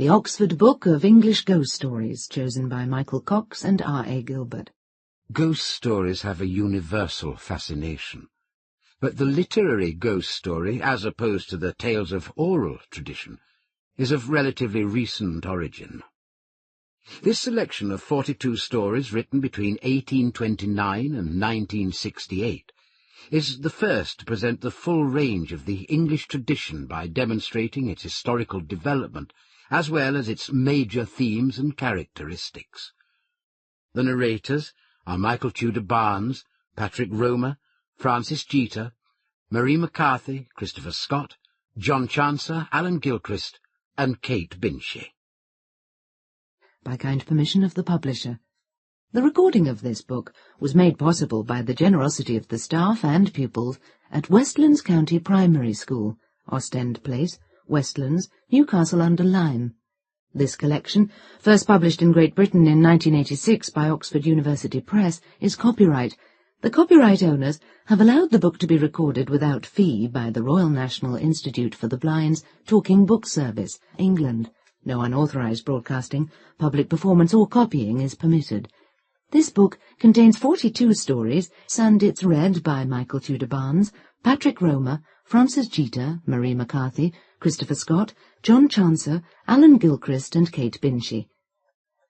The Oxford Book of English Ghost Stories, chosen by Michael Cox and R.A. Gilbert. Ghost stories have a universal fascination, but the literary ghost story, as opposed to the tales of oral tradition, is of relatively recent origin. This selection of 42 stories written between 1829 and 1968 is the first to present the full range of the English tradition by demonstrating its historical development as well as its major themes and characteristics. The narrators are Michael Tudor Barnes, Patrick Romer, Francis Jeater, Marie McCarthy, Christopher Scott, John Chancer, Alan Gilchrist, and Kate Binchy. By kind permission of the publisher. The recording of this book was made possible by the generosity of the staff and pupils at Westlands County Primary School, Ostend Place, Westlands, Newcastle-under-Lyme. This collection, first published in Great Britain in 1986 by Oxford University Press, is copyright. The copyright owners have allowed the book to be recorded without fee by the Royal National Institute for the Blind's Talking Book Service, England. No unauthorized broadcasting, public performance or copying is permitted. This book contains 42 stories, and it's read by Michael Tudor Barnes, Patrick Romer, Francis Jeater, Marie McCarthy, Christopher Scott, John Chancer, Alan Gilchrist and Kate Binchy.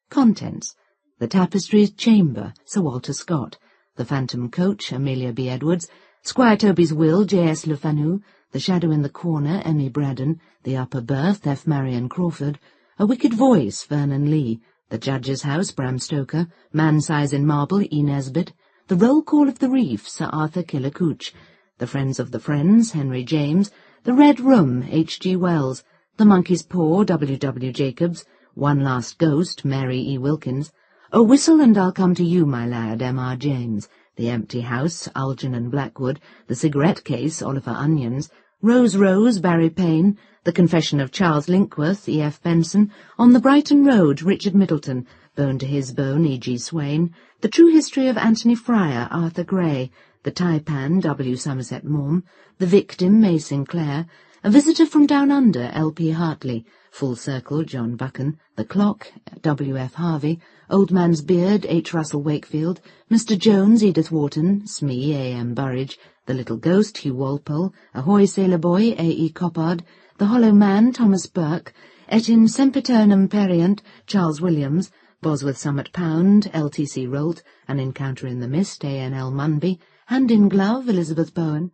Contents: The Tapestried Chamber, Sir Walter Scott; The Phantom Coach, Amelia B. Edwards; Squire Toby's Will, J.S. Le Fanu; The Shadow in the Corner, Emmy Braddon; The Upper Berth, F. Marion Crawford; A Wicked Voice, Vernon Lee; The Judge's House, Bram Stoker; Man Size in Marble, E. Nesbit; The Roll Call of the Reef, Sir Arthur Quiller-Couch; The Friends of the Friends, Henry James; The Red Room, H. G. Wells; The Monkey's Paw, W. W. Jacobs; One Last Ghost, Mary E. Wilkins; Oh, Whistle and I'll Come to You, My Lad, M. R. James; The Empty House, Algernon Blackwood; The Cigarette Case, Oliver Onions; Rose Rose, Barry Payne; The Confession of Charles Linkworth, E. F. Benson; On the Brighton Road, Richard Middleton; Bone to His Bone, E. G. Swain; The True History of Anthony Fryer, Arthur Gray; The Taipan, W. Somerset Maugham; The Victim, May Sinclair; A Visitor from Down Under, L. P. Hartley; Full Circle, John Buchan; The Clock, W. F. Harvey; Old Man's Beard, H. Russell Wakefield; Mr. Jones, Edith Wharton; Smee, A. M. Burridge; The Little Ghost, Hugh Walpole; Ahoy Sailor Boy, A. E. Coppard; The Hollow Man, Thomas Burke; Et in Sempiternum Periant, Charles Williams; Bosworth Summit Pound, L. T. C. Rolt; An Encounter in the Mist, A. N. L. Munby; Hand in Glove, Elizabeth Bowen;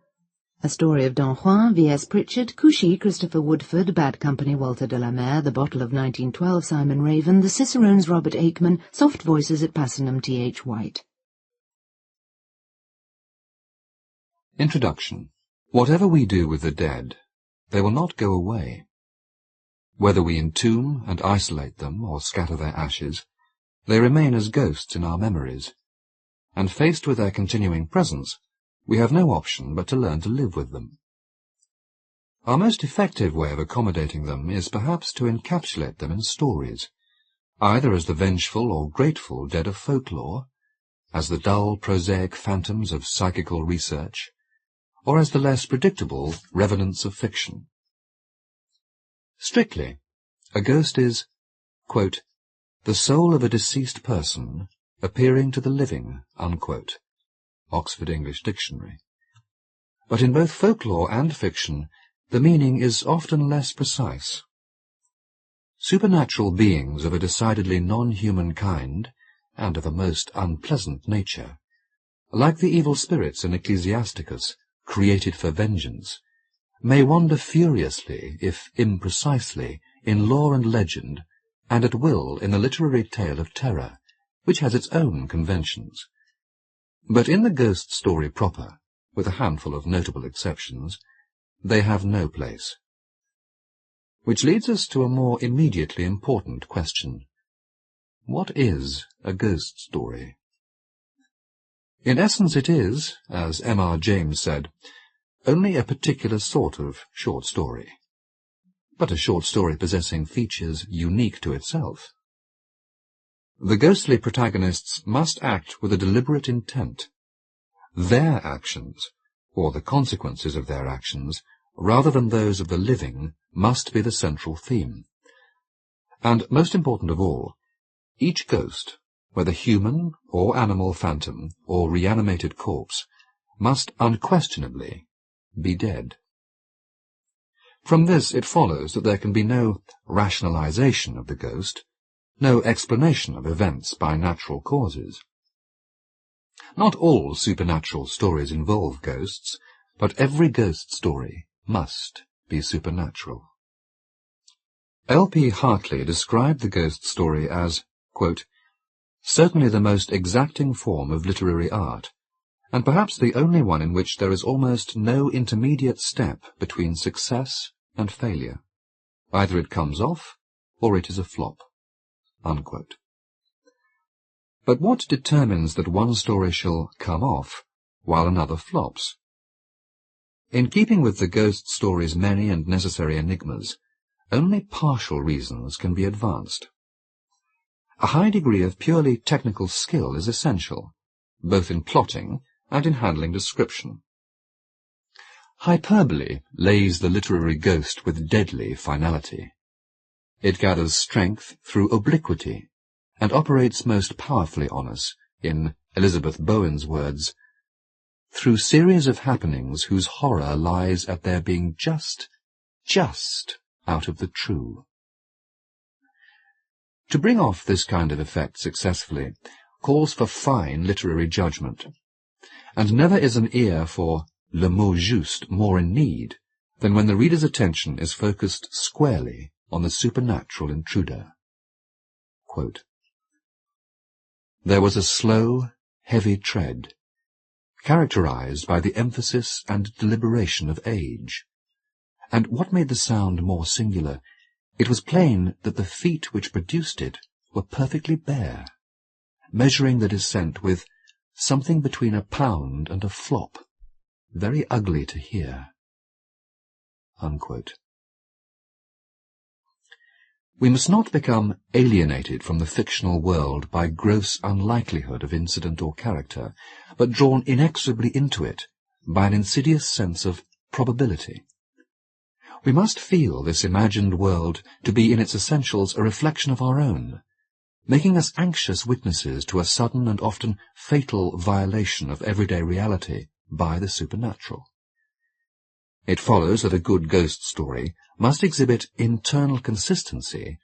A Story of Don Juan, V. S. Pritchard; Couchy, Christopher Woodford; Bad Company, Walter de la Mare; The Bottle of 1912, Simon Raven; The Cicerones, Robert Aikman; Soft Voices at Passenham, T. H. White. Introduction. Whatever we do with the dead, they will not go away. Whether we entomb and isolate them or scatter their ashes, they remain as ghosts in our memories, and faced with their continuing presence, we have no option but to learn to live with them. Our most effective way of accommodating them is perhaps to encapsulate them in stories, either as the vengeful or grateful dead of folklore, as the dull, prosaic phantoms of psychical research, or as the less predictable revenants of fiction. Strictly, a ghost is, quote, the soul of a deceased person appearing to the living, unquote. Oxford English Dictionary. But in both folklore and fiction, the meaning is often less precise. Supernatural beings of a decidedly non-human kind, and of a most unpleasant nature, like the evil spirits in Ecclesiasticus, created for vengeance, may wander furiously, if imprecisely, in lore and legend, and at will in the literary tale of terror, which has its own conventions. But in the ghost story proper, with a handful of notable exceptions, they have no place. Which leads us to a more immediately important question. What is a ghost story? In essence it is, as M. R. James said, only a particular sort of short story, but a short story possessing features unique to itself. The ghostly protagonists must act with a deliberate intent. Their actions, or the consequences of their actions, rather than those of the living, must be the central theme. And, most important of all, each ghost, whether human or animal phantom or reanimated corpse, must unquestionably be dead. From this it follows that there can be no rationalization of the ghost, no explanation of events by natural causes. Not all supernatural stories involve ghosts, but every ghost story must be supernatural. L.P. Hartley described the ghost story as, quote, certainly the most exacting form of literary art, and perhaps the only one in which there is almost no intermediate step between success and failure. Either it comes off, or it is a flop. Unquote. But what determines that one story shall come off, while another flops? In keeping with the ghost story's many and necessary enigmas, only partial reasons can be advanced. A high degree of purely technical skill is essential, both in plotting and in handling description. Hyperbole lays the literary ghost with deadly finality. It gathers strength through obliquity, and operates most powerfully on us, in Elizabeth Bowen's words, through series of happenings whose horror lies at their being just out of the true. To bring off this kind of effect successfully calls for fine literary judgment, and never is an ear for le mot juste more in need than when the reader's attention is focused squarely on the supernatural intruder. Quote, there was a slow, heavy tread, characterized by the emphasis and deliberation of age, and what made the sound more singular, it was plain that the feet which produced it were perfectly bare, measuring the descent with something between a pound and a flop, very ugly to hear. Unquote. We must not become alienated from the fictional world by gross unlikelihood of incident or character, but drawn inexorably into it by an insidious sense of probability. We must feel this imagined world to be in its essentials a reflection of our own, making us anxious witnesses to a sudden and often fatal violation of everyday reality by the supernatural. It follows that a good ghost story must exhibit internal consistency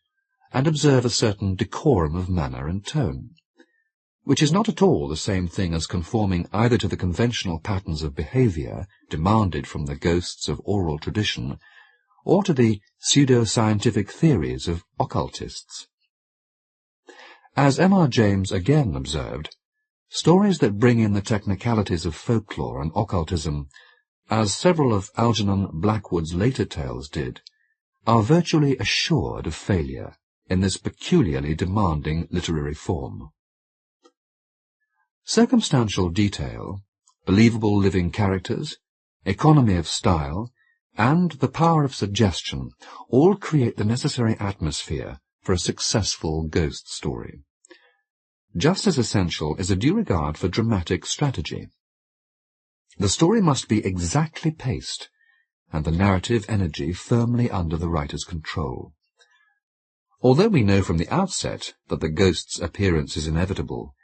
and observe a certain decorum of manner and tone, which is not at all the same thing as conforming either to the conventional patterns of behaviour demanded from the ghosts of oral tradition, or to the pseudo-scientific theories of occultists. As M.R. James again observed, stories that bring in the technicalities of folklore and occultism, as several of Algernon Blackwood's later tales did, are virtually assured of failure in this peculiarly demanding literary form. Circumstantial detail, believable living characters, economy of style, and the power of suggestion all create the necessary atmosphere for a successful ghost story. Just as essential is a due regard for dramatic strategy. The story must be exactly paced, and the narrative energy firmly under the writer's control. Although we know from the outset that the ghost's appearance is inevitable,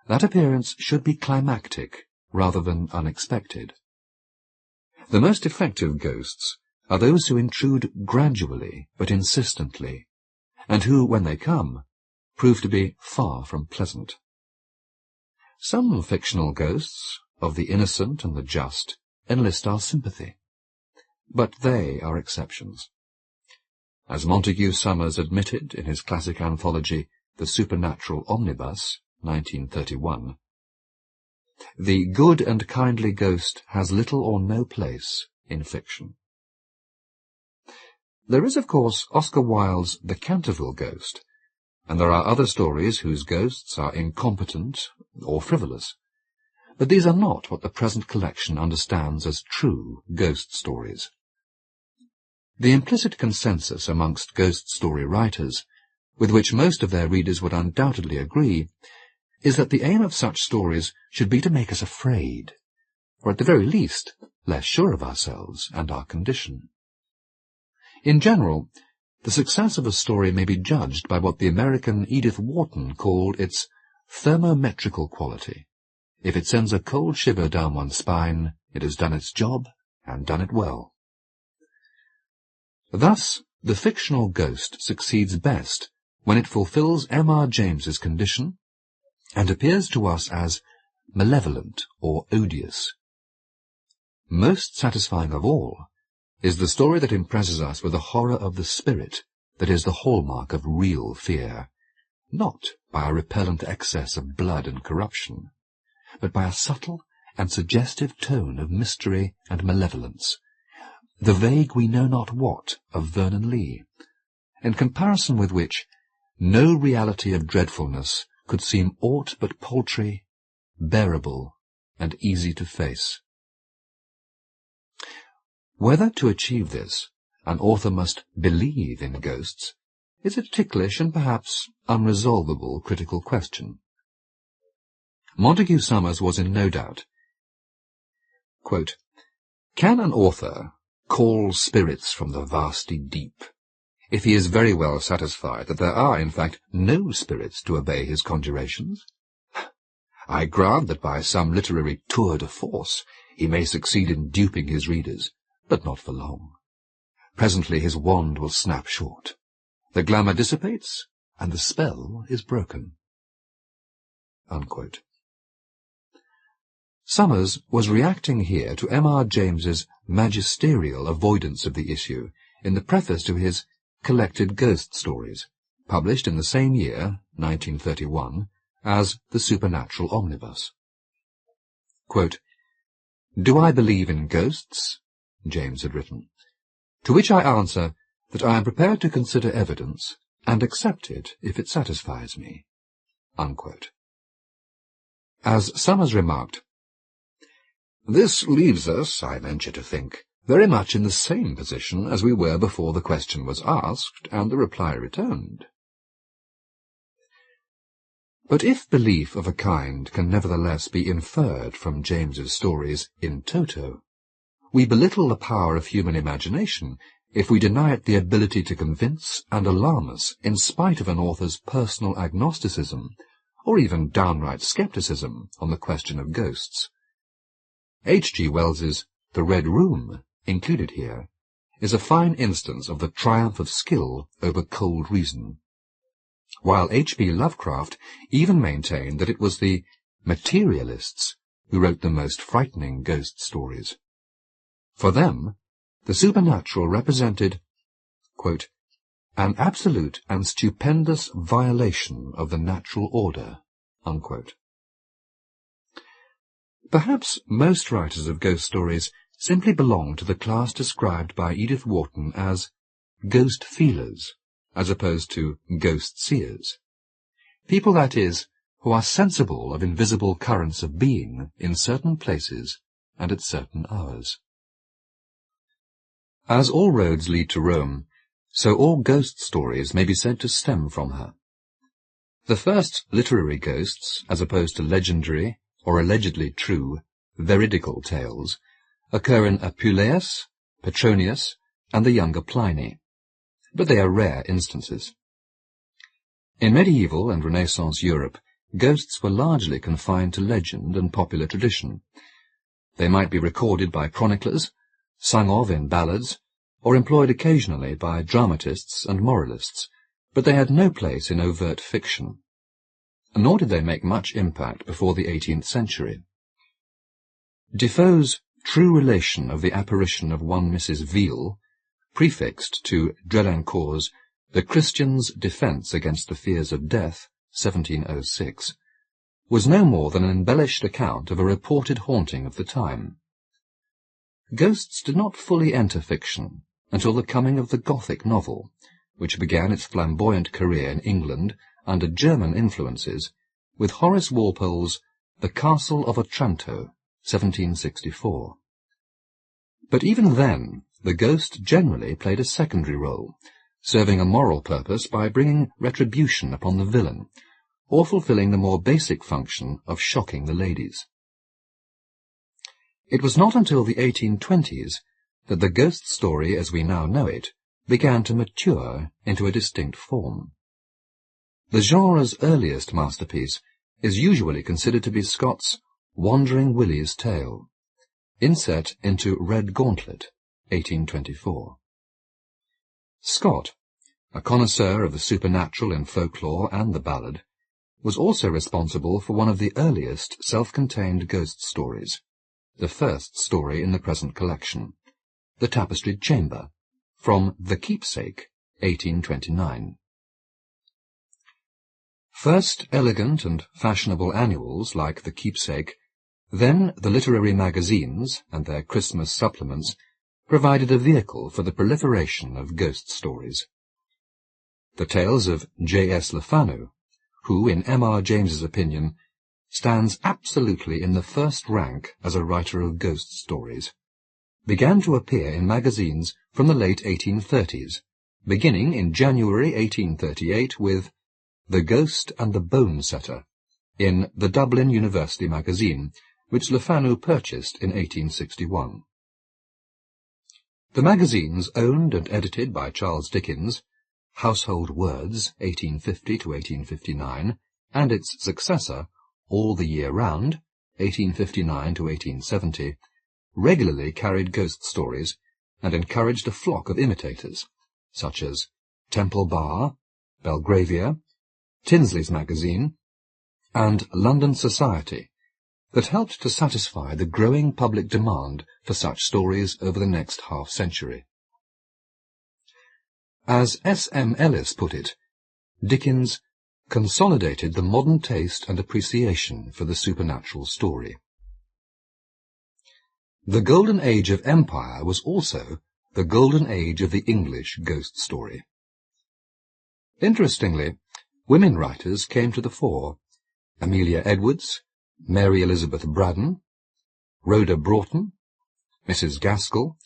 that appearance should be climactic rather than unexpected. The most effective ghosts are those who intrude gradually but insistently, and who, when they come, prove to be far from pleasant. Some fictional ghosts, of the innocent and the just, enlist our sympathy, but they are exceptions. As Montague Summers admitted in his classic anthology, The Supernatural Omnibus, 1931, the good and kindly ghost has little or no place in fiction. There is, of course, Oscar Wilde's The Canterville Ghost, and there are other stories whose ghosts are incompetent or frivolous, but these are not what the present collection understands as true ghost stories. The implicit consensus amongst ghost story writers, with which most of their readers would undoubtedly agree, is that the aim of such stories should be to make us afraid, or at the very least less sure of ourselves and our condition. In general, the success of a story may be judged by what the American Edith Wharton called its thermometrical quality. If it sends a cold shiver down one's spine, it has done its job, and done it well. Thus, the fictional ghost succeeds best when it fulfills M.R. James's condition and appears to us as malevolent or odious. Most satisfying of all is the story that impresses us with a horror of the spirit that is the hallmark of real fear, not by a repellent excess of blood and corruption, but by a subtle and suggestive tone of mystery and malevolence, the vague we know not what of Vernon Lee, in comparison with which no reality of dreadfulness could seem aught but paltry, bearable, and easy to face. Whether to achieve this an author must believe in ghosts is a ticklish and perhaps unresolvable critical question. Montague Summers was in no doubt. Quote, "Can an author call spirits from the vasty deep, if he is very well satisfied that there are, in fact, no spirits to obey his conjurations? I grant that by some literary tour de force he may succeed in duping his readers, but not for long. Presently his wand will snap short. The glamour dissipates, and the spell is broken." Unquote. Summers was reacting here to M.R. James's magisterial avoidance of the issue in the preface to his Collected Ghost Stories, published in the same year, 1931, as The Supernatural Omnibus. Quote, "Do I believe in ghosts?" James had written, "to which I answer that I am prepared to consider evidence and accept it if it satisfies me." Unquote. As Summers remarked, "This leaves us, I venture to think, very much in the same position as we were before the question was asked and the reply returned." But if belief of a kind can nevertheless be inferred from James's stories in toto, we belittle the power of human imagination if we deny it the ability to convince and alarm us in spite of an author's personal agnosticism, or even downright scepticism on the question of ghosts. H.G. Wells's The Red Room, included here, is a fine instance of the triumph of skill over cold reason, while H.P. Lovecraft even maintained that it was the materialists who wrote the most frightening ghost stories. For them, the supernatural represented, quote, "an absolute and stupendous violation of the natural order." Unquote. Perhaps most writers of ghost stories simply belong to the class described by Edith Wharton as ghost feelers, as opposed to ghost seers. People, that is, who are sensible of invisible currents of being in certain places and at certain hours. As all roads lead to Rome, so all ghost stories may be said to stem from her. The first literary ghosts, as opposed to legendary, or allegedly true, veridical tales, occur in Apuleius, Petronius, and the younger Pliny, but they are rare instances. In medieval and Renaissance Europe, ghosts were largely confined to legend and popular tradition. They might be recorded by chroniclers, sung of in ballads, or employed occasionally by dramatists and moralists, but they had no place in overt fiction. Nor did they make much impact before the 18th century. Defoe's True Relation of the Apparition of One Mrs. Veal, prefixed to Drelincourt's The Christian's Defence Against the Fears of Death, 1706, was no more than an embellished account of a reported haunting of the time. Ghosts did not fully enter fiction until the coming of the Gothic novel, which began its flamboyant career in England under German influences with Horace Walpole's The Castle of Otranto, 1764. But even then, the ghost generally played a secondary role, serving a moral purpose by bringing retribution upon the villain, or fulfilling the more basic function of shocking the ladies. It was not until the 1820s that the ghost story as we now know it began to mature into a distinct form. The genre's earliest masterpiece is usually considered to be Scott's Wandering Willie's Tale, inset into Red Gauntlet, 1824. Scott, a connoisseur of the supernatural in folklore and the ballad, was also responsible for one of the earliest self-contained ghost stories, the first story in the present collection, The Tapestried Chamber, from The Keepsake, 1829. First elegant and fashionable annuals like The Keepsake, then the literary magazines and their Christmas supplements provided a vehicle for the proliferation of ghost stories. The tales of J.S. Le Fanu, who, in M.R. James's opinion, stands absolutely in the first rank as a writer of ghost stories, began to appear in magazines from the late 1830s, beginning in January 1838 with The Ghost and the Bone Setter, in the Dublin University magazine, which Le Fanu purchased in 1861. The magazines owned and edited by Charles Dickens, Household Words, 1850 to 1859, and its successor, All the Year Round, 1859 to 1870, regularly carried ghost stories and encouraged a flock of imitators, such as Temple Bar, Belgravia, Tinsley's Magazine, and London Society, that helped to satisfy the growing public demand for such stories over the next half-century. As S. M. Ellis put it, Dickens consolidated the modern taste and appreciation for the supernatural story. The golden age of empire was also the golden age of the English ghost story. Interestingly, women writers came to the fore: Amelia Edwards, Mary Elizabeth Braddon, Rhoda Broughton, Mrs. Gaskell,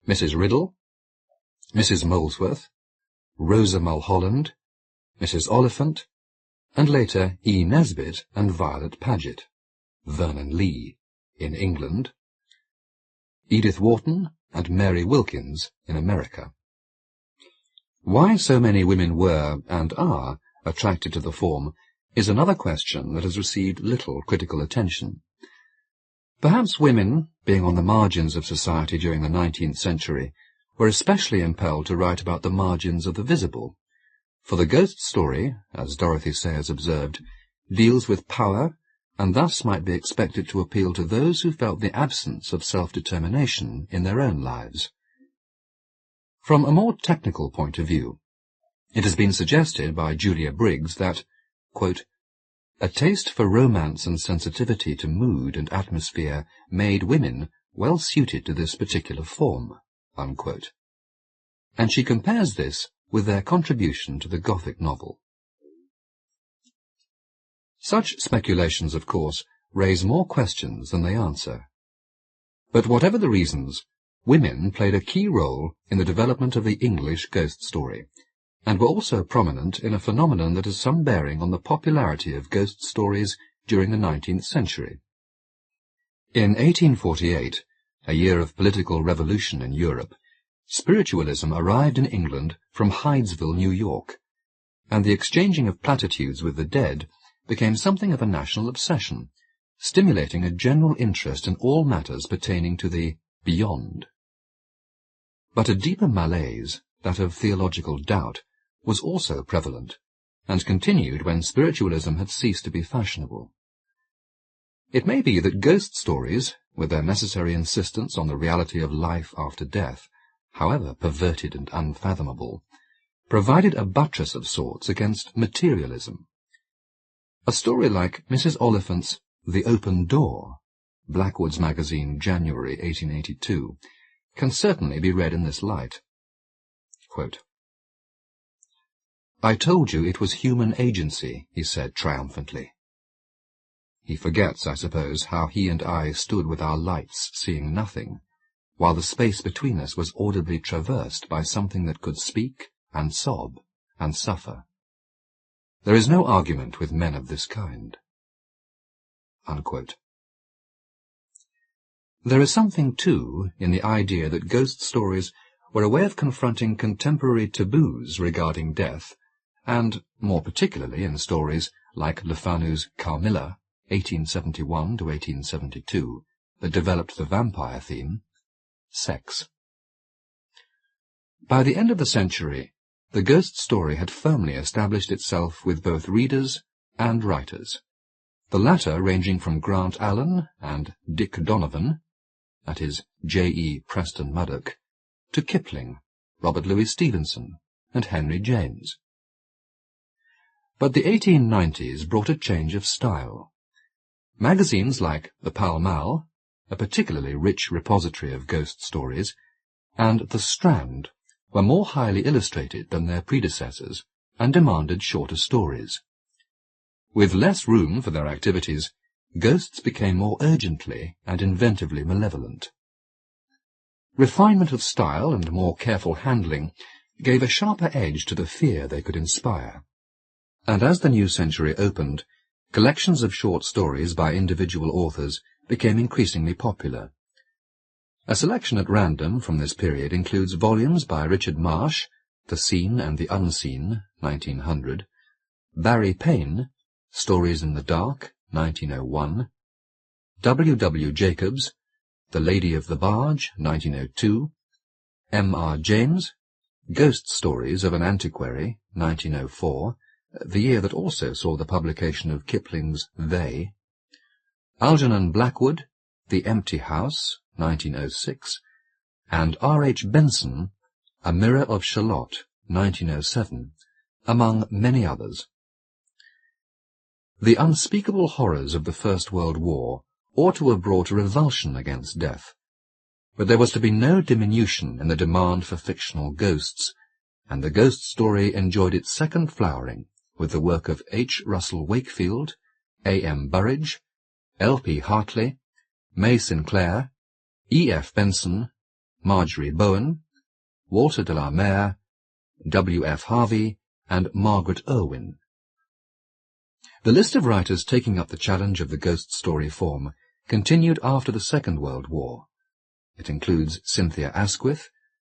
Mrs. Riddle, Mrs. Molesworth, Rosa Mulholland, Mrs. Oliphant, and later E. Nesbit and Violet Paget, Vernon Lee, in England, Edith Wharton and Mary Wilkins in America. Why so many women were, and are, attracted to the form is another question that has received little critical attention. Perhaps women, being on the margins of society during the 19th century, were especially impelled to write about the margins of the visible, for the ghost story, as Dorothy Sayers observed, deals with power, and thus might be expected to appeal to those who felt the absence of self-determination in their own lives. From a more technical point of view, it has been suggested by Julia Briggs that, quote, a taste for romance and sensitivity to mood and atmosphere made women well suited to this particular form, unquote. And she compares this with their contribution to the Gothic novel. Such speculations, of course, raise more questions than they answer. But whatever the reasons, women played a key role in the development of the English ghost story, and were also prominent in a phenomenon that has some bearing on the popularity of ghost stories during the 19th century. In 1848, a year of political revolution in Europe, spiritualism arrived in England from Hydesville, New York, and the exchanging of platitudes with the dead became something of a national obsession, stimulating a general interest in all matters pertaining to the beyond. But a deeper malaise, that of theological doubt, was also prevalent, and continued when spiritualism had ceased to be fashionable. It may be that ghost stories, with their necessary insistence on the reality of life after death, however perverted and unfathomable, provided a buttress of sorts against materialism. A story like Mrs. Oliphant's The Open Door, Blackwood's Magazine, January 1882, can certainly be read in this light. Quote, I told you it was human agency, he said triumphantly. He forgets, I suppose, how he and I stood with our lights seeing nothing, while the space between us was audibly traversed by something that could speak and sob and suffer. There is no argument with men of this kind. Unquote. There is something, too, in the idea that ghost stories were a way of confronting contemporary taboos regarding death, and, more particularly in stories like Le Fanu's Carmilla, 1871 to 1872, that developed the vampire theme, sex. By the end of the century, the ghost story had firmly established itself with both readers and writers, the latter ranging from Grant Allen and Dick Donovan, that is, J.E. Preston Murdoch, to Kipling, Robert Louis Stevenson, and Henry James. But the 1890s brought a change of style. Magazines like the Pall Mall, a particularly rich repository of ghost stories, and The Strand were more highly illustrated than their predecessors and demanded shorter stories. With less room for their activities, ghosts became more urgently and inventively malevolent. Refinement of style and more careful handling gave a sharper edge to the fear they could inspire. And as the new century opened, collections of short stories by individual authors became increasingly popular. A selection at random from this period includes volumes by Richard Marsh, The Seen and the Unseen, 1900, Barry Payne, Stories in the Dark, 1901, W. W. Jacobs, The Lady of the Barge, 1902, M. R. James, Ghost Stories of an Antiquary, 1904, the year that also saw the publication of Kipling's They, Algernon Blackwood, The Empty House, 1906, and R. H. Benson, A Mirror of Shalott, 1907, among many others. The unspeakable horrors of the First World War ought to have brought a revulsion against death, but there was to be no diminution in the demand for fictional ghosts, and the ghost story enjoyed its second flowering with the work of H. Russell Wakefield, A. M. Burridge, L. P. Hartley, May Sinclair, E. F. Benson, Marjorie Bowen, Walter de la Mare, W. F. Harvey, and Margaret Irwin. The list of writers taking up the challenge of the ghost story form continued after the Second World War. It includes Cynthia Asquith,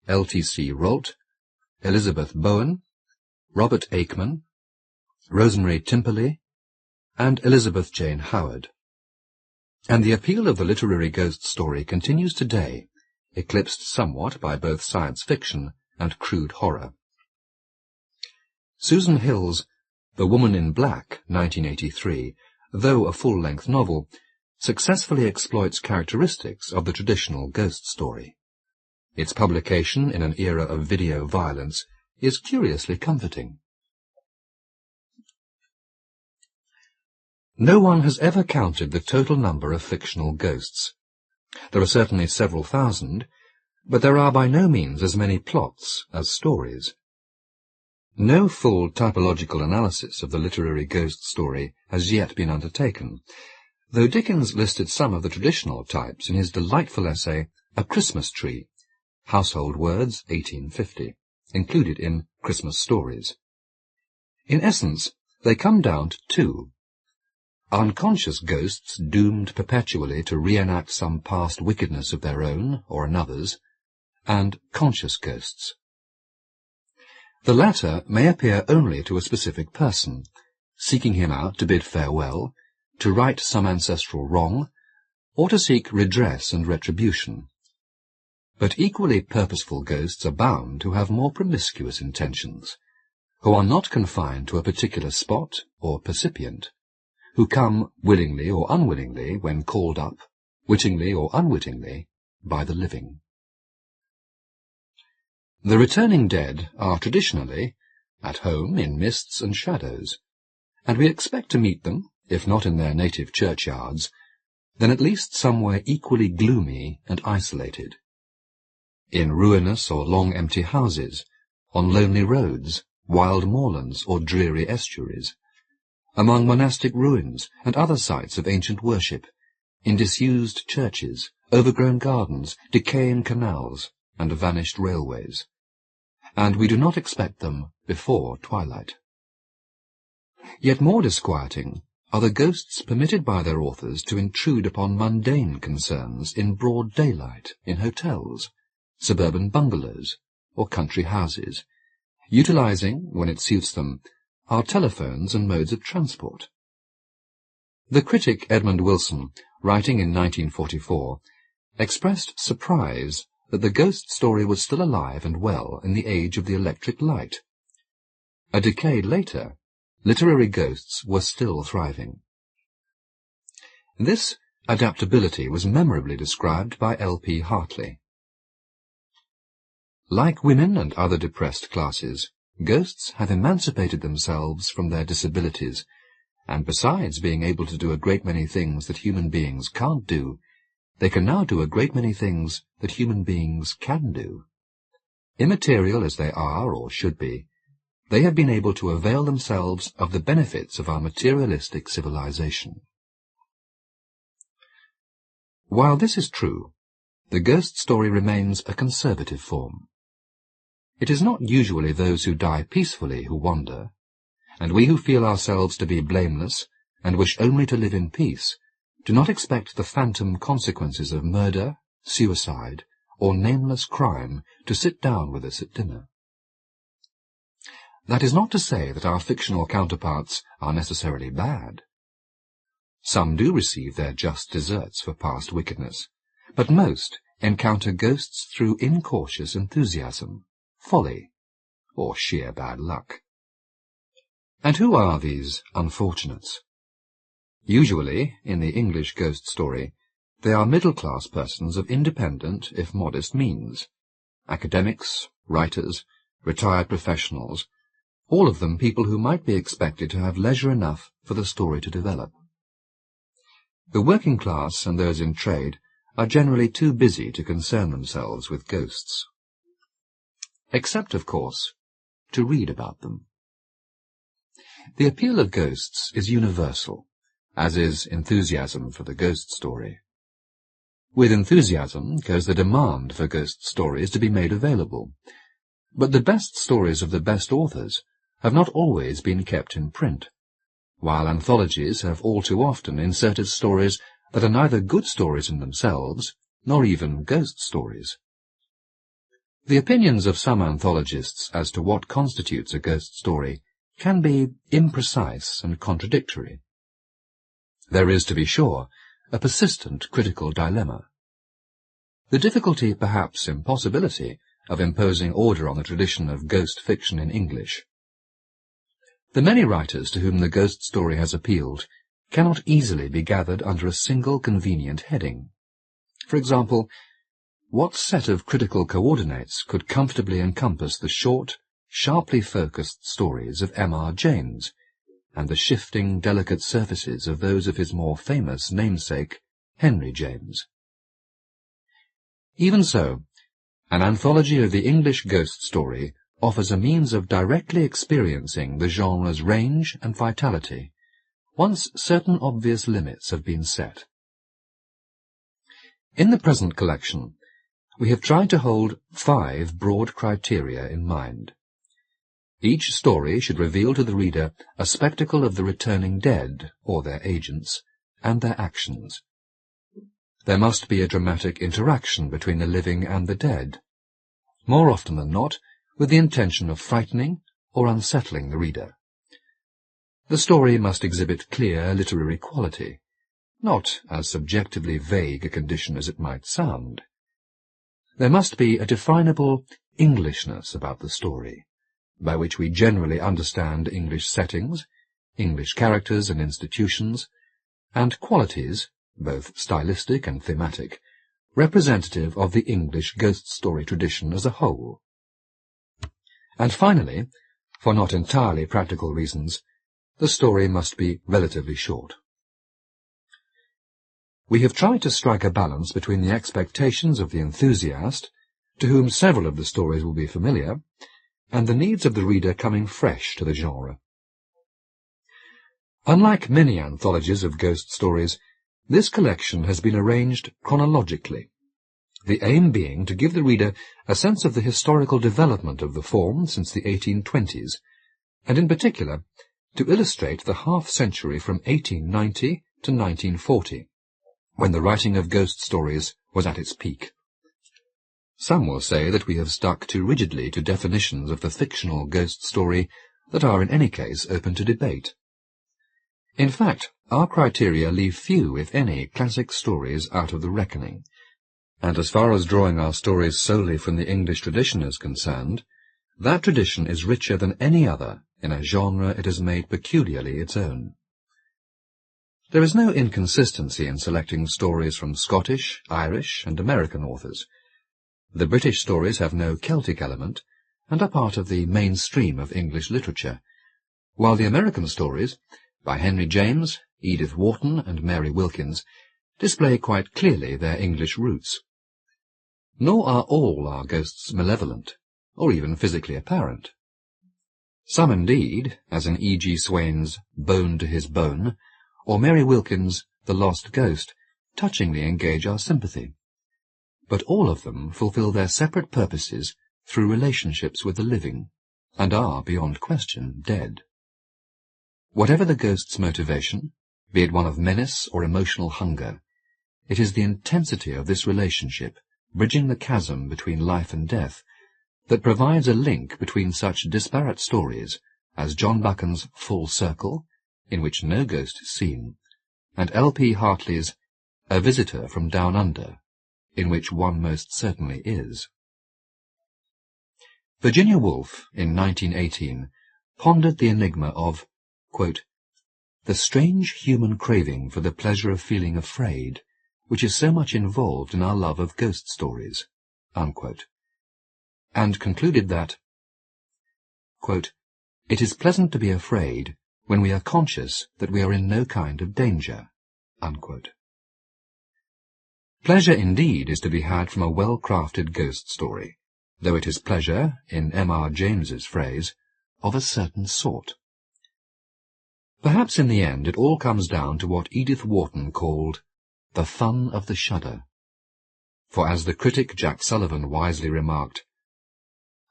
L.T.C. Rolt, Elizabeth Bowen, Robert Aikman, Rosemary Timperley, and Elizabeth Jane Howard. And the appeal of the literary ghost story continues today, eclipsed somewhat by both science fiction and crude horror. Susan Hill's The Woman in Black, 1983, though a full-length novel, successfully exploits characteristics of the traditional ghost story. Its publication in an era of video violence is curiously comforting. No one has ever counted the total number of fictional ghosts. There are certainly several thousand, but there are by no means as many plots as stories. No full typological analysis of the literary ghost story has yet been undertaken, though Dickens listed some of the traditional types in his delightful essay, A Christmas Tree, Household Words, 1850, included in Christmas Stories. In essence, they come down to two: unconscious ghosts doomed perpetually to reenact some past wickedness of their own or another's, and conscious ghosts. The latter may appear only to a specific person, seeking him out to bid farewell, to right some ancestral wrong, or to seek redress and retribution. But equally purposeful ghosts are bound to have more promiscuous intentions, who are not confined to a particular spot or percipient, who come willingly or unwillingly when called up, wittingly or unwittingly, by the living. The returning dead are traditionally at home in mists and shadows, and we expect to meet them, if not in their native churchyards, then at least somewhere equally gloomy and isolated. In ruinous or long empty houses, on lonely roads, wild moorlands or dreary estuaries, among monastic ruins and other sites of ancient worship, in disused churches, overgrown gardens, decaying canals, and vanished railways. And we do not expect them before twilight. Yet more disquieting are the ghosts permitted by their authors to intrude upon mundane concerns in broad daylight, in hotels, suburban bungalows, or country houses, utilizing, when it suits them, our telephones and modes of transport. The critic Edmund Wilson, writing in 1944, expressed surprise that the ghost story was still alive and well in the age of the electric light. A decade later, literary ghosts were still thriving. This adaptability was memorably described by L.P. Hartley. Like women and other depressed classes, ghosts have emancipated themselves from their disabilities, and besides being able to do a great many things that human beings can't do, they can now do a great many things that human beings can do. Immaterial as they are or should be, they have been able to avail themselves of the benefits of our materialistic civilization. While this is true, the ghost story remains a conservative form. It is not usually those who die peacefully who wander, and we who feel ourselves to be blameless and wish only to live in peace do not expect the phantom consequences of murder, suicide, or nameless crime to sit down with us at dinner. That is not to say that our fictional counterparts are necessarily bad. Some do receive their just deserts for past wickedness, but most encounter ghosts through incautious enthusiasm, folly, or sheer bad luck. And who are these unfortunates? Usually, in the English ghost story, they are middle-class persons of independent, if modest, means. Academics, writers, retired professionals, all of them people who might be expected to have leisure enough for the story to develop. The working class and those in trade are generally too busy to concern themselves with ghosts. Except, of course, to read about them. The appeal of ghosts is universal, as is enthusiasm for the ghost story. With enthusiasm goes the demand for ghost stories to be made available, but the best stories of the best authors have not always been kept in print, while anthologies have all too often inserted stories that are neither good stories in themselves, nor even ghost stories. The opinions of some anthologists as to what constitutes a ghost story can be imprecise and contradictory. There is, to be sure, a persistent critical dilemma. The difficulty, perhaps impossibility, of imposing order on the tradition of ghost fiction in English. The many writers to whom the ghost story has appealed cannot easily be gathered under a single convenient heading. For example, what set of critical coordinates could comfortably encompass the short, sharply focused stories of M.R. James, and the shifting, delicate surfaces of those of his more famous namesake, Henry James? Even so, an anthology of the English ghost story offers a means of directly experiencing the genre's range and vitality, once certain obvious limits have been set. In the present collection, we have tried to hold 5 broad criteria in mind. Each story should reveal to the reader a spectacle of the returning dead, or their agents, and their actions. There must be a dramatic interaction between the living and the dead, more often than not with the intention of frightening or unsettling the reader. The story must exhibit clear literary quality, not as subjectively vague a condition as it might sound. There must be a definable Englishness about the story, by which we generally understand English settings, English characters and institutions, and qualities, both stylistic and thematic, representative of the English ghost story tradition as a whole. And finally, for not entirely practical reasons, the story must be relatively short. We have tried to strike a balance between the expectations of the enthusiast, to whom several of the stories will be familiar, and the needs of the reader coming fresh to the genre. Unlike many anthologies of ghost stories, this collection has been arranged chronologically, the aim being to give the reader a sense of the historical development of the form since the 1820s, and in particular to illustrate the half-century from 1890 to 1940, when the writing of ghost stories was at its peak. Some will say that we have stuck too rigidly to definitions of the fictional ghost story that are in any case open to debate. In fact, our criteria leave few, if any, classic stories out of the reckoning, and as far as drawing our stories solely from the English tradition is concerned, that tradition is richer than any other in a genre it has made peculiarly its own. There is no inconsistency in selecting stories from Scottish, Irish, and American authors. The British stories have no Celtic element, and are part of the mainstream of English literature, while the American stories, by Henry James, Edith Wharton, and Mary Wilkins, display quite clearly their English roots. Nor are all our ghosts malevolent, or even physically apparent. Some indeed, as in E.G. Swain's Bone to His Bone, or Mary Wilkins' The Lost Ghost, touchingly engage our sympathy. But all of them fulfill their separate purposes through relationships with the living, and are, beyond question, dead. Whatever the ghost's motivation, be it one of menace or emotional hunger, it is the intensity of this relationship, bridging the chasm between life and death, that provides a link between such disparate stories as John Buchan's Full Circle, in which no ghost is seen, and L.P. Hartley's A Visitor from Down Under, in which one most certainly is. Virginia Woolf, in 1918, pondered the enigma of, quote, the strange human craving for the pleasure of feeling afraid, which is so much involved in our love of ghost stories, unquote, and concluded that, quote, it is pleasant to be afraid when we are conscious that we are in no kind of danger, unquote. Pleasure indeed is to be had from a well-crafted ghost story, though it is pleasure, in M.R. James's phrase, of a certain sort. Perhaps in the end it all comes down to what Edith Wharton called the fun of the shudder. For as the critic Jack Sullivan wisely remarked,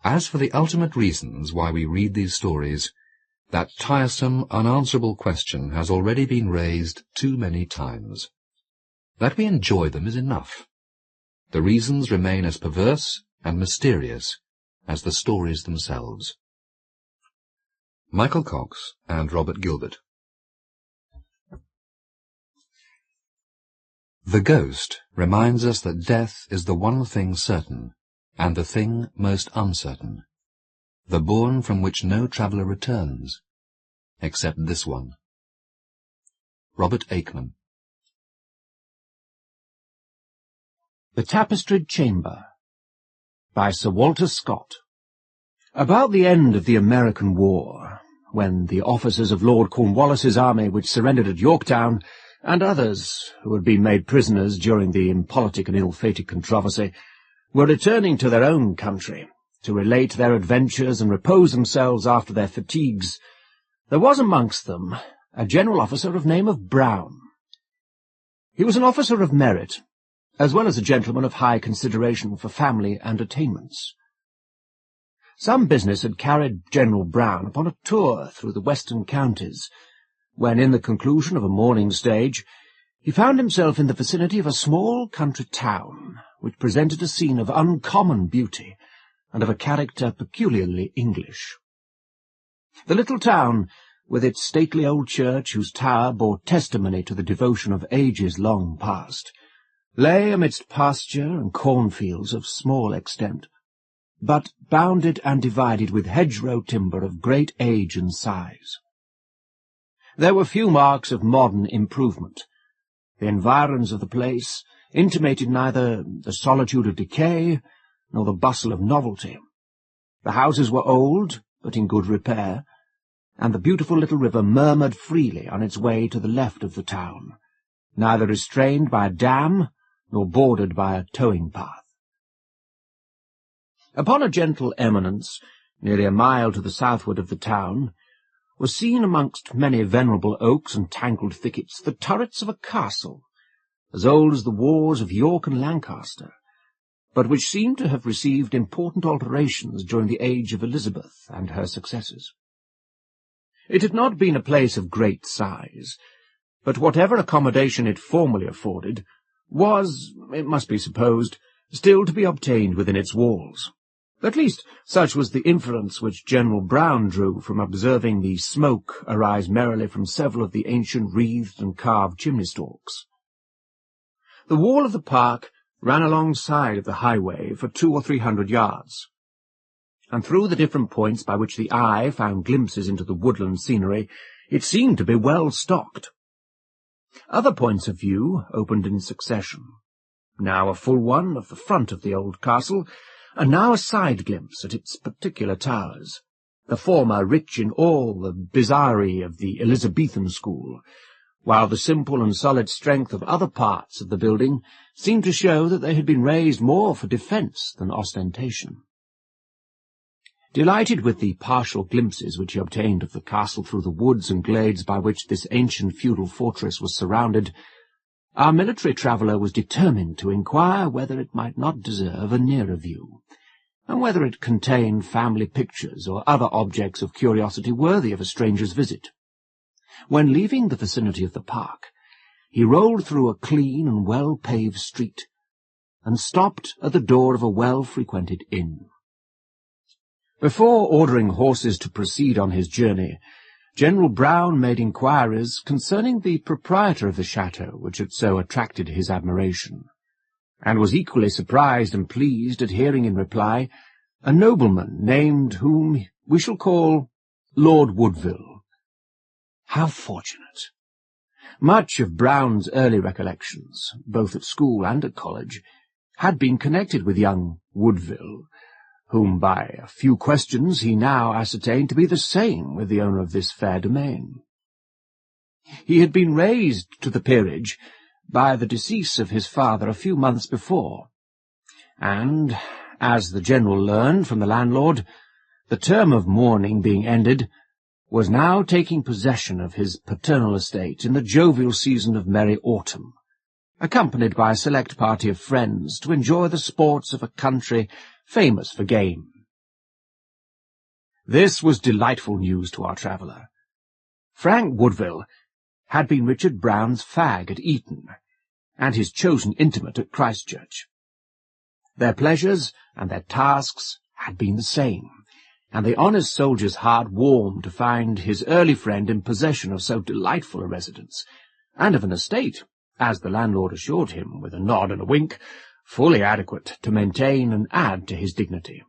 as for the ultimate reasons why we read these stories, that tiresome, unanswerable question has already been raised too many times. That we enjoy them is enough. The reasons remain as perverse and mysterious as the stories themselves. Michael Cox and Robert Gilbert. The ghost reminds us that death is the one thing certain, and the thing most uncertain, the bourne from which no traveller returns, except this one. Robert Aikman. The Tapestried Chamber, by Sir Walter Scott. About the end of the American War, when the officers of Lord Cornwallis's army which surrendered at Yorktown, and others who had been made prisoners during the impolitic and ill-fated controversy, were returning to their own country to relate their adventures and repose themselves after their fatigues, there was amongst them a general officer of name of Bram. He was an officer of merit, as well as a gentleman of high consideration for family and attainments. Some business had carried General Brown upon a tour through the western counties, when, in the conclusion of a morning stage, he found himself in the vicinity of a small country town, which presented a scene of uncommon beauty, and of a character peculiarly English. The little town, with its stately old church, whose tower bore testimony to the devotion of ages long past, lay amidst pasture and cornfields of small extent, but bounded and divided with hedgerow timber of great age and size. There were few marks of modern improvement. The environs of the place intimated neither the solitude of decay nor the bustle of novelty. The houses were old, but in good repair, and the beautiful little river murmured freely on its way to the left of the town, neither restrained by a dam nor bordered by a towing path. Upon a gentle eminence, nearly a mile to the southward of the town, was seen amongst many venerable oaks and tangled thickets the turrets of a castle, as old as the wars of York and Lancaster, but which seemed to have received important alterations during the age of Elizabeth and her successors. It had not been a place of great size, but whatever accommodation it formerly afforded was, it must be supposed, still to be obtained within its walls. At least such was the inference which General Brown drew from observing the smoke arise merrily from several of the ancient wreathed and carved chimney-stalks. The wall of the park ran alongside of the highway for 200 or 300 yards, and through the different points by which the eye found glimpses into the woodland scenery, it seemed to be well stocked. Other points of view opened in succession, now a full one of the front of the old castle, and now a side glimpse at its particular towers, the former rich in all the bizarrerie of the Elizabethan school, while the simple and solid strength of other parts of the building seemed to show that they had been raised more for defence than ostentation. Delighted with the partial glimpses which he obtained of the castle through the woods and glades by which this ancient feudal fortress was surrounded, our military traveller was determined to inquire whether it might not deserve a nearer view, and whether it contained family pictures or other objects of curiosity worthy of a stranger's visit. When leaving the vicinity of the park, he rolled through a clean and well-paved street, and stopped at the door of a well-frequented inn. Before ordering horses to proceed on his journey, General Brown made inquiries concerning the proprietor of the chateau which had so attracted his admiration, and was equally surprised and pleased at hearing in reply a nobleman named whom we shall call Lord Woodville. How fortunate! Much of Brown's early recollections, both at school and at college, had been connected with young Woodville, whom by a few questions he now ascertained to be the same with the owner of this fair domain. He had been raised to the peerage by the decease of his father a few months before, and, as the general learned from the landlord, the term of mourning being ended, was now taking possession of his paternal estate in the jovial season of merry autumn, accompanied by a select party of friends to enjoy the sports of a country famous for game. This was delightful news to our traveller. Frank Woodville had been Richard Brown's fag at Eton, and his chosen intimate at Christchurch. Their pleasures and their tasks had been the same, and the honest soldier's heart warmed to find his early friend in possession of so delightful a residence, and of an estate, as the landlord assured him with a nod and a wink, fully adequate to maintain and add to his dignity.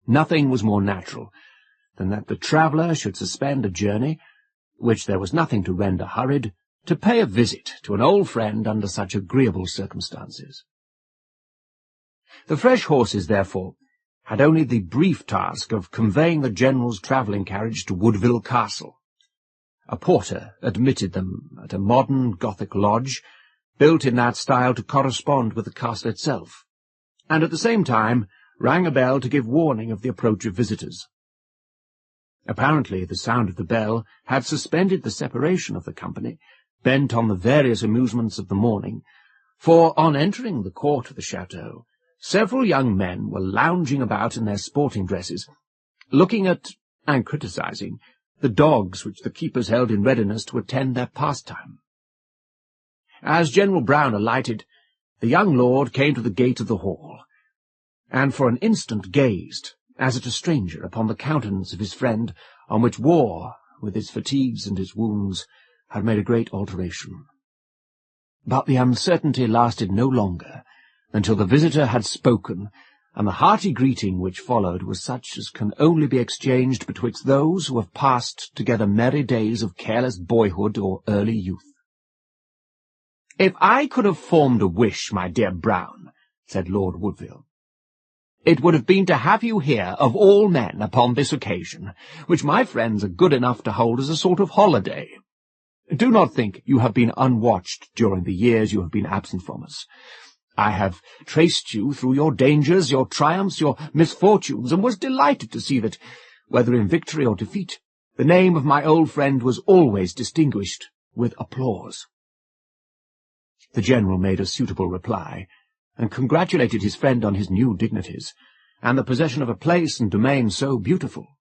Nothing was more natural than that the traveller should suspend a journey, which there was nothing to render hurried, to pay a visit to an old friend under such agreeable circumstances. The fresh horses, therefore, had only the brief task of conveying the general's travelling carriage to Woodville Castle. A porter admitted them at a modern Gothic lodge, built in that style to correspond with the castle itself, and at the same time rang a bell to give warning of the approach of visitors. Apparently the sound of the bell had suspended the separation of the company, bent on the various amusements of the morning, for on entering the court of the chateau, several young men were lounging about in their sporting dresses, looking at and criticising the dogs which the keepers held in readiness to attend their pastime. As General Brown alighted, the young lord came to the gate of the hall, and for an instant gazed, as at a stranger, upon the countenance of his friend, on which war, with his fatigues and his wounds, had made a great alteration. But the uncertainty lasted no longer, until the visitor had spoken, and the hearty greeting which followed was such as can only be exchanged betwixt those who have passed together merry days of careless boyhood or early youth. "If I could have formed a wish, my dear Brown," said Lord Woodville, "it would have been to have you here, of all men, upon this occasion, which my friends are good enough to hold as a sort of holiday. Do not think you have been unwatched during the years you have been absent from us. I have traced you through your dangers, your triumphs, your misfortunes, and was delighted to see that, whether in victory or defeat, the name of my old friend was always distinguished with applause." The general made a suitable reply, and congratulated his friend on his new dignities, and the possession of a place and domain so beautiful.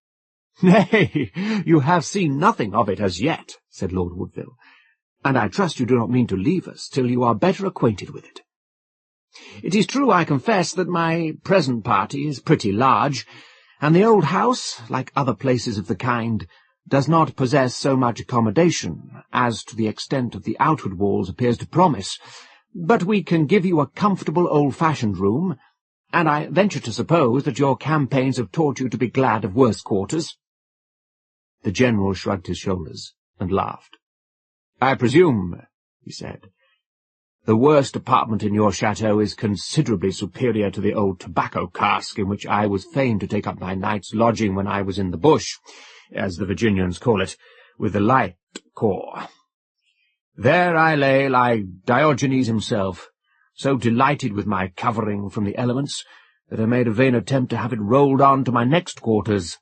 "Nay, you have seen nothing of it as yet," said Lord Woodville, "and I trust you do not mean to leave us till you are better acquainted with it. It is true, I confess, that my present party is pretty large, and the old house, like other places of the kind, does not possess so much accommodation as to the extent of the outward walls appears to promise, but we can give you a comfortable old-fashioned room, and I venture to suppose that your campaigns have taught you to be glad of worse quarters." The General shrugged his shoulders and laughed. "I presume," he said, "the worst apartment in your chateau is considerably superior to the old tobacco cask in which I was fain to take up my night's lodging when I was in the bush, as the Virginians call it, with the Light Corps. There I lay like Diogenes himself, so delighted with my covering from the elements that I made a vain attempt to have it rolled on to my next quarters,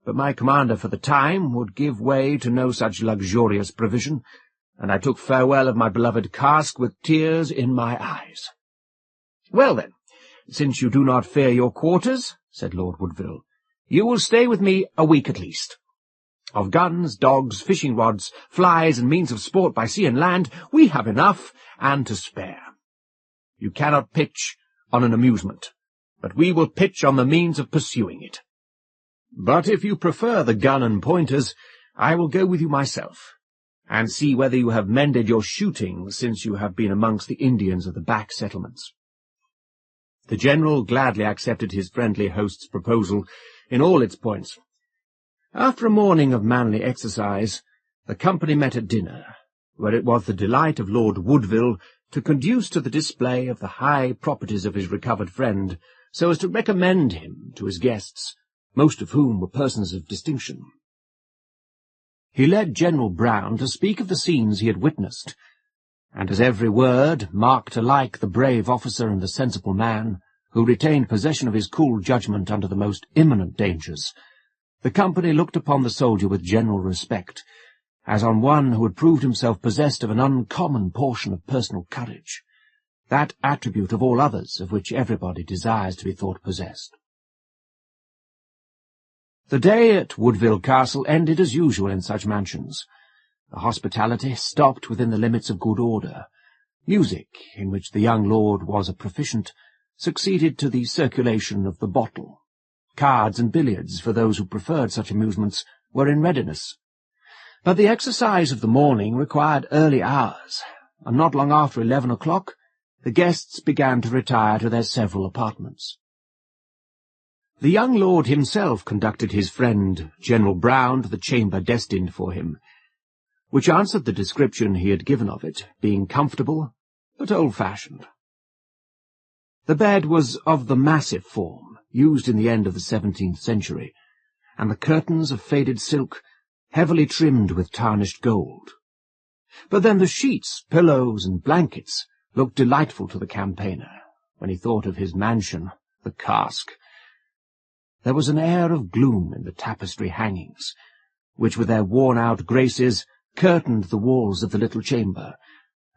but my commander for the time would give way to no such luxurious provision, and I took farewell of my beloved cask with tears in my eyes." "Well, then, since you do not fear your quarters," said Lord Woodville, "you will stay with me a week at least. Of guns, dogs, fishing rods, flies, and means of sport by sea and land, we have enough and to spare. You cannot pitch on an amusement, but we will pitch on the means of pursuing it. But if you prefer the gun and pointers, I will go with you myself, and see whether you have mended your shooting since you have been amongst the Indians of the back settlements." The General gladly accepted his friendly host's proposal in all its points. After a morning of manly exercise, the company met at dinner, where it was the delight of Lord Woodville to conduce to the display of the high properties of his recovered friend, so as to recommend him to his guests, most of whom were persons of distinction. He led General Brown to speak of the scenes he had witnessed, and as every word marked alike the brave officer and the sensible man, who retained possession of his cool judgment under the most imminent dangers, the company looked upon the soldier with general respect, as on one who had proved himself possessed of an uncommon portion of personal courage, that attribute of all others of which everybody desires to be thought possessed. The day at Woodville Castle ended as usual in such mansions. The hospitality stopped within the limits of good order. Music, in which the young lord was a proficient, succeeded to the circulation of the bottle. Cards and billiards, for those who preferred such amusements, were in readiness. But the exercise of the morning required early hours, and not long after 11 o'clock the guests began to retire to their several apartments. The young lord himself conducted his friend General Brown to the chamber destined for him, which answered the description he had given of it, being comfortable but old-fashioned. The bed was of the massive form, used in the end of the 17th century, and the curtains of faded silk, heavily trimmed with tarnished gold. But then the sheets, pillows, and blankets looked delightful to the campaigner, when he thought of his mansion, the cask. There was an air of gloom in the tapestry hangings, which with their worn-out graces curtained the walls of the little chamber,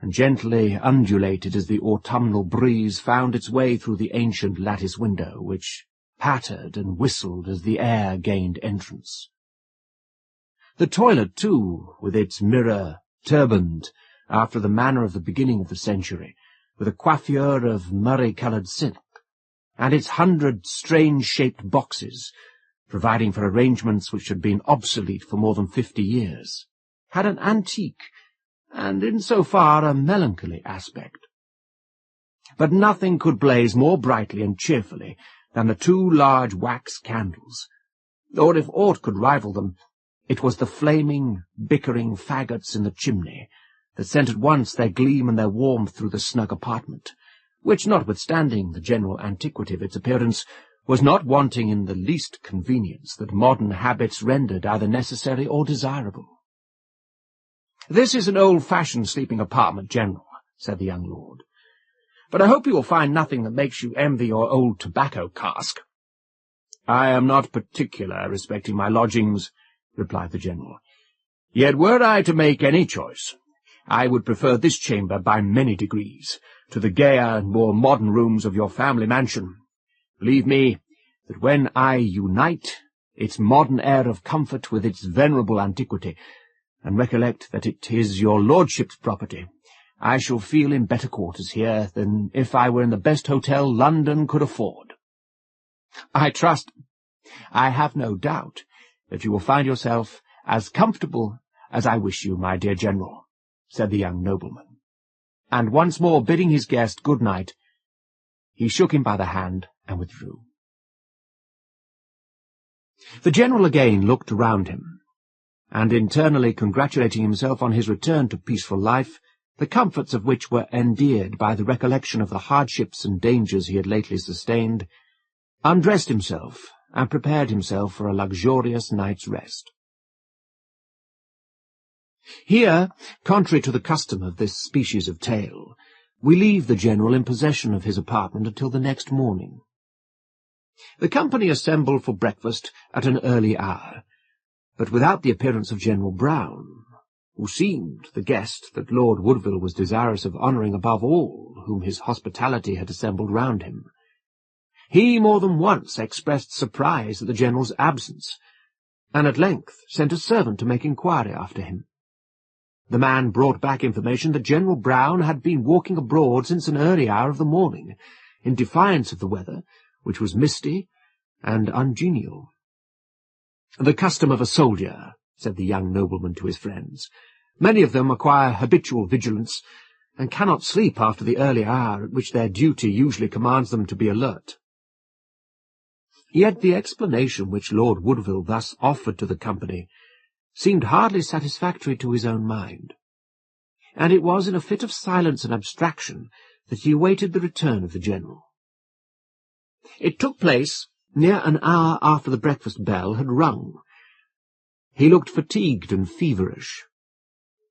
and gently undulated as the autumnal breeze found its way through the ancient lattice window, which pattered and whistled as the air gained entrance. The toilet, too, with its mirror turbaned, after the manner of the beginning of the century, with a coiffure of murrey-coloured silk, and its 100 strange-shaped boxes, providing for arrangements which had been obsolete for more than 50 years, had an antique, and in so far a melancholy aspect. But nothing could blaze more brightly and cheerfully than the 2 large wax candles, or if aught could rival them, it was the flaming, bickering faggots in the chimney, that sent at once their gleam and their warmth through the snug apartment, which, notwithstanding the general antiquity of its appearance, was not wanting in the least convenience that modern habits rendered either necessary or desirable. "This is an old-fashioned sleeping apartment, General," said the young lord, "but I hope you will find nothing that makes you envy your old tobacco cask." "I am not particular respecting my lodgings," replied the General. "Yet were I to make any choice, I would prefer this chamber by many degrees to the gayer and more modern rooms of your family mansion. Believe me, that when I unite its modern air of comfort with its venerable antiquity, and recollect that it is your lordship's property, I shall feel in better quarters here than if I were in the best hotel London could afford. I have no doubt that you will find yourself as comfortable as I wish you, my dear General," said the young nobleman, and once more bidding his guest good night, he shook him by the hand and withdrew. The General again looked around him, and internally congratulating himself on his return to peaceful life, the comforts of which were endeared by the recollection of the hardships and dangers he had lately sustained, undressed himself and prepared himself for a luxurious night's rest. Here, contrary to the custom of this species of tale, we leave the General in possession of his apartment until the next morning. The company assembled for breakfast at an early hour, but without the appearance of General Brown, who seemed the guest that Lord Woodville was desirous of honouring above all whom his hospitality had assembled round him. He more than once expressed surprise at the General's absence, and at length sent a servant to make inquiry after him. The man brought back information that General Brown had been walking abroad since an early hour of the morning, in defiance of the weather, which was misty and ungenial. "The custom of a soldier," said the young nobleman to his friends. "Many of them acquire habitual vigilance, and cannot sleep after the early hour at which their duty usually commands them to be alert." Yet the explanation which Lord Woodville thus offered to the company seemed hardly satisfactory to his own mind, and it was in a fit of silence and abstraction that he awaited the return of the General. It took place near an hour after the breakfast bell had rung. He looked fatigued and feverish.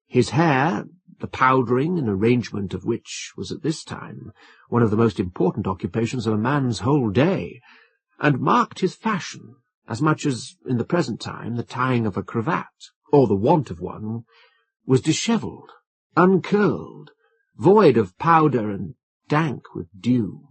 His hair, the powdering and arrangement of which was at this time one of the most important occupations of a man's whole day, and marked his fashion as much as, in the present time, the tying of a cravat, or the want of one, was dishevelled, uncurled, void of powder and dank with dew.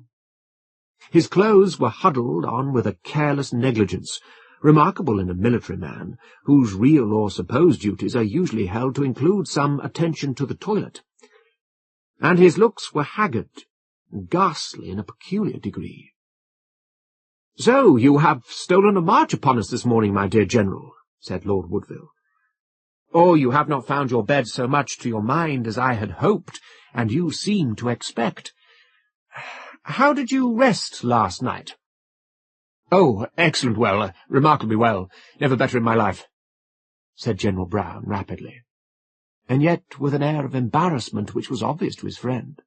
His clothes were huddled on with a careless negligence, remarkable in a military man, whose real or supposed duties are usually held to include some attention to the toilet, and his looks were haggard and ghastly in a peculiar degree. "So you have stolen a march upon us this morning, my dear General," said Lord Woodville. "Or you have not found your bed so much to your mind as I had hoped, and you seem to expect. How did you rest last night?" "Oh, excellent well, remarkably well, never better in my life," said General Brown rapidly, and yet with an air of embarrassment which was obvious to his friend.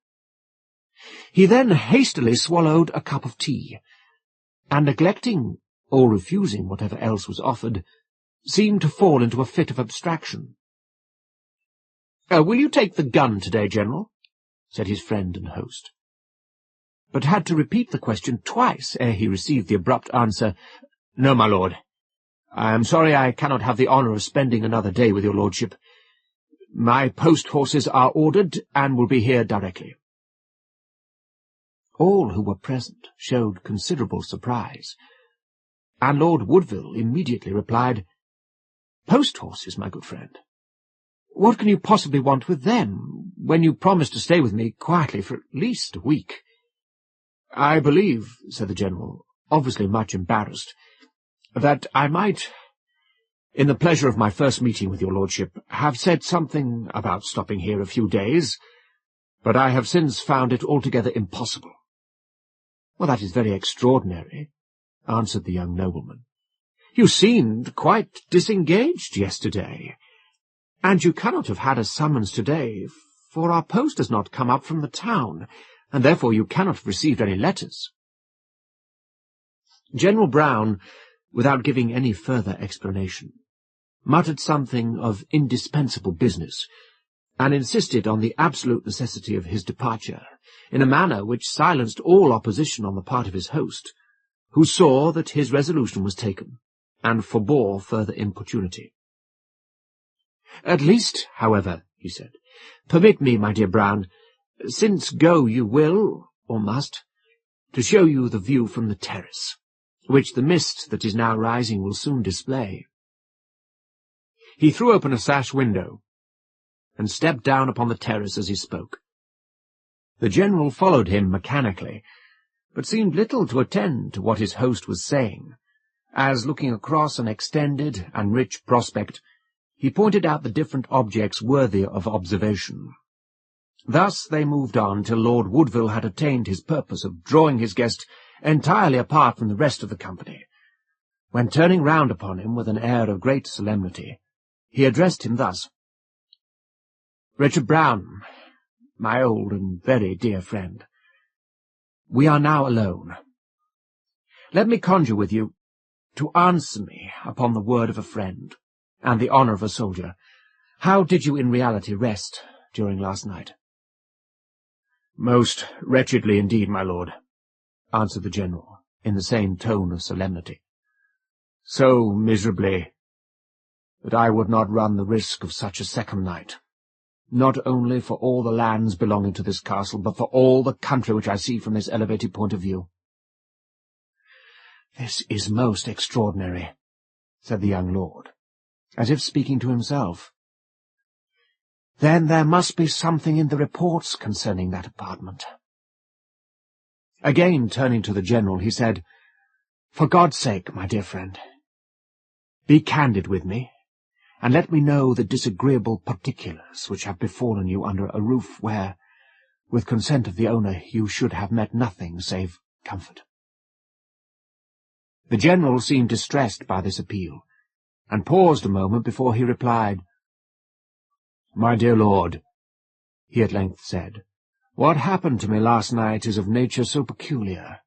He then hastily swallowed a cup of tea, and neglecting or refusing whatever else was offered, seemed to fall into a fit of abstraction. "Will you take the gun to-day, General?" said his friend and host, but had to repeat the question twice ere he received the abrupt answer, "No, my lord. I am sorry I cannot have the honour of spending another day with your lordship. My post-horses are ordered, and will be here directly." All who were present showed considerable surprise, and Lord Woodville immediately replied, "Post-horses, my good friend? What can you possibly want with them, when you promised to stay with me quietly for at least a week?" "I believe," said the General, obviously much embarrassed, "that I might, in the pleasure of my first meeting with your lordship, have said something about stopping here a few days, but I have since found it altogether impossible." "Well, that is very extraordinary," answered the young nobleman. "You seemed quite disengaged yesterday, and you cannot have had a summons to-day, for our post has not come up from the town, and therefore you cannot have received any letters." General Brown, without giving any further explanation, muttered something of indispensable business, and insisted on the absolute necessity of his departure, in a manner which silenced all opposition on the part of his host, who saw that his resolution was taken, and forbore further importunity. "At least, however," he said, "permit me, my dear Brown, since go you will, or must, to show you the view from the terrace, which the mist that is now rising will soon display." He threw open a sash window, and stepped down upon the terrace as he spoke. The General followed him mechanically, but seemed little to attend to what his host was saying, as, looking across an extended and rich prospect, he pointed out the different objects worthy of observation. Thus they moved on till Lord Woodville had attained his purpose of drawing his guest entirely apart from the rest of the company, when, turning round upon him with an air of great solemnity, he addressed him thus: "Richard Brown, my old and very dear friend, we are now alone. Let me conjure with you to answer me upon the word of a friend and the honour of a soldier. How did you in reality rest during last night?" "Most wretchedly indeed, my lord," answered the General, in the same tone of solemnity. "So miserably that I would not run the risk of such a second night, not only for all the lands belonging to this castle, but for all the country which I see from this elevated point of view." "This is most extraordinary," said the young lord, as if speaking to himself. "Then there must be something in the reports concerning that apartment." Again turning to the General, he said, "For God's sake, my dear friend, be candid with me, and let me know the disagreeable particulars which have befallen you under a roof where, with consent of the owner, you should have met nothing save comfort." The General seemed distressed by this appeal, and paused a moment before he replied. "My dear lord," he at length said, "what happened to me last night is of nature so peculiar,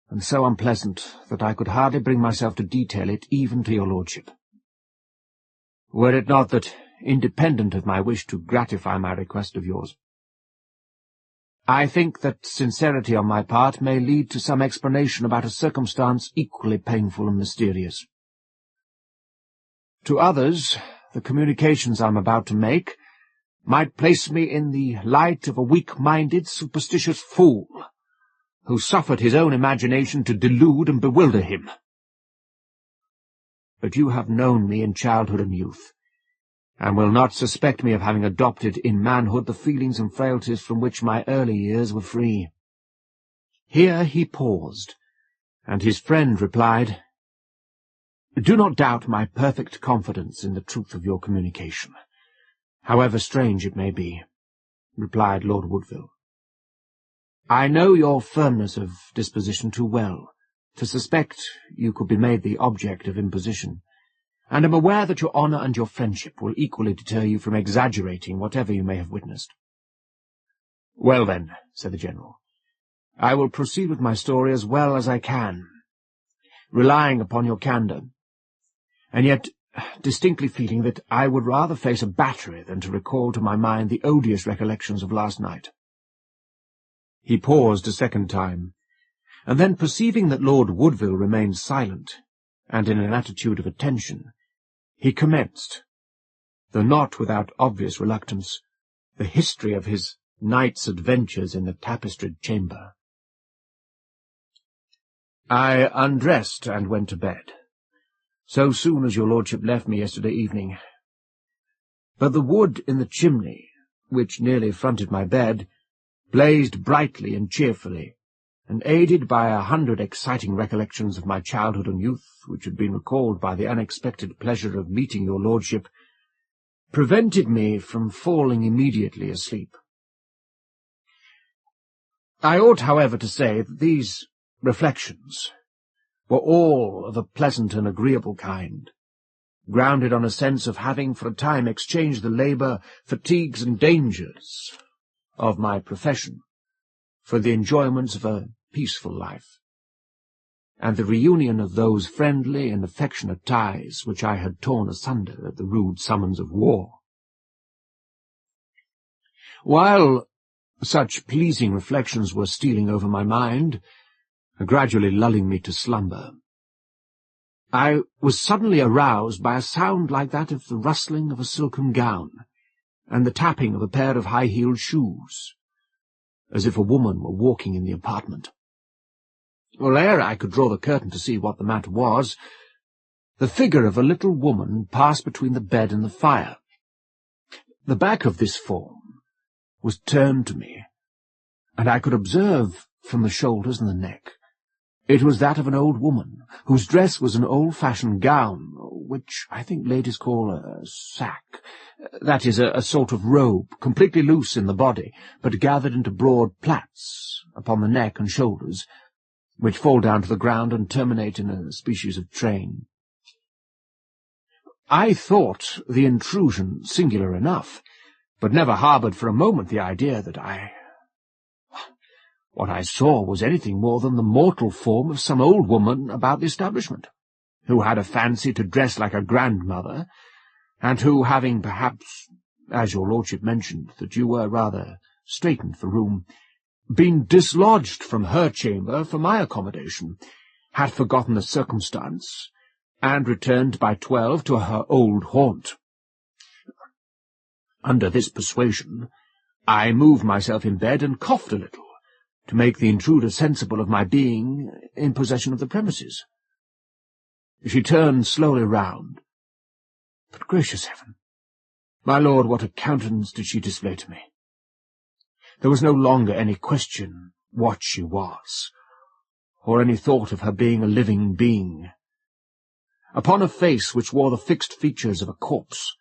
and so unpleasant, that I could hardly bring myself to detail it even to your lordship. Were it not that, independent of my wish to gratify my request of yours, I think that sincerity on my part may lead to some explanation about a circumstance equally painful and mysterious. To others, the communications I am about to make might place me in the light of a weak-minded, superstitious fool, who suffered his own imagination to delude and bewilder him. But you have known me in childhood and youth, and will not suspect me of having adopted in manhood the feelings and frailties from which my early years were free." Here he paused, and his friend replied, "Do not doubt my perfect confidence in the truth of your communication, however strange it may be," replied Lord Woodville. "I know your firmness of disposition too well to suspect you could be made the object of imposition, and am aware that your honour and your friendship will equally deter you from exaggerating whatever you may have witnessed." "Well, then," said the General, "I will proceed with my story as well as I can, relying upon your candour, and yet distinctly feeling that I would rather face a battery than to recall to my mind the odious recollections of last night." He paused a second time, and then, perceiving that Lord Woodville remained silent, and in an attitude of attention, he commenced, though not without obvious reluctance, the history of his night's adventures in the tapestried chamber. "I undressed and went to bed, so soon as your lordship left me yesterday evening. But the wood in the chimney, which nearly fronted my bed, blazed brightly and cheerfully, and aided by 100 exciting recollections of my childhood and youth, which had been recalled by the unexpected pleasure of meeting your lordship, prevented me from falling immediately asleep. I ought, however, to say that these reflections were all of a pleasant and agreeable kind, grounded on a sense of having for a time exchanged the labour, fatigues, and dangers of my profession for the enjoyments of a peaceful life, and the reunion of those friendly and affectionate ties which I had torn asunder at the rude summons of war. While such pleasing reflections were stealing over my mind, gradually lulling me to slumber, I was suddenly aroused by a sound like that of the rustling of a silken gown, and the tapping of a pair of high-heeled shoes, as if a woman were walking in the apartment. Well, ere I could draw the curtain to see what the matter was, the figure of a little woman passed between the bed and the fire. The back of this form was turned to me, and I could observe from the shoulders and the neck it was that of an old woman, whose dress was an old-fashioned gown, which I think ladies call a sack. That is, a sort of robe, completely loose in the body, but gathered into broad plaits upon the neck and shoulders, which fall down to the ground and terminate in a species of train. I thought the intrusion singular enough, but never harboured for a moment the idea that what I saw was anything more than the mortal form of some old woman about the establishment, who had a fancy to dress like a grandmother, and who, having perhaps, as your lordship mentioned, that you were rather straitened for room, been dislodged from her chamber for my accommodation, had forgotten the circumstance, and returned by 12 to her old haunt. Under this persuasion, I moved myself in bed and coughed a little, to make the intruder sensible of my being in possession of the premises. She turned slowly round. But gracious heaven! My lord, what a countenance did she display to me! There was no longer any question what she was, or any thought of her being a living being. Upon a face which wore the fixed features of a corpse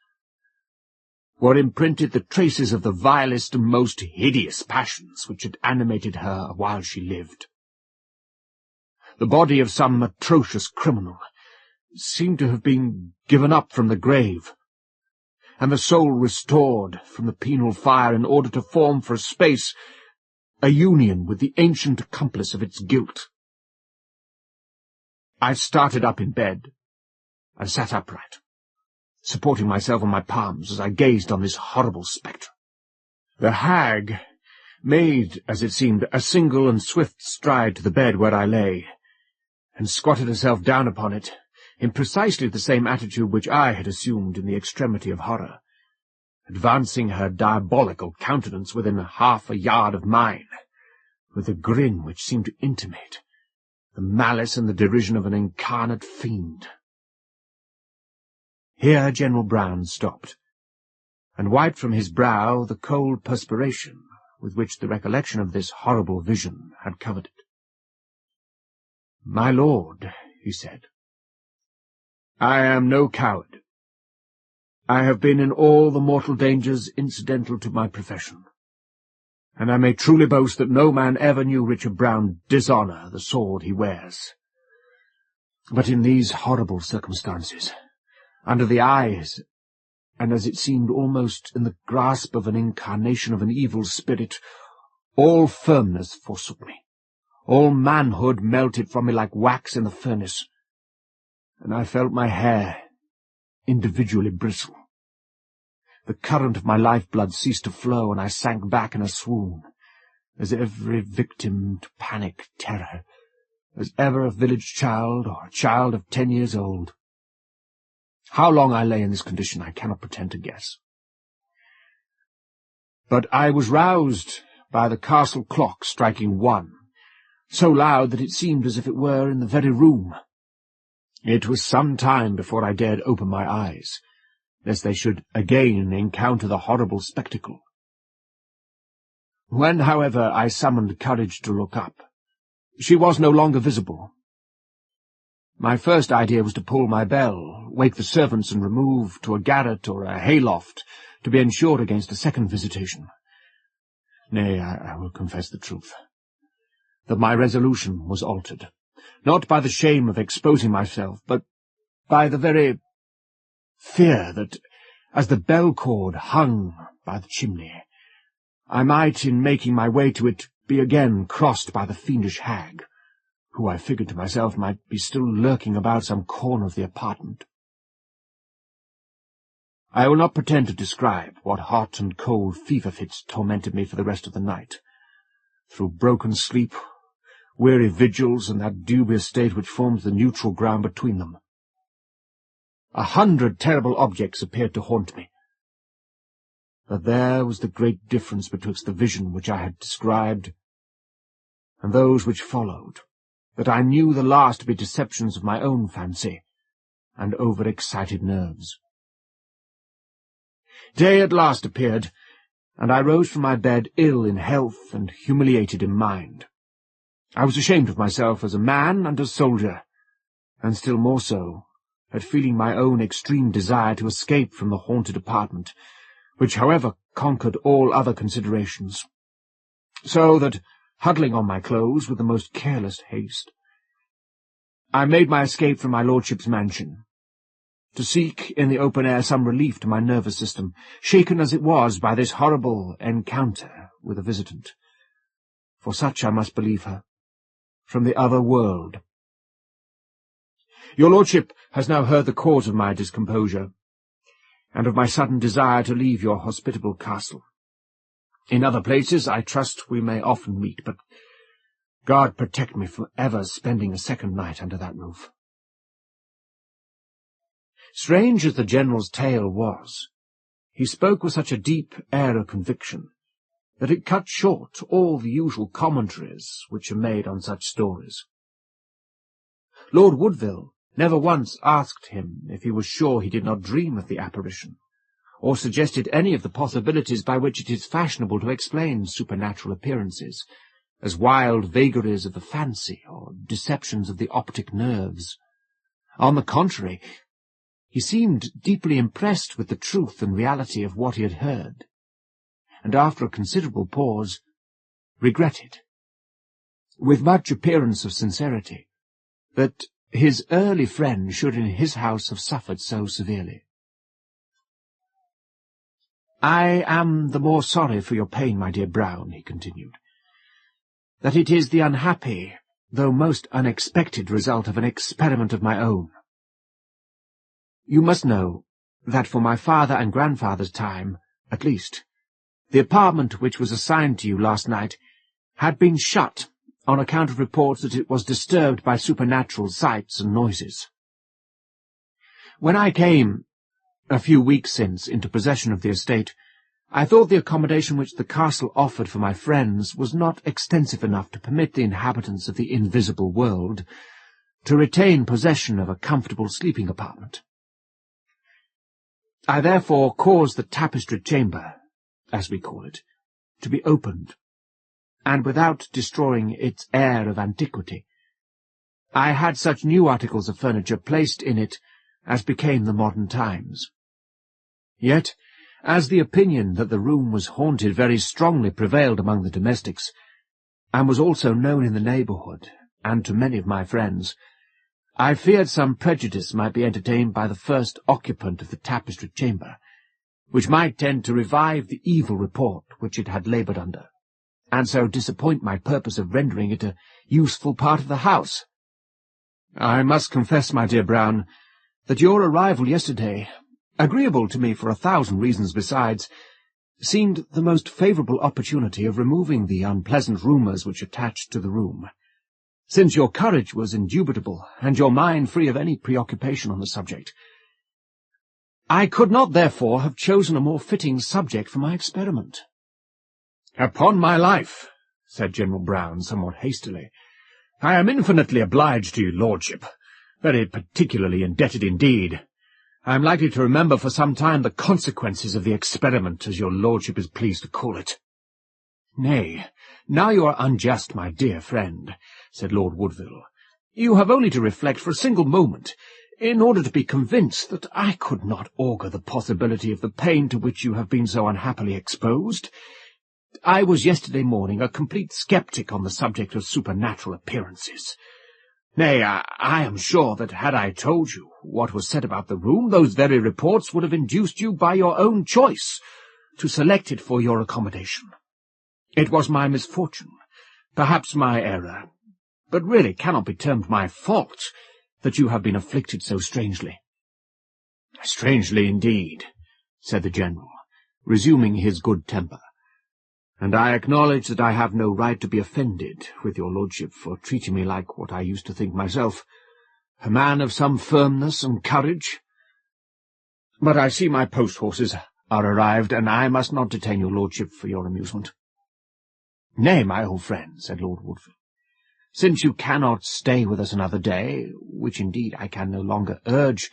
were imprinted the traces of the vilest and most hideous passions which had animated her while she lived. The body of some atrocious criminal seemed to have been given up from the grave, and the soul restored from the penal fire in order to form for a space a union with the ancient accomplice of its guilt. I started up in bed and sat upright, supporting myself on my palms as I gazed on this horrible spectre. The hag made, as it seemed, a single and swift stride to the bed where I lay, and squatted herself down upon it, in precisely the same attitude which I had assumed in the extremity of horror, advancing her diabolical countenance within half a yard of mine, with a grin which seemed to intimate the malice and the derision of an incarnate fiend. Here General Brown stopped, and wiped from his brow the cold perspiration with which the recollection of this horrible vision had covered it. "My lord," he said, "I am no coward. I have been in all the mortal dangers incidental to my profession, and I may truly boast that no man ever knew Richard Brown dishonour the sword he wears. But in these horrible circumstances, under the eyes, and as it seemed almost in the grasp of an incarnation of an evil spirit, all firmness forsook me, all manhood melted from me like wax in the furnace, and I felt my hair individually bristle. The current of my life-blood ceased to flow, and I sank back in a swoon, as every victim to panic terror, as ever a village child or a child of 10 years old. How long I lay in this condition I cannot pretend to guess. But I was roused by the castle clock striking 1, so loud that it seemed as if it were in the very room. It was some time before I dared open my eyes, lest they should again encounter the horrible spectacle. When, however, I summoned courage to look up, she was no longer visible. My first idea was to pull my bell, wake the servants, and remove to a garret or a hayloft to be ensured against a second visitation. Nay, I will confess the truth, that my resolution was altered, not by the shame of exposing myself, but by the very fear that, as the bell-cord hung by the chimney, I might, in making my way to it, be again crossed by the fiendish hag, who I figured to myself might be still lurking about some corner of the apartment. I will not pretend to describe what hot and cold fever fits tormented me for the rest of the night, through broken sleep, weary vigils, and that dubious state which forms the neutral ground between them. 100 terrible objects appeared to haunt me, but there was the great difference betwixt the vision which I had described and those which followed, that I knew the last to be deceptions of my own fancy and over-excited nerves. Day at last appeared, and I rose from my bed ill in health and humiliated in mind. I was ashamed of myself as a man and a soldier, and still more so at feeling my own extreme desire to escape from the haunted apartment, which, however, conquered all other considerations, so that, huddling on my clothes with the most careless haste, I made my escape from my lordship's mansion, to seek in the open air some relief to my nervous system, shaken as it was by this horrible encounter with a visitant, for such I must believe her, from the other world. Your lordship has now heard the cause of my discomposure, and of my sudden desire to leave your hospitable castle. In other places I trust we may often meet, but God protect me from ever spending a second night under that roof. Strange as the General's tale was, he spoke with such a deep air of conviction that it cut short all the usual commentaries which are made on such stories. Lord Woodville never once asked him if he was sure he did not dream of the apparition, or suggested any of the possibilities by which it is fashionable to explain supernatural appearances, as wild vagaries of the fancy or deceptions of the optic nerves. On the contrary, he seemed deeply impressed with the truth and reality of what he had heard, and after a considerable pause, regretted, with much appearance of sincerity, that his early friend should in his house have suffered so severely. "I am the more sorry for your pain, my dear Brown," he continued, "that it is the unhappy, though most unexpected result of an experiment of my own. You must know that for my father and grandfather's time, at least, the apartment which was assigned to you last night had been shut on account of reports that it was disturbed by supernatural sights and noises. When I came, a few weeks since, into possession of the estate, I thought the accommodation which the castle offered for my friends was not extensive enough to permit the inhabitants of the invisible world to retain possession of a comfortable sleeping apartment. I therefore caused the tapestried chamber, as we call it, to be opened, and without destroying its air of antiquity, I had such new articles of furniture placed in it as became the modern times. Yet, as the opinion that the room was haunted very strongly prevailed among the domestics, and was also known in the neighbourhood, and to many of my friends, I feared some prejudice might be entertained by the first occupant of the tapestried chamber, which might tend to revive the evil report which it had laboured under, and so disappoint my purpose of rendering it a useful part of the house. I must confess, my dear Brown, that your arrival yesterday, agreeable to me for 1,000 reasons besides, seemed the most favourable opportunity of removing the unpleasant rumours which attached to the room, since your courage was indubitable, and your mind free of any preoccupation on the subject. I could not, therefore, have chosen a more fitting subject for my experiment." "Upon my life," said General Brown somewhat hastily, "I am infinitely obliged to your lordship, very particularly indebted indeed. I am likely to remember for some time the consequences of the experiment, as your lordship is pleased to call it." "Nay, now you are unjust, my dear friend," said Lord Woodville. "You have only to reflect for a single moment, in order to be convinced that I could not augur the possibility of the pain to which you have been so unhappily exposed. I was yesterday morning a complete sceptic on the subject of supernatural appearances. Nay, I am sure that had I told you what was said about the room, those very reports would have induced you by your own choice to select it for your accommodation. It was my misfortune, perhaps my error, but really cannot be termed my fault, that you have been afflicted so strangely." "Strangely indeed," said the General, resuming his good temper, "and I acknowledge that I have no right to be offended with your lordship for treating me like what I used to think myself, a man of some firmness and courage. But I see my post-horses are arrived, and I must not detain your lordship for your amusement." "Nay, my old friend," said Lord Woodville, "since you cannot stay with us another day, which indeed I can no longer urge,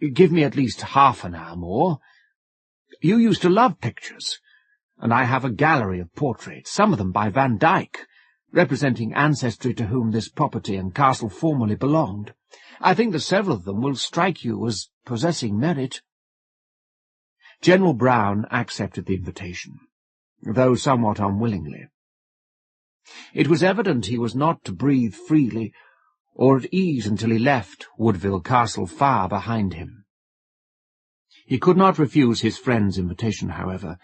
give me at least half an hour more. you used to love pictures, and I have a gallery of portraits, some of them by Van Dyck, representing ancestry to whom this property and castle formerly belonged. I think that several of them will strike you as possessing merit." General Brown accepted the invitation, though somewhat unwillingly. It was evident he was not to breathe freely or at ease until he left Woodville Castle far behind him. He could not refuse his friend's invitation, however,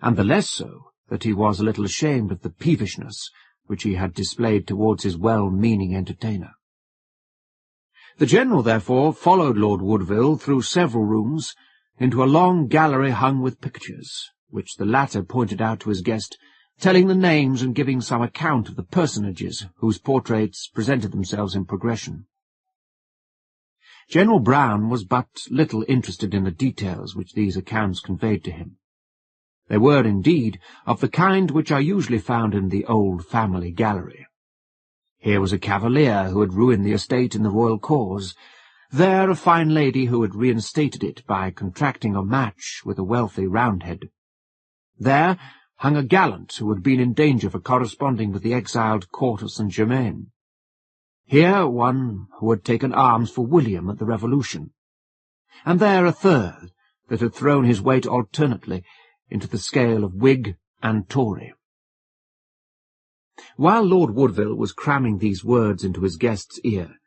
and the less so that he was a little ashamed of the peevishness which he had displayed towards his well-meaning entertainer. The General, therefore, followed Lord Woodville through several rooms into a long gallery hung with pictures, which the latter pointed out to his guest, telling the names and giving some account of the personages whose portraits presented themselves in progression. General Brown was but little interested in the details which these accounts conveyed to him. They were, indeed, of the kind which are usually found in the old family gallery. Here was a cavalier who had ruined the estate in the royal cause, there a fine lady who had reinstated it by contracting a match with a wealthy Roundhead. There hung a gallant who had been in danger for corresponding with the exiled court of St. Germain. Here one who had taken arms for William at the Revolution, and there a third that had thrown his weight alternately into the scale of Whig and Tory. While Lord Woodville was cramming these words into his guest's ear,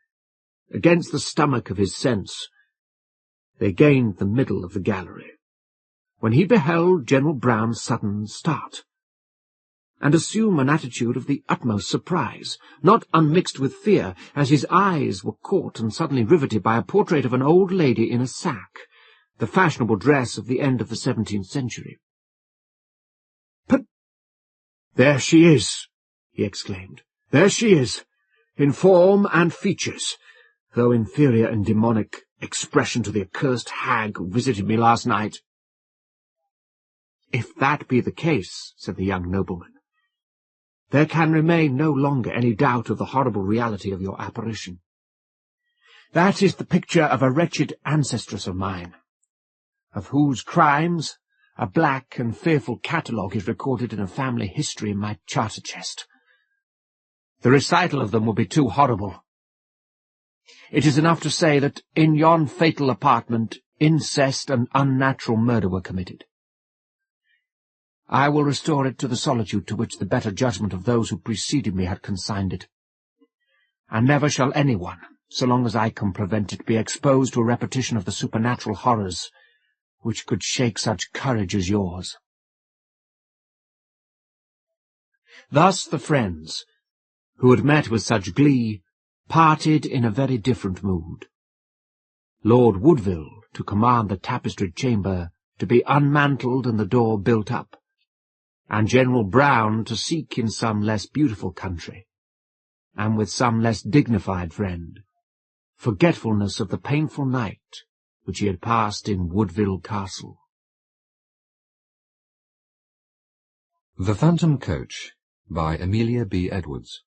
against the stomach of his sense, they gained the middle of the gallery, when he beheld General Brown sudden start, and assume an attitude of the utmost surprise, not unmixed with fear, as his eyes were caught and suddenly riveted by a portrait of an old lady in a sack, the fashionable dress of the end of the 17th century. "But there she is," he exclaimed. "There she is, in form and features, though inferior in demonic expression to the accursed hag who visited me last night." "If that be the case," said the young nobleman, "there can remain no longer any doubt of the horrible reality of your apparition. That is the picture of a wretched ancestress of mine, of whose crimes a black and fearful catalogue is recorded in a family history in my charter chest. The recital of them will be too horrible. It is enough to say that in yon fatal apartment incest and unnatural murder were committed. I will restore it to the solitude to which the better judgment of those who preceded me had consigned it, and never shall anyone, so long as I can prevent it, be exposed to a repetition of the supernatural horrors which could shake such courage as yours." Thus the friends, who had met with such glee, parted in a very different mood. Lord Woodville to command the tapestried chamber to be unmantled and the door built up, and General Brown to seek in some less beautiful country, and with some less dignified friend, forgetfulness of the painful night which he had passed in Woodville Castle. The Phantom Coach, by Amelia B. Edwards.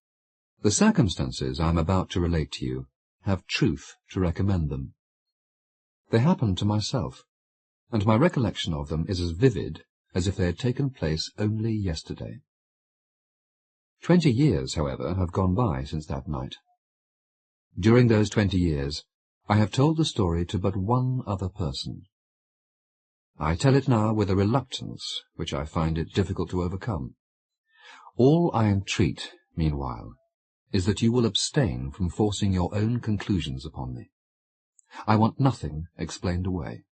The circumstances I am about to relate to you have truth to recommend them. They happened to myself, and my recollection of them is as vivid as if they had taken place only yesterday. 20 years, however, have gone by since that night. During those 20 years, I have told the story to but one other person. I tell it now with a reluctance which I find it difficult to overcome. All I entreat, meanwhile, is that you will abstain from forcing your own conclusions upon me. I want nothing explained away.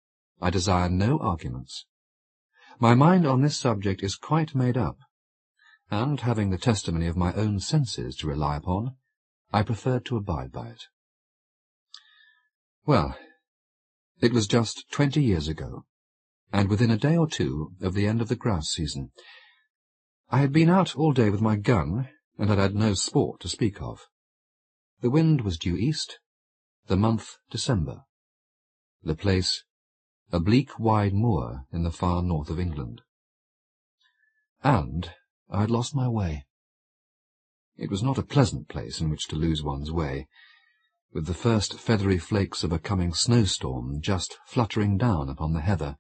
I desire no arguments. My mind on this subject is quite made up, and, having the testimony of my own senses to rely upon, I prefer to abide by it. Well, it was just 20 years ago, and within a day or two of the end of the grouse season. I had been out all day with my gun, and had had no sport to speak of. The wind was due east, the month December, the place a bleak wide moor in the far north of England. And I had lost my way. It was not a pleasant place in which to lose one's way, with the first feathery flakes of a coming snowstorm just fluttering down upon the heather,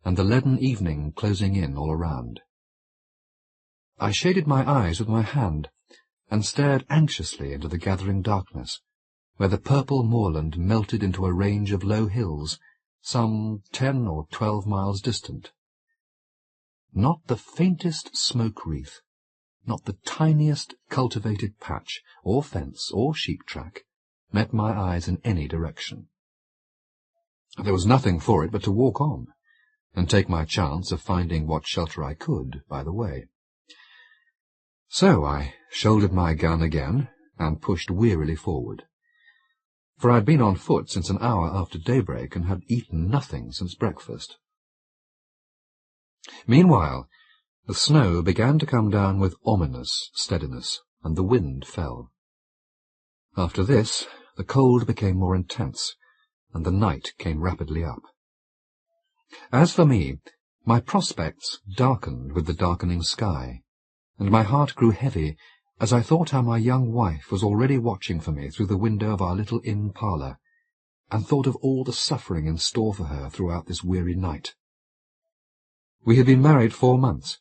and the leaden evening closing in all around. I shaded my eyes with my hand, and stared anxiously into the gathering darkness, where the purple moorland melted into a range of low hills, some 10 or 12 miles distant. Not the faintest smoke wreath, not the tiniest cultivated patch, or fence, or sheep-track, met my eyes in any direction. There was nothing for it but to walk on, and take my chance of finding what shelter I could by the way. So I shouldered my gun again, and pushed wearily forward. For I had been on foot since an hour after daybreak, and had eaten nothing since breakfast. Meanwhile, the snow began to come down with ominous steadiness, and the wind fell. After this, the cold became more intense, and the night came rapidly up. As for me, my prospects darkened with the darkening sky, and my heart grew heavy as I thought how my young wife was already watching for me through the window of our little inn parlour, and thought of all the suffering in store for her throughout this weary night. We had been married 4 months,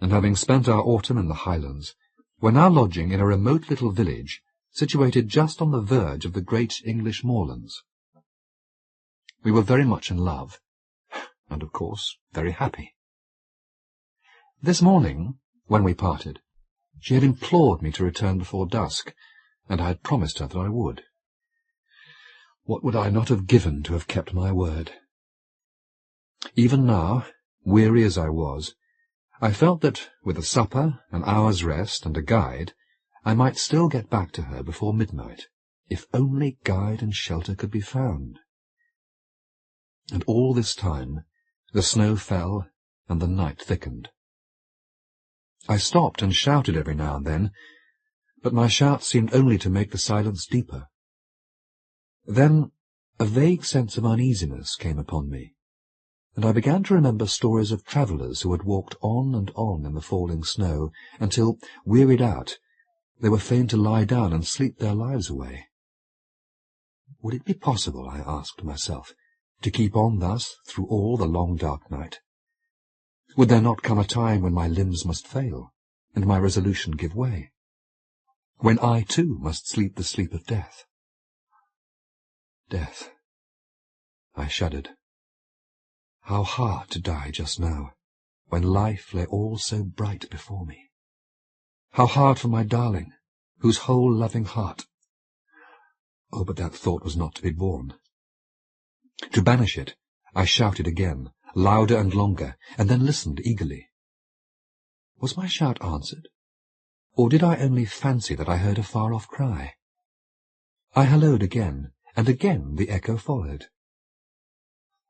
and having spent our autumn in the Highlands, were now lodging in a remote little village situated just on the verge of the great English moorlands. We were very much in love, and, of course, very happy. This morning, when we parted, she had implored me to return before dusk, and I had promised her that I would. What would I not have given to have kept my word? Even now, weary as I was, I felt that, with a supper, an hour's rest, and a guide, I might still get back to her before midnight, if only guide and shelter could be found. And all this time the snow fell, and the night thickened. I stopped and shouted every now and then, but my shouts seemed only to make the silence deeper. Then a vague sense of uneasiness came upon me, and I began to remember stories of travellers who had walked on and on in the falling snow, until, wearied out, they were fain to lie down and sleep their lives away. Would it be possible, I asked myself, to keep on thus through all the long dark night? Would there not come a time when my limbs must fail, and my resolution give way? When I, too, must sleep the sleep of death? Death. I shuddered. How hard to die just now, when life lay all so bright before me. How hard for my darling, whose whole loving heart— Oh, but that thought was not to be borne. To banish it, I shouted again, louder and longer, and then listened eagerly. Was my shout answered, or did I only fancy that I heard a far-off cry? I hallooed again, and again the echo followed.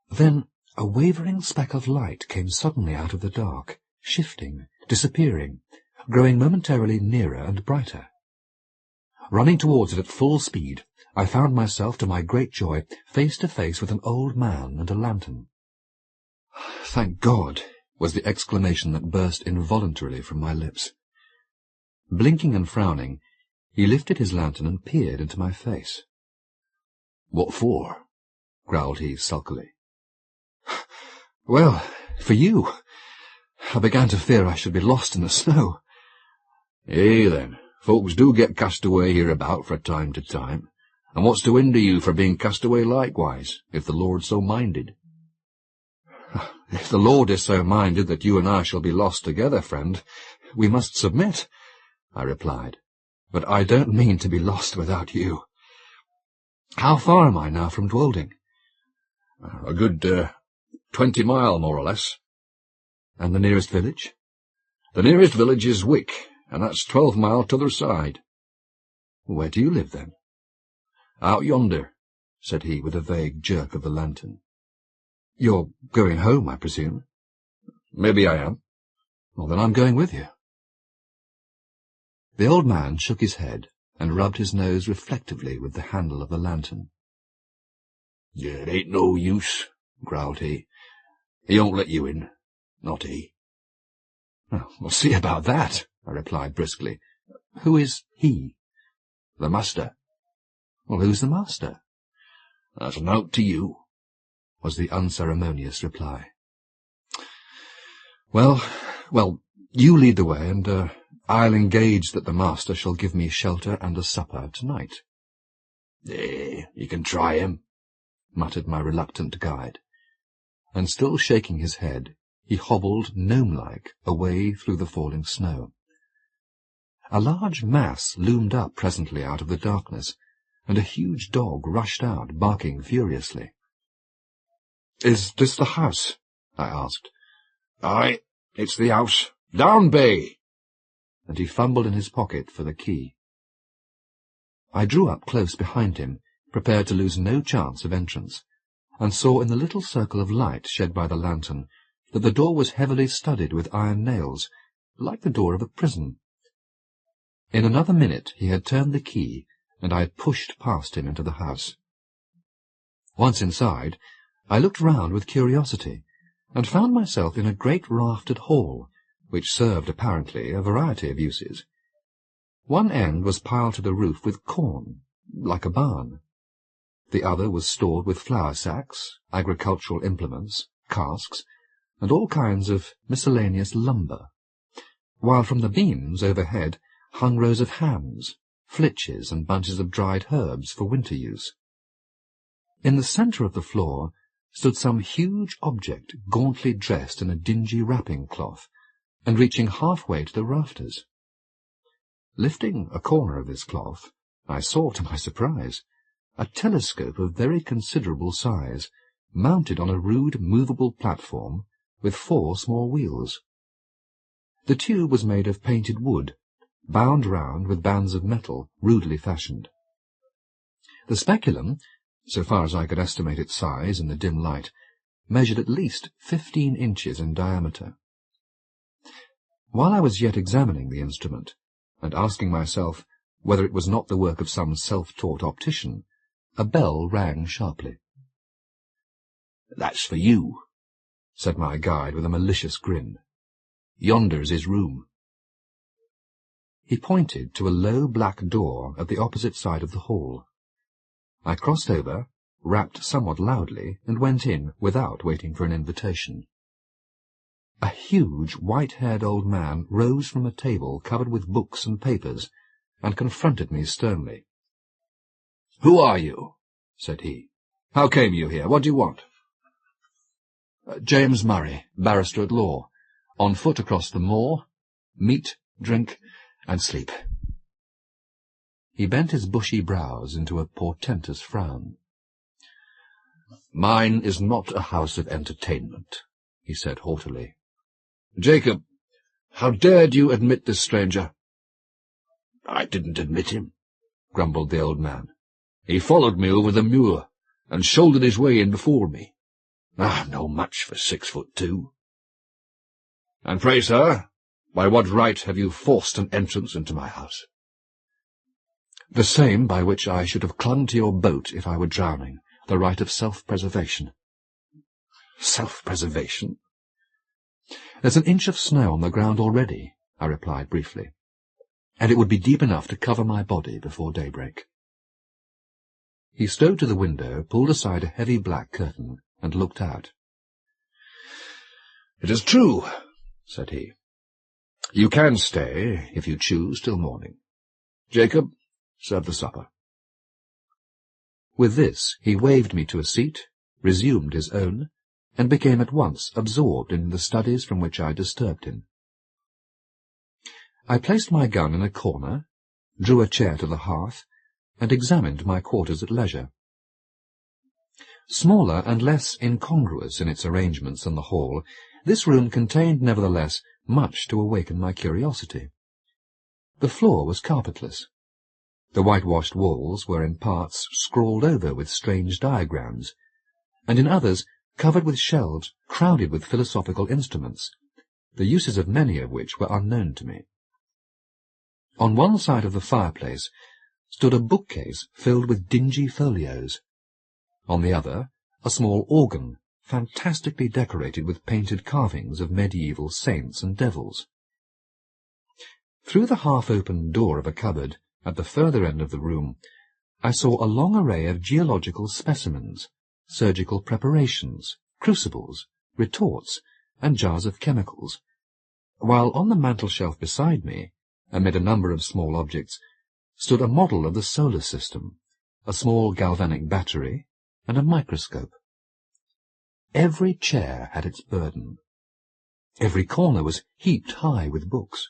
Then a wavering speck of light came suddenly out of the dark, shifting, disappearing, growing momentarily nearer and brighter. Running towards it at full speed, I found myself, to my great joy, face to face with an old man and a lantern. "Thank God!" was the exclamation that burst involuntarily from my lips. Blinking and frowning, he lifted his lantern and peered into my face. "What for?" growled he sulkily. "Well, for you. I began to fear I should be lost in the snow." Then, folks do get cast away hereabout fra time to time, and what's to hinder you for being cast away likewise, if the Lord so minded?" "If the Lord is so minded that you and I shall be lost together, friend, we must submit," I replied. "But I don't mean to be lost without you. How far am I now from Dwolding?" "A good 20 mile, more or less." "And the nearest village?" "The nearest village is Wick, and that's 12 mile t'other side." "Where do you live, then?" "Out yonder," said he, with a vague jerk of the lantern. "You're going home, I presume?" "Maybe I am." "Well, then I'm going with you." The old man shook his head and rubbed his nose reflectively with the handle of the lantern. "It ain't no use," growled he. "He won't let you in, not he." "Oh, we'll see about that," I replied briskly. "Who is he?" "The master." "Well, who's the master?" "That's nought to you," was the unceremonious reply. Well, you lead the way, and I'll engage that the master shall give me shelter and a supper tonight. You can try him, muttered my reluctant guide, and still shaking his head, he hobbled gnome-like away through the falling snow. A large mass loomed up presently out of the darkness, and a huge dog rushed out, barking furiously. "Is this the house?" I asked. "Aye, it's the house. Down, Bay!" And he fumbled in his pocket for the key. I drew up close behind him, prepared to lose no chance of entrance, and saw in the little circle of light shed by the lantern that the door was heavily studded with iron nails, like the door of a prison. In another minute he had turned the key, and I had pushed past him into the house. Once inside, I looked round with curiosity, and found myself in a great raftered hall, which served apparently a variety of uses. One end was piled to the roof with corn, like a barn. The other was stored with flour sacks, agricultural implements, casks, and all kinds of miscellaneous lumber, while from the beams overhead hung rows of hams, flitches, and bunches of dried herbs for winter use. In the centre of the floor stood some huge object gauntly dressed in a dingy wrapping cloth, and reaching halfway to the rafters. Lifting a corner of this cloth, I saw, to my surprise, a telescope of very considerable size, mounted on a rude movable platform with 4 small wheels. The tube was made of painted wood, bound round with bands of metal rudely fashioned. The speculum, so far as I could estimate its size in the dim light, measured at least 15 inches in diameter. While I was yet examining the instrument, and asking myself whether it was not the work of some self-taught optician, a bell rang sharply. "That's for you," said my guide with a malicious grin. "Yonder's his room." He pointed to a low black door at the opposite side of the hall. I crossed over, rapped somewhat loudly, and went in without waiting for an invitation. A huge, white-haired old man rose from a table covered with books and papers, and confronted me sternly. "Who are you?" said he. "How came you here? What do you want?" "James Murray, barrister at law, on foot across the moor, meat, drink, and sleep." He bent his bushy brows into a portentous frown. "Mine is not a house of entertainment," he said haughtily. "Jacob, how dared you admit this stranger?" "I didn't admit him," grumbled the old man. "He followed me over the moor, and shouldered his way in before me. No much for 6'2". "And pray, sir, by what right have you forced an entrance into my house?" "The same by which I should have clung to your boat if I were drowning, the right of self-preservation." "Self-preservation?" "There's an inch of snow on the ground already," I replied briefly, "and it would be deep enough to cover my body before daybreak." He strode to the window, pulled aside a heavy black curtain, and looked out. "It is true," said he. "You can stay, if you choose, till morning. Jacob, serve the supper." With this he waved me to a seat, resumed his own, and became at once absorbed in the studies from which I disturbed him. I placed my gun in a corner, drew a chair to the hearth, and examined my quarters at leisure. Smaller and less incongruous in its arrangements than the hall, this room contained nevertheless much to awaken my curiosity. The floor was carpetless. The whitewashed walls were in parts scrawled over with strange diagrams, and in others covered with shelves crowded with philosophical instruments, the uses of many of which were unknown to me. On one side of the fireplace stood a bookcase filled with dingy folios. On the other, a small organ, fantastically decorated with painted carvings of medieval saints and devils. Through the half-open door of a cupboard at the further end of the room, I saw a long array of geological specimens, surgical preparations, crucibles, retorts, and jars of chemicals, while on the mantel-shelf beside me, amid a number of small objects, stood a model of the solar system, a small galvanic battery, and a microscope. Every chair had its burden. Every corner was heaped high with books.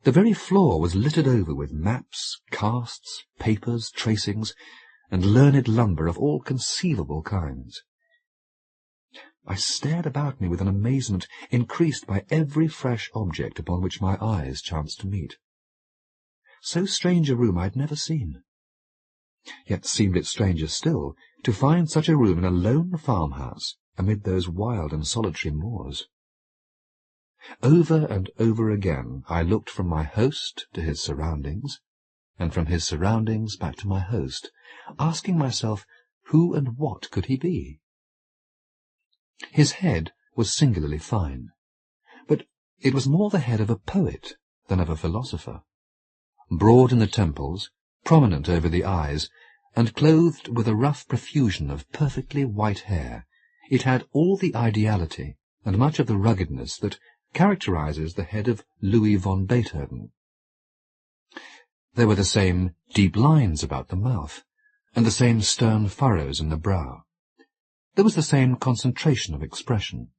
The very floor was littered over with maps, casts, papers, tracings, and learned lumber of all conceivable kinds. I stared about me with an amazement increased by every fresh object upon which my eyes chanced to meet. So strange a room I had never seen. Yet seemed it stranger still to find such a room in a lone farmhouse amid those wild and solitary moors. Over and over again I looked from my host to his surroundings, and from his surroundings back to my host, asking myself who and what could he be. His head was singularly fine, but it was more the head of a poet than of a philosopher. Broad in the temples, prominent over the eyes, and clothed with a rough profusion of perfectly white hair, it had all the ideality and much of the ruggedness that characterizes the head of Louis von Beethoven. There were the same deep lines about the mouth, and the same stern furrows in the brow. There was the same concentration of expression.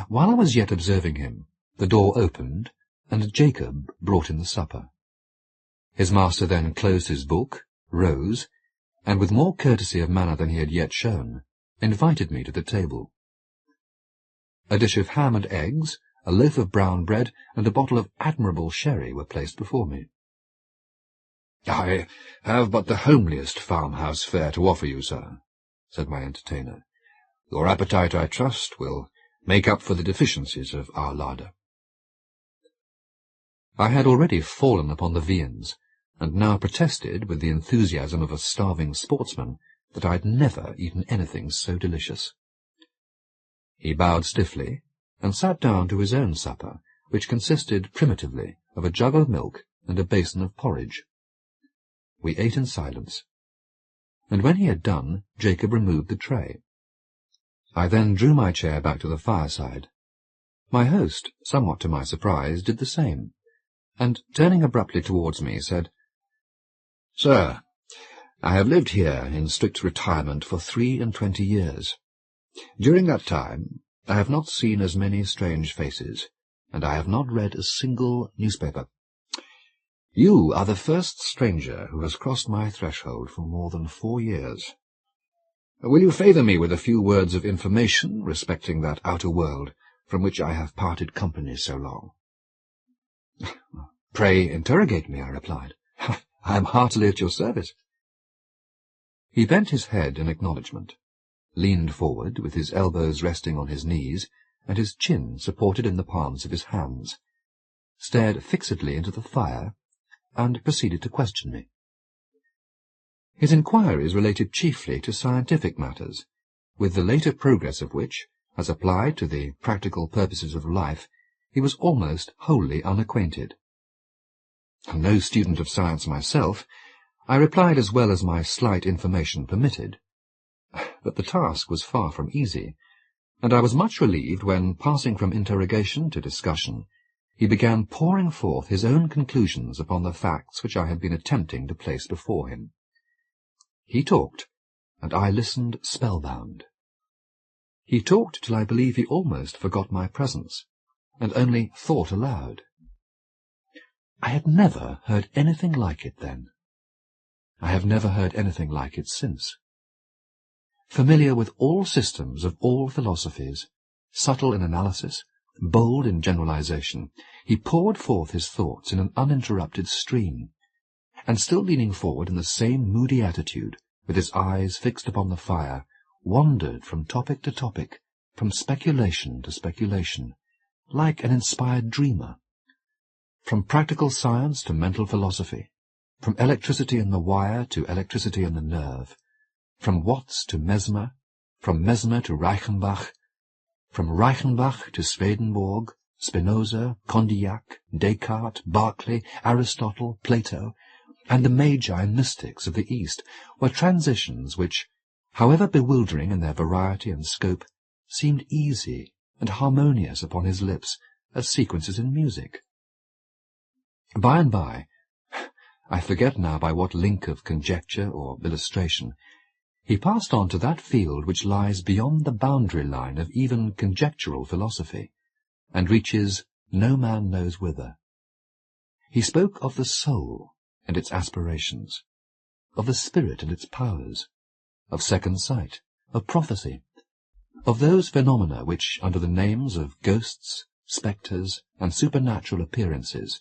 While I was yet observing him, the door opened, and Jacob brought in the supper. His master then closed his book, rose, and with more courtesy of manner than he had yet shown, invited me to the table. A dish of ham and eggs, a loaf of brown bread, and a bottle of admirable sherry were placed before me. "I have but the homeliest farmhouse fare to offer you, sir," said my entertainer. "Your appetite, I trust, will make up for the deficiencies of our larder." I had already fallen upon the viands, and now protested, with the enthusiasm of a starving sportsman, that I had never eaten anything so delicious. He bowed stiffly, and sat down to his own supper, which consisted primitively of a jug of milk and a basin of porridge. We ate in silence, and when he had done, Jacob removed the tray. I then drew my chair back to the fireside. My host, somewhat to my surprise, did the same, and, turning abruptly towards me, said, "Sir, I have lived here in strict retirement for 23 years. During that time I have not seen as many strange faces, and I have not read a single newspaper. You are the first stranger who has crossed my threshold for more than 4 years. Will you favour me with a few words of information respecting that outer world from which I have parted company so long?" "Pray interrogate me," I replied. "I am heartily at your service." He bent his head in acknowledgment, leaned forward with his elbows resting on his knees and his chin supported in the palms of his hands, stared fixedly into the fire, and proceeded to question me. His inquiries related chiefly to scientific matters, with the later progress of which, as applied to the practical purposes of life, he was almost wholly unacquainted. No student of science myself, I replied as well as my slight information permitted, but the task was far from easy, and I was much relieved when, passing from interrogation to discussion, he began pouring forth his own conclusions upon the facts which I had been attempting to place before him. He talked, and I listened spellbound. He talked till I believe he almost forgot my presence, and only thought aloud. I had never heard anything like it then. I have never heard anything like it since. Familiar with all systems of all philosophies, subtle in analysis, bold in generalization, he poured forth his thoughts in an uninterrupted stream, and still leaning forward in the same moody attitude, with his eyes fixed upon the fire, wandered from topic to topic, from speculation to speculation, like an inspired dreamer, from practical science to mental philosophy, from electricity in the wire to electricity in the nerve, from Watts to Mesmer, from Mesmer to Reichenbach, from Reichenbach to Swedenborg, Spinoza, Condillac, Descartes, Berkeley, Aristotle, Plato, and the Magi mystics of the East were transitions which, however bewildering in their variety and scope, seemed easy and harmonious upon his lips as sequences in music. By and by, I forget now by what link of conjecture or illustration, he passed on to that field which lies beyond the boundary line of even conjectural philosophy, and reaches no man knows whither. He spoke of the soul and its aspirations, of the spirit and its powers, of second sight, of prophecy, of those phenomena which, under the names of ghosts, spectres, and supernatural appearances,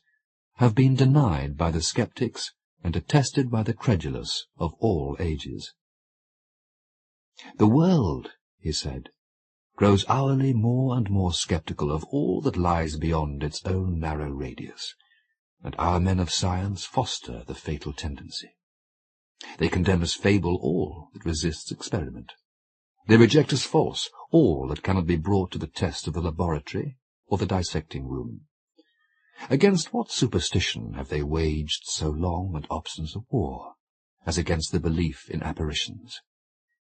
have been denied by the sceptics and attested by the credulous of all ages. The world, he said, grows hourly more and more sceptical of all that lies beyond its own narrow radius, and our men of science foster the fatal tendency. They condemn as fable all that resists experiment. They reject as false all that cannot be brought to the test of the laboratory or the dissecting room. Against what superstition have they waged so long and obstinate a war, as against the belief in apparitions?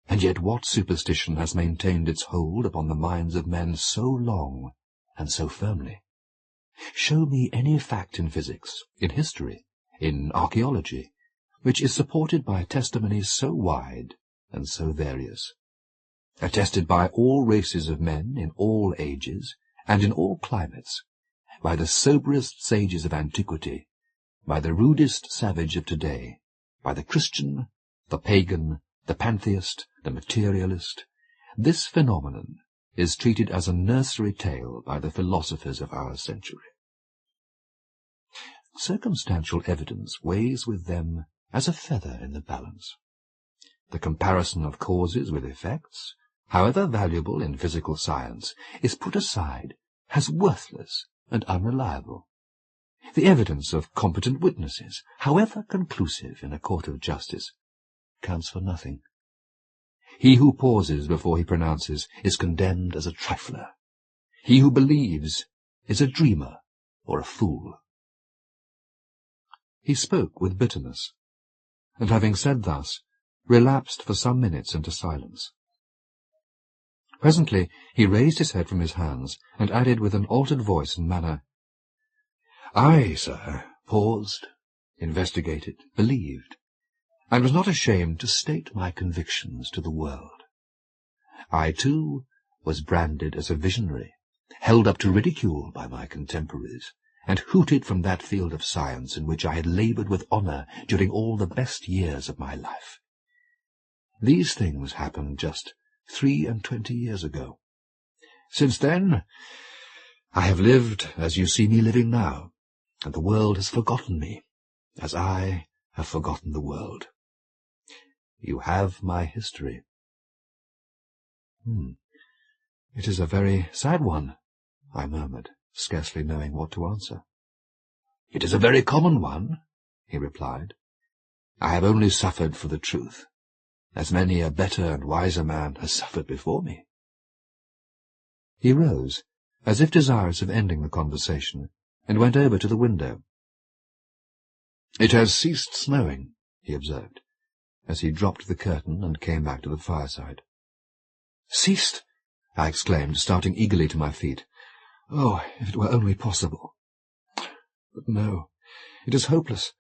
And yet what superstition has maintained its hold upon the minds of men so long and so firmly? Show me any fact in physics, in history, in archaeology, which is supported by testimonies so wide and so various, attested by all races of men in all ages and in all climates, by the soberest sages of antiquity, by the rudest savage of today, by the Christian, the pagan, the pantheist, the materialist. This phenomenon is treated as a nursery tale by the philosophers of our century. Circumstantial evidence weighs with them as a feather in the balance. The comparison of causes with effects, however valuable in physical science, is put aside as worthless and unreliable. The evidence of competent witnesses, however conclusive in a court of justice, counts for nothing. He who pauses before he pronounces is condemned as a trifler. He who believes is a dreamer or a fool. He spoke with bitterness, and having said thus, relapsed for some minutes into silence. Presently he raised his head from his hands, and added with an altered voice and manner, "I, sir, paused, investigated, believed, and was not ashamed to state my convictions to the world. I, too, was branded as a visionary, held up to ridicule by my contemporaries, and hooted from that field of science in which I had laboured with honour during all the best years of my life. These things happened just 23 years ago. Since then, I have lived as you see me living now, and the world has forgotten me, as I have forgotten the world. You have my history." "It is a very sad one," I murmured, scarcely knowing what to answer. "It is a very common one," he replied. "I have only suffered for the truth, as many a better and wiser man has suffered before me." He rose, as if desirous of ending the conversation, and went over to the window. "It has ceased snowing," he observed, as he dropped the curtain and came back to the fireside. "Ceased!" I exclaimed, starting eagerly to my feet. "Oh, if it were only possible! But no, it is hopeless.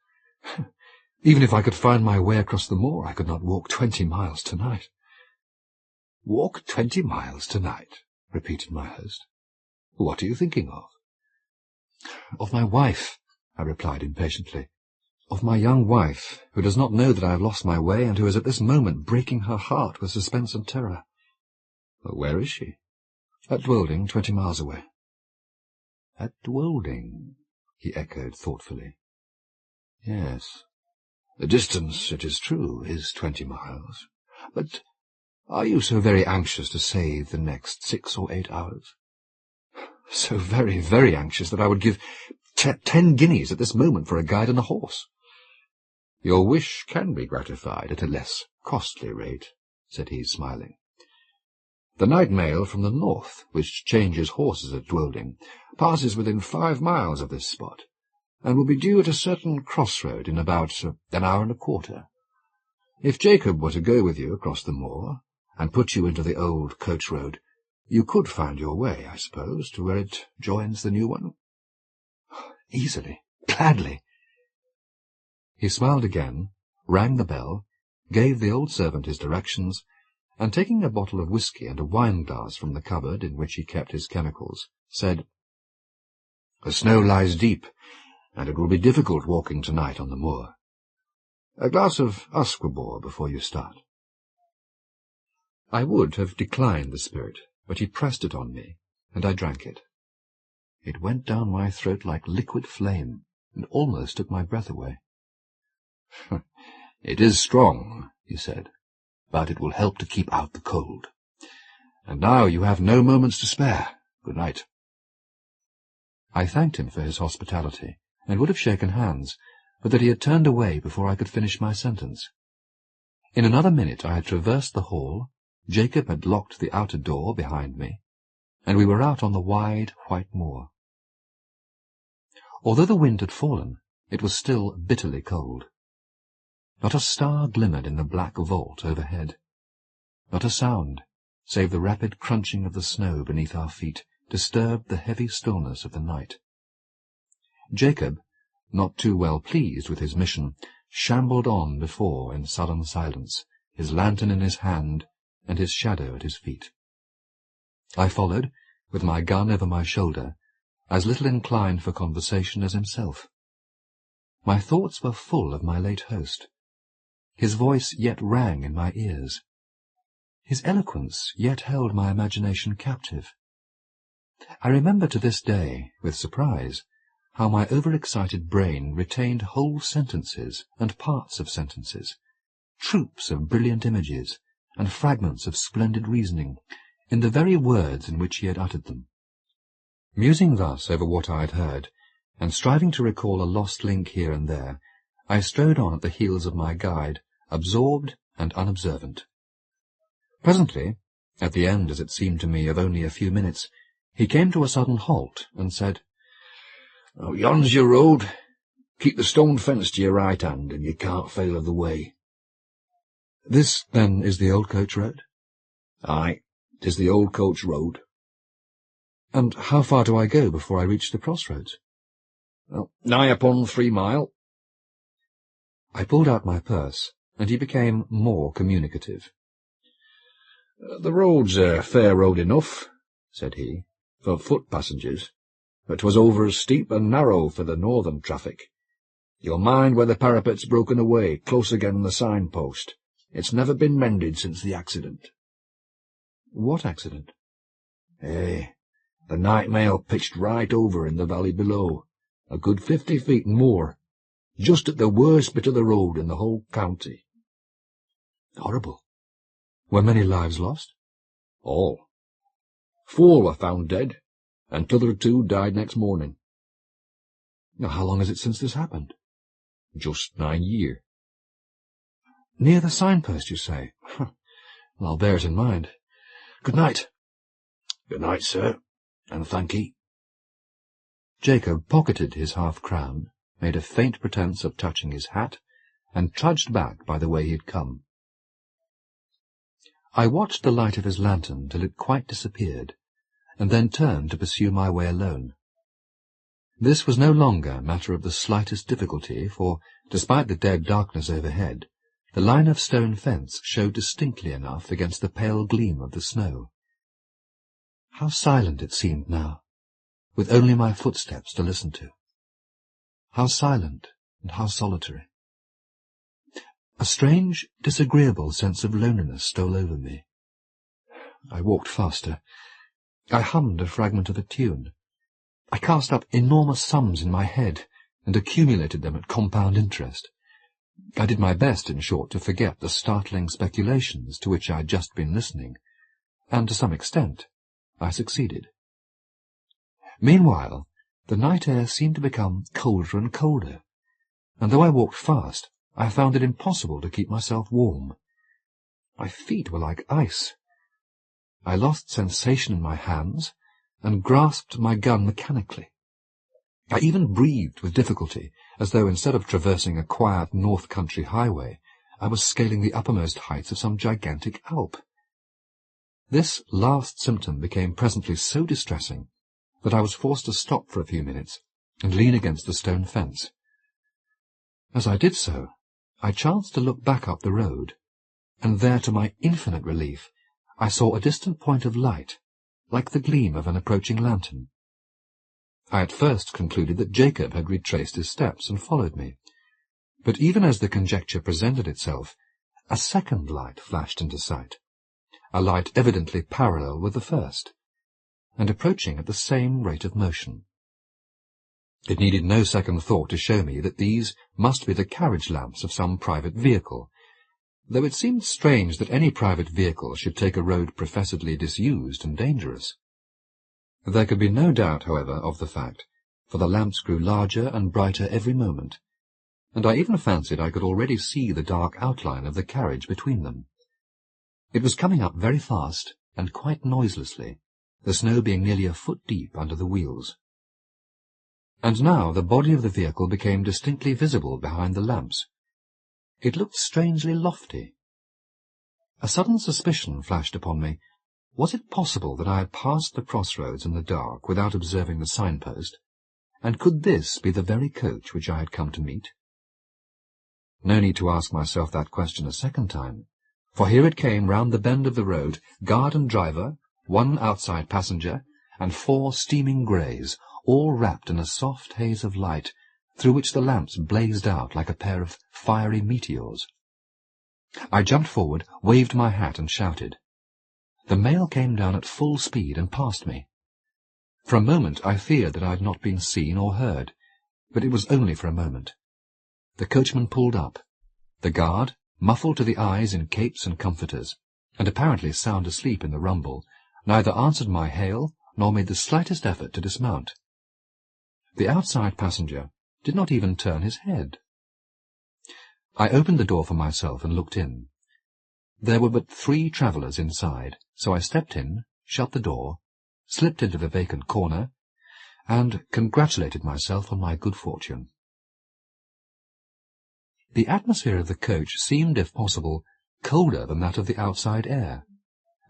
Even if I could find my way across the moor, I could not walk 20 miles tonight." "Walk 20 miles tonight?" repeated my host. "What are you thinking of?" "Of my wife," I replied impatiently. "Of my young wife, who does not know that I have lost my way, and who is at this moment breaking her heart with suspense and terror." "Where is she?" "At Dwolding, 20 miles away." "At Dwolding," he echoed thoughtfully. "Yes. The distance, it is true, is 20 miles. But are you so very anxious to save the next 6 or 8 hours?" "So very, very anxious that I would give 10 guineas at this moment for a guide and a horse." "Your wish can be gratified at a less costly rate," said he, smiling. "The night mail from the north, which changes horses at Dwolding, passes within 5 miles of this spot, and will be due at a certain crossroad in about an hour and a quarter. If Jacob were to go with you across the moor, and put you into the old coach road, You could find your way, I suppose, to where it joins the new one? Easily, gladly. He smiled again, rang the bell, gave the old servant his directions, and taking a bottle of whisky and a wine-glass from the cupboard in which he kept his chemicals, said, "The snow lies deep, and it will be difficult walking tonight on the moor. A glass of usquebaugh before you start." I would have declined the spirit, but he pressed it on me, and I drank it. It went down my throat like liquid flame, and almost took my breath away. "It is strong," he said, "but it will help to keep out the cold. And now you have no moments to spare. Good night." I thanked him for his hospitality, and would have shaken hands, but that he had turned away before I could finish my sentence. In another minute I had traversed the hall, Jacob had locked the outer door behind me, and we were out on the wide, white moor. Although the wind had fallen, it was still bitterly cold. Not a star glimmered in the black vault overhead. Not a sound, save the rapid crunching of the snow beneath our feet, disturbed the heavy stillness of the night. Jacob, not too well pleased with his mission, shambled on before in sullen silence, his lantern in his hand, and his shadow at his feet. I followed, with my gun over my shoulder, as little inclined for conversation as himself. My thoughts were full of my late host. His voice yet rang in my ears. His eloquence yet held my imagination captive. I remember to this day, with surprise, how my overexcited brain retained whole sentences and parts of sentences, troops of brilliant images, and fragments of splendid reasoning, in the very words in which he had uttered them. Musing thus over what I had heard, and striving to recall a lost link here and there, I strode on at the heels of my guide, absorbed and unobservant. Presently, at the end, as it seemed to me, of only a few minutes, he came to a sudden halt, and said, "Oh, yon's your road. Keep the stone fence to your right hand, and you can't fail of the way." "This, then, is the old coach road?" "Aye, 'tis the old coach road." "And how far do I go before I reach the crossroads?" "Well, nigh upon 3 mile." I pulled out my purse, and he became more communicative. "The road's a fair road enough," said he, "for foot passengers, but 'twas over as steep and narrow for the northern traffic. You'll mind where the parapet's broken away, close again the signpost. It's never been mended since the accident." "What accident?" "The night mail pitched right over in the valley below, a good 50 feet and more, just at the worst bit of the road in the whole county." "Horrible. Were many lives lost?" "All. 4 were found dead, and t'other 2 died next morning." "How long is it since this happened?" "Just 9 year." "Near the signpost, you say? I'll bear it in mind. Good night." "Good night, sir, and thank'ee." Jacob pocketed his half-crown, made a faint pretence of touching his hat, and trudged back by the way he had come. I watched the light of his lantern till it quite disappeared, and then turned to pursue my way alone. This was no longer matter of the slightest difficulty, for, despite the dead darkness overhead, the line of stone fence showed distinctly enough against the pale gleam of the snow. How silent it seemed now, with only my footsteps to listen to. How silent and how solitary. A strange, disagreeable sense of loneliness stole over me. I walked faster. I hummed a fragment of a tune. I cast up enormous sums in my head, and accumulated them at compound interest. I did my best, in short, to forget the startling speculations to which I had just been listening, and to some extent I succeeded. Meanwhile, the night air seemed to become colder and colder, and though I walked fast, I found it impossible to keep myself warm. My feet were like ice. I lost sensation in my hands, and grasped my gun mechanically. I even breathed with difficulty, as though instead of traversing a quiet north-country highway, I was scaling the uppermost heights of some gigantic Alp. This last symptom became presently so distressing that I was forced to stop for a few minutes and lean against the stone fence. As I did so, I chanced to look back up the road, and there, to my infinite relief, I saw a distant point of light, like the gleam of an approaching lantern. I at first concluded that Jacob had retraced his steps and followed me, but even as the conjecture presented itself, a second light flashed into sight, a light evidently parallel with the first, and approaching at the same rate of motion. It needed no second thought to show me that these must be the carriage lamps of some private vehicle, though it seemed strange that any private vehicle should take a road professedly disused and dangerous. There could be no doubt, however, of the fact, for the lamps grew larger and brighter every moment, and I even fancied I could already see the dark outline of the carriage between them. It was coming up very fast and quite noiselessly, the snow being nearly a foot deep under the wheels. And now the body of the vehicle became distinctly visible behind the lamps. It looked strangely lofty. A sudden suspicion flashed upon me. Was it possible that I had passed the crossroads in the dark without observing the signpost, and could this be the very coach which I had come to meet? No need to ask myself that question a second time, for here it came round the bend of the road, guard and driver, one outside passenger, and 4 steaming greys, all wrapped in a soft haze of light, through which the lamps blazed out like a pair of fiery meteors. I jumped forward, waved my hat, and shouted. The mail came down at full speed and passed me. For a moment I feared that I had not been seen or heard, but it was only for a moment. The coachman pulled up. The guard, muffled to the eyes in capes and comforters, and apparently sound asleep in the rumble, neither answered my hail nor made the slightest effort to dismount. The outside passenger did not even turn his head. I opened the door for myself and looked in. There were but 3 travellers inside, so I stepped in, shut the door, slipped into the vacant corner, and congratulated myself on my good fortune. The atmosphere of the coach seemed, if possible, colder than that of the outside air,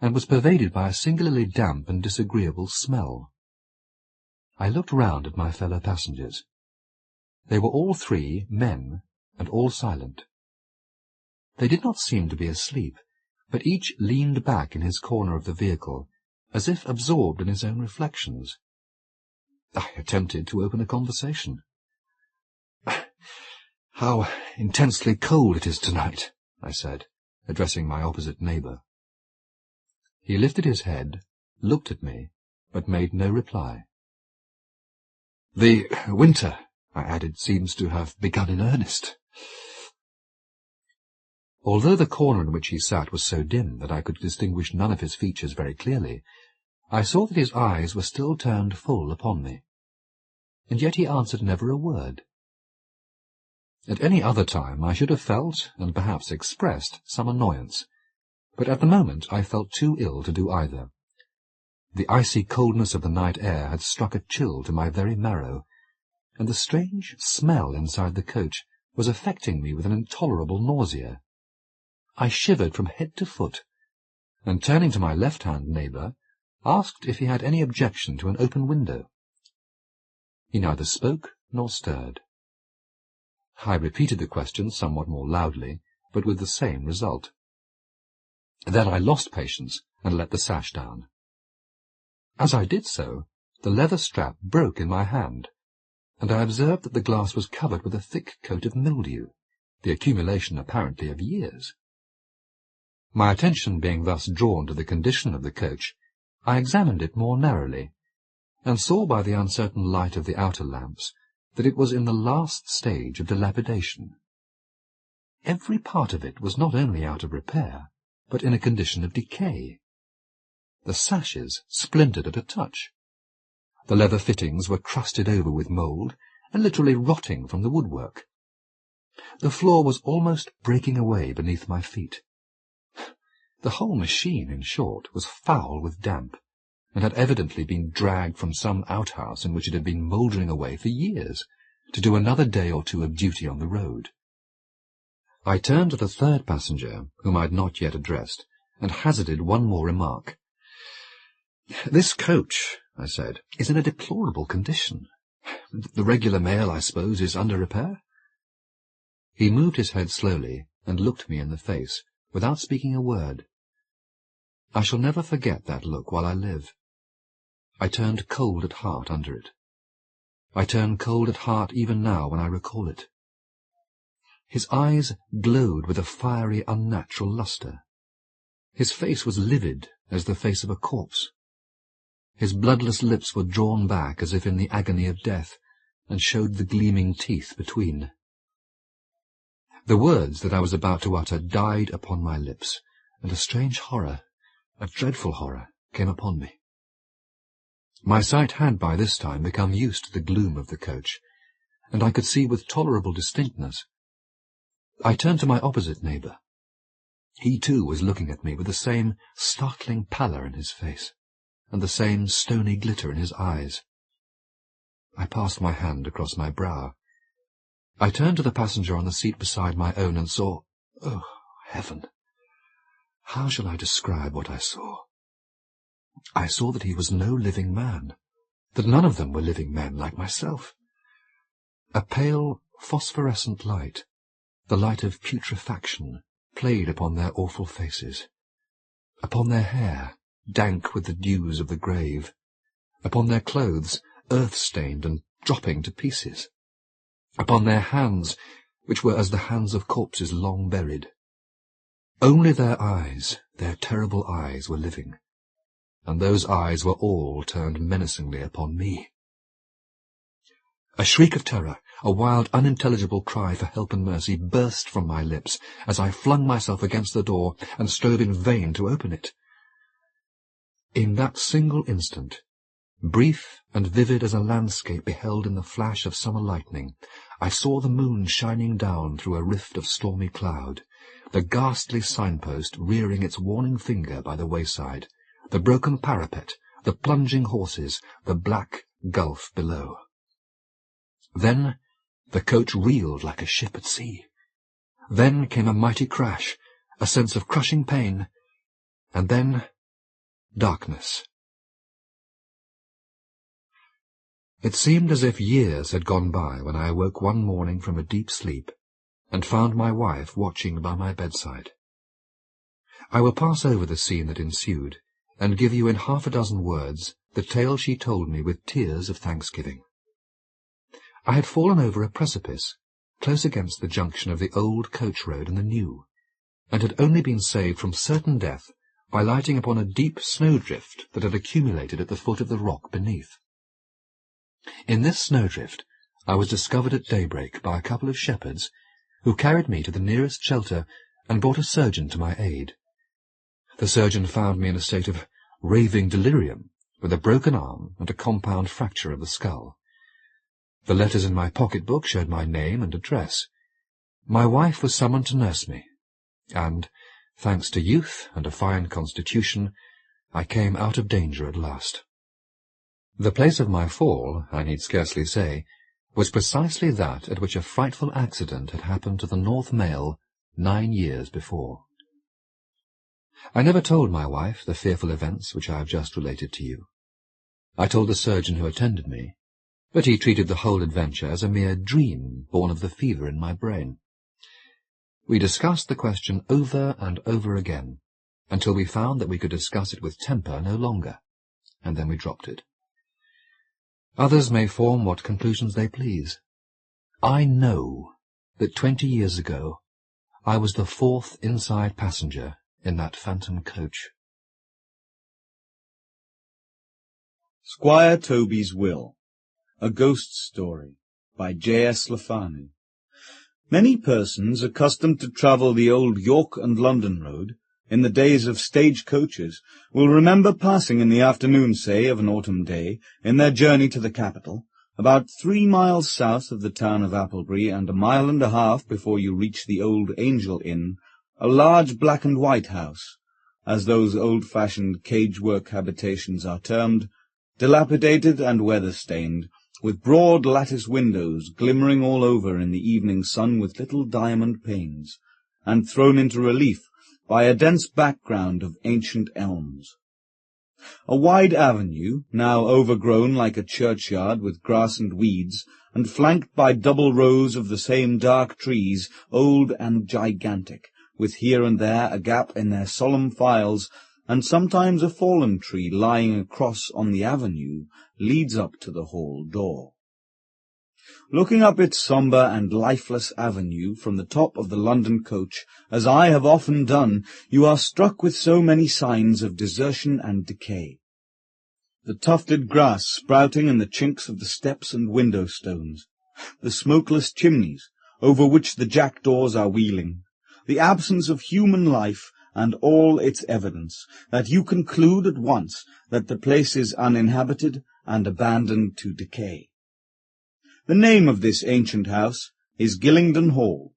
and was pervaded by a singularly damp and disagreeable smell. I looked round at my fellow passengers. They were all 3 men, and all silent. They did not seem to be asleep, but each leaned back in his corner of the vehicle, as if absorbed in his own reflections. I attempted to open a conversation. "How intensely cold it is tonight," I said, addressing my opposite neighbour. He lifted his head, looked at me, but made no reply. "The winter," I added, "seems to have begun in earnest." Although the corner in which he sat was so dim that I could distinguish none of his features very clearly, I saw that his eyes were still turned full upon me, and yet he answered never a word. At any other time I should have felt, and perhaps expressed, some annoyance, but at the moment I felt too ill to do either. The icy coldness of the night air had struck a chill to my very marrow, and the strange smell inside the coach was affecting me with an intolerable nausea. I shivered from head to foot, and turning to my left-hand neighbour, asked if he had any objection to an open window. He neither spoke nor stirred. I repeated the question somewhat more loudly, but with the same result. Then I lost patience and let the sash down. As I did so, the leather strap broke in my hand, and I observed that the glass was covered with a thick coat of mildew, the accumulation apparently of years. My attention being thus drawn to the condition of the coach, I examined it more narrowly, and saw by the uncertain light of the outer lamps that it was in the last stage of dilapidation. Every part of it was not only out of repair, but in a condition of decay. The sashes splintered at a touch. The leather fittings were crusted over with mould, and literally rotting from the woodwork. The floor was almost breaking away beneath my feet. The whole machine, in short, was foul with damp, and had evidently been dragged from some outhouse in which it had been mouldering away for years, to do another day or 2 of duty on the road. I turned to the 3rd passenger, whom I had not yet addressed, and hazarded one more remark, "This coach," I said, "is in a deplorable condition. The regular mail, I suppose, is under repair?" He moved his head slowly and looked me in the face, without speaking a word. I shall never forget that look while I live. I turned cold at heart under it. I turn cold at heart even now when I recall it. His eyes glowed with a fiery, unnatural lustre. His face was livid as the face of a corpse. His bloodless lips were drawn back as if in the agony of death, and showed the gleaming teeth between. The words that I was about to utter died upon my lips, and a strange horror, a dreadful horror, came upon me. My sight had by this time become used to the gloom of the coach, and I could see with tolerable distinctness. I turned to my opposite neighbour. He too was looking at me with the same startling pallor in his face, and the same stony glitter in his eyes. I passed my hand across my brow. I turned to the passenger on the seat beside my own and saw— oh, heaven! How shall I describe what I saw? I saw that he was no living man, that none of them were living men like myself. A pale, phosphorescent light, the light of putrefaction, played upon their awful faces, upon their hair, dank with the dews of the grave, upon their clothes, earth-stained and dropping to pieces, upon their hands, which were as the hands of corpses long buried. Only their eyes, their terrible eyes, were living, and those eyes were all turned menacingly upon me. A shriek of terror, a wild, unintelligible cry for help and mercy burst from my lips as I flung myself against the door and strove in vain to open it. In that single instant, brief and vivid as a landscape beheld in the flash of summer lightning, I saw the moon shining down through a rift of stormy cloud, the ghastly signpost rearing its warning finger by the wayside, the broken parapet, the plunging horses, the black gulf below. Then the coach reeled like a ship at sea. Then came a mighty crash, a sense of crushing pain, and then darkness. It seemed as if years had gone by when I awoke one morning from a deep sleep and found my wife watching by my bedside. I will pass over the scene that ensued, and give you in 6 words the tale she told me with tears of thanksgiving. I had fallen over a precipice, close against the junction of the old coach road and the new, and had only been saved from certain death by lighting upon a deep snowdrift that had accumulated at the foot of the rock beneath. In this snowdrift I was discovered at daybreak by a couple of shepherds, who carried me to the nearest shelter and brought a surgeon to my aid. The surgeon found me in a state of raving delirium, with a broken arm and a compound fracture of the skull. The letters in my pocket-book showed my name and address. My wife was summoned to nurse me, and, thanks to youth and a fine constitution, I came out of danger at last. The place of my fall, I need scarcely say, was precisely that at which a frightful accident had happened to the North Mail 9 years before. I never told my wife the fearful events which I have just related to you. I told the surgeon who attended me, but he treated the whole adventure as a mere dream born of the fever in my brain. We discussed the question over and over again, until we found that we could discuss it with temper no longer, and then we dropped it. Others may form what conclusions they please. I know that 20 years ago I was the 4th inside passenger in that phantom coach. Squire Toby's Will, a Ghost Story, by J.S. Fanu. Many persons accustomed to travel the old York and London road in the days of stage coaches will remember passing in the afternoon, say, of an autumn day, in their journey to the capital, about 3 miles south of the town of Applebury and 1.5 miles before you reach the old Angel Inn, a large black and white house, as those old-fashioned cage-work habitations are termed, dilapidated and weather-stained, with broad lattice windows glimmering all over in the evening sun with little diamond panes, and thrown into relief by a dense background of ancient elms. A wide avenue, now overgrown like a churchyard with grass and weeds, and flanked by double rows of the same dark trees, old and gigantic, with here and there a gap in their solemn files, and sometimes a fallen tree lying across on the avenue, leads up to the hall door. Looking up its sombre and lifeless avenue from the top of the London coach, as I have often done, you are struck with so many signs of desertion and decay. The tufted grass sprouting in the chinks of the steps and window stones, the smokeless chimneys over which the jackdaws are wheeling, the absence of human life, and all its evidence, that you conclude at once that the place is uninhabited and abandoned to decay. The name of this ancient house is Gilingden Hall.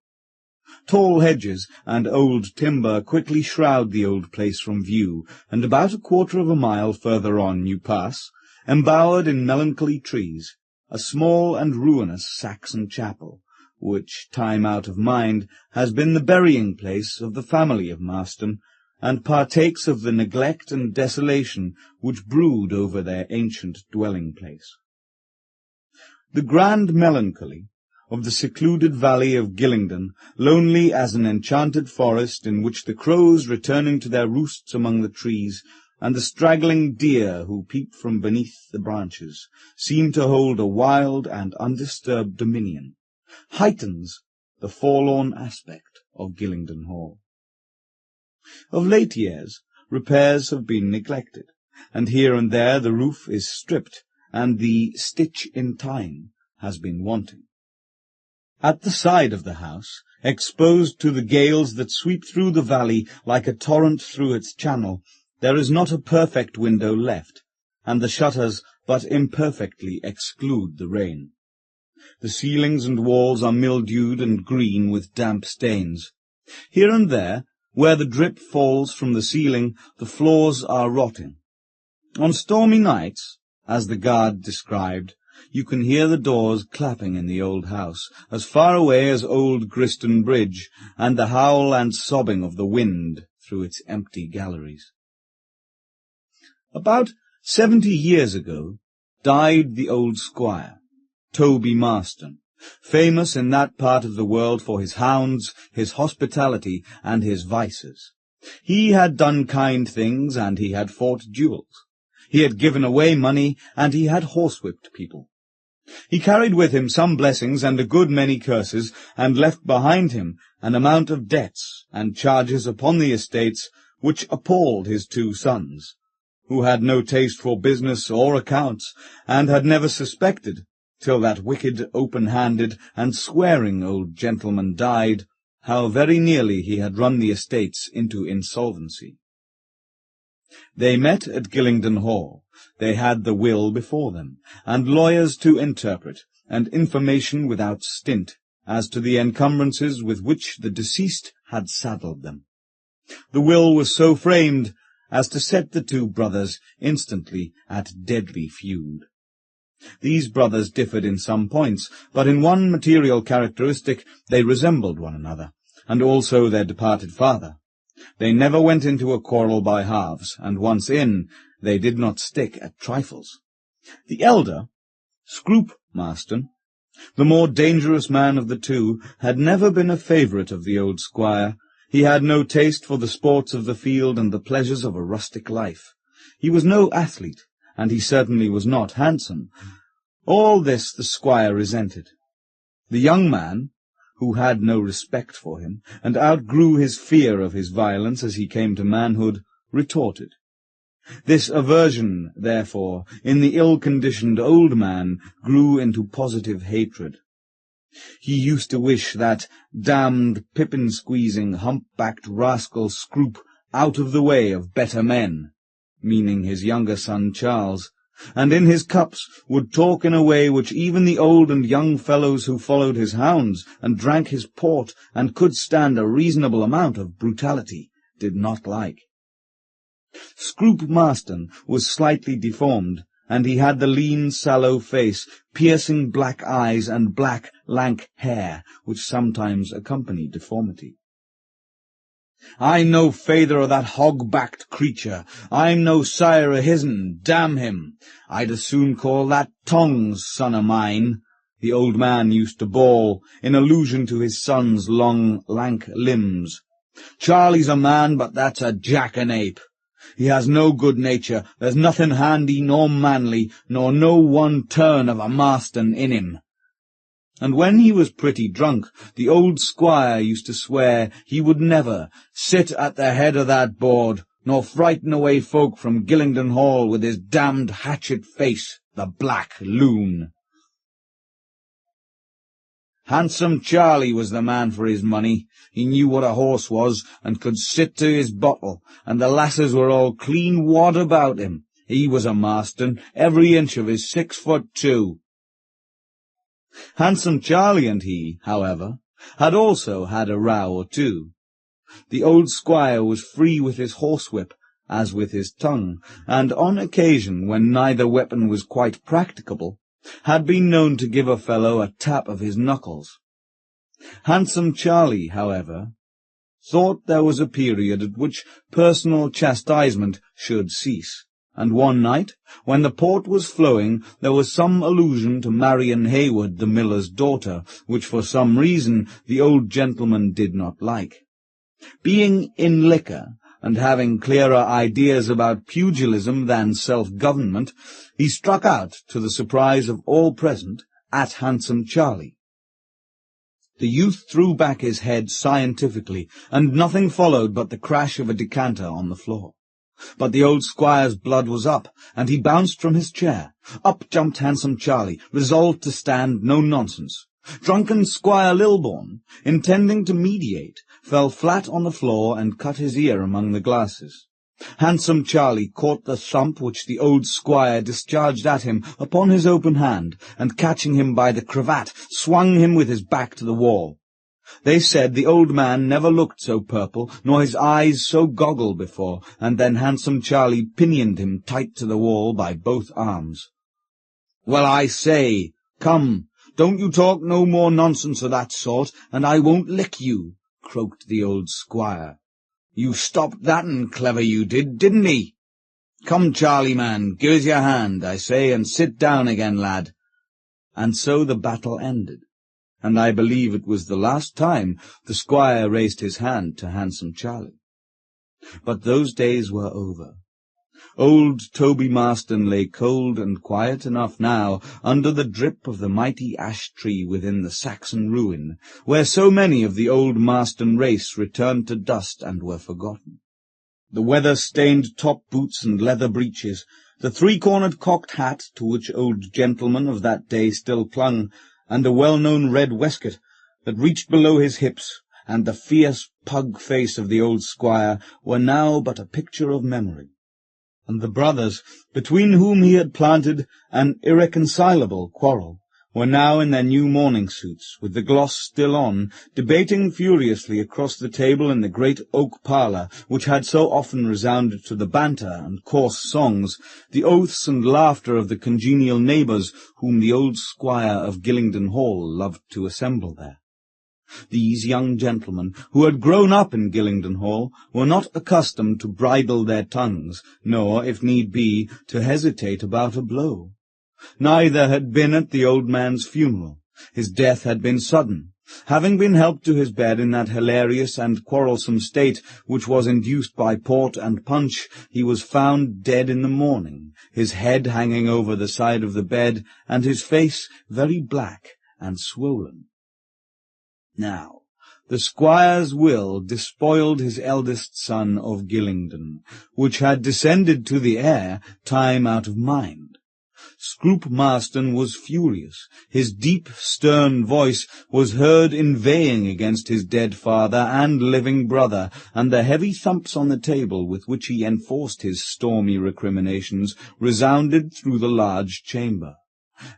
Tall hedges and old timber quickly shroud the old place from view, and about a quarter of a mile further on you pass, embowered in melancholy trees, a small and ruinous Saxon chapel, which, time out of mind, has been the burying place of the family of Marston, and partakes of the neglect and desolation which brood over their ancient dwelling-place. The grand melancholy of the secluded valley of Gilingden, lonely as an enchanted forest in which the crows returning to their roosts among the trees, and the straggling deer who peep from beneath the branches, seem to hold a wild and undisturbed dominion, heightens the forlorn aspect of Gilingden Hall. Of late years, repairs have been neglected, and here and there the roof is stripped, and the stitch in time has been wanting. At the side of the house, exposed to the gales that sweep through the valley like a torrent through its channel, there is not a perfect window left, and the shutters but imperfectly exclude the rain. The ceilings and walls are mildewed and green with damp stains. Here and there, where the drip falls from the ceiling, the floors are rotting. On stormy nights, as the guard described, you can hear the doors clapping in the old house, as far away as old Griston Bridge, and the howl and sobbing of the wind through its empty galleries. About 70 years ago died the old squire, Toby Marston, famous in that part of the world for his hounds, his hospitality, and his vices. He had done kind things, and he had fought duels. He had given away money, and he had horsewhipped people. He carried with him some blessings and a good many curses, and left behind him an amount of debts and charges upon the estates which appalled his 2 sons, who had no taste for business or accounts, and had never suspected, till that wicked, open-handed, and swearing old gentleman died, how very nearly he had run the estates into insolvency. They met at Gilingden Hall. They had the will before them, and lawyers to interpret, and information without stint, as to the encumbrances with which the deceased had saddled them. The will was so framed as to set the 2 brothers instantly at deadly feud. These brothers differed in some points, but in one material characteristic they resembled one another, and also their departed father. They never went into a quarrel by halves, and once in, they did not stick at trifles. The elder, Scroop Marston, the more dangerous man of the 2, had never been a favourite of the old squire. He had no taste for the sports of the field and the pleasures of a rustic life. He was no athlete, and he certainly was not handsome. All this the squire resented. The young man, who had no respect for him, and outgrew his fear of his violence as he came to manhood, retorted. This aversion, therefore, in the ill-conditioned old man grew into positive hatred. He used to wish that damned pippin-squeezing, hump-backed rascal Scroop out of the way of better men, meaning his younger son Charles, and in his cups would talk in a way which even the old and young fellows who followed his hounds and drank his port and could stand a reasonable amount of brutality did not like. Scroop Marston was slightly deformed, and he had the lean, sallow face, piercing black eyes, and black, lank hair, which sometimes accompanied deformity. I'm no feyther o' that hog-backed creature. I'm no sire o' his'n, damn him. I'd as soon call that Tongue's son o' mine, the old man used to bawl, in allusion to his son's long, lank limbs. Charlie's a man, but that's a jackanape. He has no good nature, there's nothing handy nor manly, nor no one turn of a Marston in him. And when he was pretty drunk, the old squire used to swear he would never sit at the head of that board, nor frighten away folk from Gillingden Hall with his damned hatchet face, the black loon. Handsome Charlie was the man for his money. He knew what a horse was, and could sit to his bottle, and the lasses were all clean wad about him. He was a Marston, every inch of his 6'2". Handsome Charlie and he, however, had also had a row or two. The old squire was free with his horsewhip, as with his tongue, and on occasion, when neither weapon was quite practicable, had been known to give a fellow a tap of his knuckles. Handsome Charlie, however, thought there was a period at which personal chastisement should cease, and one night, when the port was flowing, there was some allusion to Marion Hayward, the miller's daughter, which for some reason the old gentleman did not like. Being in liquor, and having clearer ideas about pugilism than self-government, he struck out, to the surprise of all present, at Handsome Charlie. The youth threw back his head scientifically, and nothing followed but the crash of a decanter on the floor. But the old squire's blood was up, and he bounced from his chair. Up jumped Handsome Charlie, resolved to stand no nonsense. Drunken Squire Lilbourne, intending to mediate, fell flat on the floor and cut his ear among the glasses. Handsome Charlie caught the thump which the old squire discharged at him upon his open hand, and catching him by the cravat, swung him with his back to the wall. They said the old man never looked so purple, nor his eyes so goggle before, and then Handsome Charlie pinioned him tight to the wall by both arms. "Well, I say, come, don't you talk no more nonsense of that sort, and I won't lick you," croaked the old squire. "You stopped that'n clever you did, didn't he? Come, Charlie, man, give us your hand, I say, and sit down again, lad." And so the battle ended, and I believe it was the last time the squire raised his hand to Handsome Charlie. But those days were over. Old Toby Marston lay cold and quiet enough now under the drip of the mighty ash-tree within the Saxon ruin, where so many of the old Marston race returned to dust and were forgotten. The weather-stained top-boots and leather breeches, the three-cornered cocked hat to which old gentlemen of that day still clung, and the well-known red waistcoat that reached below his hips, and the fierce pug face of the old squire were now but a picture of memory. And the brothers, between whom he had planted an irreconcilable quarrel, were now in their new morning suits, with the gloss still on, debating furiously across the table in the great oak parlour, which had so often resounded to the banter and coarse songs, the oaths and laughter of the congenial neighbours whom the old squire of Gillingden Hall loved to assemble there. These young gentlemen, who had grown up in Gillingden Hall, were not accustomed to bridle their tongues, nor, if need be, to hesitate about a blow. Neither had been at the old man's funeral. His death had been sudden. Having been helped to his bed in that hilarious and quarrelsome state which was induced by port and punch, he was found dead in the morning, his head hanging over the side of the bed, and his face very black and swollen. Now, the squire's will despoiled his eldest son of Gillingden, which had descended to the heir time out of mind. Scroop Marston was furious. His deep, stern voice was heard inveighing against his dead father and living brother, and the heavy thumps on the table with which he enforced his stormy recriminations resounded through the large chamber.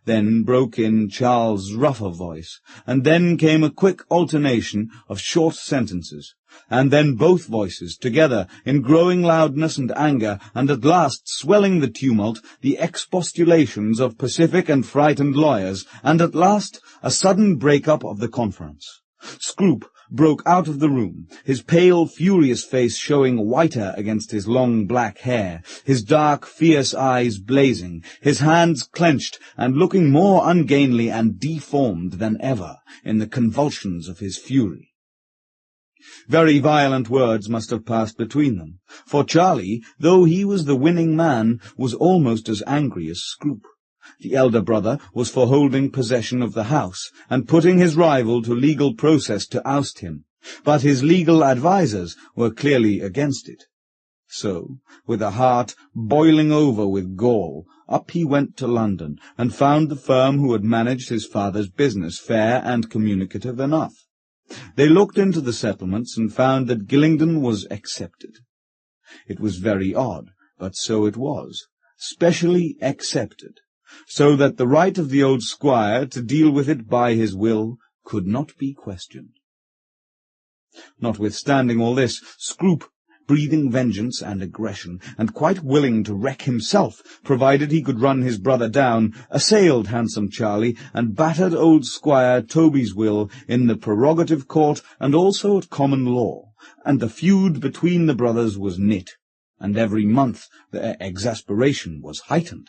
Then broke in Charles' rougher voice, and then came a quick alternation of short sentences, and then both voices together in growing loudness and anger, and at last, swelling the tumult, the expostulations of pacific and frightened lawyers, and at last a sudden break-up of the conference. Scroop, broke out of the room, his pale, furious face showing whiter against his long black hair, his dark, fierce eyes blazing, his hands clenched and looking more ungainly and deformed than ever in the convulsions of his fury. Very violent words must have passed between them, for Charlie, though he was the winning man, was almost as angry as Scroop. The elder brother was for holding possession of the house, and putting his rival to legal process to oust him, but his legal advisers were clearly against it. So, with a heart boiling over with gall, up he went to London, and found the firm who had managed his father's business fair and communicative enough. They looked into the settlements and found that Gillingden was accepted. It was very odd, but so it was, specially accepted, so that the right of the old squire to deal with it by his will could not be questioned. Notwithstanding all this, Scroop, breathing vengeance and aggression, and quite willing to wreck himself, provided he could run his brother down, assailed handsome Charlie, and battered old Squire Toby's will in the prerogative court and also at common law, and the feud between the brothers was knit, and every month their exasperation was heightened.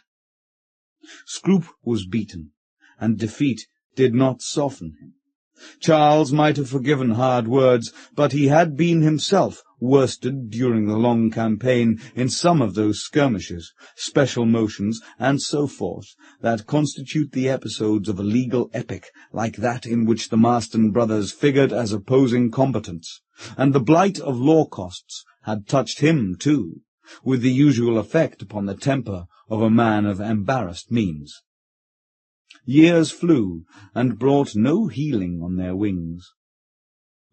Scroop was beaten, and defeat did not soften him. Charles might have forgiven hard words, but he had been himself worsted during the long campaign in some of those skirmishes, special motions, and so forth, that constitute the episodes of a legal epic like that in which the Marston brothers figured as opposing combatants, and the blight of law costs had touched him too, with the usual effect upon the temper of a man of embarrassed means. Years flew, and brought no healing on their wings.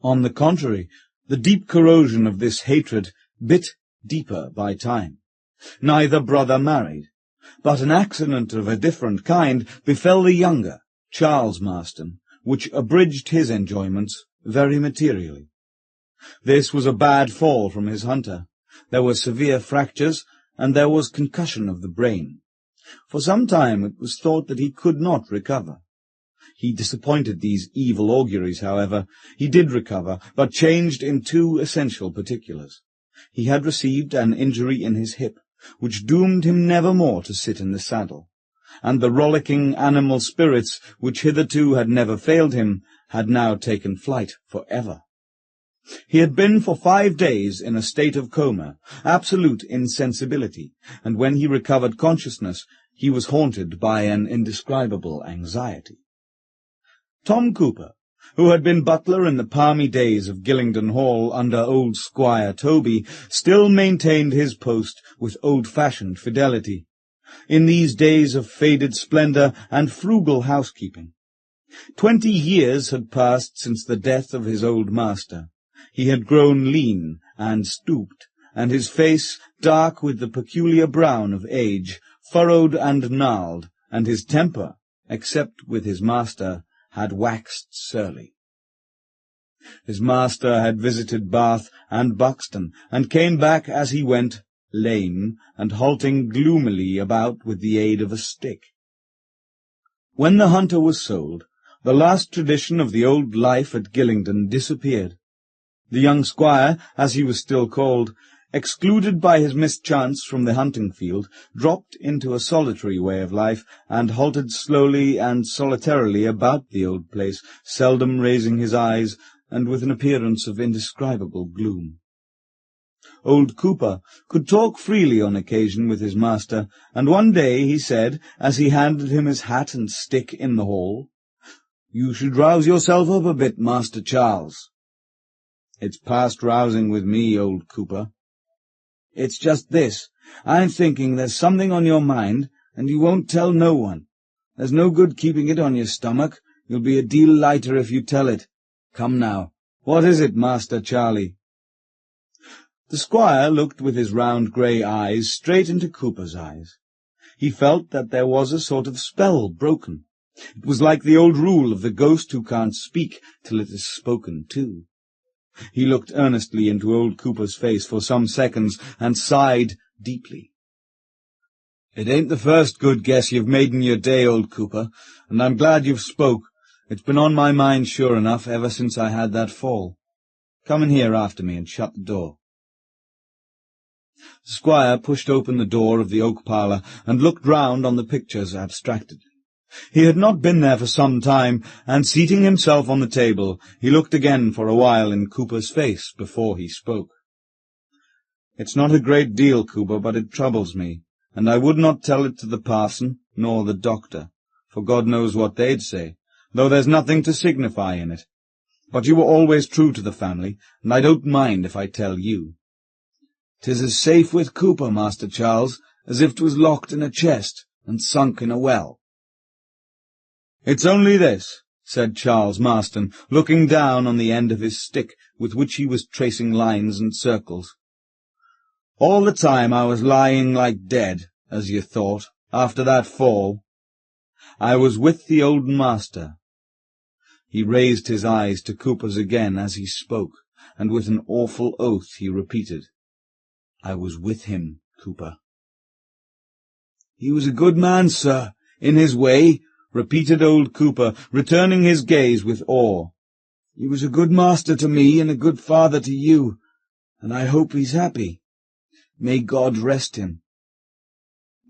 On the contrary, the deep corrosion of this hatred bit deeper by time. Neither brother married, but an accident of a different kind befell the younger, Charles Marston, which abridged his enjoyments very materially. This was a bad fall from his hunter. There were severe fractures, and there was concussion of the brain. For some time it was thought that he could not recover. He disappointed these evil auguries, however. He did recover, but changed in two essential particulars. He had received an injury in his hip, which doomed him never more to sit in the saddle, and the rollicking animal spirits, which hitherto had never failed him, had now taken flight for ever. He had been for 5 days in a state of coma, absolute insensibility, and when he recovered consciousness, he was haunted by an indescribable anxiety. Tom Cooper, who had been butler in the palmy days of Gillingden Hall under old Squire Toby, still maintained his post with old-fashioned fidelity, in these days of faded splendour and frugal housekeeping. 20 years had passed since the death of his old master. He had grown lean and stooped, and his face, dark with the peculiar brown of age, furrowed and gnarled, and his temper, except with his master, had waxed surly. His master had visited Bath and Buxton, and came back as he went, lame, and halting gloomily about with the aid of a stick. When the hunter was sold, the last tradition of the old life at Gillingden disappeared. The young squire, as he was still called, excluded by his mischance from the hunting field, dropped into a solitary way of life, and halted slowly and solitarily about the old place, seldom raising his eyes, and with an appearance of indescribable gloom. Old Cooper could talk freely on occasion with his master, and one day he said, as he handed him his hat and stick in the hall, "You should rouse yourself up a bit, Master Charles." "It's past rousing with me, old Cooper." "It's just this. I'm thinking there's something on your mind, and you won't tell no one. There's no good keeping it on your stomach. You'll be a deal lighter if you tell it. Come now, what is it, Master Charlie?" The squire looked with his round grey eyes straight into Cooper's eyes. He felt that there was a sort of spell broken. It was like the old rule of the ghost who can't speak till it is spoken to. He looked earnestly into old Cooper's face for some seconds, and sighed deeply. "It ain't the first good guess you've made in your day, old Cooper, and I'm glad you've spoke. It's been on my mind sure enough ever since I had that fall. Come in here after me and shut the door." The squire pushed open the door of the oak parlour and looked round on the pictures abstractedly. He had not been there for some time, and seating himself on the table, he looked again for a while in Cooper's face before he spoke. "It's not a great deal, Cooper, but it troubles me, and I would not tell it to the parson nor the doctor, for God knows what they'd say, though there's nothing to signify in it. But you were always true to the family, and I don't mind if I tell you. 'Tis as safe with Cooper, Master Charles, as if 'twas locked in a chest and sunk in a well." "It's only this," said Charles Marston, looking down on the end of his stick, with which he was tracing lines and circles. "All the time I was lying like dead, as you thought, after that fall, I was with the old master." He raised his eyes to Cooper's again as he spoke, and with an awful oath he repeated, "I was with him, Cooper." "He was a good man, sir, in his way," repeated old Cooper, returning his gaze with awe. "He was a good master to me and a good father to you, and I hope he's happy. May God rest him."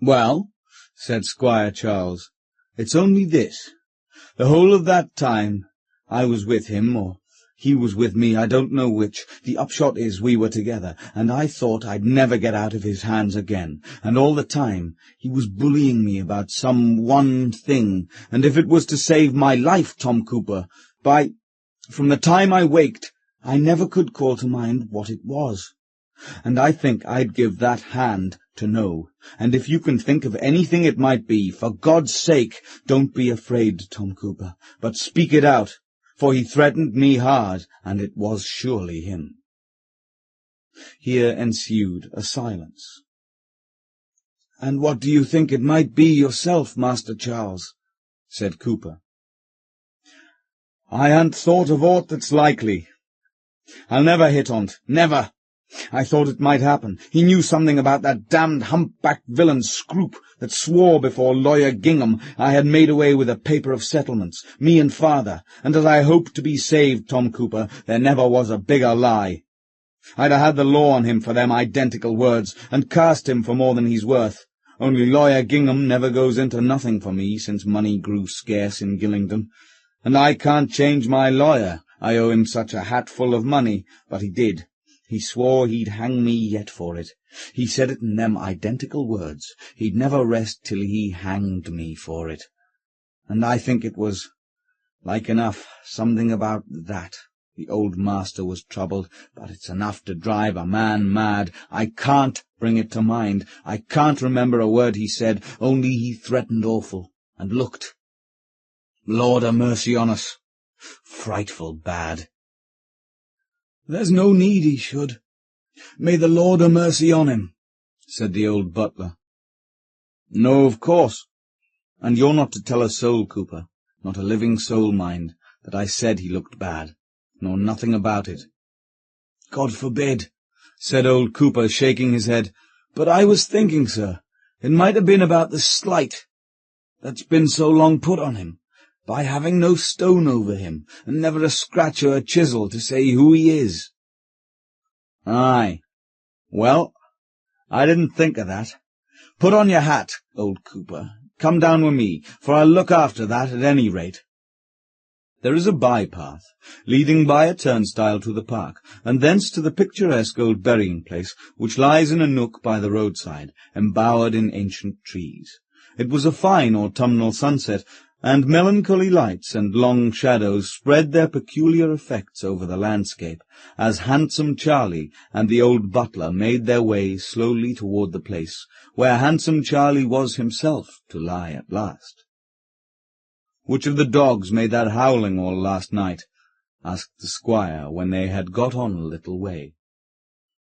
"Well," said Squire Charles, "it's only this. The whole of that time I was with him, or he was with me, I don't know which. The upshot is we were together, and I thought I'd never get out of his hands again, and all the time he was bullying me about some one thing, and if it was to save my life, Tom Cooper, from the time I waked, I never could call to mind what it was. And I think I'd give that hand to know, and if you can think of anything it might be, for God's sake, don't be afraid, Tom Cooper, but speak it out, for he threatened me hard, and it was surely him." Here ensued a silence. "And what do you think it might be yourself, Master Charles?" said Cooper. "I han't thought of aught that's likely. I'll never hit on't, never. I thought it might happen. He knew something about that damned humpbacked villain Scroop that swore before Lawyer Gingham I had made away with a paper of settlements, me and father, and as I hoped to be saved, Tom Cooper, there never was a bigger lie. I'd have had the law on him for them identical words, and cast him for more than he's worth. Only Lawyer Gingham never goes into nothing for me since money grew scarce in Gillington, and I can't change my lawyer. I owe him such a hatful of money, but he did. He swore he'd hang me yet for it. He said it in them identical words. He'd never rest till he hanged me for it. And I think it was, like enough, something about that. The old master was troubled, but it's enough to drive a man mad. I can't bring it to mind. I can't remember a word he said, only he threatened awful, and looked. Lord a mercy on us! Frightful bad. There's no need he should. May the Lord a mercy on him, said the old butler. No, of course. And you're not to tell a soul, Cooper, not a living soul, mind, that I said he looked bad, nor nothing about it. God forbid, said old Cooper, shaking his head. But I was thinking, sir, it might have been about the slight that's been so long put on him, by having no stone over him, and never a scratch or a chisel to say who he is. Aye. Well, I didn't think of that. Put on your hat, old Cooper. Come down with me, for I'll look after that at any rate. There is a by-path, leading by a turnstile to the park, and thence to the picturesque old burying-place, which lies in a nook by the roadside, embowered in ancient trees. It was a fine autumnal sunset, and melancholy lights and long shadows spread their peculiar effects over the landscape, as Handsome Charlie and the old butler made their way slowly toward the place, where Handsome Charlie was himself to lie at last. "Which of the dogs made that howling all last night?" asked the squire, when they had got on a little way.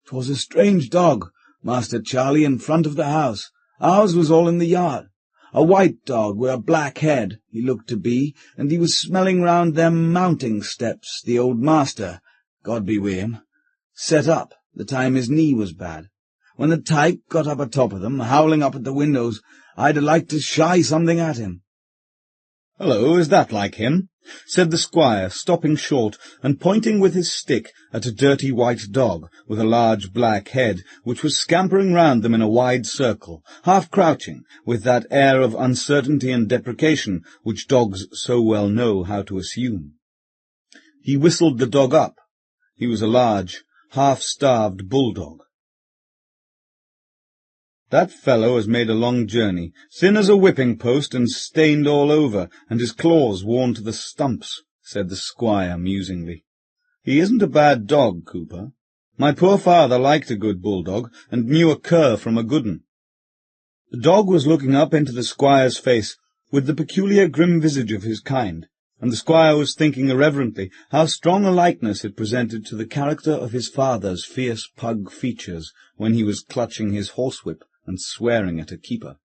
"'Twas a strange dog, Master Charlie, in front of the house. Ours was all in the yard. A white dog with a black head, he looked to be, and he was smelling round them mounting steps the old master, God be wi' him, set up the time his knee was bad. When the tyke got up atop of them, howling up at the windows, I'd a liked to shy something at him." "Hullo, is that like him?" said the squire, stopping short and pointing with his stick at a dirty white dog with a large black head, which was scampering round them in a wide circle, half crouching, with that air of uncertainty and deprecation which dogs so well know how to assume. He whistled the dog up. He was a large, half-starved bulldog. "That fellow has made a long journey, thin as a whipping-post and stained all over, and his claws worn to the stumps," said the squire musingly. "He isn't a bad dog, Cooper. My poor father liked a good bulldog, and knew a cur from a good 'un." The dog was looking up into the squire's face with the peculiar grim visage of his kind, and the squire was thinking irreverently how strong a likeness it presented to the character of his father's fierce pug features when he was clutching his horsewhip and swearing at a keeper.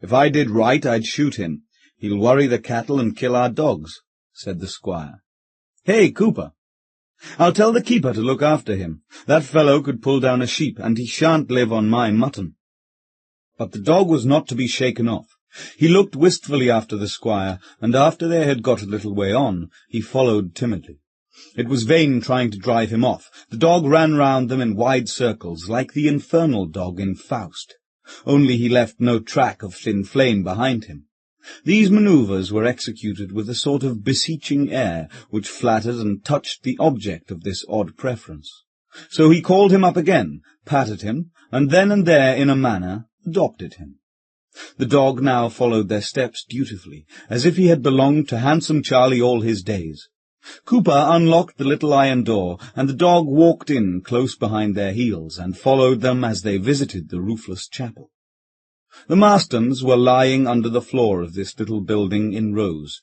"If I did right, I'd shoot him. He'll worry the cattle and kill our dogs," said the squire. "Hey, Cooper! I'll tell the keeper to look after him. That fellow could pull down a sheep, and he shan't live on my mutton." But the dog was not to be shaken off. He looked wistfully after the squire, and after they had got a little way on, he followed timidly. It was vain trying to drive him off. The dog ran round them in wide circles, like the infernal dog in Faust, only he left no track of thin flame behind him. These manoeuvres were executed with a sort of beseeching air, which flattered and touched the object of this odd preference. So he called him up again, patted him, and then and there, in a manner, adopted him. The dog now followed their steps dutifully, as if he had belonged to handsome Charlie all his days. Cooper unlocked the little iron door, and the dog walked in close behind their heels, and followed them as they visited the roofless chapel. The Marstons were lying under the floor of this little building in rows.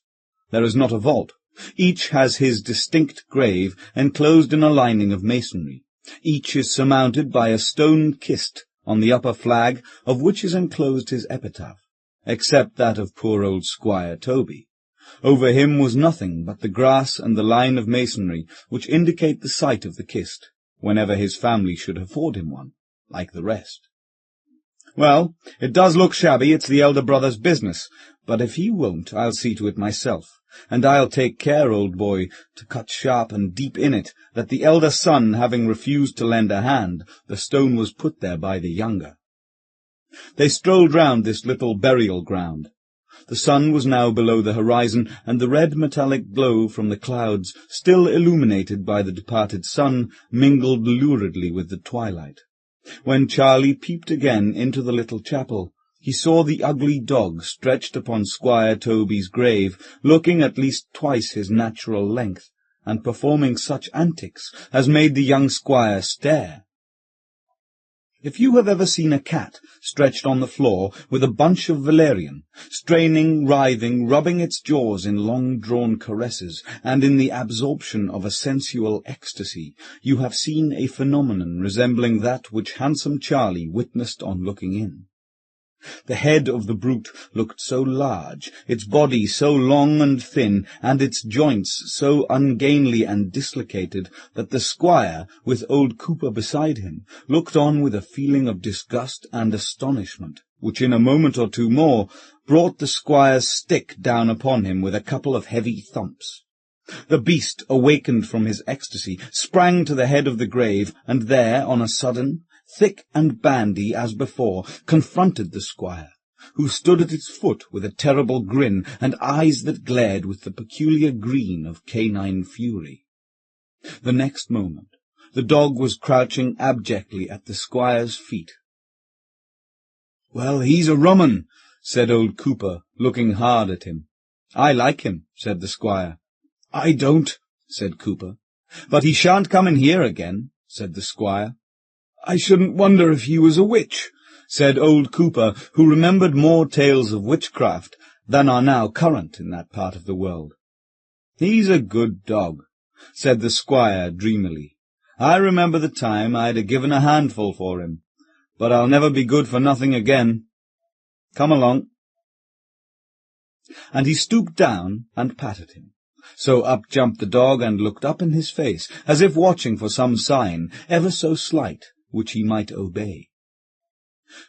There is not a vault. Each has his distinct grave, enclosed in a lining of masonry. Each is surmounted by a stone kist, on the upper flag of which is enclosed his epitaph, except that of poor old Squire Toby. Over him was nothing but the grass and the line of masonry which indicate the site of the kist, whenever his family should afford him one, like the rest. "Well, it does look shabby, it's the elder brother's business, but if he won't, I'll see to it myself, and I'll take care, old boy, to cut sharp and deep in it, that the elder son having refused to lend a hand, the stone was put there by the younger." They strolled round this little burial-ground. The sun was now below the horizon, and the red metallic glow from the clouds, still illuminated by the departed sun, mingled luridly with the twilight. When Charlie peeped again into the little chapel, he saw the ugly dog stretched upon Squire Toby's grave, looking at least twice his natural length, and performing such antics as made the young squire stare. If you have ever seen a cat stretched on the floor with a bunch of valerian, straining, writhing, rubbing its jaws in long-drawn caresses, and in the absorption of a sensual ecstasy, you have seen a phenomenon resembling that which handsome Charlie witnessed on looking in. The head of the brute looked so large, its body so long and thin, and its joints so ungainly and dislocated, that the squire, with old Cooper beside him, looked on with a feeling of disgust and astonishment, which in a moment or two more brought the squire's stick down upon him with a couple of heavy thumps. The beast, awakened from his ecstasy, sprang to the head of the grave, and there, on a sudden, thick and bandy as before, confronted the squire, who stood at its foot with a terrible grin and eyes that glared with the peculiar green of canine fury. The next moment the dog was crouching abjectly at the squire's feet. "Well, he's a rum 'un," said old Cooper, looking hard at him. "I like him," said the squire. "I don't," said Cooper. "But he shan't come in here again," said the squire. "I shouldn't wonder if he was a witch," said old Cooper, who remembered more tales of witchcraft than are now current in that part of the world. "He's a good dog," said the squire dreamily. "I remember the time I'd a given a handful for him, but I'll never be good for nothing again. Come along." And he stooped down and patted him. So up jumped the dog and looked up in his face, as if watching for some sign, ever so slight, which he might obey.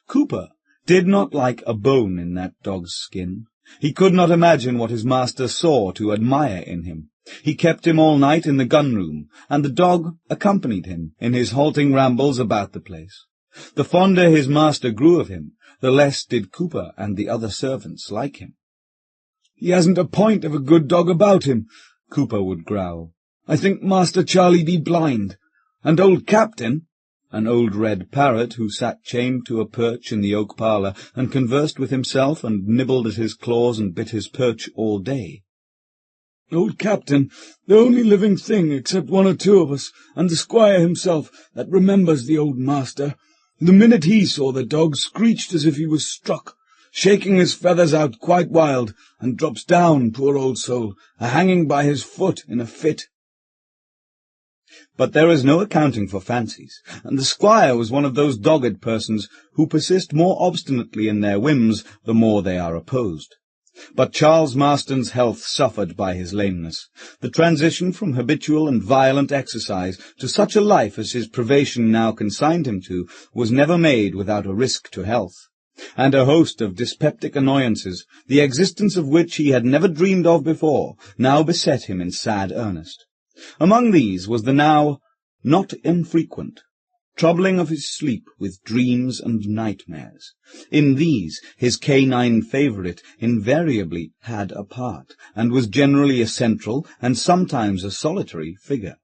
Cooper did not like a bone in that dog's skin. He could not imagine what his master saw to admire in him. He kept him all night in the gun-room, and the dog accompanied him in his halting rambles about the place. The fonder his master grew of him, the less did Cooper and the other servants like him. "He hasn't a point of a good dog about him," Cooper would growl. "I think Master Charlie be blind. And old Captain," an old red parrot who sat chained to a perch in the oak parlour and conversed with himself and nibbled at his claws and bit his perch all day. "Old Captain, the only living thing except one or two of us, and the Squire himself, that remembers the old master. The minute he saw the dog, screeched as if he was struck, shaking his feathers out quite wild, and drops down, poor old soul, a-hanging by his foot in a fit." But there is no accounting for fancies, and the Squire was one of those dogged persons who persist more obstinately in their whims the more they are opposed. But Charles Marston's health suffered by his lameness. The transition from habitual and violent exercise to such a life as his privation now consigned him to was never made without a risk to health, and a host of dyspeptic annoyances, the existence of which he had never dreamed of before, now beset him in sad earnest. Among these was the now not infrequent troubling of his sleep with dreams and nightmares. In these his canine favourite invariably had a part, and was generally a central and sometimes a solitary figure.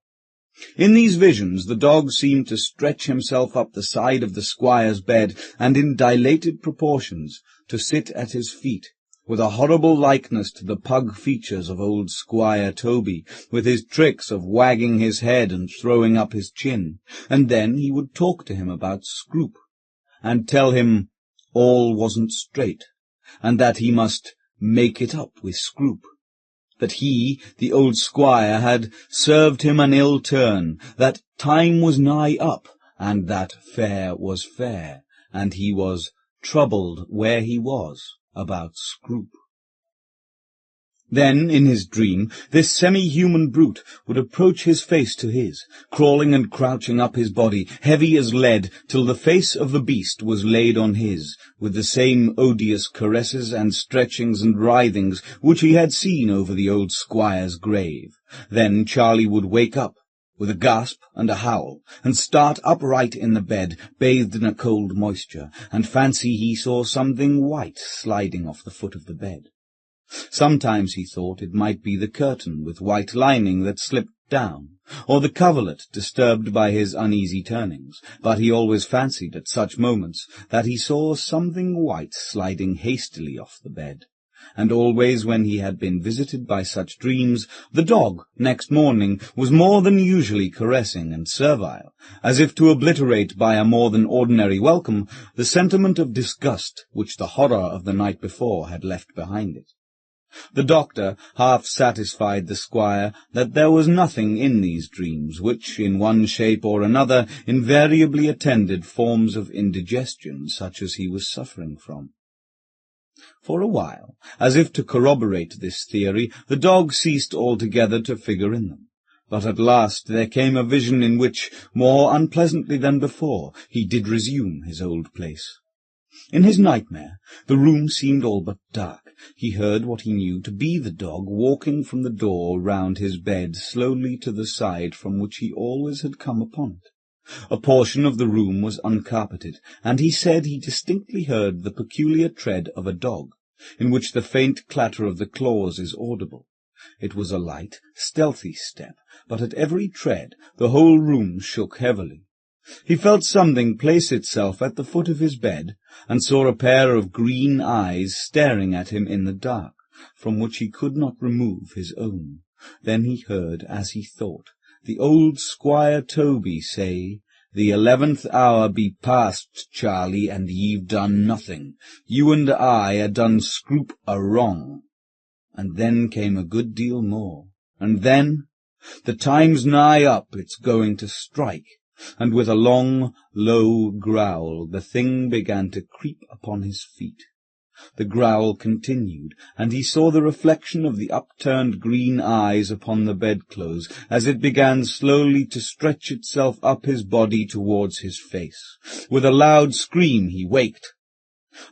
In these visions the dog seemed to stretch himself up the side of the Squire's bed, and in dilated proportions to sit at his feet, with a horrible likeness to the pug features of old Squire Toby, with his tricks of wagging his head and throwing up his chin, and then he would talk to him about Scroop, and tell him all wasn't straight, and that he must make it up with Scroop, that he, the old Squire, had served him an ill turn, that time was nigh up, and that fair was fair, and he was troubled where he was about Scroop. Then, in his dream, this semi-human brute would approach his face to his, crawling and crouching up his body, heavy as lead, till the face of the beast was laid on his, with the same odious caresses and stretchings and writhings which he had seen over the old Squire's grave. Then Charlie would wake up, with a gasp and a howl, and start upright in the bed, bathed in a cold moisture, and fancy he saw something white sliding off the foot of the bed. Sometimes he thought it might be the curtain with white lining that slipped down, or the coverlet disturbed by his uneasy turnings, but he always fancied at such moments that he saw something white sliding hastily off the bed. And always when he had been visited by such dreams, the dog, next morning, was more than usually caressing and servile, as if to obliterate by a more than ordinary welcome the sentiment of disgust which the horror of the night before had left behind it. The doctor half satisfied the Squire that there was nothing in these dreams which, in one shape or another, invariably attended forms of indigestion such as he was suffering from. For a while, as if to corroborate this theory, the dog ceased altogether to figure in them. But at last there came a vision in which, more unpleasantly than before, he did resume his old place. In his nightmare, the room seemed all but dark. He heard what he knew to be the dog walking from the door round his bed slowly to the side from which he always had come upon it. A portion of the room was uncarpeted, and he said he distinctly heard the peculiar tread of a dog, in which the faint clatter of the claws is audible. It was a light, stealthy step, but at every tread the whole room shook heavily. He felt something place itself at the foot of his bed, and saw a pair of green eyes staring at him in the dark, from which he could not remove his own. Then he heard, as he thought, the old Squire Toby say, "The 11th hour be past, Charlie, and ye've done nothing. You and I done Scroop a wrong." And then came a good deal more. And then, "The time's nigh up, it's going to strike." And with a long, low growl, the thing began to creep upon his feet. The growl continued, and he saw the reflection of the upturned green eyes upon the bedclothes, as it began slowly to stretch itself up his body towards his face. With a loud scream he waked.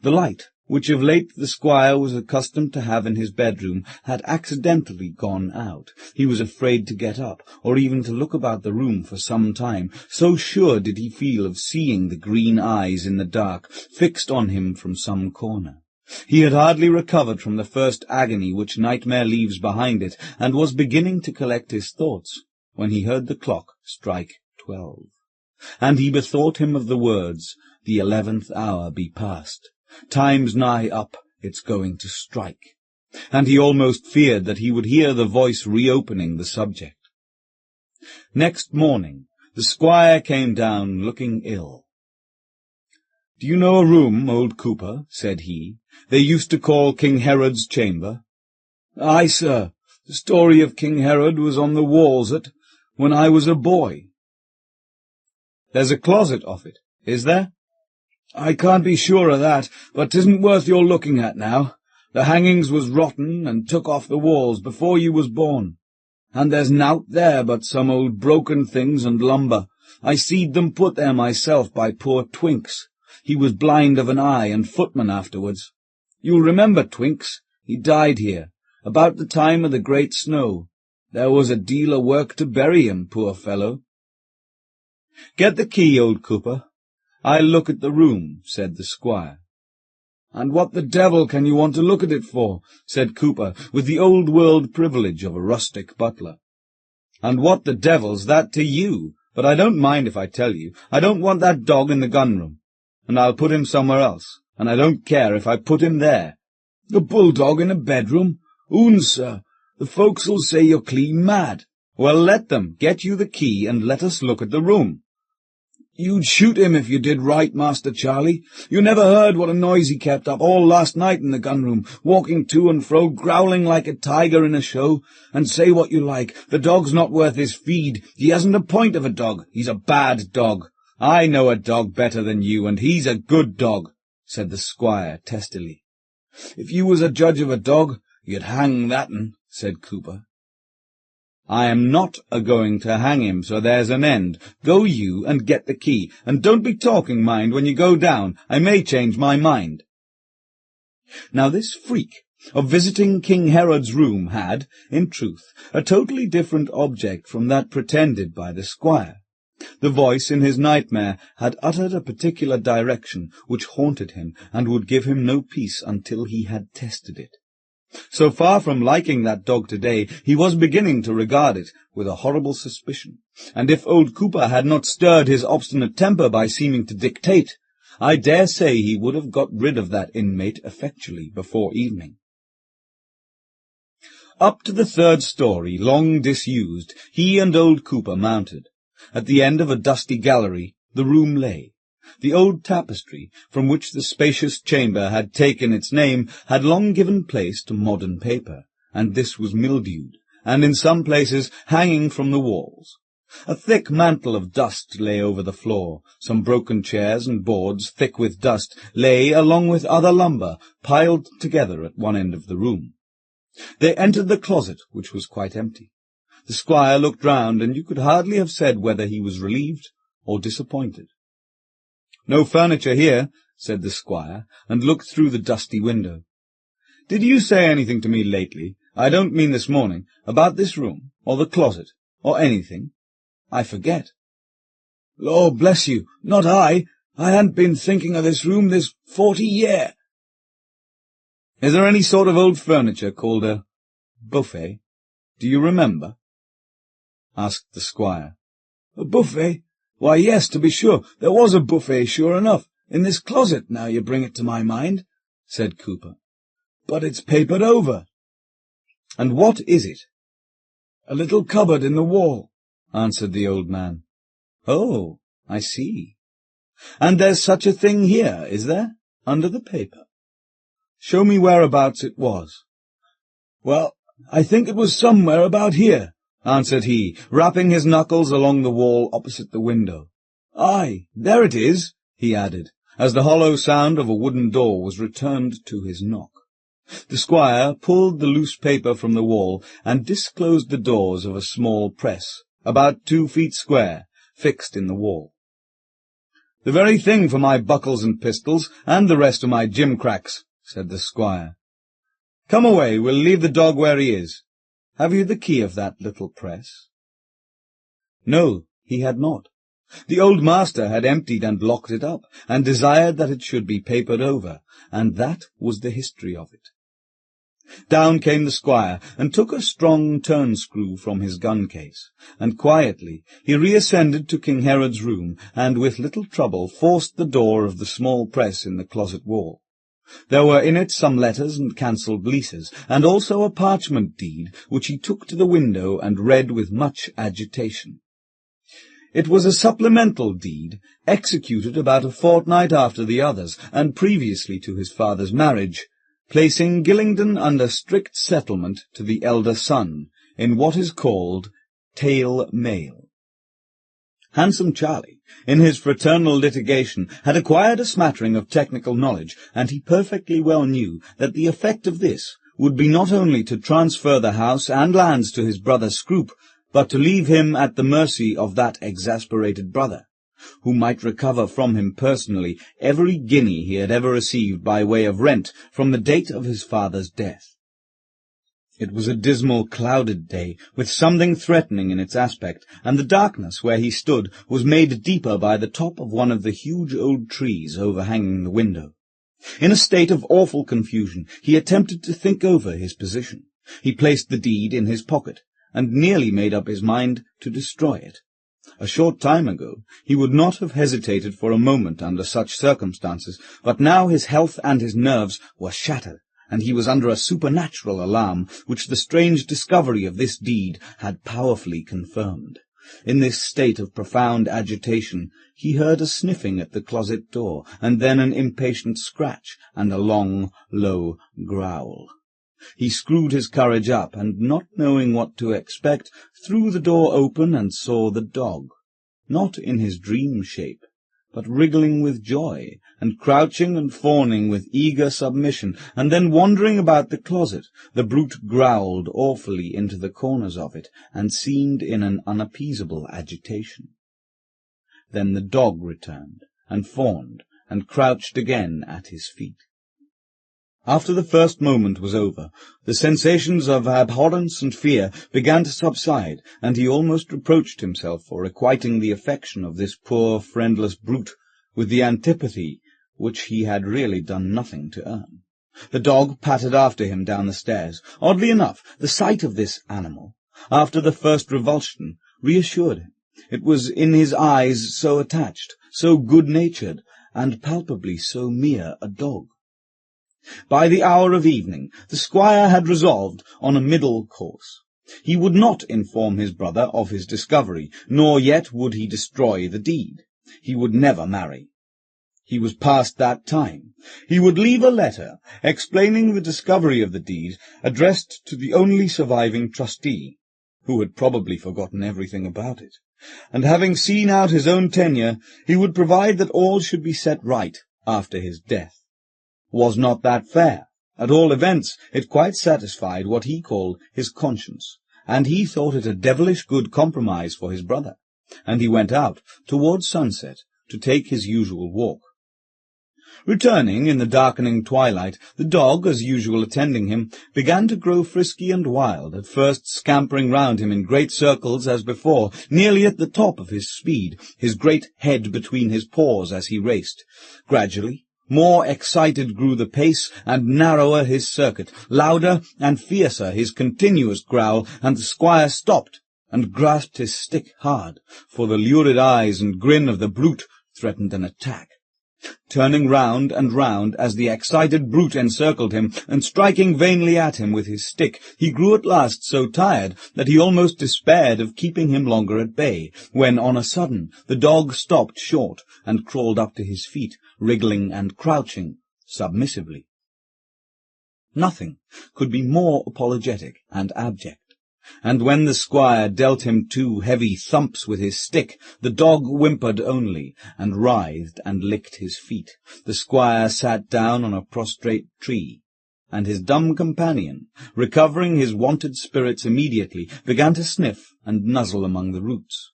The light which of late the squire was accustomed to have in his bedroom, had accidentally gone out. He was afraid to get up, or even to look about the room for some time, so sure did he feel of seeing the green eyes in the dark, fixed on him from some corner. He had hardly recovered from the first agony which nightmare leaves behind it, and was beginning to collect his thoughts, when he heard the clock strike 12. And he bethought him of the words, "The 11th hour be past. Time's nigh up, it's going to strike," and he almost feared that he would hear the voice reopening the subject. Next morning the squire came down looking ill. "Do you know a room, old cooper," said he, "they used to call King Herod's chamber?" "Aye, sir, the story of King Herod was on the walls when I was a boy." "There's a closet off it, is there?" "I can't be sure of that, but 'tisn't worth your looking at now. The hangings was rotten and took off the walls before you was born. And there's nowt there but some old broken things and lumber. I seed them put there myself by poor Twinks. He was blind of an eye and footman afterwards. You'll remember Twinks? He died here, about the time of the great snow. There was a deal of work to bury him, poor fellow." "Get the key, old cooper. I'll look at the room," said the squire. "And what the devil can you want to look at it for?" said Cooper, with the old-world privilege of a rustic butler. "And what the devil's that to you? But I don't mind if I tell you. I don't want that dog in the gun-room, and I'll put him somewhere else, and I don't care if I put him there." "The bulldog in a bedroom? Oon, sir, the folks'll say you're clean mad." "Well, let them. Get you the key, and let us look at the room." "You'd shoot him if you did right, Master Charlie. You never heard what a noise he kept up all last night in the gun-room, walking to and fro, growling like a tiger in a show. And say what you like, the dog's not worth his feed. He hasn't a point of a dog. He's a bad dog." "I know a dog better than you, and he's a good dog," said the squire testily. "If you was a judge of a dog, you'd hang that'n," said Cooper. "I am not a-going to hang him, so there's an end. Go you and get the key, and don't be talking, mind, when you go down. I may change my mind." Now this freak of visiting King Herod's room had, in truth, a totally different object from that pretended by the squire. The voice in his nightmare had uttered a particular direction which haunted him, and would give him no peace until he had tested it. So far from liking that dog today, he was beginning to regard it with a horrible suspicion, and if old Cooper had not stirred his obstinate temper by seeming to dictate, I dare say he would have got rid of that inmate effectually before evening. Up to the 3rd story, long disused, he and old Cooper mounted. At the end of a dusty gallery the room lay. The old tapestry, from which the spacious chamber had taken its name, had long given place to modern paper, and this was mildewed, and in some places hanging from the walls. A thick mantle of dust lay over the floor. Some broken chairs and boards, thick with dust, lay, along with other lumber, piled together at one end of the room. They entered the closet, which was quite empty. The squire looked round, and you could hardly have said whether he was relieved or disappointed. "No furniture here," said the squire, and looked through the dusty window. "Did you say anything to me lately, I don't mean this morning, about this room, or the closet, or anything? I forget." "Lord bless you, not I. I hadn't been thinking of this room this 40 year." "Is there any sort of old furniture called a buffet? Do you remember?" asked the squire. "A buffet? Why, yes, to be sure, there was a buffet, sure enough, in this closet, now you bring it to my mind," said Cooper. "But it's papered over." "And what is it?" "A little cupboard in the wall," answered the old man. "Oh, I see. And there's such a thing here, is there, under the paper? Show me whereabouts it was." "Well, I think it was somewhere about here," answered he, rapping his knuckles along the wall opposite the window. "Aye, there it is," he added, as the hollow sound of a wooden door was returned to his knock. The squire pulled the loose paper from the wall and disclosed the doors of a small press, about 2 feet square, fixed in the wall. "The very thing for my buckles and pistols, and the rest of my gimcracks," said the squire. "Come away, we'll leave the dog where he is. Have you the key of that little press?" No, he had not. The old master had emptied and locked it up, and desired that it should be papered over, and that was the history of it. Down came the squire, and took a strong turn-screw from his gun-case, and quietly he reascended to King Herod's room, and with little trouble forced the door of the small press in the closet wall. There were in it some letters and cancelled leases, and also a parchment deed, which he took to the window and read with much agitation. It was a supplemental deed, executed about a fortnight after the others, and previously to his father's marriage, placing Gillingdon under strict settlement to the elder son, in what is called tail mail. Handsome Charlie, in his fraternal litigation, had acquired a smattering of technical knowledge, and he perfectly well knew that the effect of this would be not only to transfer the house and lands to his brother Scroop, but to leave him at the mercy of that exasperated brother, who might recover from him personally every guinea he had ever received by way of rent from the date of his father's death. It was a dismal, clouded day, with something threatening in its aspect, and the darkness where he stood was made deeper by the top of one of the huge old trees overhanging the window. In a state of awful confusion, he attempted to think over his position. He placed the deed in his pocket, and nearly made up his mind to destroy it. A short time ago he would not have hesitated for a moment under such circumstances, but now his health and his nerves were shattered, and he was under a supernatural alarm, which the strange discovery of this deed had powerfully confirmed. In this state of profound agitation he heard a sniffing at the closet door, and then an impatient scratch, and a long, low growl. He screwed his courage up, and, not knowing what to expect, threw the door open and saw the dog, not in his dream shape, but wriggling with joy, and crouching and fawning with eager submission, and then wandering about the closet. The brute growled awfully into the corners of it, and seemed in an unappeasable agitation. Then the dog returned, and fawned, and crouched again at his feet. After the first moment was over, the sensations of abhorrence and fear began to subside, and he almost reproached himself for requiting the affection of this poor, friendless brute with the antipathy which he had really done nothing to earn. The dog pattered after him down the stairs. Oddly enough, the sight of this animal, after the first revulsion, reassured him. It was in his eyes so attached, so good-natured, and palpably so mere a dog. By the hour of evening, the squire had resolved on a middle course. He would not inform his brother of his discovery, nor yet would he destroy the deed. He would never marry. He was past that time. He would leave a letter, explaining the discovery of the deed, addressed to the only surviving trustee, who had probably forgotten everything about it, and having seen out his own tenure, he would provide that all should be set right after his death. Was not that fair? At all events, it quite satisfied what he called his conscience, and he thought it a devilish good compromise for his brother, and he went out towards sunset to take his usual walk. Returning in the darkening twilight, the dog, as usual attending him, began to grow frisky and wild, at first scampering round him in great circles as before, nearly at the top of his speed, his great head between his paws as he raced. Gradually, more excited grew the pace, and narrower his circuit, louder and fiercer his continuous growl, and the squire stopped and grasped his stick hard, for the lurid eyes and grin of the brute threatened an attack. Turning round and round as the excited brute encircled him, and striking vainly at him with his stick, he grew at last so tired that he almost despaired of keeping him longer at bay, when on a sudden the dog stopped short and crawled up to his feet, wriggling and crouching submissively. Nothing could be more apologetic and abject, and when the squire dealt him 2 heavy thumps with his stick, the dog whimpered only, and writhed and licked his feet. The squire sat down on a prostrate tree, and his dumb companion, recovering his wonted spirits immediately, began to sniff and nuzzle among the roots.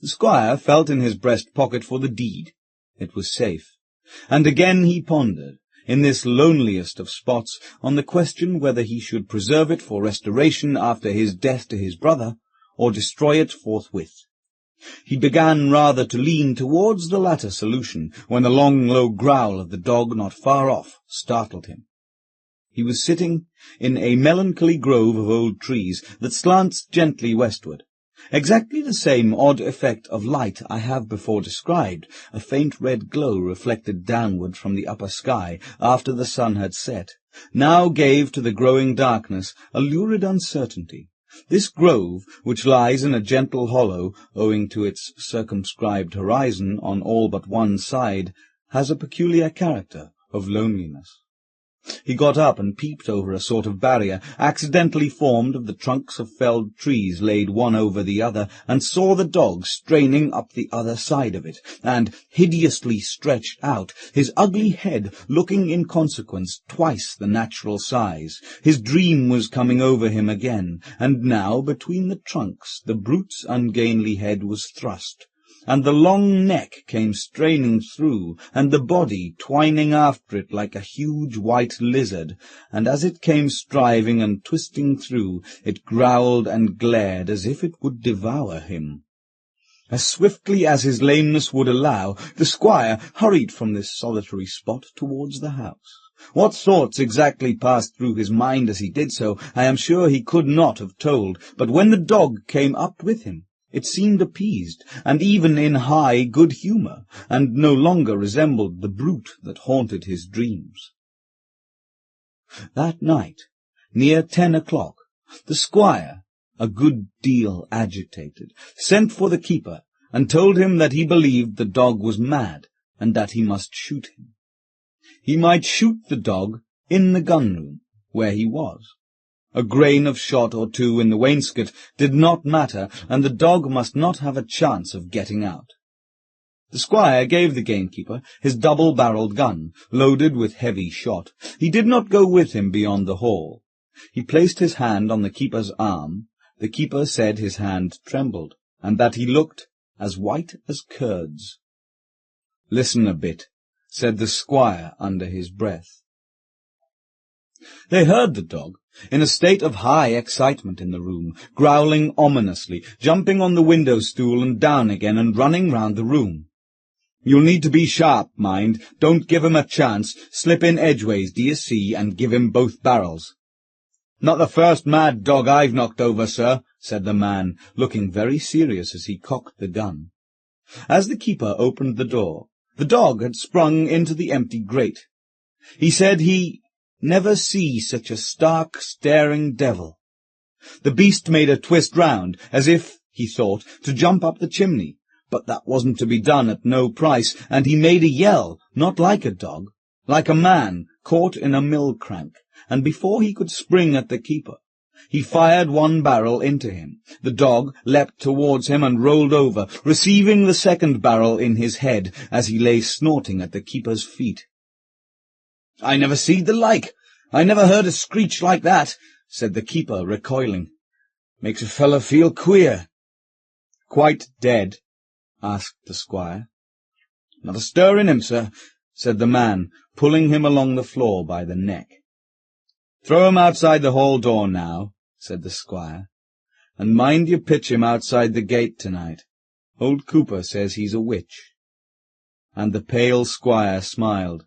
The squire felt in his breast pocket for the deed. It was safe. And again he pondered. in this loneliest of spots, on the question whether he should preserve it for restoration after his death to his brother, or destroy it forthwith. He began rather to lean towards the latter solution, when the long, low growl of the dog not far off startled him. He was sitting in a melancholy grove of old trees that slants gently westward. Exactly the same odd effect of light I have before described, a faint red glow reflected downward from the upper sky after the sun had set, now gave to the growing darkness a lurid uncertainty. This grove, which lies in a gentle hollow, owing to its circumscribed horizon on all but one side, has a peculiar character of loneliness. He got up and peeped over a sort of barrier, accidentally formed of the trunks of felled trees laid one over the other, and saw the dog straining up the other side of it, and hideously stretched out, his ugly head looking in consequence twice the natural size. His dream was coming over him again, and now between the trunks the brute's ungainly head was thrust, and the long neck came straining through, and the body twining after it like a huge white lizard, and as it came striving and twisting through, it growled and glared as if it would devour him. As swiftly as his lameness would allow, the squire hurried from this solitary spot towards the house. What thoughts exactly passed through his mind as he did so, I am sure he could not have told, but when the dog came up with him, it seemed appeased, and even in high good humour, and no longer resembled the brute that haunted his dreams. That night, near 10 o'clock, the squire, a good deal agitated, sent for the keeper, and told him that he believed the dog was mad, and that he must shoot him. He might shoot the dog in the gun-room, where he was. A grain of shot or two in the wainscot did not matter, and the dog must not have a chance of getting out. The squire gave the gamekeeper his double-barrelled gun, loaded with heavy shot. He did not go with him beyond the hall. He placed his hand on the keeper's arm. The keeper said his hand trembled, and that he looked as white as curds. "Listen a bit," said the squire under his breath. They heard the dog, in a state of high excitement in the room, growling ominously, jumping on the window-stool and down again, and running round the room. "You'll need to be sharp, mind. Don't give him a chance. Slip in edgeways, d'ye see, and give him both barrels." "Not the first mad dog I've knocked over, sir," said the man, looking very serious as he cocked the gun. As the keeper opened the door, the dog had sprung into the empty grate. He said he never see such a stark, staring devil. The beast made a twist round, as if, he thought, to jump up the chimney, but that wasn't to be done at no price, and he made a yell, not like a dog, like a man caught in a mill-crank, and before he could spring at the keeper, he fired one barrel into him. The dog leapt towards him and rolled over, receiving the second barrel in his head as he lay snorting at the keeper's feet. "I never seed the like. I never heard a screech like that," said the keeper, recoiling. "Makes a fellow feel queer." "Quite dead?" asked the squire. "Not a stir in him, sir," said the man, pulling him along the floor by the neck. "Throw him outside the hall door now," said the squire, "and mind you pitch him outside the gate tonight. Old Cooper says he's a witch." And the pale squire smiled.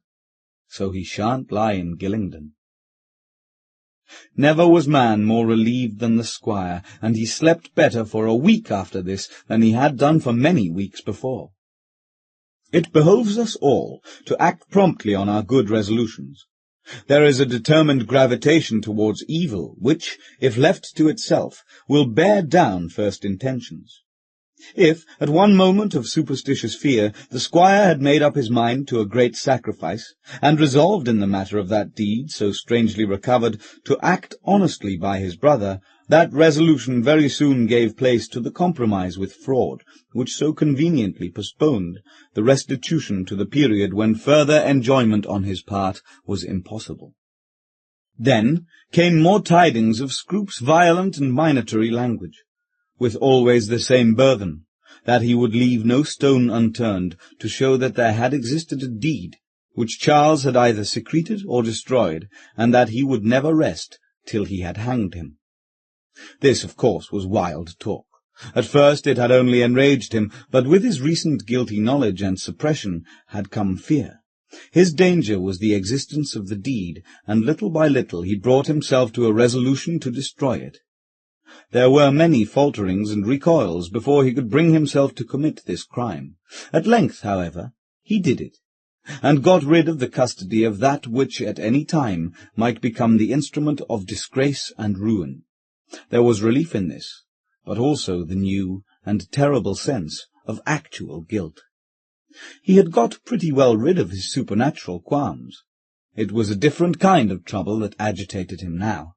"So he shan't lie in Gillingden." Never was man more relieved than the squire, and he slept better for a week after this than he had done for many weeks before. It behoves us all to act promptly on our good resolutions. There is a determined gravitation towards evil, which, if left to itself, will bear down first intentions. If, at one moment of superstitious fear, the squire had made up his mind to a great sacrifice, and resolved in the matter of that deed, so strangely recovered, to act honestly by his brother, that resolution very soon gave place to the compromise with fraud, which so conveniently postponed the restitution to the period when further enjoyment on his part was impossible. Then came more tidings of Scroop's violent and minatory language, with always the same burthen, that he would leave no stone unturned to show that there had existed a deed which Charles had either secreted or destroyed, and that he would never rest till he had hanged him. This, of course, was wild talk. At first it had only enraged him, but with his recent guilty knowledge and suppression had come fear. His danger was the existence of the deed, and little by little he brought himself to a resolution to destroy it. There were many falterings and recoils before he could bring himself to commit this crime. At length, however, he did it, and got rid of the custody of that which at any time might become the instrument of disgrace and ruin. There was relief in this, but also the new and terrible sense of actual guilt. He had got pretty well rid of his supernatural qualms. It was a different kind of trouble that agitated him now.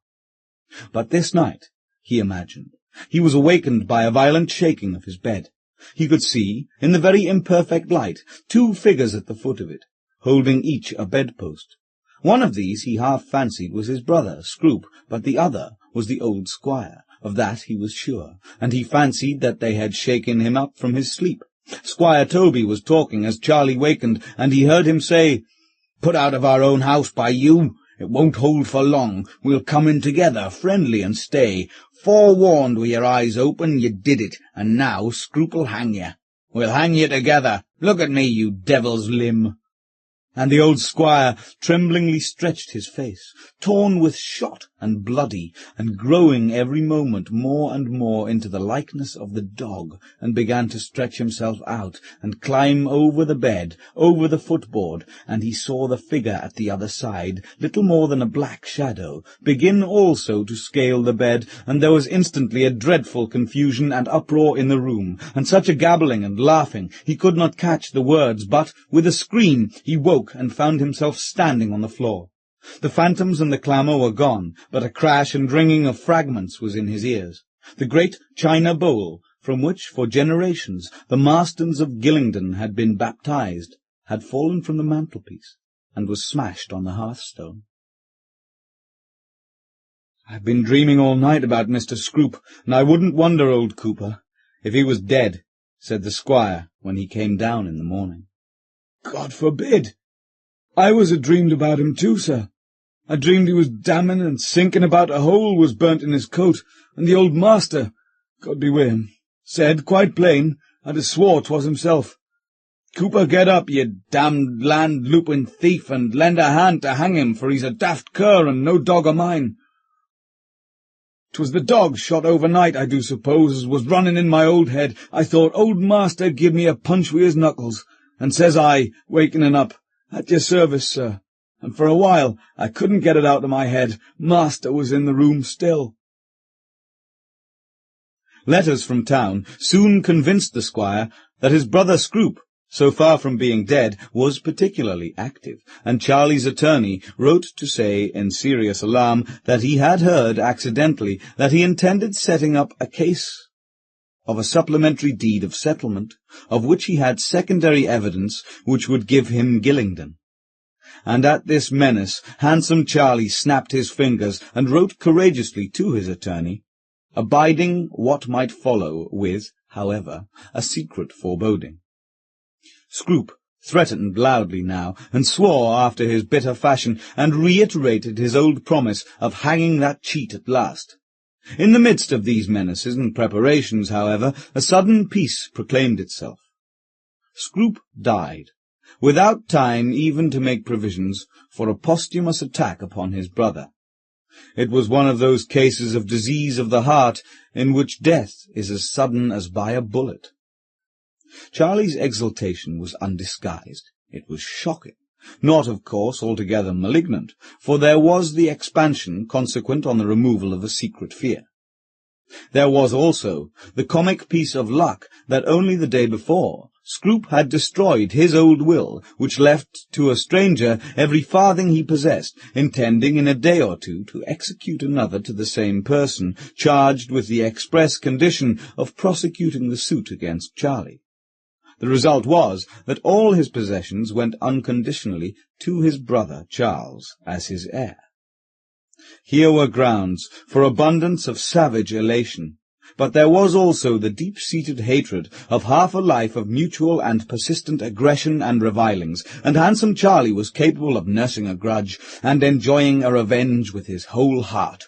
But this night, he imagined, he was awakened by a violent shaking of his bed. He could see, in the very imperfect light, 2 figures at the foot of it, holding each a bedpost. One of these he half fancied was his brother, Scroop, but the other was the old Squire. Of that he was sure, and he fancied that they had shaken him up from his sleep. Squire Toby was talking as Charlie wakened, and he heard him say, "Put out of our own house by you. It won't hold for long. We'll come in together, friendly, and stay. Forewarned with your eyes open, you did it, and now Scroop'll hang you. We'll hang you together. Look at me, you devil's limb." And the old Squire tremblingly stretched his face, torn with shot and bloody, and growing every moment more and more into the likeness of the dog, and began to stretch himself out, and climb over the bed, over the footboard, and he saw the figure at the other side, little more than a black shadow, begin also to scale the bed, and there was instantly a dreadful confusion and uproar in the room, and such a gabbling and laughing, he could not catch the words, but, with a scream, he woke and found himself standing on the floor. The phantoms and the clamour were gone, but a crash and ringing of fragments was in his ears. The great china bowl, from which for generations the Marstons of Gillingden had been baptized, had fallen from the mantelpiece, and was smashed on the hearthstone. "I've been dreaming all night about Mr. Scroop, and I wouldn't wonder, old Cooper, if he was dead," said the Squire, when he came down in the morning. "God forbid! I was a-dreamed about him too, sir. I dreamed he was damning and sinking about a hole was burnt in his coat, and the old master, God be wi' him, said, quite plain, I'd a swore 'twas himself. 'Cooper, get up, ye damned land-looping thief, and lend a hand to hang him, for he's a daft cur and no dog o' mine.' 'Twas the dog shot overnight, I do suppose, as was running in my old head. I thought old master give me a punch wi' his knuckles, and says I, wakening up, 'At your service, sir,' and for a while I couldn't get it out of my head. Master was in the room still." Letters from town soon convinced the Squire that his brother Scroop, so far from being dead, was particularly active, and Charlie's attorney wrote to say, in serious alarm, that he had heard accidentally that he intended setting up a case of a supplementary deed of settlement, of which he had secondary evidence which would give him Gillingden. And at this menace handsome Charlie snapped his fingers and wrote courageously to his attorney, abiding what might follow with, however, a secret foreboding. Scroop threatened loudly now, and swore after his bitter fashion, and reiterated his old promise of hanging that cheat at last. In the midst of these menaces and preparations, however, a sudden peace proclaimed itself. Scroop died, without time even to make provisions for a posthumous attack upon his brother. It was one of those cases of disease of the heart in which death is as sudden as by a bullet. Charlie's exultation was undisguised. It was shocking. Not, of course, altogether malignant, for there was the expansion consequent on the removal of a secret fear. There was also the comic piece of luck that only the day before Scroop had destroyed his old will, which left to a stranger every farthing he possessed, intending in a day or two to execute another to the same person, charged with the express condition of prosecuting the suit against Charlie. The result was that all his possessions went unconditionally to his brother Charles as his heir. Here were grounds for abundance of savage elation, But there was also the deep-seated hatred of half a life of mutual and persistent aggression and revilings, and handsome Charlie was capable of nursing a grudge and enjoying a revenge with his whole heart.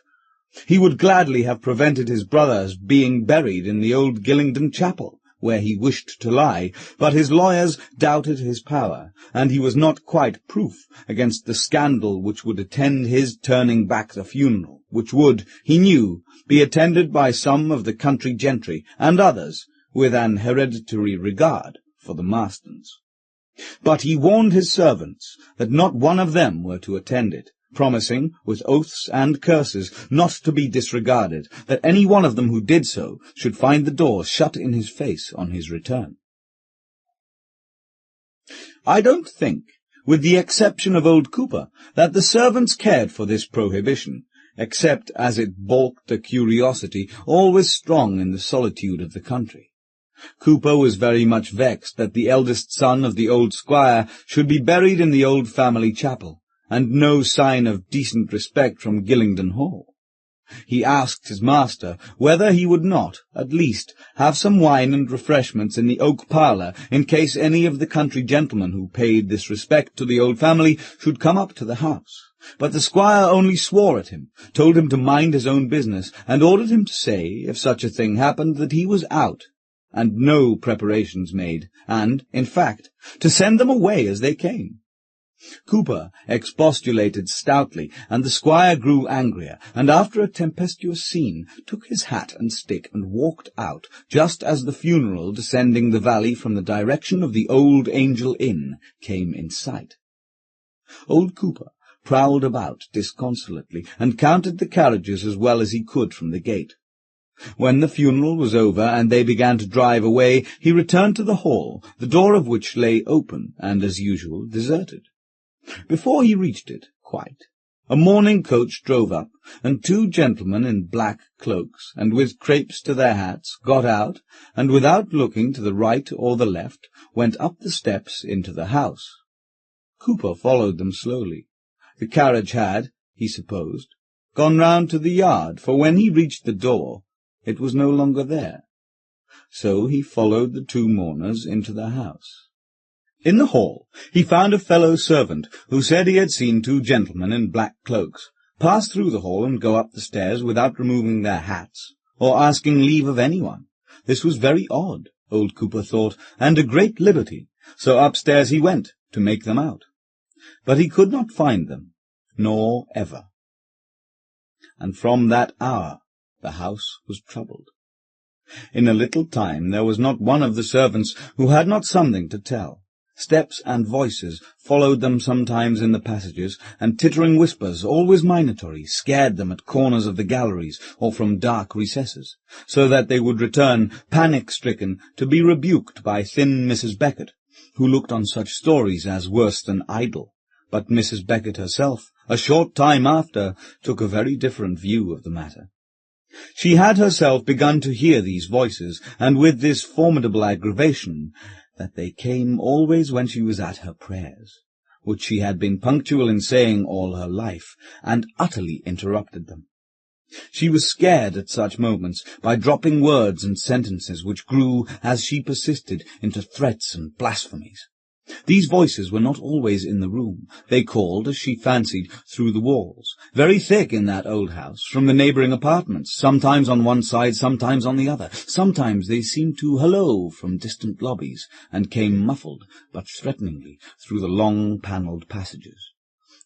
He would gladly have prevented his brother's being buried in the old Gillingdon chapel, where he wished to lie, but his lawyers doubted his power, and he was not quite proof against the scandal which would attend his turning back the funeral, which would, he knew, be attended by some of the country gentry, and others with an hereditary regard for the Marstons. But he warned his servants that not one of them were to attend it, promising, with oaths and curses, not to be disregarded, that any one of them who did so should find the door shut in his face on his return. I don't think, with the exception of old Cooper, that the servants cared for this prohibition, except as it balked a curiosity always strong in the solitude of the country. Cooper was very much vexed that the eldest son of the old squire should be buried in the old family chapel, and no sign of decent respect from Gillingdon Hall. He asked his master whether he would not, at least, have some wine and refreshments in the oak parlour, in case any of the country gentlemen who paid this respect to the old family should come up to the house. But the squire only swore at him, told him to mind his own business, and ordered him to say, if such a thing happened, that he was out, and no preparations made, and, in fact, to send them away as they came. Cooper expostulated stoutly, and the squire grew angrier, and after a tempestuous scene took his hat and stick and walked out, just as the funeral, descending the valley from the direction of the Old Angel Inn, came in sight. Old Cooper prowled about disconsolately, and counted the carriages as well as he could from the gate. When the funeral was over, and they began to drive away, he returned to the hall, the door of which lay open, and, as usual, deserted. Before he reached it, quite, a mourning coach drove up, and two gentlemen in black cloaks, and with crapes to their hats, got out, and without looking to the right or the left, went up the steps into the house. Cooper followed them slowly. The carriage had, he supposed, gone round to the yard, for when he reached the door, it was no longer there. So he followed the two mourners into the house. In the hall he found a fellow servant, who said he had seen two gentlemen in black cloaks pass through the hall and go up the stairs without removing their hats, or asking leave of anyone. This was very odd, old Cooper thought, and a great liberty, so upstairs he went to make them out. But he could not find them, nor ever. And from that hour the house was troubled. In a little time there was not one of the servants who had not something to tell. Steps and voices followed them sometimes in the passages, and tittering whispers, always minatory, scared them at corners of the galleries or from dark recesses, so that they would return, panic-stricken, to be rebuked by thin Mrs. Beckett, who looked on such stories as worse than idle. But Mrs. Beckett herself, a short time after, took a very different view of the matter. She had herself begun to hear these voices, and with this formidable aggravation, that they came always when she was at her prayers, which she had been punctual in saying all her life, and utterly interrupted them. She was scared at such moments by dropping words and sentences which grew, as she persisted, into threats and blasphemies. These voices were not always in the room. They called, as she fancied, through the walls, very thick in that old house, from the neighbouring apartments, sometimes on one side, sometimes on the other. Sometimes they seemed to hallo from distant lobbies, and came muffled, but threateningly, through the long panelled passages.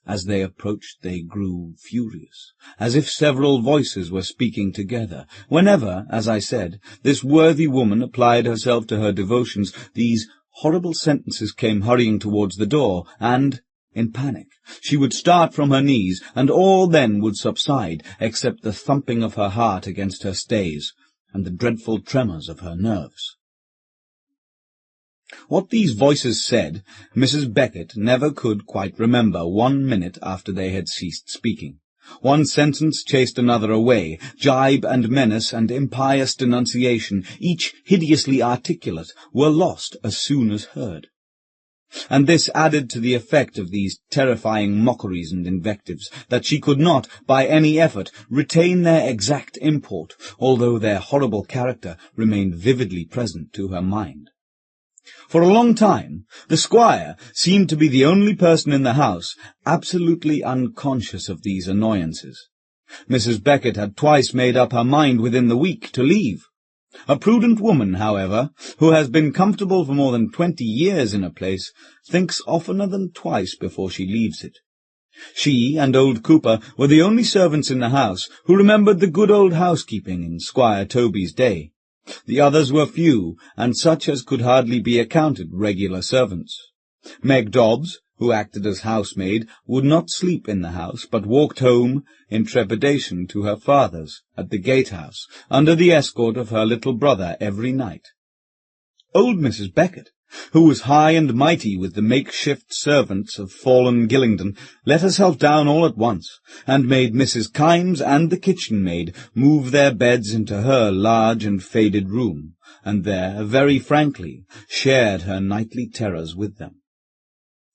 As they approached they grew furious, as if several voices were speaking together. Whenever, as I said, this worthy woman applied herself to her devotions, these horrible sentences came hurrying towards the door, and, in panic, she would start from her knees, and all then would subside, except the thumping of her heart against her stays, and the dreadful tremors of her nerves. What these voices said, Mrs. Beckett never could quite remember 1 minute after they had ceased speaking. One sentence chased another away. Jibe and menace and impious denunciation, each hideously articulate, were lost as soon as heard. and this added to the effect of these terrifying mockeries and invectives, that she could not, by any effort, retain their exact import, although their horrible character remained vividly present to her mind. For a long time, the Squire seemed to be the only person in the house absolutely unconscious of these annoyances. Mrs. Beckett had twice made up her mind within the week to leave. A prudent woman, however, who has been comfortable for more than 20 years in a place, thinks oftener than twice before she leaves it. She and old Cooper were the only servants in the house who remembered the good old housekeeping in Squire Toby's day. The others were few, and such as could hardly be accounted regular servants. Meg Dobbs, who acted as housemaid, would not sleep in the house, but walked home in trepidation to her father's at the gatehouse, under the escort of her little brother every night. Old Mrs. Beckett, who was high and mighty with the makeshift servants of fallen Gillingden, let herself down all at once, and made Mrs. Kimes and the kitchen-maid move their beds into her large and faded room, and there, very frankly, shared her nightly terrors with them.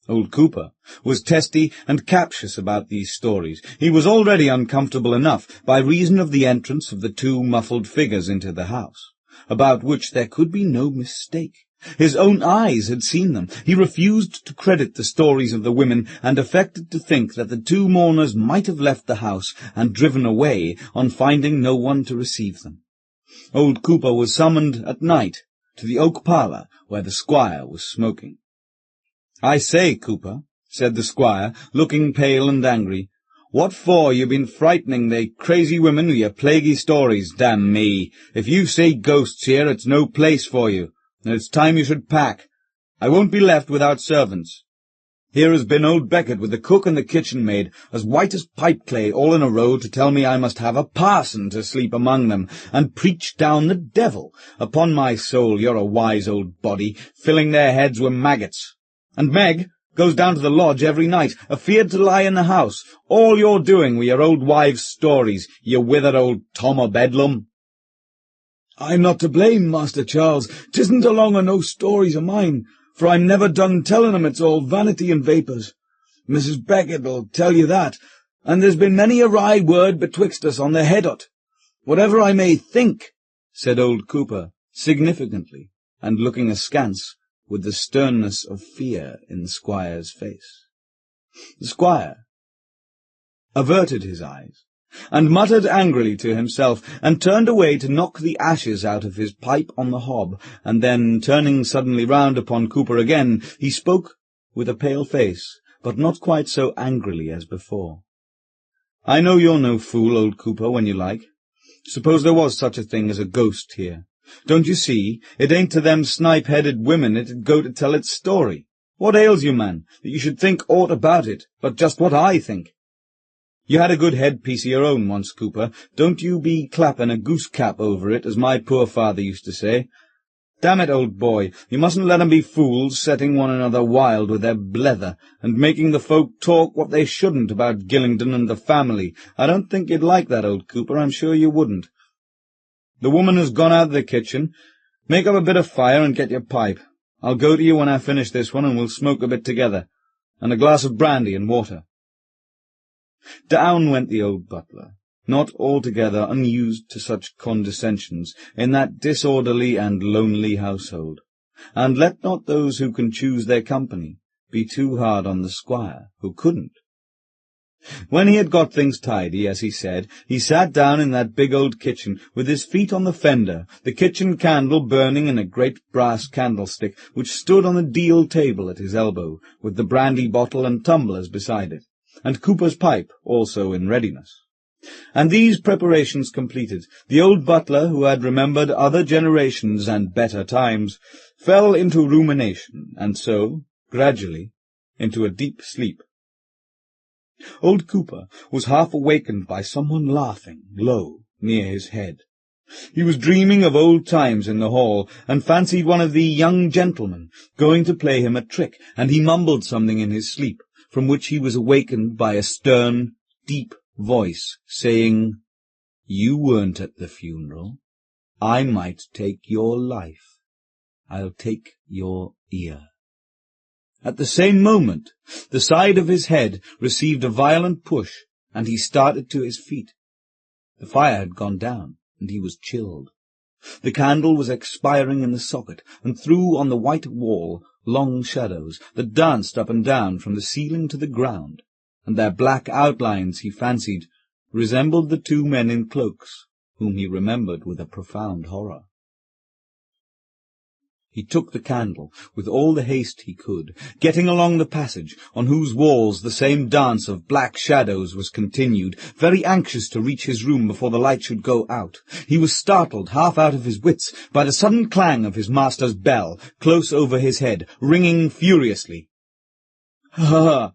Old Cooper was testy and captious about these stories. He was already uncomfortable enough by reason of the entrance of the two muffled figures into the house, about which there could be no mistake. His own eyes had seen them. He refused to credit the stories of the women, and affected to think that the two mourners might have left the house and driven away on finding no one to receive them. Old Cooper was summoned at night to the oak parlour where the Squire was smoking. "I say, Cooper," said the Squire, looking pale and angry, "what for you been frightening they crazy women with your plaguey stories, damn me? If you say ghosts here, it's no place for you, and it's time you should pack. I won't be left without servants. Here has been old Beckett with the cook and the kitchen-maid, as white as pipe-clay, all in a row, to tell me I must have a parson to sleep among them, and preach down the devil. Upon my soul, you're a wise old body, filling their heads with maggots. And Meg goes down to the lodge every night, afeard to lie in the house. All you're doing with your old wives' stories, you withered old Tom o' Bedlam." "I'm not to blame, Master Charles. 'Tisn't along o' no stories o' mine, for I'm never done telling 'em. It's all vanity and vapours. Mrs. Beckett'll tell you that, and there's been many a wry word betwixt us on the head o't. Whatever I may think," said old Cooper, significantly, and looking askance, with the sternness of fear in the Squire's face. The Squire averted his eyes, and muttered angrily to himself, and turned away to knock the ashes out of his pipe on the hob, and then, turning suddenly round upon Cooper again, he spoke with a pale face, but not quite so angrily as before. "I know you're no fool, old Cooper, when you like. Suppose there was such a thing as a ghost here. Don't you see, it ain't to them snipe-headed women it'd go to tell its story. What ails you, man, that you should think aught about it, but just what I think? You had a good headpiece of your own once, Cooper. Don't you be clapping a goose-cap over it, as my poor father used to say. Damn it, old boy, you mustn't let 'em be fools, setting one another wild with their blether, and making the folk talk what they shouldn't about Gillingden and the family. I don't think you'd like that, old Cooper, I'm sure you wouldn't. The woman has gone out of the kitchen. Make up a bit of fire and get your pipe. I'll go to you when I finish this one, and we'll smoke a bit together, and a glass of brandy and water." Down went the old butler, not altogether unused to such condescensions in that disorderly and lonely household, and let not those who can choose their company be too hard on the Squire, who couldn't. When he had got things tidy, as he said, he sat down in that big old kitchen, with his feet on the fender, the kitchen candle burning in a great brass candlestick, which stood on the deal table at his elbow, with the brandy bottle and tumblers beside it, and Cooper's pipe also in readiness. And these preparations completed, the old butler, who had remembered other generations and better times, fell into rumination, and so, gradually, into a deep sleep. Old Cooper was half awakened by someone laughing low near his head. He was dreaming of old times in the hall, and fancied one of the young gentlemen going to play him a trick, and he mumbled something in his sleep, from which he was awakened by a stern, deep voice saying, "You weren't at the funeral. I might take your life. I'll take your ear." At the same moment, the side of his head received a violent push, and he started to his feet. The fire had gone down, and he was chilled. The candle was expiring in the socket, and threw on the white wall long shadows that danced up and down from the ceiling to the ground, and their black outlines, he fancied, resembled the two men in cloaks, whom he remembered with a profound horror. He took the candle with all the haste he could, getting along the passage, on whose walls the same dance of black shadows was continued, very anxious to reach his room before the light should go out. He was startled, half out of his wits, by the sudden clang of his master's bell, close over his head, ringing furiously. "Ah,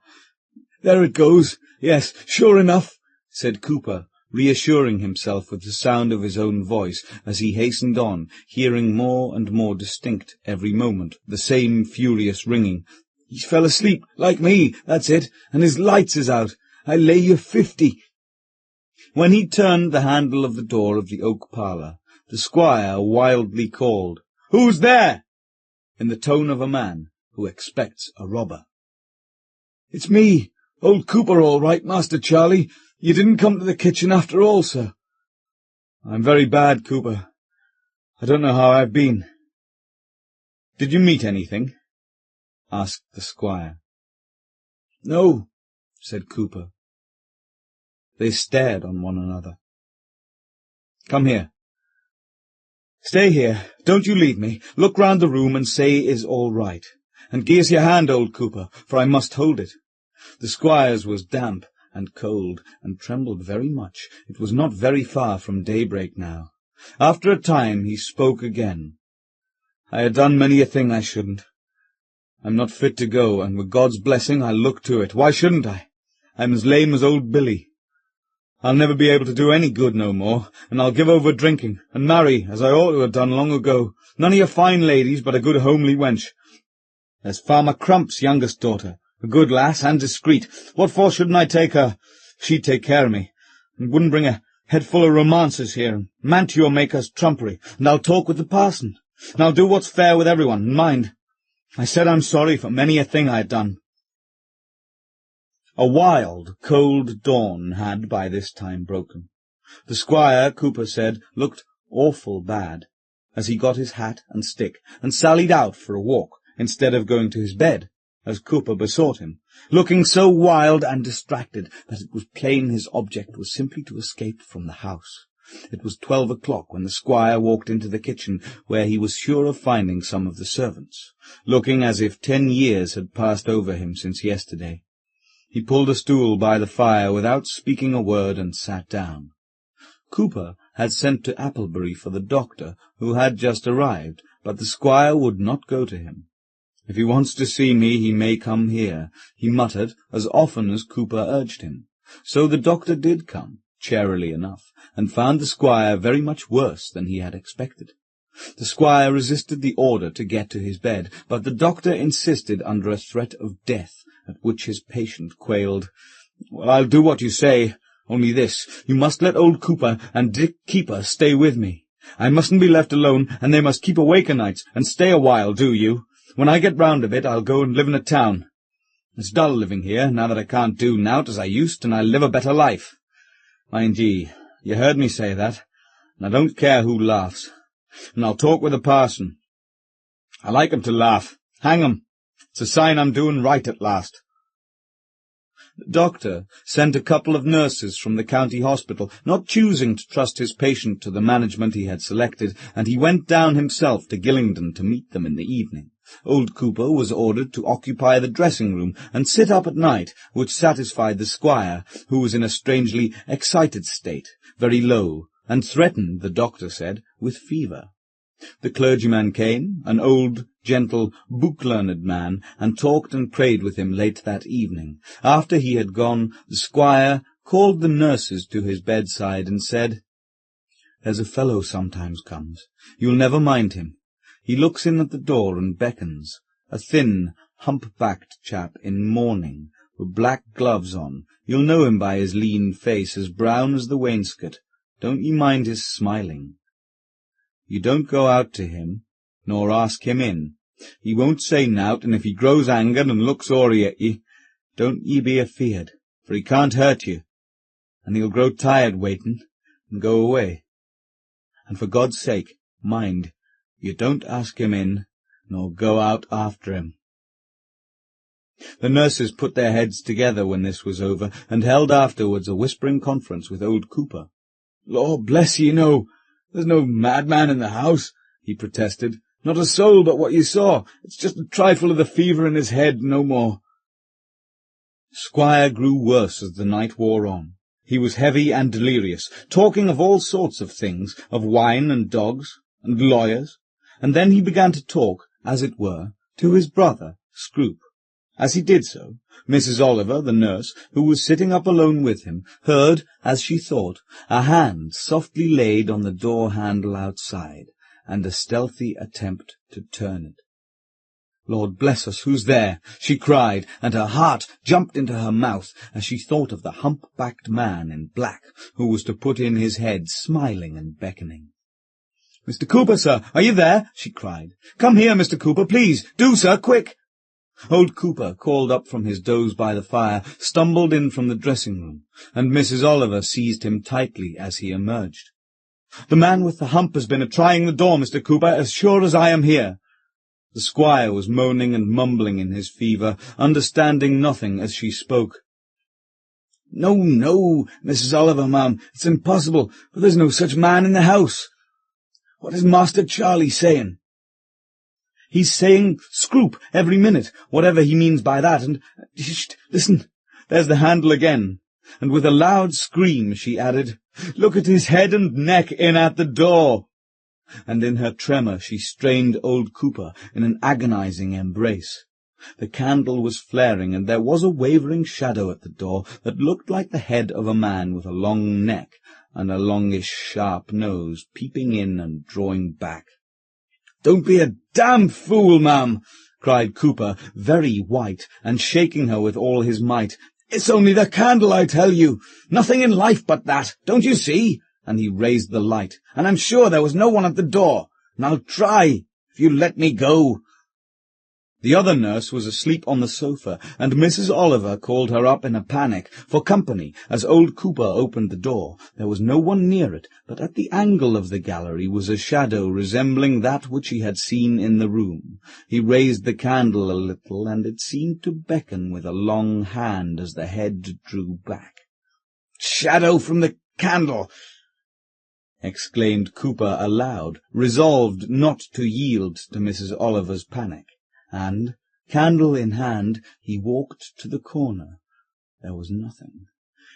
there it goes. Yes, sure enough," said Cooper, reassuring himself with the sound of his own voice, as he hastened on, hearing more and more distinct every moment the same furious ringing. "He's fell asleep, like me, that's it, and his lights is out. I lay you 50. When he turned the handle of the door of the oak parlour, the squire wildly called, "Who's there?" in the tone of a man who expects a robber. "It's me, old Cooper, all right, Master Charlie. You didn't come to the kitchen after all, sir." "I'm very bad, Cooper. I don't know how I've been." "Did you meet anything?" asked the squire. "No," said Cooper. They stared on one another. "Come here." "Stay here. Don't you leave me. Look round the room and say is all right. And give us your hand, old Cooper, for I must hold it." The squire's was damp and cold, and trembled very much. It was not very far from daybreak now. After a time he spoke again. "I had done many a thing I shouldn't. I'm not fit to go, and with God's blessing I'll look to it. Why shouldn't I? I'm as lame as old Billy. I'll never be able to do any good no more, and I'll give over drinking, and marry, as I ought to have done long ago. None of your fine ladies, but a good homely wench. There's Farmer Crump's youngest daughter, a good lass and discreet. What for shouldn't I take her? She'd take care of me, and wouldn't bring a head full of romances here, and mantua-maker's trumpery, and I'll talk with the parson, and I'll do what's fair with everyone, and mind, I said I'm sorry for many a thing I had done." A wild, cold dawn had by this time broken. The squire, Cooper said, looked awful bad, as he got his hat and stick, and sallied out for a walk, instead of going to his bed, as Cooper besought him, looking so wild and distracted that it was plain his object was simply to escape from the house. It was 12 o'clock when the squire walked into the kitchen, where he was sure of finding some of the servants, looking as if 10 years had passed over him since yesterday. He pulled a stool by the fire without speaking a word and sat down. Cooper had sent to Applebury for the doctor, who had just arrived, but the squire would not go to him. "If he wants to see me, he may come here," he muttered, as often as Cooper urged him. So the doctor did come, charily enough, and found the squire very much worse than he had expected. The squire resisted the order to get to his bed, but the doctor insisted under a threat of death, at which his patient quailed. "Well, I'll do what you say, only this, you must let old Cooper and Dick Keeper stay with me. I mustn't be left alone, and they must keep awake o' nights, and stay a while, do you? When I get round a bit, I'll go and live in a town. It's dull living here, now that I can't do nowt as I used, and I'll live a better life. Mind ye, you heard me say that, and I don't care who laughs. And I'll talk with the parson. I like 'em to laugh. Hang 'em. It's a sign I'm doing right at last." The doctor sent a couple of nurses from the county hospital, not choosing to trust his patient to the management he had selected, and he went down himself to Gillingden to meet them in the evening. Old Cooper was ordered to occupy the dressing-room and sit up at night, which satisfied the squire, who was in a strangely excited state, very low, and threatened, the doctor said, with fever. The clergyman came, an old, gentle, book-learned man, and talked and prayed with him late that evening. After he had gone, the squire called the nurses to his bedside and said, "There's a fellow sometimes comes. You'll never mind him. He looks in at the door and beckons, a thin, hump-backed chap in mourning, with black gloves on. You'll know him by his lean face, as brown as the wainscot. Don't ye mind his smiling. You don't go out to him, nor ask him in, He won't say nowt, and if he grows angered and looks orry at ye, don't ye be afeard, for he can't hurt you, and he'll grow tired waiting, and go away. And for God's sake, mind, you don't ask him in, nor go out after him." The nurses put their heads together when this was over, and held afterwards a whispering conference with old Cooper. "Lord bless ye, no, there's no madman in the house," he protested. "Not a soul but what you saw. It's just a trifle of the fever in his head, no more." Squire grew worse as the night wore on. He was heavy and delirious, talking of all sorts of things, of wine and dogs and lawyers, and then he began to talk, as it were, to his brother, Scroop. As he did so, Mrs. Oliver, the nurse, who was sitting up alone with him, heard, as she thought, a hand softly laid on the door-handle outside, and a stealthy attempt to turn it. "Lord bless us, who's there?" she cried, and her heart jumped into her mouth as she thought of the hump-backed man in black who was to put in his head, smiling and beckoning. "Mr. Cooper, sir, are you there?" she cried. "Come here, Mr. Cooper, please. Do, sir, quick!" Old Cooper, called up from his doze by the fire, stumbled in from the dressing-room, and Mrs. Oliver seized him tightly as he emerged. "The man with the hump has been a-trying the door, Mr. Cooper, as sure as I am here." The squire was moaning and mumbling in his fever, understanding nothing as she spoke. "No, no, Mrs. Oliver, ma'am, it's impossible, for there's no such man in the house. What is Master Charlie saying?" "He's saying Scroop every minute, whatever he means by that, and— Shh, listen, there's the handle again." And with a loud scream she added, "Look at his head and neck in at the door." And in her tremor she strained old Cooper in an agonizing embrace. The candle was flaring, and there was a wavering shadow at the door that looked like the head of a man with a long neck and a longish sharp nose, peeping in and drawing back. "Don't be a damned fool, ma'am," cried Cooper, very white, and shaking her with all his might. "It's only the candle, I tell you. Nothing in life but that, don't you see?" And he raised the light. "And I'm sure there was no one at the door. And I'll try, if you let me go." The other nurse was asleep on the sofa, and Mrs. Oliver called her up in a panic for company as old Cooper opened the door. There was no one near it, but at the angle of the gallery was a shadow resembling that which he had seen in the room. He raised the candle a little, and it seemed to beckon with a long hand as the head drew back. "Shadow from the candle!" exclaimed Cooper aloud, resolved not to yield to Mrs. Oliver's panic. And, candle in hand, he walked to the corner. There was nothing.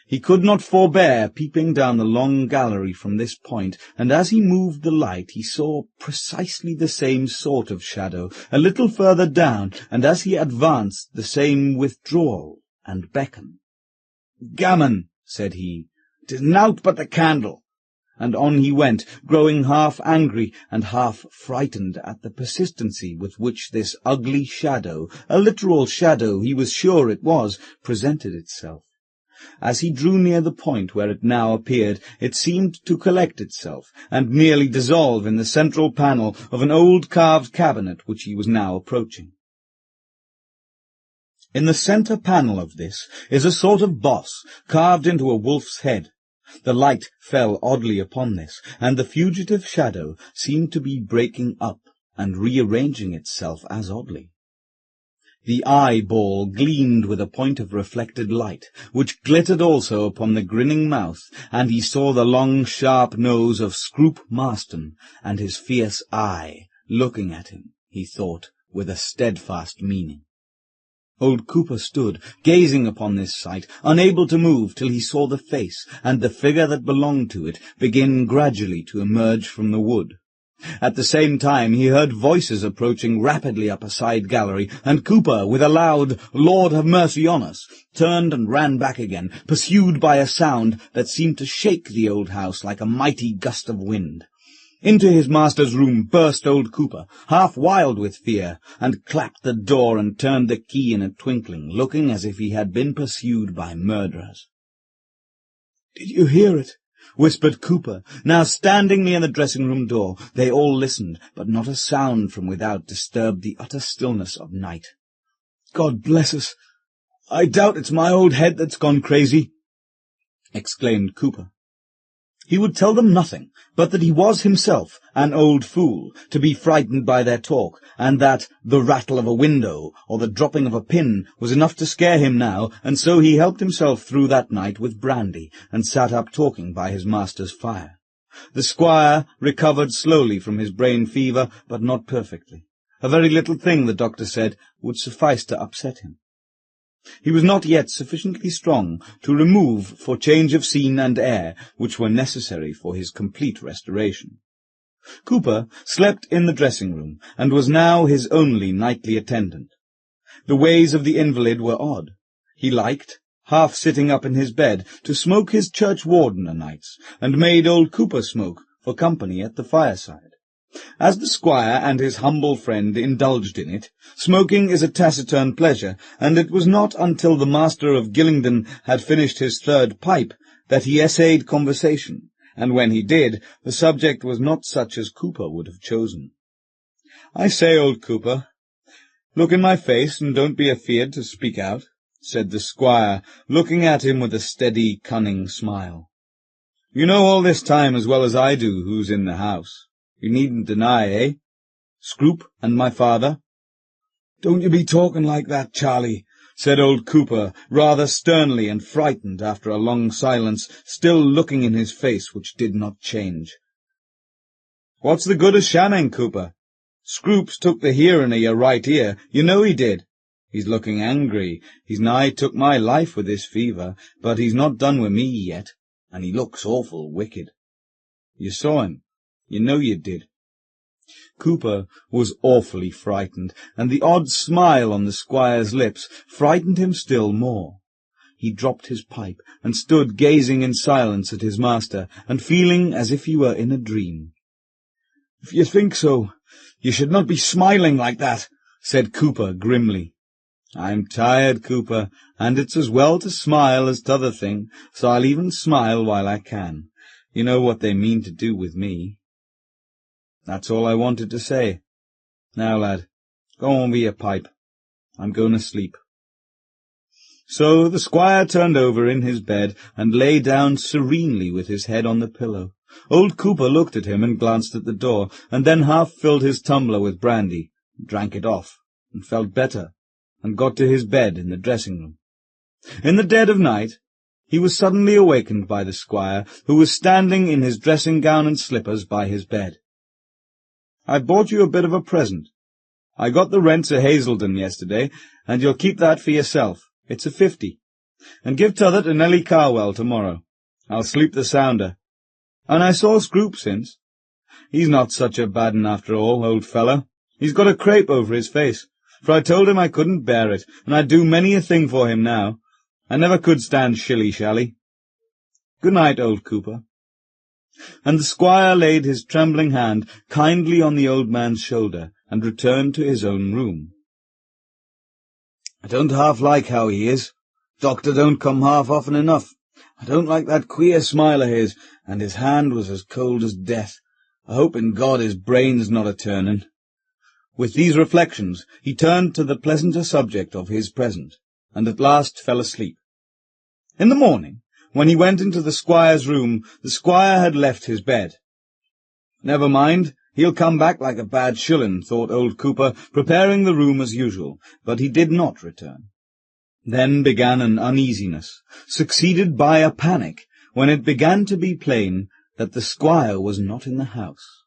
He could not forbear peeping down the long gallery from this point, and as he moved the light he saw precisely the same sort of shadow a little further down, and as he advanced the same withdrawal and beckon. "Gammon," said he, "'tis nowt but the candle." And on he went, growing half angry and half frightened at the persistency with which this ugly shadow, a literal shadow he was sure it was, presented itself. As he drew near the point where it now appeared, it seemed to collect itself, and nearly dissolve in the central panel of an old carved cabinet which he was now approaching. In the centre panel of this is a sort of boss, carved into a wolf's head. The light fell oddly upon this, and the fugitive shadow seemed to be breaking up and rearranging itself as oddly. The eyeball gleamed with a point of reflected light, which glittered also upon the grinning mouth, and he saw the long sharp nose of Scroop Marston, and his fierce eye, looking at him, he thought, with a steadfast meaning. Old Cooper stood, gazing upon this sight, unable to move till he saw the face and the figure that belonged to it begin gradually to emerge from the wood. At the same time he heard voices approaching rapidly up a side gallery, and Cooper, with a loud, "Lord have mercy on us," turned and ran back again, pursued by a sound that seemed to shake the old house like a mighty gust of wind. Into his master's room burst old Cooper, half wild with fear, and clapped the door and turned the key in a twinkling, looking as if he had been pursued by murderers. "Did you hear it?" whispered Cooper, now standing near the dressing-room door. They all listened, but not a sound from without disturbed the utter stillness of night. "God bless us! I doubt it's my old head that's gone crazy," exclaimed Cooper. He would tell them nothing, but that he was himself an old fool, to be frightened by their talk, and that the rattle of a window or the dropping of a pin was enough to scare him now, and so he helped himself through that night with brandy, and sat up talking by his master's fire. The squire recovered slowly from his brain fever, but not perfectly. A very little thing, the doctor said, would suffice to upset him. He was not yet sufficiently strong to remove for change of scene and air, which were necessary for his complete restoration. Cooper slept in the dressing-room, and was now his only nightly attendant. The ways of the invalid were odd. He liked, half sitting up in his bed, to smoke his churchwarden o' nights, and made old Cooper smoke for company at the fireside. As the squire and his humble friend indulged in it, smoking is a taciturn pleasure, and it was not until the master of Gillingden had finished his third pipe that he essayed conversation, and when he did, the subject was not such as Cooper would have chosen. "I say, old Cooper, look in my face, and don't be afeard to speak out," said the squire, looking at him with a steady, cunning smile. "You know all this time as well as I do who's in the house. You needn't deny, eh? Scroop and my father?" "Don't you be talking like that, Charlie," said old Cooper, rather sternly and frightened after a long silence, still looking in his face, which did not change. "What's the good of shamming, Cooper? Scroop's took the hearing of your right ear, you know he did. He's looking angry. He's nigh took my life with this fever, but he's not done with me yet, and he looks awful wicked. You saw him. You know you did." Cooper was awfully frightened, and the odd smile on the squire's lips frightened him still more. He dropped his pipe, and stood gazing in silence at his master, and feeling as if he were in a dream. "If you think so, you should not be smiling like that," said Cooper grimly. "I'm tired, Cooper, and it's as well to smile as t'other thing, so I'll even smile while I can. You know what they mean to do with me. That's all I wanted to say. Now, lad, go on with your pipe. I'm going to sleep." So the squire turned over in his bed, and lay down serenely with his head on the pillow. Old Cooper looked at him and glanced at the door, and then half filled his tumbler with brandy, drank it off, and felt better, and got to his bed in the dressing-room. In the dead of night, he was suddenly awakened by the squire, who was standing in his dressing-gown and slippers by his bed. "I've bought you a bit of a present. I got the rents of Hazelden yesterday, and you'll keep that for yourself. It's a 50. And give t'other to Nellie Carwell tomorrow. I'll sleep the sounder. And I saw Scroop since. He's not such a bad un after all, old fellow. He's got a crape over his face, for I told him I couldn't bear it, and I'd do many a thing for him now. I never could stand shilly-shally. Good night, old Cooper." And the squire laid his trembling hand kindly on the old man's shoulder, and returned to his own room. "I don't half like how he is. Doctor don't come half often enough. I don't like that queer smile of his, and his hand was as cold as death. I hope in God his brain's not a-turning." With these reflections he turned to the pleasanter subject of his present, and at last fell asleep. In the morning, when he went into the squire's room, the squire had left his bed. "Never mind, he'll come back like a bad shillin'," thought old Cooper, preparing the room as usual, but he did not return. Then began an uneasiness, succeeded by a panic, when it began to be plain that the squire was not in the house.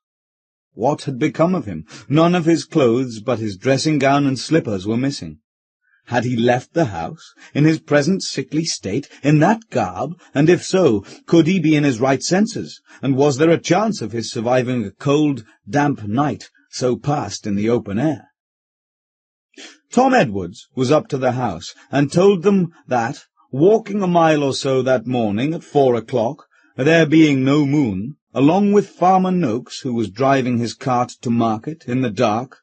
What had become of him? None of his clothes but his dressing-gown and slippers were missing. Had he left the house, in his present sickly state, in that garb, and if so, could he be in his right senses, and was there a chance of his surviving a cold, damp night so passed in the open air? Tom Edwards was up to the house, and told them that, walking a mile or so that morning at 4 o'clock, there being no moon, along with Farmer Noakes, who was driving his cart to market in the dark,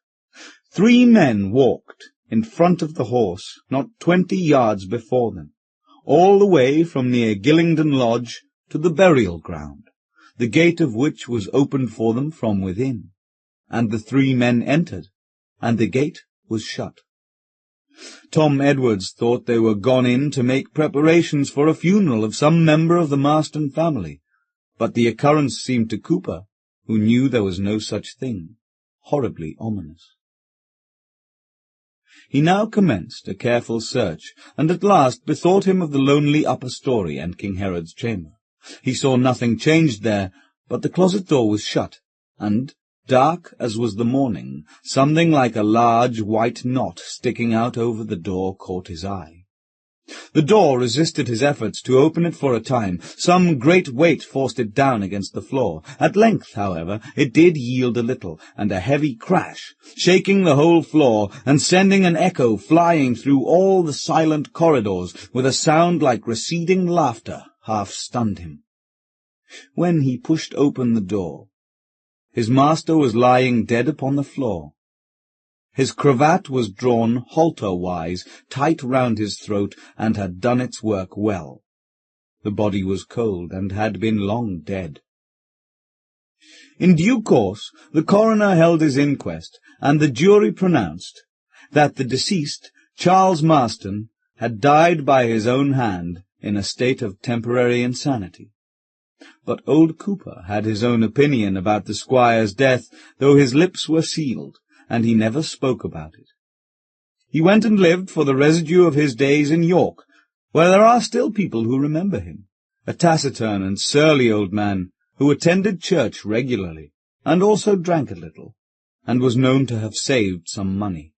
3 men walked in front of the horse, not 20 yards before them, all the way from near Gillingden Lodge to the burial ground, the gate of which was opened for them from within. And the 3 men entered, and the gate was shut. Tom Edwards thought they were gone in to make preparations for a funeral of some member of the Marston family, but the occurrence seemed to Cooper, who knew there was no such thing, horribly ominous. He now commenced a careful search, and at last bethought him of the lonely upper story and King Herod's chamber. He saw nothing changed there, but the closet door was shut, and, dark as was the morning, something like a large white knot sticking out over the door caught his eye. The door resisted his efforts to open it for a time. Some great weight forced it down against the floor. At length, however, it did yield a little, and a heavy crash, shaking the whole floor, and sending an echo flying through all the silent corridors, with a sound like receding laughter, half stunned him. When he pushed open the door, his master was lying dead upon the floor. His cravat was drawn halter-wise, tight round his throat, and had done its work well. The body was cold, and had been long dead. In due course, the coroner held his inquest, and the jury pronounced that the deceased, Charles Marston, had died by his own hand in a state of temporary insanity. But old Cooper had his own opinion about the squire's death, though his lips were sealed, and he never spoke about it. He went and lived for the residue of his days in York, where there are still people who remember him, a taciturn and surly old man who attended church regularly, and also drank a little, and was known to have saved some money.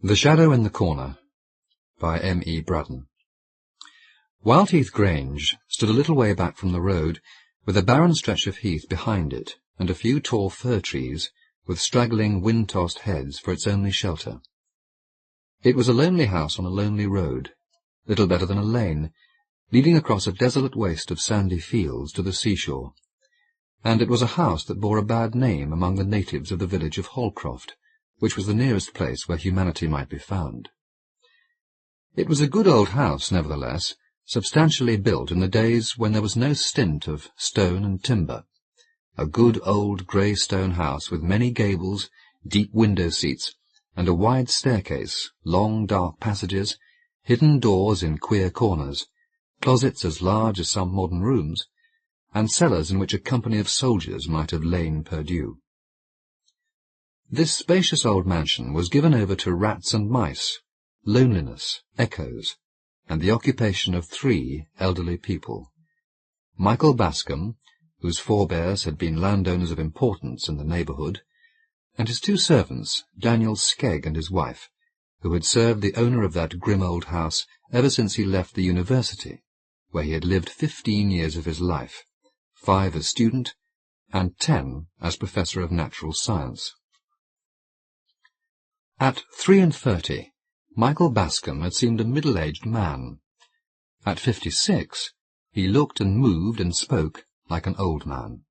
The Shadow in the Corner, by M.E. Braddon. Wildheath Grange stood a little way back from the road, with a barren stretch of heath behind it, and a few tall fir trees, with straggling, wind-tossed heads for its only shelter. It was a lonely house on a lonely road, little better than a lane, leading across a desolate waste of sandy fields to the seashore, and it was a house that bore a bad name among the natives of the village of Holcroft, which was the nearest place where humanity might be found. It was a good old house, nevertheless, substantially built in the days when there was no stint of stone and timber, a good old grey stone house with many gables, deep window-seats, and a wide staircase, long dark passages, hidden doors in queer corners, closets as large as some modern rooms, and cellars in which a company of soldiers might have lain perdu. This spacious old mansion was given over to rats and mice, loneliness, echoes, and the occupation of 3 elderly people: Michael Bascom, whose forebears had been landowners of importance in the neighbourhood, and his 2 servants, Daniel Skegg and his wife, who had served the owner of that grim old house ever since he left the university, where he had lived 15 years of his life, 5 as student, and 10 as professor of natural science. At 33, Michael Bascom had seemed a middle-aged man. At 56, he looked and moved and spoke like an old man.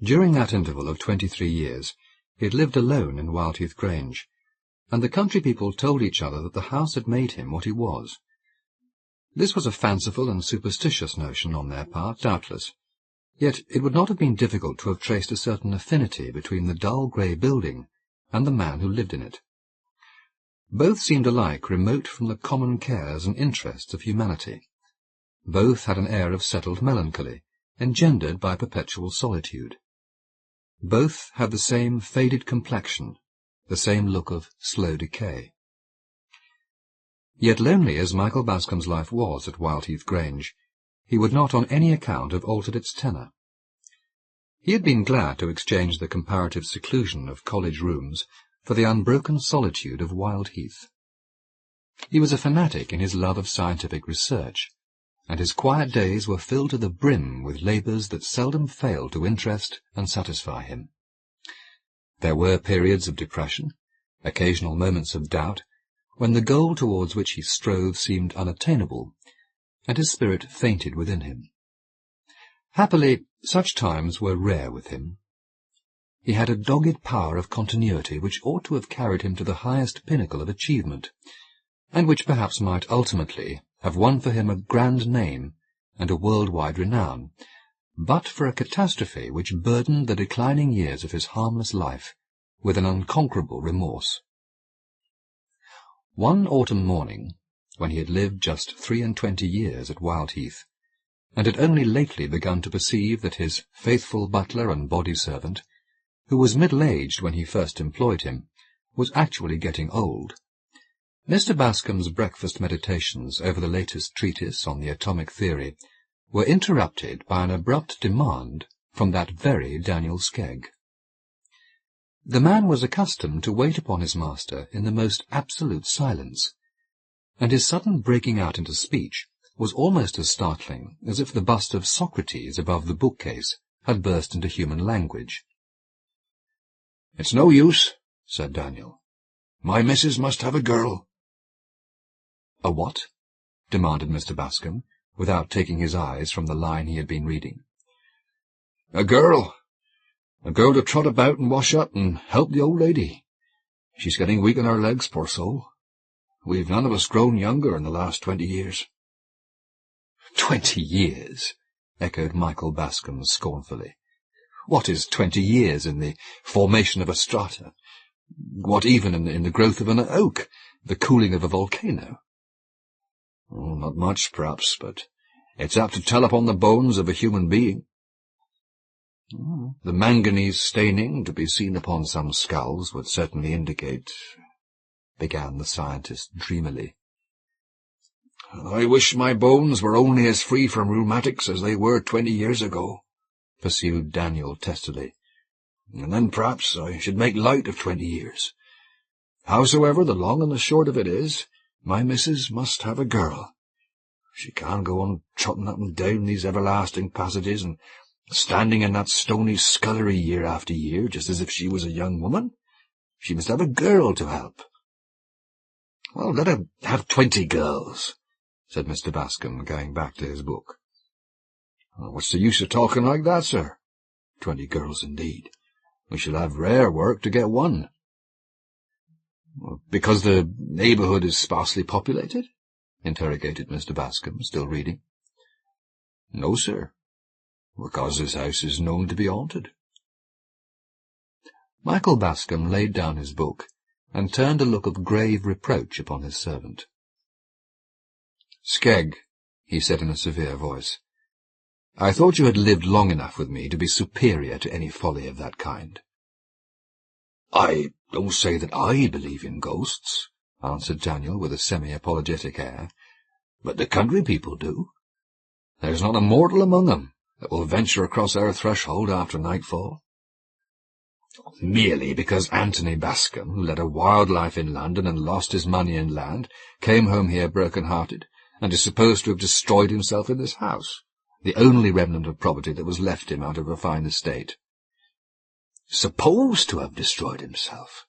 During that interval of 23 years, he had lived alone in Wildheath Grange, and the country people told each other that the house had made him what he was. This was a fanciful and superstitious notion on their part, doubtless, yet it would not have been difficult to have traced a certain affinity between the dull grey building and the man who lived in it. Both seemed alike remote from the common cares and interests of humanity. Both had an air of settled melancholy, engendered by perpetual solitude. Both had the same faded complexion, the same look of slow decay. Yet lonely as Michael Bascom's life was at Wildheath Grange, he would not on any account have altered its tenor. He had been glad to exchange the comparative seclusion of college rooms for the unbroken solitude of Wildheath. He was a fanatic in his love of scientific research, and his quiet days were filled to the brim with labours that seldom failed to interest and satisfy him. There were periods of depression, occasional moments of doubt, when the goal towards which he strove seemed unattainable, and his spirit fainted within him. Happily, such times were rare with him. He had a dogged power of continuity which ought to have carried him to the highest pinnacle of achievement, and which perhaps might ultimately have won for him a grand name and a worldwide renown, but for a catastrophe which burdened the declining years of his harmless life with an unconquerable remorse. One autumn morning, when he had lived just 23 years at Wildheath, and had only lately begun to perceive that his faithful butler and body-servant, who was middle-aged when he first employed him, was actually getting old, Mr. Bascom's breakfast meditations over the latest treatise on the atomic theory were interrupted by an abrupt demand from that very Daniel Skegg. The man was accustomed to wait upon his master in the most absolute silence, and his sudden breaking out into speech was almost as startling as if the bust of Socrates above the bookcase had burst into human language. "It's no use," said Daniel. "My missus must have a girl." "A what?" demanded Mr. Bascom, without taking his eyes from the line he had been reading. "A girl. A girl to trot about and wash up and help the old lady. She's getting weak in her legs, poor soul. We've none of us grown younger in the last 20 years. 20 years? Echoed Michael Bascom scornfully. What is 20 years in the formation of a strata? What even in the growth of an oak, the cooling of a volcano? Oh, not much, perhaps, but it's apt to tell upon the bones of a human being. The manganese staining to be seen upon some skulls would certainly indicate— began the scientist dreamily. "I wish my bones were only as free from rheumatics as they were 20 years ago," pursued Daniel testily, "and then perhaps I should make light of 20 years. Howsoever, the long and the short of it is, my missus must have a girl. She can't go on trotting up and down these everlasting passages and standing in that stony scullery year after year, just as if she was a young woman. She must have a girl to help." "Well, let her have 20 girls," said Mr. Bascom, going back to his book. "What's the use of talking like that, sir? 20 girls, indeed. We shall have rare work to get one." "Because the neighbourhood is sparsely populated?" interrogated Mr. Bascom, still reading. "No, sir. Because this house is known to be haunted." Michael Bascom laid down his book and turned a look of grave reproach upon his servant. "Skegg," he said in a severe voice, "I thought you had lived long enough with me to be superior to any folly of that kind." "I don't say that I believe in ghosts," answered Daniel with a semi-apologetic air, "but the country people do. There's not a mortal among them that will venture across our threshold after nightfall. Merely because Anthony Bascom, who led a wild life in London and lost his money and land, came home here broken-hearted, and is supposed to have destroyed himself in this house, the only remnant of property that was left him out of a fine estate." "Supposed to have destroyed himself?"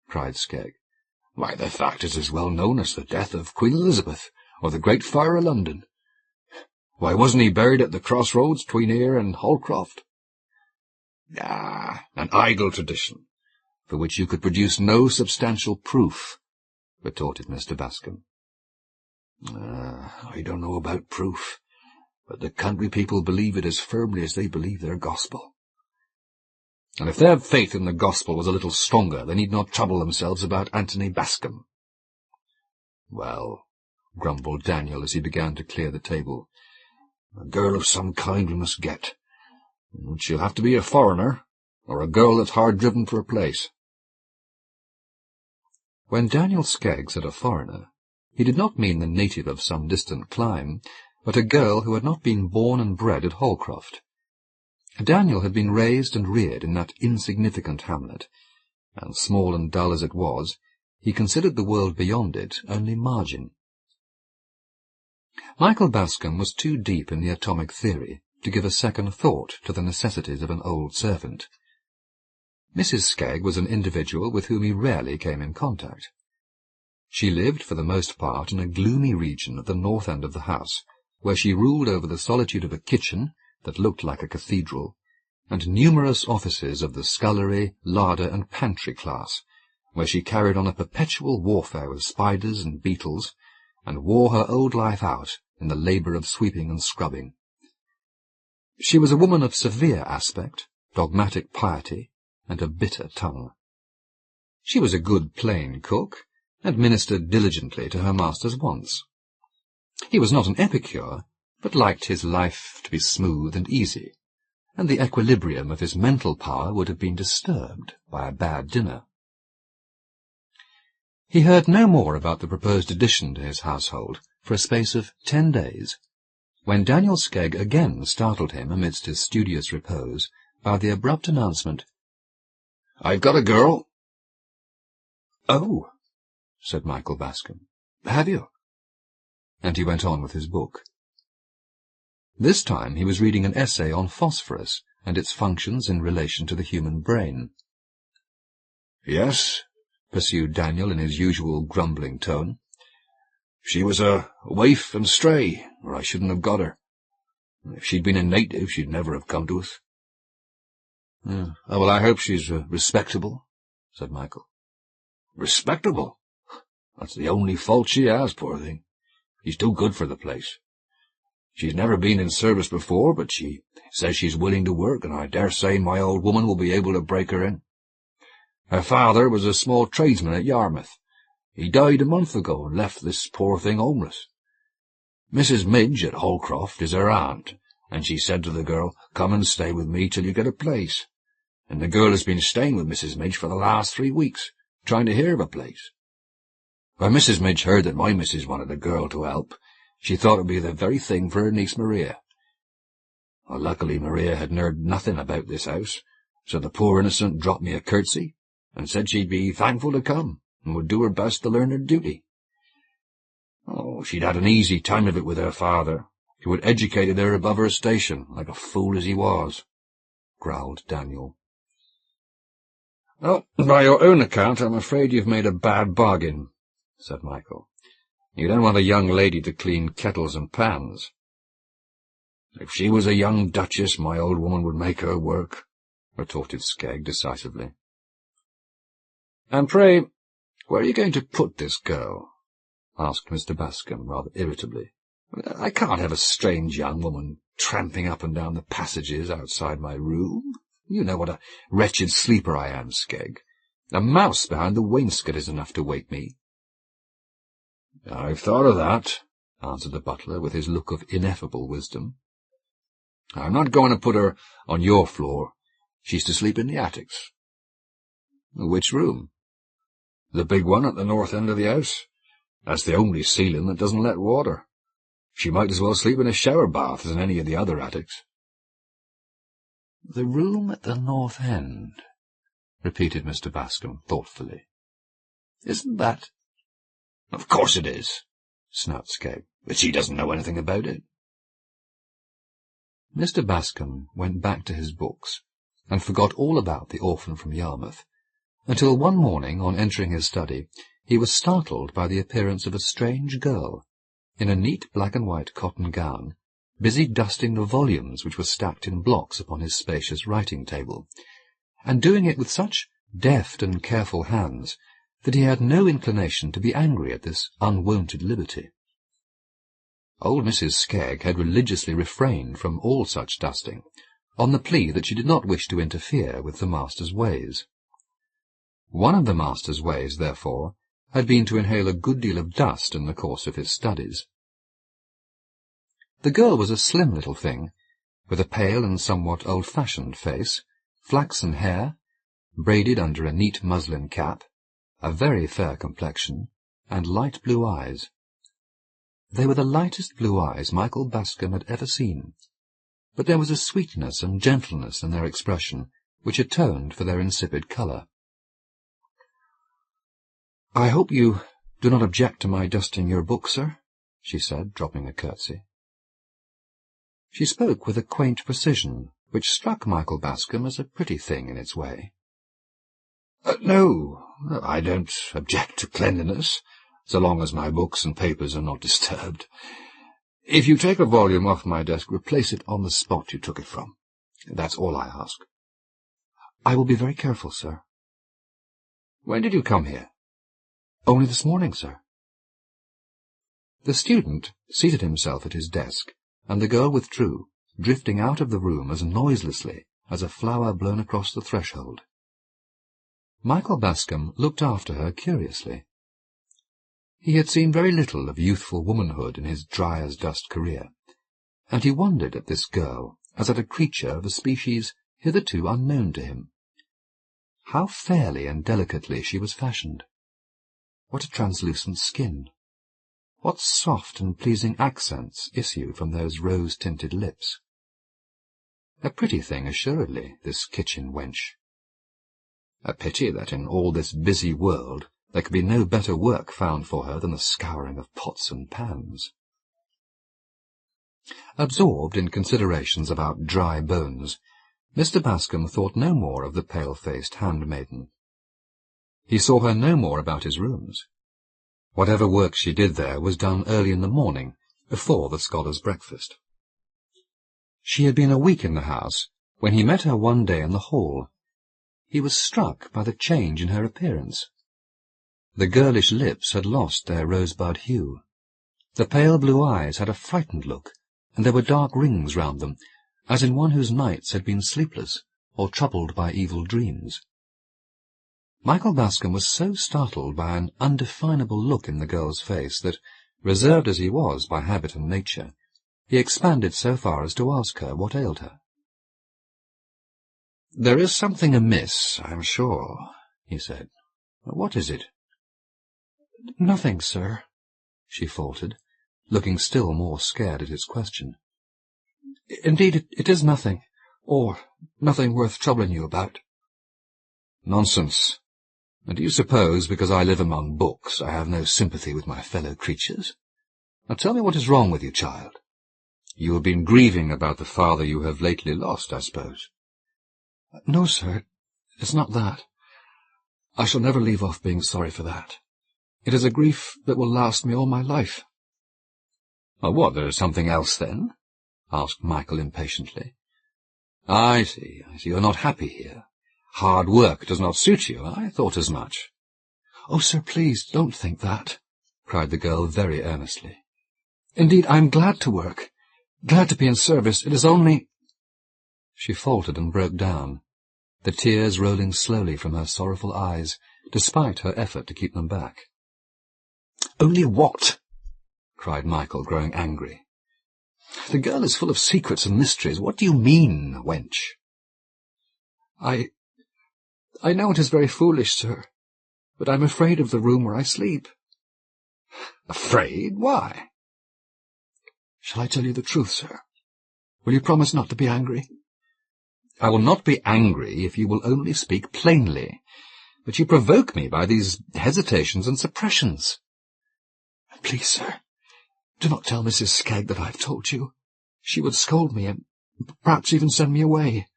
cried Skegg. "Why, the fact is as well known as the death of Queen Elizabeth, or the Great Fire of London. Why, wasn't he buried at the crossroads between here and Holcroft?" "Ah, an idle tradition, for which you could produce no substantial proof," retorted Mr. Bascom. "I don't know about proof, but the country people believe it as firmly as they believe their gospel." "And if their faith in the gospel was a little stronger, they need not trouble themselves about Anthony Bascom." "Well," grumbled Daniel as he began to clear the table, "a girl of some kind we must get. She'll have to be a foreigner, or a girl that's hard driven for a place." When Daniel Skegg said a foreigner, he did not mean the native of some distant clime, but a girl who had not been born and bred at Holcroft. Daniel had been raised and reared in that insignificant hamlet, and small and dull as it was, he considered the world beyond it only margin. Michael Bascom was too deep in the atomic theory to give a second thought to the necessities of an old servant. Mrs. Skegg was an individual with whom he rarely came in contact. She lived for the most part in a gloomy region at the north end of the house, where she ruled over the solitude of a kitchen that looked like a cathedral, and numerous offices of the scullery, larder, and pantry class, where she carried on a perpetual warfare with spiders and beetles, and wore her old life out in the labour of sweeping and scrubbing. She was a woman of severe aspect, dogmatic piety, and a bitter tongue. She was a good plain cook, and ministered diligently to her master's wants. He was not an epicure, but liked his life to be smooth and easy, and the equilibrium of his mental power would have been disturbed by a bad dinner. He heard no more about the proposed addition to his household for a space of 10 days, when Daniel Skegg again startled him amidst his studious repose by the abrupt announcement, "I've got a girl." "Oh," said Michael Bascom. "Have you?" And he went on with his book. This time he was reading an essay on phosphorus and its functions in relation to the human brain. "Yes," pursued Daniel in his usual grumbling tone. "She was a waif and stray, or I shouldn't have got her. If she'd been a native, she'd never have come to us." "Oh, well, I hope she's respectable," said Michael. "Respectable? That's the only fault she has, poor thing. She's too good for the place. She's never been in service before, but she says she's willing to work, and I dare say my old woman will be able to break her in. Her father was a small tradesman at Yarmouth. He died a month ago and left this poor thing homeless. Mrs. Midge at Holcroft is her aunt, and she said to the girl, 'Come and stay with me till you get a place.' And the girl has been staying with Mrs. Midge for the last 3 weeks, trying to hear of a place. When Mrs. Midge heard that my missus wanted a girl to help, she thought it would be the very thing for her niece Maria. Well, luckily Maria had heard nothing about this house, so the poor innocent dropped me a curtsy, and said she'd be thankful to come, and would do her best to learn her duty. Oh, she'd had an easy time of it with her father, who had educated her above her station, like a fool as he was," growled Daniel. "Oh, by your own account, I'm afraid you've made a bad bargain," said Michael. "You don't want a young lady to clean kettles and pans." "If she was a young duchess, my old woman would make her work," retorted Skegg decisively. "And pray, where are you going to put this girl?" asked Mr. Bascom, rather irritably. "I can't have a strange young woman tramping up and down the passages outside my room. You know what a wretched sleeper I am, Skegg. A mouse behind the wainscot is enough to wake me." "I've thought of that," answered the butler, with his look of ineffable wisdom. "I'm not going to put her on your floor. She's to sleep in the attics." "Which room?" "The big one at the north end of the house. That's the only ceiling that doesn't let water. She might as well sleep in a shower bath as in any of the other attics." "The room at the north end," repeated Mr. Bascom thoughtfully. "Isn't that—" "Of course it is," snapped Skegg, "but she doesn't know anything about it." Mr. Bascom went back to his books, and forgot all about the orphan from Yarmouth, until one morning, on entering his study, he was startled by the appearance of a strange girl, in a neat black-and-white cotton gown, busy dusting the volumes which were stacked in blocks upon his spacious writing-table, and doing it with such deft and careful hands that he had no inclination to be angry at this unwonted liberty. Old Mrs. Skegg had religiously refrained from all such dusting, on the plea that she did not wish to interfere with the master's ways. One of the master's ways, therefore, had been to inhale a good deal of dust in the course of his studies. The girl was a slim little thing, with a pale and somewhat old-fashioned face, flaxen hair, braided under a neat muslin cap, a very fair complexion, and light blue eyes. They were the lightest blue eyes Michael Bascom had ever seen, but there was a sweetness and gentleness in their expression which atoned for their insipid colour. "I hope you do not object to my dusting your book, sir," she said, dropping a curtsy. She spoke with a quaint precision, which struck Michael Bascom as a pretty thing in its way. No, I don't object to cleanliness, so long as my books and papers are not disturbed. If you take a volume off my desk, replace it on the spot you took it from. That's all I ask." "I will be very careful, sir." "When did you come here?" "Only this morning, sir." The student seated himself at his desk, and the girl withdrew, drifting out of the room as noiselessly as a flower blown across the threshold. Michael Bascom looked after her curiously. He had seen very little of youthful womanhood in his dry-as-dust career, and he wondered at this girl as at a creature of a species hitherto unknown to him. How fairly and delicately she was fashioned! What a translucent skin! What soft and pleasing accents issued from those rose-tinted lips! A pretty thing, assuredly, this kitchen wench. A pity that in all this busy world there could be no better work found for her than the scouring of pots and pans. Absorbed in considerations about dry bones, Mr. Bascom thought no more of the pale-faced handmaiden. He saw her no more about his rooms. Whatever work she did there was done early in the morning, before the scholars' breakfast. She had been a week in the house when he met her one day in the hall. He was struck by the change in her appearance. The girlish lips had lost their rosebud hue. The pale blue eyes had a frightened look, and there were dark rings round them, as in one whose nights had been sleepless or troubled by evil dreams. Michael Bascom was so startled by an undefinable look in the girl's face that, reserved as he was by habit and nature, he expanded so far as to ask her what ailed her. "There is something amiss, I am sure," he said. "What is it?" "Nothing, sir," she faltered, looking still more scared at his question. "Indeed, it is nothing, or nothing worth troubling you about." "Nonsense. And do you suppose, because I live among books, I have no sympathy with my fellow creatures? Now tell me what is wrong with you, child. You have been grieving about the father you have lately lost, I suppose." "No, sir, it's not that. I shall never leave off being sorry for that. It is a grief that will last me all my life." "Oh, what, there is something else, then?" asked Michael impatiently. I see. You are not happy here. Hard work does not suit you. I thought as much." "Oh, sir, please, don't think that," cried the girl very earnestly. "Indeed, I am glad to work, glad to be in service. It is only—" She faltered and broke down, the tears rolling slowly from her sorrowful eyes, despite her effort to keep them back. "Only what?" cried Michael, growing angry. "The girl is full of secrets and mysteries. What do you mean, wench?" I know it is very foolish, sir, but I'm afraid of the room where I sleep." "Afraid? Why?" "Shall I tell you the truth, sir? Will you promise not to be angry?" "I will not be angry if you will only speak plainly, but you provoke me by these hesitations and suppressions." "Please, sir, do not tell Mrs. Skegg that I have told you. She would scold me, and perhaps even send me away."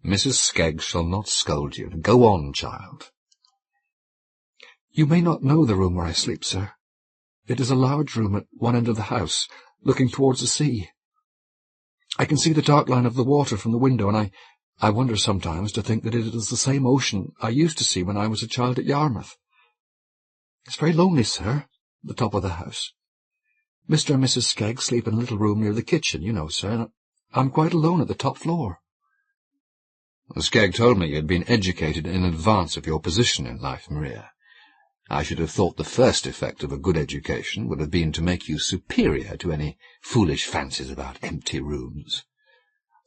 "Mrs. Skegg shall not scold you. Go on, child." "You may not know the room where I sleep, sir. It is a large room at one end of the house, looking towards the sea. I can see the dark line of the water from the window, and I wonder sometimes to think that it is the same ocean I used to see when I was a child at Yarmouth. It's very lonely, sir, at the top of the house. Mr. and Mrs. Skegg sleep in a little room near the kitchen, you know, sir, and I'm quite alone at the top floor." "Skegg told me you had been educated in advance of your position in life, Maria. I should have thought the first effect of a good education would have been to make you superior to any foolish fancies about empty rooms."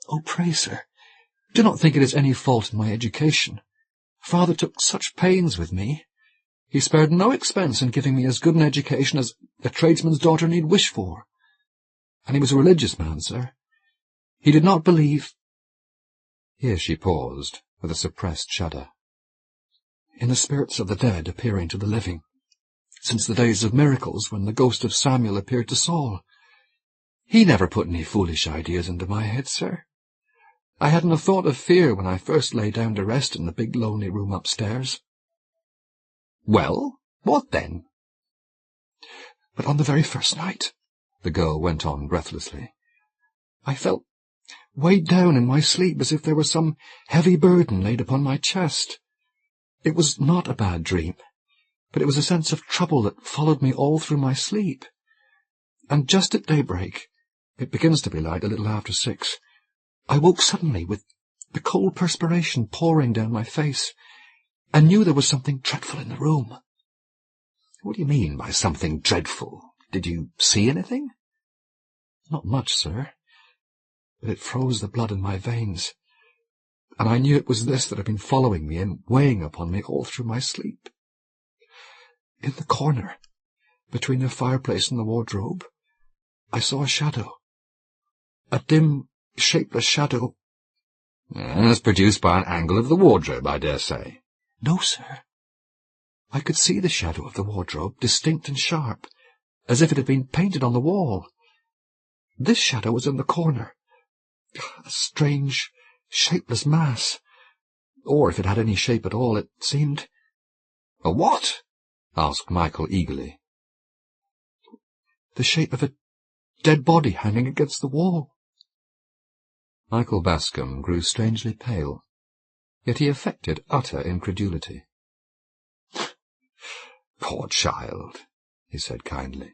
"Oh, pray, sir, do not think it is any fault in my education. Father took such pains with me. He spared no expense in giving me as good an education as a tradesman's daughter need wish for. And he was a religious man, sir. He did not believe—" Here she paused, with a suppressed shudder. "In the spirits of the dead appearing to the living, since the days of miracles when the ghost of Samuel appeared to Saul. He never put any foolish ideas into my head, sir. I hadn't a thought of fear when I first lay down to rest in the big lonely room upstairs." "Well, what then?" "But on the very first night," the girl went on breathlessly, "I felt weighed down in my sleep as if there were some heavy burden laid upon my chest. It was not a bad dream. but it was a sense of trouble that followed me all through my sleep. And just at daybreak, it begins to be light a little after 6, I woke suddenly with the cold perspiration pouring down my face, and knew there was something dreadful in the room. What do you mean by something dreadful? Did you see anything? Not much, sir, but it froze the blood in my veins, and I knew it was this that had been following me and weighing upon me all through my sleep. In the corner, between the fireplace and the wardrobe, I saw a shadow. A dim, shapeless shadow. As produced by an angle of the wardrobe, I dare say. No, sir. I could see the shadow of the wardrobe, distinct and sharp, as if it had been painted on the wall. This shadow was in the corner, a strange, shapeless mass. Or, if it had any shape at all, it seemed— "A what?" asked Michael eagerly. The shape of a dead body hanging against the wall. Michael Bascom grew strangely pale, yet he affected utter incredulity. "Poor child," he said kindly.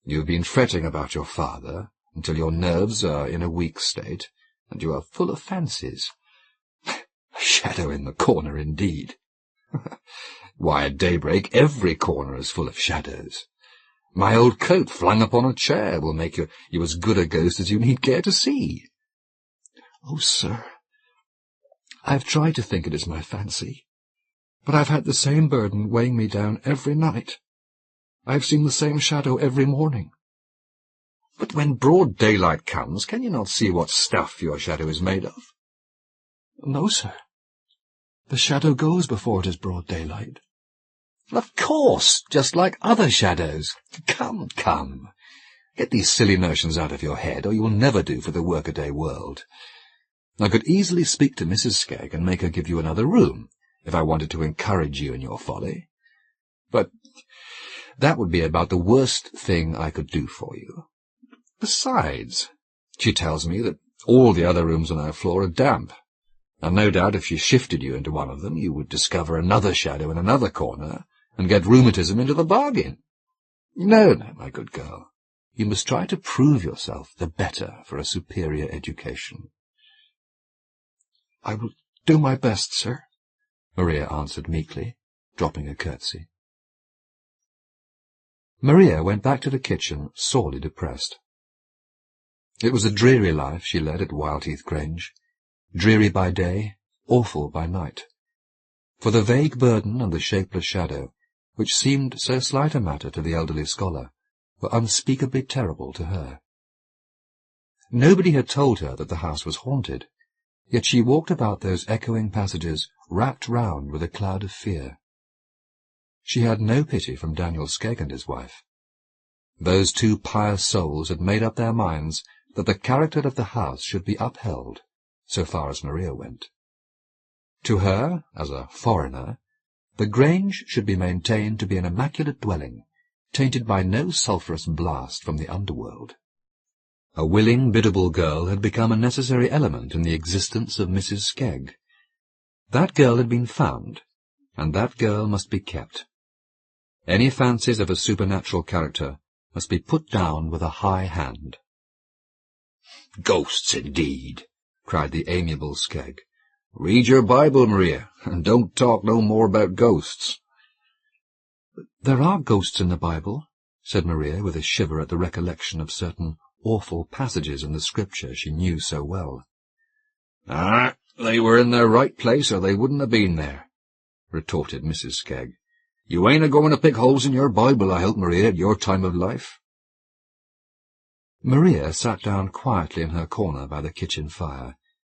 "You have been fretting about your father until your nerves are in a weak state, and you are full of fancies. A shadow in the corner, indeed. Why, at daybreak every corner is full of shadows. My old coat flung upon a chair will make you as good a ghost as you need care to see." "Oh, sir, I have tried to think it is my fancy, but I have had the same burden weighing me down every night. I have seen the same shadow every morning." "But when broad daylight comes, can you not see what stuff your shadow is made of?" "No, sir. The shadow goes before it is broad daylight." "Of course, just like other shadows. Come, come. Get these silly notions out of your head, or you will never do for the workaday world. I could easily speak to Mrs. Skegg and make her give you another room, if I wanted to encourage you in your folly. But that would be about the worst thing I could do for you. Besides, she tells me that all the other rooms on our floor are damp, and no doubt if she shifted you into one of them, you would discover another shadow in another corner, and get rheumatism into the bargain. No, no, my good girl, you must try to prove yourself the better for a superior education." "I will do my best, sir," Maria answered meekly, dropping a curtsy. Maria went back to the kitchen, sorely depressed. It was a dreary life she led at Wildheath Grange, dreary by day, awful by night. For the vague burden and the shapeless shadow, which seemed so slight a matter to the elderly scholar, were unspeakably terrible to her. Nobody had told her that the house was haunted, yet she walked about those echoing passages wrapped round with a cloud of fear. She had no pity from Daniel Skegg and his wife. Those two pious souls had made up their minds that the character of the house should be upheld, so far as Maria went. To her, as a foreigner, the Grange should be maintained to be an immaculate dwelling, tainted by no sulphurous blast from the underworld. A willing, biddable girl had become a necessary element in the existence of Mrs. Skegg. That girl had been found, and that girl must be kept. Any fancies of a supernatural character must be put down with a high hand. "Ghosts, indeed!" cried the amiable Skegg. "Read your Bible, Maria, and don't talk no more about ghosts." "There are ghosts in the Bible," said Maria, with a shiver at the recollection of certain awful passages in the Scripture she knew so well. "Ah, they were in their right place, or they wouldn't have been there," retorted Mrs. Skegg. "You ain't a-going to pick holes in your Bible, I hope, Maria, at your time of life." Maria sat down quietly in her corner by the kitchen fire,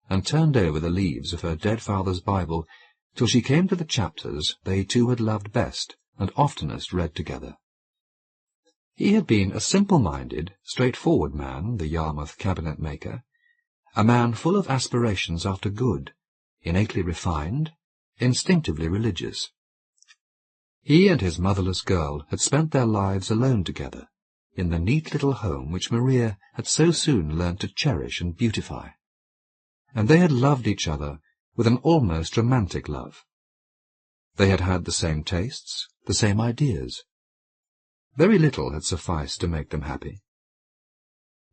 and turned over the leaves of her dead father's Bible till she came to the chapters they two had loved best and oftenest read together. He had been a simple-minded, straightforward man, the Yarmouth cabinet-maker, a man full of aspirations after good, innately refined, instinctively religious. He and his motherless girl had spent their lives alone together, in the neat little home which Maria had so soon learned to cherish and beautify. And they had loved each other with an almost romantic love. They had had the same tastes, the same ideas. Very little had sufficed to make them happy.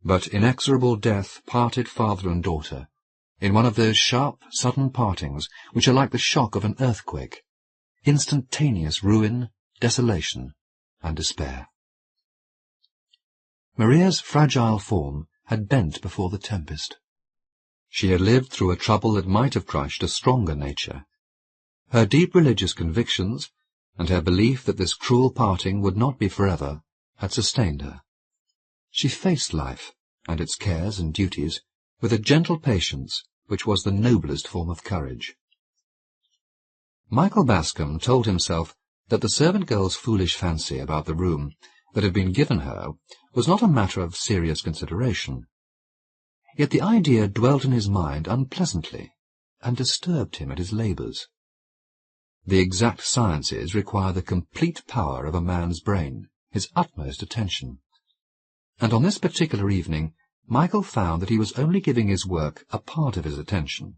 But inexorable death parted father and daughter, in one of those sharp, sudden partings which are like the shock of an earthquake, instantaneous ruin, desolation, and despair. Maria's fragile form had bent before the tempest. She had lived through a trouble that might have crushed a stronger nature. Her deep religious convictions, and her belief that this cruel parting would not be forever, had sustained her. She faced life, and its cares and duties, with a gentle patience which was the noblest form of courage. Michael Bascom told himself that the servant girl's foolish fancy about the room that had been given her was not a matter of serious consideration. Yet the idea dwelt in his mind unpleasantly, and disturbed him at his labours. The exact sciences require the complete power of a man's brain, his utmost attention. And on this particular evening Michael found that he was only giving his work a part of his attention.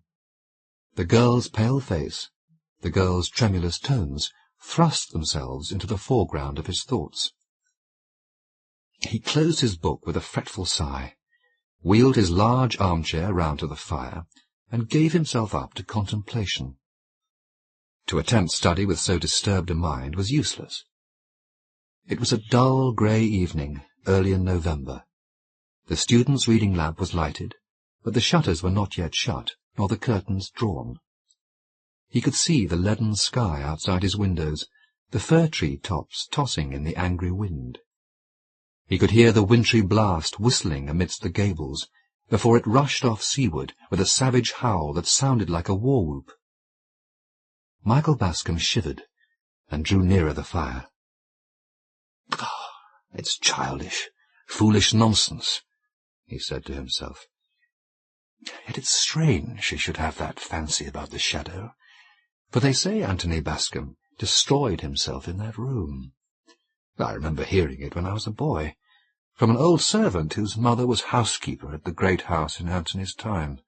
The girl's pale face, the girl's tremulous tones, thrust themselves into the foreground of his thoughts. He closed his book with a fretful sigh, wheeled his large armchair round to the fire, and gave himself up to contemplation. To attempt study with so disturbed a mind was useless. It was a dull grey evening, early in November. The student's reading lamp was lighted, but the shutters were not yet shut, nor the curtains drawn. He could see the leaden sky outside his windows, the fir-tree tops tossing in the angry wind. He could hear the wintry blast whistling amidst the gables, before it rushed off seaward with a savage howl that sounded like a war-whoop. Michael Bascom shivered, and drew nearer the fire. "Ah, it's childish, foolish nonsense," he said to himself. "Yet it's strange she should have that fancy about the shadow, for they say Anthony Bascom destroyed himself in that room. I remember hearing it when I was a boy, from an old servant whose mother was housekeeper at the great house in Anthony's time.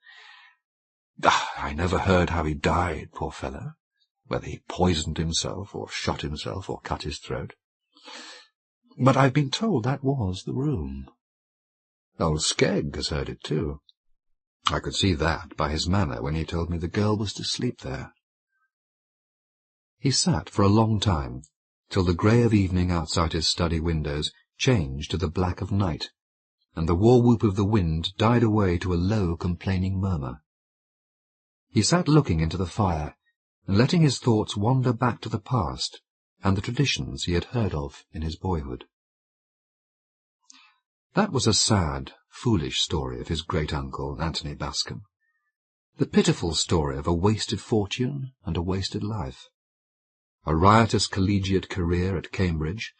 I never heard how he died, poor fellow, whether he poisoned himself, or shot himself, or cut his throat. But I've been told that was the room. Old Skegg has heard it too. I could see that by his manner when he told me the girl was to sleep there." He sat for a long time, till the grey of evening outside his study windows changed to the black of night, and the war-whoop of the wind died away to a low, complaining murmur. He sat looking into the fire, and letting his thoughts wander back to the past and the traditions he had heard of in his boyhood. That was a sad, foolish story of his great-uncle, Anthony Bascom, the pitiful story of a wasted fortune and a wasted life. A riotous collegiate career at Cambridge,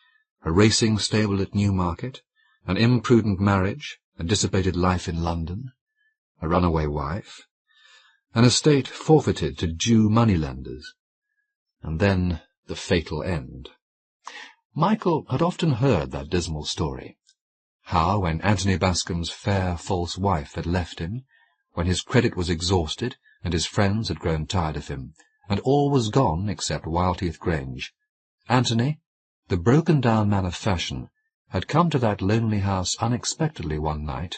a racing stable at Newmarket, an imprudent marriage, a dissipated life in London, a runaway wife, an estate forfeited to Jew moneylenders, and then the fatal end. Michael had often heard that dismal story, how when Anthony Bascom's fair, false wife had left him, when his credit was exhausted and his friends had grown tired of him, and all was gone except Wildheath Grange, Anthony, the broken-down man of fashion, had come to that lonely house unexpectedly one night,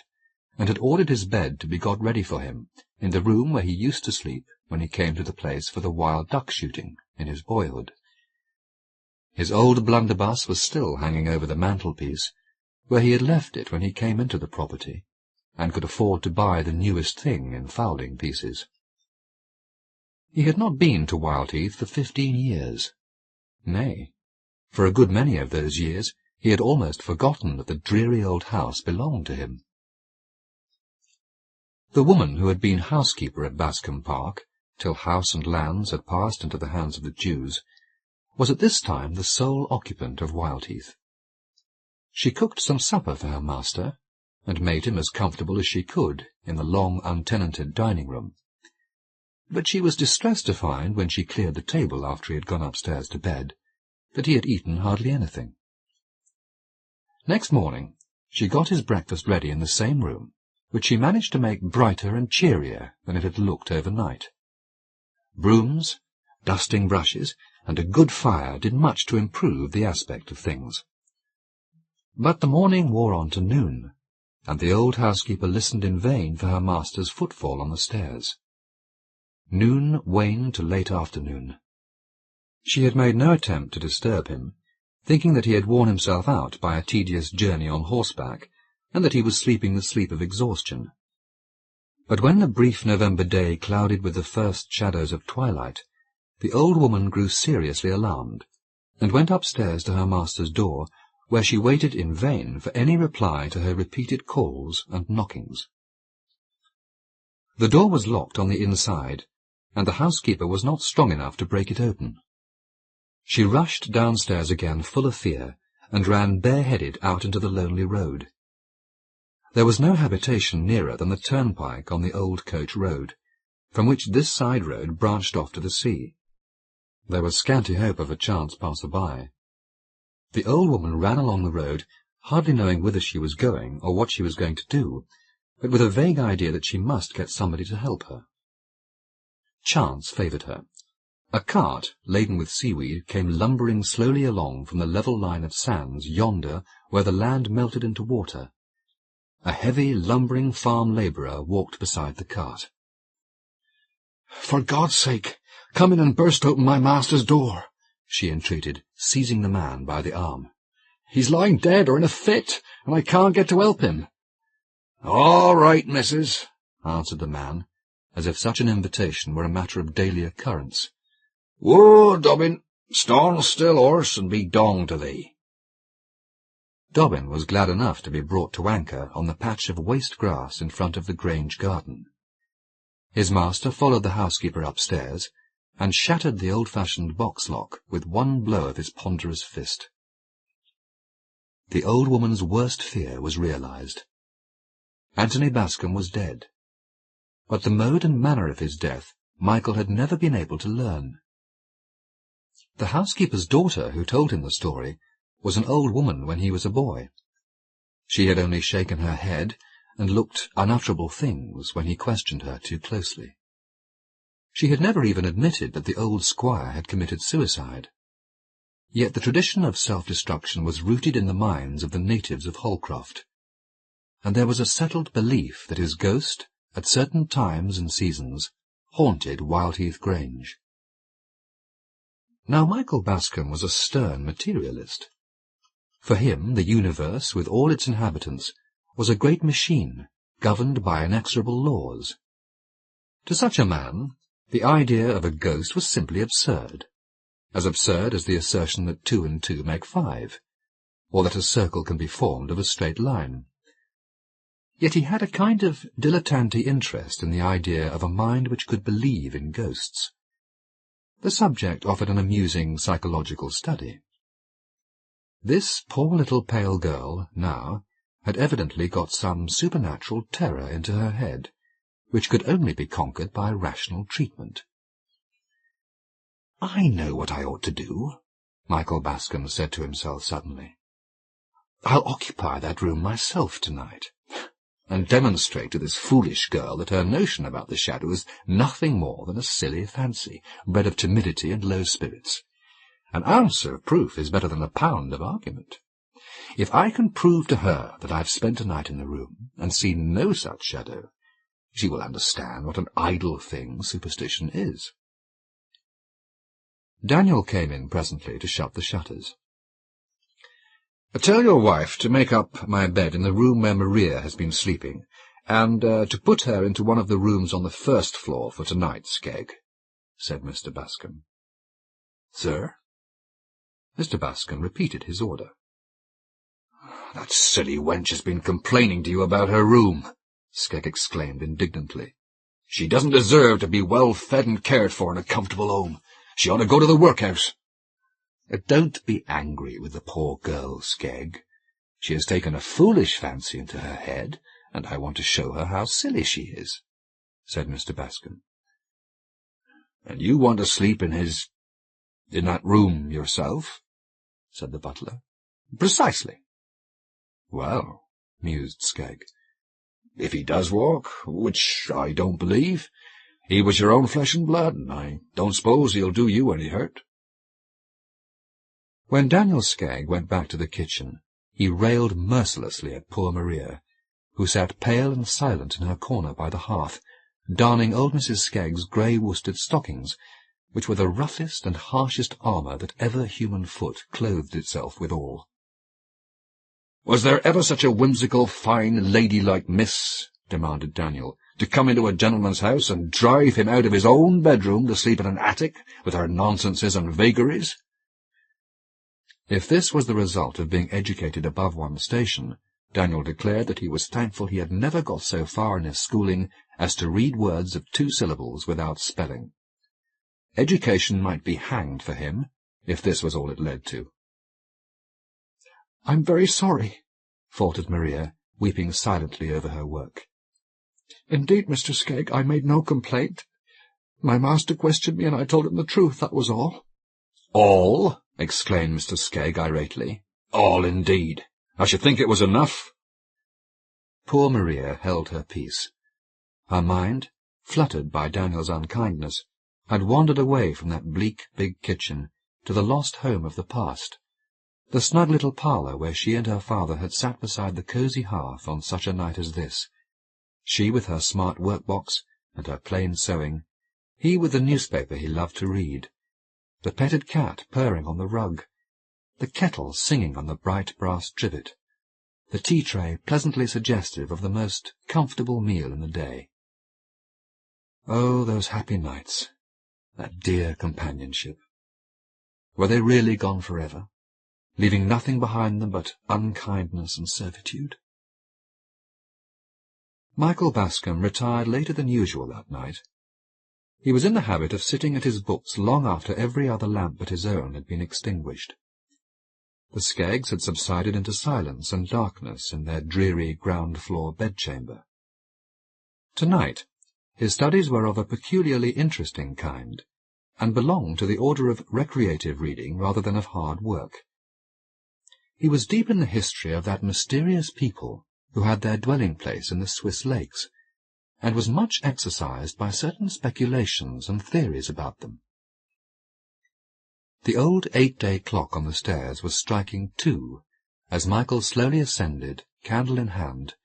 and had ordered his bed to be got ready for him in the room where he used to sleep when he came to the place for the wild duck shooting in his boyhood. His old blunderbuss was still hanging over the mantelpiece, where he had left it when he came into the property, and could afford to buy the newest thing in fowling pieces. He had not been to Wildheath for 15 years. Nay, for a good many of those years he had almost forgotten that the dreary old house belonged to him. The woman who had been housekeeper at Bascom Park, till house and lands had passed into the hands of the Jews, was at this time the sole occupant of Wildheath. She cooked some supper for her master, and made him as comfortable as she could in the long untenanted dining-room. But she was distressed to find, when she cleared the table after he had gone upstairs to bed, that he had eaten hardly anything. Next morning she got his breakfast ready in the same room, which she managed to make brighter and cheerier than it had looked overnight. Brooms, dusting brushes, and a good fire did much to improve the aspect of things. But the morning wore on to noon, and the old housekeeper listened in vain for her master's footfall on the stairs. Noon waned to late afternoon. She had made no attempt to disturb him, thinking that he had worn himself out by a tedious journey on horseback, and that he was sleeping the sleep of exhaustion. But when the brief November day clouded with the first shadows of twilight, the old woman grew seriously alarmed, and went upstairs to her master's door, where she waited in vain for any reply to her repeated calls and knockings. The door was locked on the inside, and the housekeeper was not strong enough to break it open. She rushed downstairs again full of fear, and ran bareheaded out into the lonely road. There was no habitation nearer than the turnpike on the old coach road, from which this side road branched off to the sea. There was scanty hope of a chance passer-by. The old woman ran along the road, hardly knowing whither she was going or what she was going to do, but with a vague idea that she must get somebody to help her. Chance favoured her. A cart, laden with seaweed, came lumbering slowly along from the level line of sands yonder where the land melted into water. A heavy, lumbering farm labourer walked beside the cart. "For God's sake, come in and burst open my master's door," she entreated, seizing the man by the arm. "He's lying dead or in a fit, and I can't get to help him." "All right, missus," answered the man, as if such an invitation were a matter of daily occurrence. "Whoa, Dobbin, stand still, horse, and be dong to thee." Dobbin was glad enough to be brought to anchor on the patch of waste grass in front of the Grange garden. His master followed the housekeeper upstairs, and shattered the old-fashioned box-lock with one blow of his ponderous fist. The old woman's worst fear was realized. Anthony Bascom was dead, but the mode and manner of his death Michael had never been able to learn. The housekeeper's daughter who told him the story was an old woman when he was a boy. She had only shaken her head and looked unutterable things when he questioned her too closely. She had never even admitted that the old squire had committed suicide. Yet the tradition of self-destruction was rooted in the minds of the natives of Holcroft, and there was a settled belief that his ghost, at certain times and seasons, haunted Wildheath Grange. Now Michael Bascom was a stern materialist. For him the universe, with all its inhabitants, was a great machine, governed by inexorable laws. To such a man, the idea of a ghost was simply absurd as the assertion that 2 and 2 make 5, or that a circle can be formed of a straight line. Yet he had a kind of dilettante interest in the idea of a mind which could believe in ghosts. The subject offered an amusing psychological study. This poor little pale girl, now, had evidently got some supernatural terror into her head, which could only be conquered by rational treatment. "I know what I ought to do," Michael Bascom said to himself suddenly. "I'll occupy that room myself tonight, and demonstrate to this foolish girl that her notion about the shadow is nothing more than a silly fancy, bred of timidity and low spirits. An ounce of proof is better than a pound of argument. If I can prove to her that I've spent a night in the room, and seen no such shadow, she will understand what an idle thing superstition is." Daniel came in presently to shut the shutters. "Tell your wife to make up my bed in the room where Maria has been sleeping, and to put her into one of the rooms on the first floor for tonight, Skegg," said Mr. Bascom. "Sir?" Mr. Bascom repeated his order. "That silly wench has been complaining to you about her room," Skegg exclaimed indignantly. "She doesn't deserve to be well fed and cared for in a comfortable home. She ought to go to the workhouse." "Don't be angry with the poor girl, Skegg. She has taken a foolish fancy into her head, and I want to show her how silly she is," said Mr. Bascom. "And you want to sleep in that room yourself?" said the butler. "Precisely." "Well," mused Skegg, "if he does walk, which I don't believe, he was your own flesh and blood, and I don't suppose he'll do you any hurt." When Daniel Skegg went back to the kitchen, he railed mercilessly at poor Maria, who sat pale and silent in her corner by the hearth, darning old Mrs. Skegg's grey worsted stockings, which were the roughest and harshest armour that ever human foot clothed itself withal. "Was there ever such a whimsical, fine, ladylike miss," demanded Daniel, "to come into a gentleman's house and drive him out of his own bedroom to sleep in an attic with her nonsenses and vagaries?" If this was the result of being educated above one's station, Daniel declared that he was thankful he had never got so far in his schooling as to read words of 2 syllables without spelling. Education might be hanged for him, if this was all it led to. "I'm very sorry," faltered Maria, weeping silently over her work. "Indeed, Mr. Skegg, I made no complaint. My master questioned me, and I told him the truth, that was all." "All?" exclaimed Mr. Skegg irately. "All, indeed! I should think it was enough." Poor Maria held her peace. Her mind, fluttered by Daniel's unkindness, had wandered away from that bleak big kitchen to the lost home of the past, the snug little parlour where she and her father had sat beside the cosy hearth on such a night as this, she with her smart workbox and her plain sewing, he with the newspaper he loved to read, the petted cat purring on the rug, the kettle singing on the bright brass trivet, the tea-tray pleasantly suggestive of the most comfortable meal in the day. Oh, those happy nights, that dear companionship! Were they really gone forever, leaving nothing behind them but unkindness and servitude? Michael Bascom retired later than usual that night. He was in the habit of sitting at his books long after every other lamp but his own had been extinguished. The Skeggs had subsided into silence and darkness in their dreary ground-floor bedchamber. Tonight his studies were of a peculiarly interesting kind, and belonged to the order of recreative reading rather than of hard work. He was deep in the history of that mysterious people who had their dwelling-place in the Swiss lakes, and was much exercised by certain speculations and theories about them. The old 8-day clock on the stairs was striking 2, as Michael slowly ascended, candle in hand,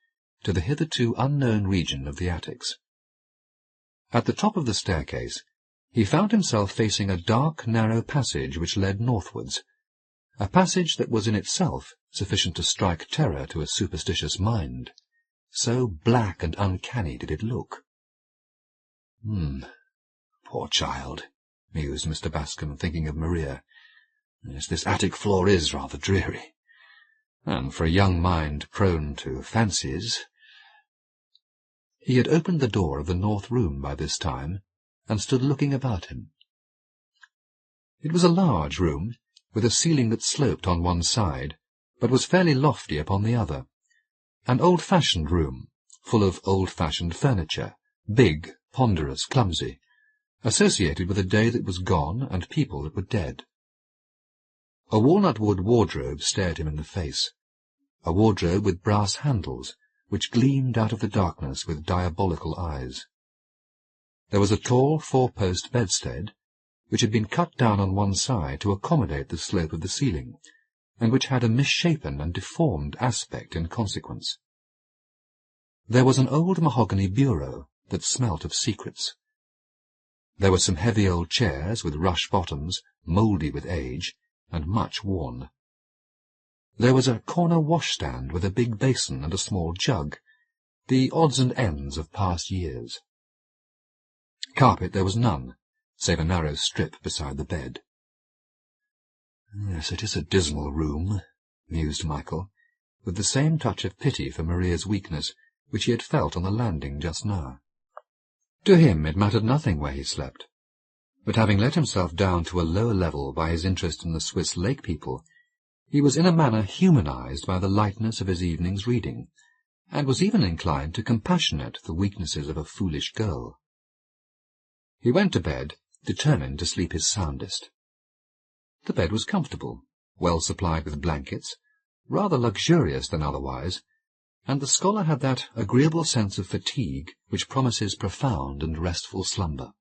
to the hitherto unknown region of the attics. At the top of the staircase he found himself facing a dark, narrow passage which led northwards, a passage that was in itself sufficient to strike terror to a superstitious mind. So black and uncanny did it look. Poor child, mused Mr. Bascom, thinking of Maria. Yes, this attic floor is rather dreary, and for a young mind prone to fancies— He had opened the door of the north room by this time, and stood looking about him. It was a large room, with a ceiling that sloped on one side, but was fairly lofty upon the other. An old-fashioned room, full of old-fashioned furniture, big, ponderous, clumsy, associated with a day that was gone and people that were dead. A walnut-wood wardrobe stared him in the face, a wardrobe with brass handles, which gleamed out of the darkness with diabolical eyes. There was a tall 4-post bedstead, which had been cut down on one side to accommodate the slope of the ceiling, and which had a misshapen and deformed aspect in consequence. There was an old mahogany bureau that smelt of secrets. There were some heavy old chairs with rush bottoms, mouldy with age, and much worn. There was a corner washstand with a big basin and a small jug, the odds and ends of past years. Carpet there was none, save a narrow strip beside the bed. Yes, it is a dismal room, mused Michael, with the same touch of pity for Maria's weakness which he had felt on the landing just now. To him it mattered nothing where he slept, but having let himself down to a lower level by his interest in the Swiss lake people, he was in a manner humanized by the lightness of his evening's reading, and was even inclined to compassionate the weaknesses of a foolish girl. He went to bed, determined to sleep his soundest. The bed was comfortable, well supplied with blankets, rather luxurious than otherwise, and the scholar had that agreeable sense of fatigue which promises profound and restful slumber.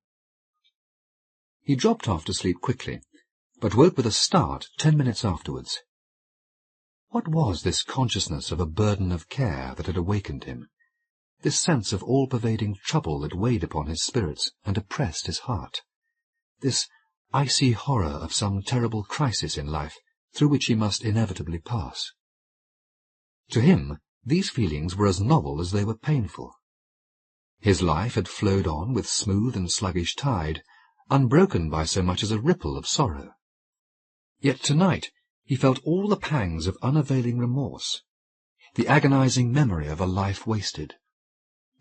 He dropped off to sleep quickly, but woke with a start 10 minutes afterwards. What was this consciousness of a burden of care that had awakened him, this sense of all-pervading trouble that weighed upon his spirits and oppressed his heart, this icy horror of some terrible crisis in life through which he must inevitably pass? To him, these feelings were as novel as they were painful. His life had flowed on with smooth and sluggish tide, unbroken by so much as a ripple of sorrow. Yet tonight he felt all the pangs of unavailing remorse, the agonizing memory of a life wasted,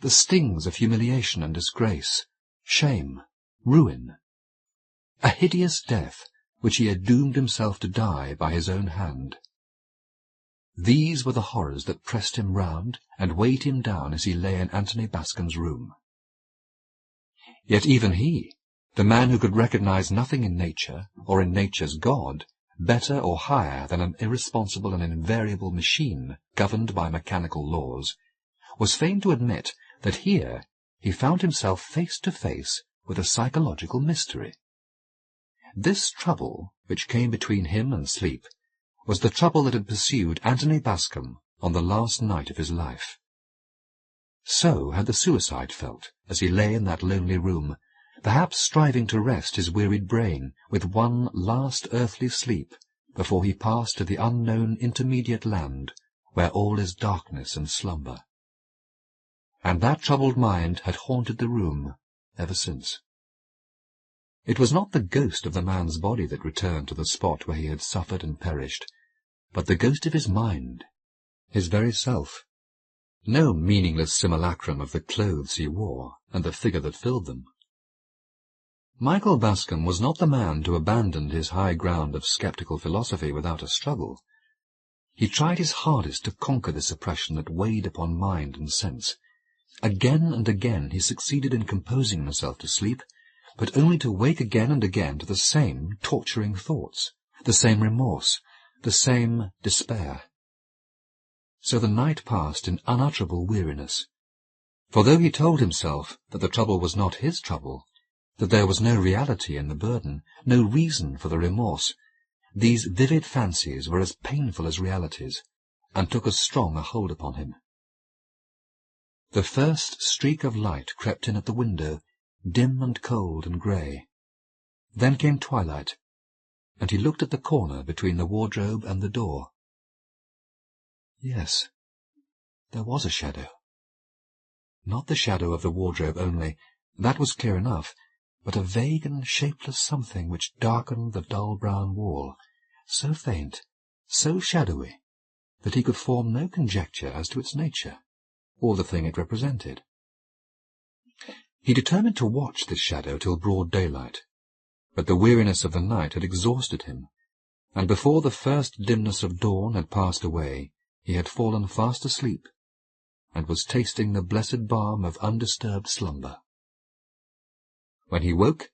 the stings of humiliation and disgrace, shame, ruin, a hideous death which he had doomed himself to die by his own hand. These were the horrors that pressed him round and weighed him down as he lay in Anthony Bascom's room. Yet even he, the man who could recognize nothing in nature, or in nature's God, better or higher than an irresponsible and invariable machine governed by mechanical laws, was fain to admit that here he found himself face to face with a psychological mystery. This trouble, which came between him and sleep, was the trouble that had pursued Anthony Bascom on the last night of his life. So had the suicide felt as he lay in that lonely room, perhaps striving to rest his wearied brain with one last earthly sleep before he passed to the unknown intermediate land where all is darkness and slumber. And that troubled mind had haunted the room ever since. It was not the ghost of the man's body that returned to the spot where he had suffered and perished, but the ghost of his mind, his very self. No meaningless simulacrum of the clothes he wore and the figure that filled them. Michael Bascom was not the man to abandon his high ground of sceptical philosophy without a struggle. He tried his hardest to conquer this oppression that weighed upon mind and sense. Again and again he succeeded in composing himself to sleep, but only to wake again and again to the same torturing thoughts, the same remorse, the same despair. So the night passed in unutterable weariness, for though he told himself that the trouble was not his trouble, that there was no reality in the burden, no reason for the remorse, these vivid fancies were as painful as realities, and took as strong a hold upon him. The first streak of light crept in at the window, dim and cold and grey. Then came twilight, and he looked at the corner between the wardrobe and the door. Yes, there was a shadow. Not the shadow of the wardrobe only, that was clear enough, but a vague and shapeless something which darkened the dull brown wall, so faint, so shadowy, that he could form no conjecture as to its nature, or the thing it represented. He determined to watch this shadow till broad daylight, but the weariness of the night had exhausted him, and before the first dimness of dawn had passed away, he had fallen fast asleep, and was tasting the blessed balm of undisturbed slumber. When he woke,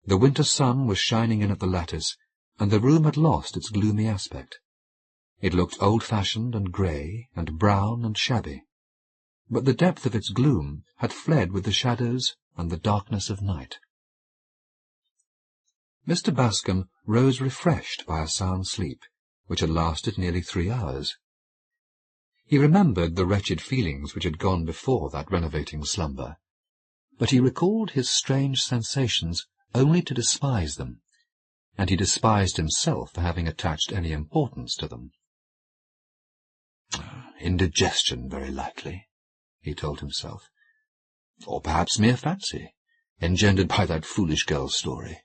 the winter sun was shining in at the lattice, and the room had lost its gloomy aspect. It looked old-fashioned and grey and brown and shabby, but the depth of its gloom had fled with the shadows and the darkness of night. Mr. Bascom rose refreshed by a sound sleep, which had lasted nearly 3 hours. He remembered the wretched feelings which had gone before that renovating slumber, but he recalled his strange sensations only to despise them, and he despised himself for having attached any importance to them. Indigestion, very likely, he told himself, or perhaps mere fancy, engendered by that foolish girl's story.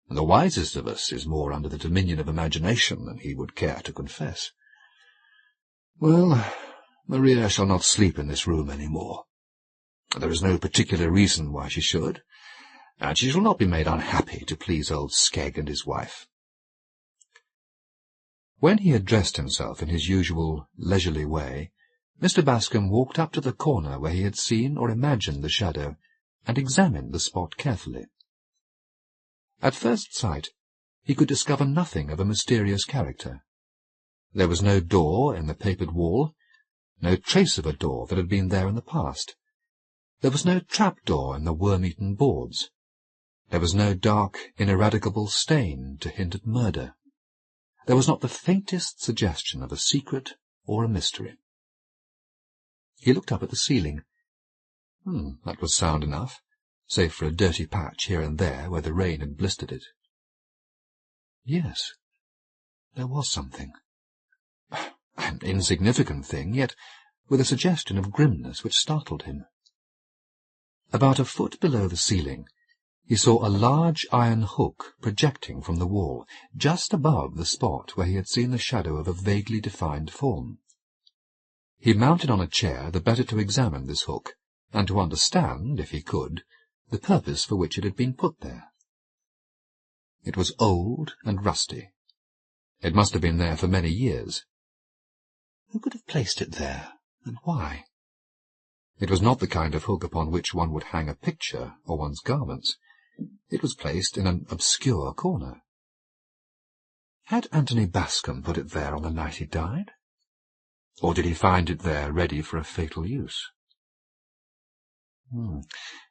The wisest of us is more under the dominion of imagination than he would care to confess. Well, Maria shall not sleep in this room any more. There is no particular reason why she should, and she shall not be made unhappy to please old Skegg and his wife. When he had dressed himself in his usual leisurely way, Mr. Bascom walked up to the corner where he had seen or imagined the shadow, and examined the spot carefully. At first sight, he could discover nothing of a mysterious character. There was no door in the papered wall, no trace of a door that had been there in the past. There was no trap-door in the worm-eaten boards. There was no dark, ineradicable stain to hint at murder. There was not the faintest suggestion of a secret or a mystery. He looked up at the ceiling. That was sound enough, save for a dirty patch here and there where the rain had blistered it. Yes, there was something. An insignificant thing, yet with a suggestion of grimness which startled him. About a foot below the ceiling, he saw a large iron hook projecting from the wall, just above the spot where he had seen the shadow of a vaguely defined form. He mounted on a chair the better to examine this hook, and to understand, if he could, the purpose for which it had been put there. It was old and rusty. It must have been there for many years. Who could have placed it there, and why? It was not the kind of hook upon which one would hang a picture or one's garments. It was placed in an obscure corner. Had Anthony Bascom put it there on the night he died? Or did he find it there ready for a fatal use?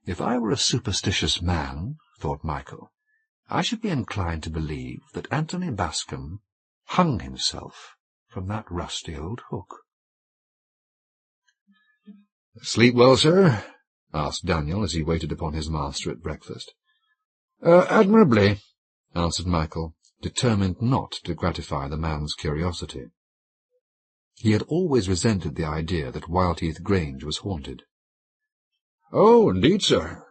If I were a superstitious man, thought Michael, I should be inclined to believe that Anthony Bascom hung himself from that rusty old hook. "Sleep well, sir?" asked Daniel as he waited upon his master at breakfast. "Admirably," answered Michael, determined not to gratify the man's curiosity. He had always resented the idea that Wildheath Grange was haunted. "Oh, indeed, sir.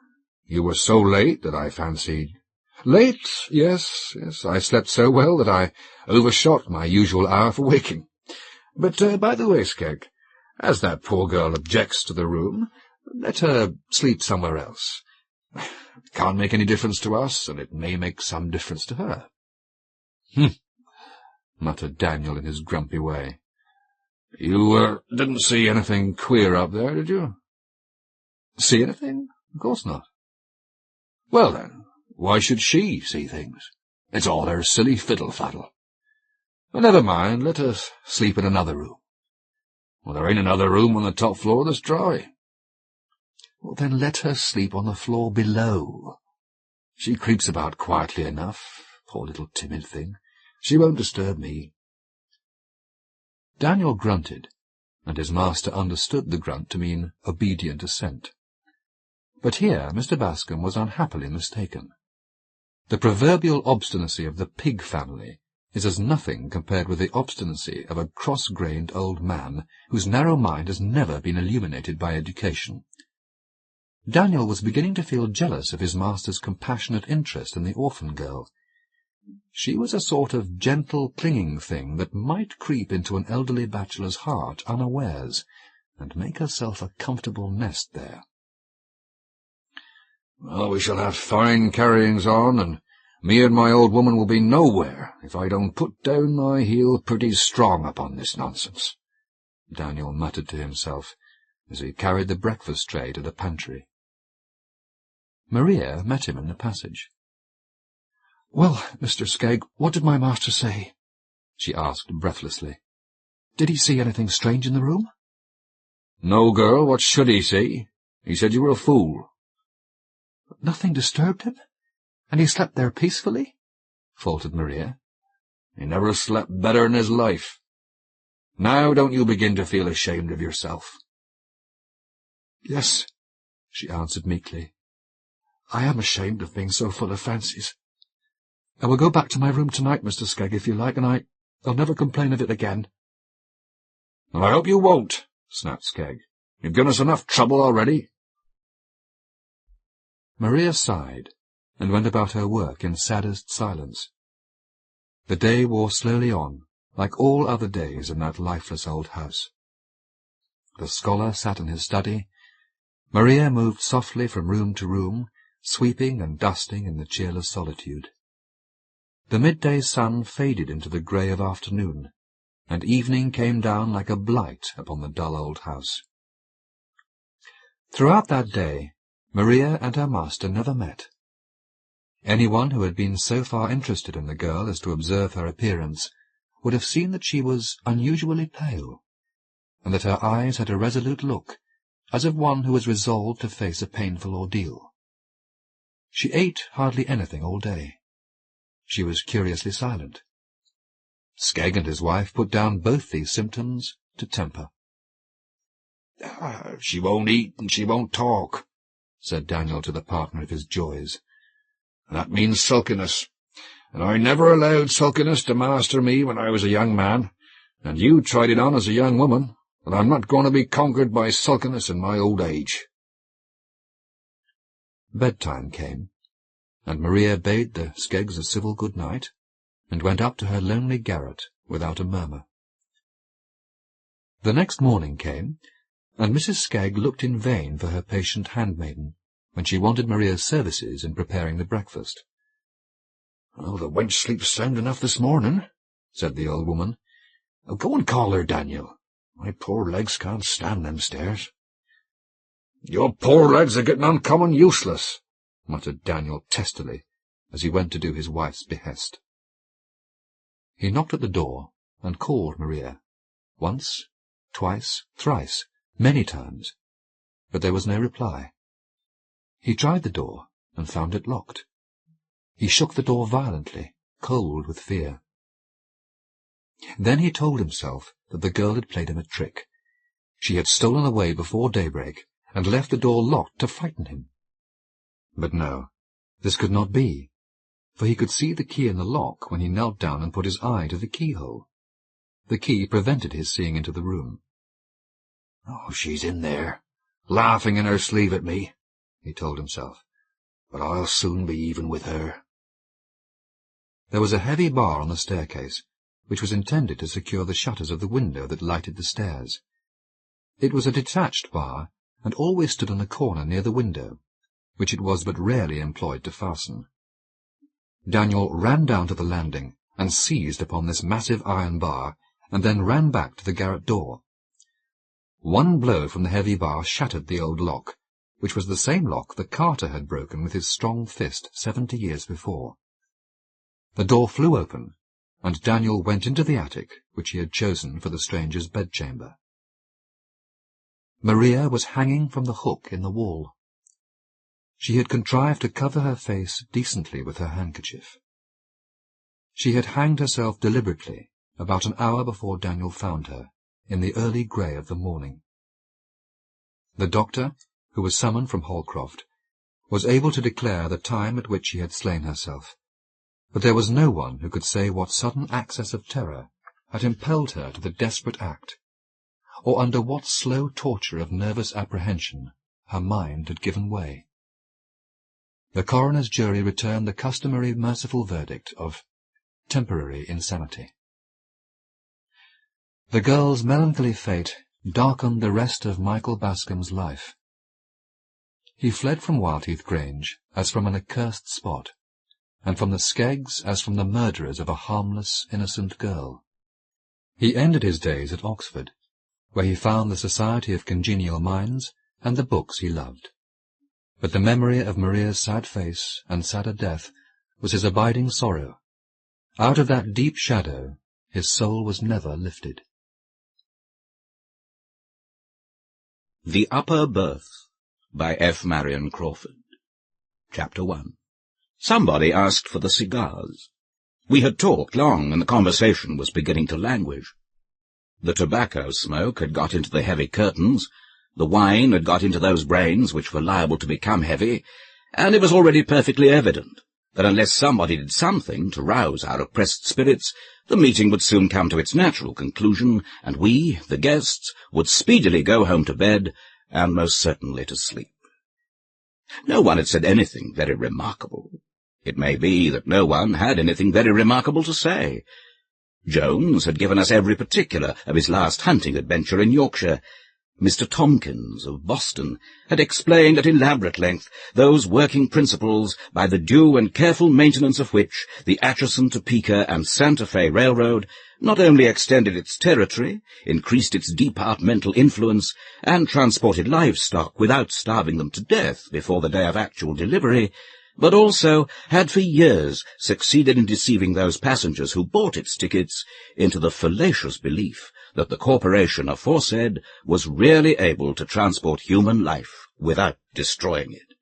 You were so late that I fancied—" "Late? Yes, I slept so well that I overshot my usual hour for waking. But, by the way, Skegg, as that poor girl objects to the room, let her sleep somewhere else. It can't make any difference to us, and it may make some difference to her." Muttered Daniel in his grumpy way. "You didn't see anything queer up there, did you?" "See anything? Of course not." "Well, then, why should she see things? It's all her silly fiddle-faddle. But never mind, let her sleep in another room. Well, there ain't another room on the top floor that's dry." "Well, then let her sleep on the floor below. She creeps about quietly enough, poor little timid thing. She won't disturb me." Daniel grunted, and his master understood the grunt to mean obedient assent. But here Mr. Bascom was unhappily mistaken. The proverbial obstinacy of the pig family is as nothing compared with the obstinacy of a cross-grained old man whose narrow mind has never been illuminated by education. Daniel was beginning to feel jealous of his master's compassionate interest in the orphan girl. She was a sort of gentle, clinging thing that might creep into an elderly bachelor's heart unawares, and make herself a comfortable nest there. "Well, we shall have fine carryings on, and me and my old woman will be nowhere if I don't put down my heel pretty strong upon this nonsense," Daniel muttered to himself, as he carried the breakfast tray to the pantry. Maria met him in the passage. "Well, Mr. Skegg, what did my master say?" she asked breathlessly. "Did he see anything strange in the room?" "No, girl, what should he see? He said you were a fool." "But nothing disturbed him? And he slept there peacefully?" faltered Maria. "He never slept better in his life. Now don't you begin to feel ashamed of yourself." "Yes," she answered meekly. "I am ashamed of being so full of fancies. I will go back to my room tonight, Mr. Skegg, if you like, and I'll never complain of it again." "Well, I hope you won't," snapped Skegg. "You've given us enough trouble already." Maria sighed, and went about her work in saddest silence. The day wore slowly on, like all other days in that lifeless old house. The scholar sat in his study. Maria moved softly from room to room, sweeping and dusting in the cheerless solitude. The midday sun faded into the grey of afternoon, and evening came down like a blight upon the dull old house. Throughout that day, Maria and her master never met. Anyone who had been so far interested in the girl as to observe her appearance would have seen that she was unusually pale, and that her eyes had a resolute look, as of one who was resolved to face a painful ordeal. She ate hardly anything all day. She was curiously silent. Skegg and his wife put down both these symptoms to temper. She won't eat and she won't talk," said Daniel to the partner of his joys. "That means sulkiness, and I never allowed sulkiness to master me when I was a young man, and you tried it on as a young woman, and I'm not going to be conquered by sulkiness in my old age." Bedtime came, and Maria bade the Skeggs a civil good night, and went up to her lonely garret without a murmur. The next morning came, and Mrs. Skegg looked in vain for her patient handmaiden, when she wanted Maria's services in preparing the breakfast. "Oh, the wench sleeps sound enough this morning," said the old woman. "Go and call her, Daniel. My poor legs can't stand them stairs." "Your poor legs are getting uncommon useless," muttered Daniel testily, as he went to do his wife's behest. He knocked at the door, and called Maria, once, twice, thrice, many times, but there was no reply. He tried the door, and found it locked. He shook the door violently, cold with fear. Then he told himself that the girl had played him a trick. She had stolen away before daybreak, and left the door locked to frighten him. But no, this could not be, for he could see the key in the lock when he knelt down and put his eye to the keyhole. The key prevented his seeing into the room. "Oh, she's in there, laughing in her sleeve at me," he told himself, "but I'll soon be even with her." There was a heavy bar on the staircase, which was intended to secure the shutters of the window that lighted the stairs. It was a detached bar, and always stood on a corner near the window, which it was but rarely employed to fasten. Daniel ran down to the landing, and seized upon this massive iron bar, and then ran back to the garret door. One blow from the heavy bar shattered the old lock, which was the same lock the carter had broken with his strong fist 70 years before. The door flew open, and Daniel went into the attic, which he had chosen for the stranger's bedchamber. Maria was hanging from the hook in the wall. She had contrived to cover her face decently with her handkerchief. She had hanged herself deliberately about an hour before Daniel found her, in the early grey of the morning. The doctor, who was summoned from Holcroft, was able to declare the time at which she had slain herself, but there was no one who could say what sudden access of terror had impelled her to the desperate act, or under what slow torture of nervous apprehension her mind had given way. The coroner's jury returned the customary merciful verdict of temporary insanity. The girl's melancholy fate darkened the rest of Michael Bascom's life. He fled from Wildheath Grange as from an accursed spot, and from the Skeggs as from the murderers of a harmless, innocent girl. He ended his days at Oxford, where he found the society of congenial minds and the books he loved. But the memory of Maria's sad face and sadder death was his abiding sorrow. Out of that deep shadow his soul was never lifted. The Upper Berth, by F. Marion Crawford. Chapter 1. Somebody asked for the cigars. We had talked long, and the conversation was beginning to languish. The tobacco smoke had got into the heavy curtains, the wine had got into those brains which were liable to become heavy, and it was already perfectly evident that unless somebody did something to rouse our oppressed spirits, the meeting would soon come to its natural conclusion, and we, the guests, would speedily go home to bed, and most certainly to sleep. No one had said anything very remarkable. It may be that no one had anything very remarkable to say. Jones had given us every particular of his last hunting adventure in Yorkshire. Mr. Tomkins, of Boston, had explained at elaborate length those working principles by the due and careful maintenance of which the Atchison, Topeka, and Santa Fe Railroad not only extended its territory, increased its departmental influence, and transported livestock without starving them to death before the day of actual delivery, but also had for years succeeded in deceiving those passengers who bought its tickets into the fallacious belief that the corporation aforesaid was really able to transport human life without destroying it.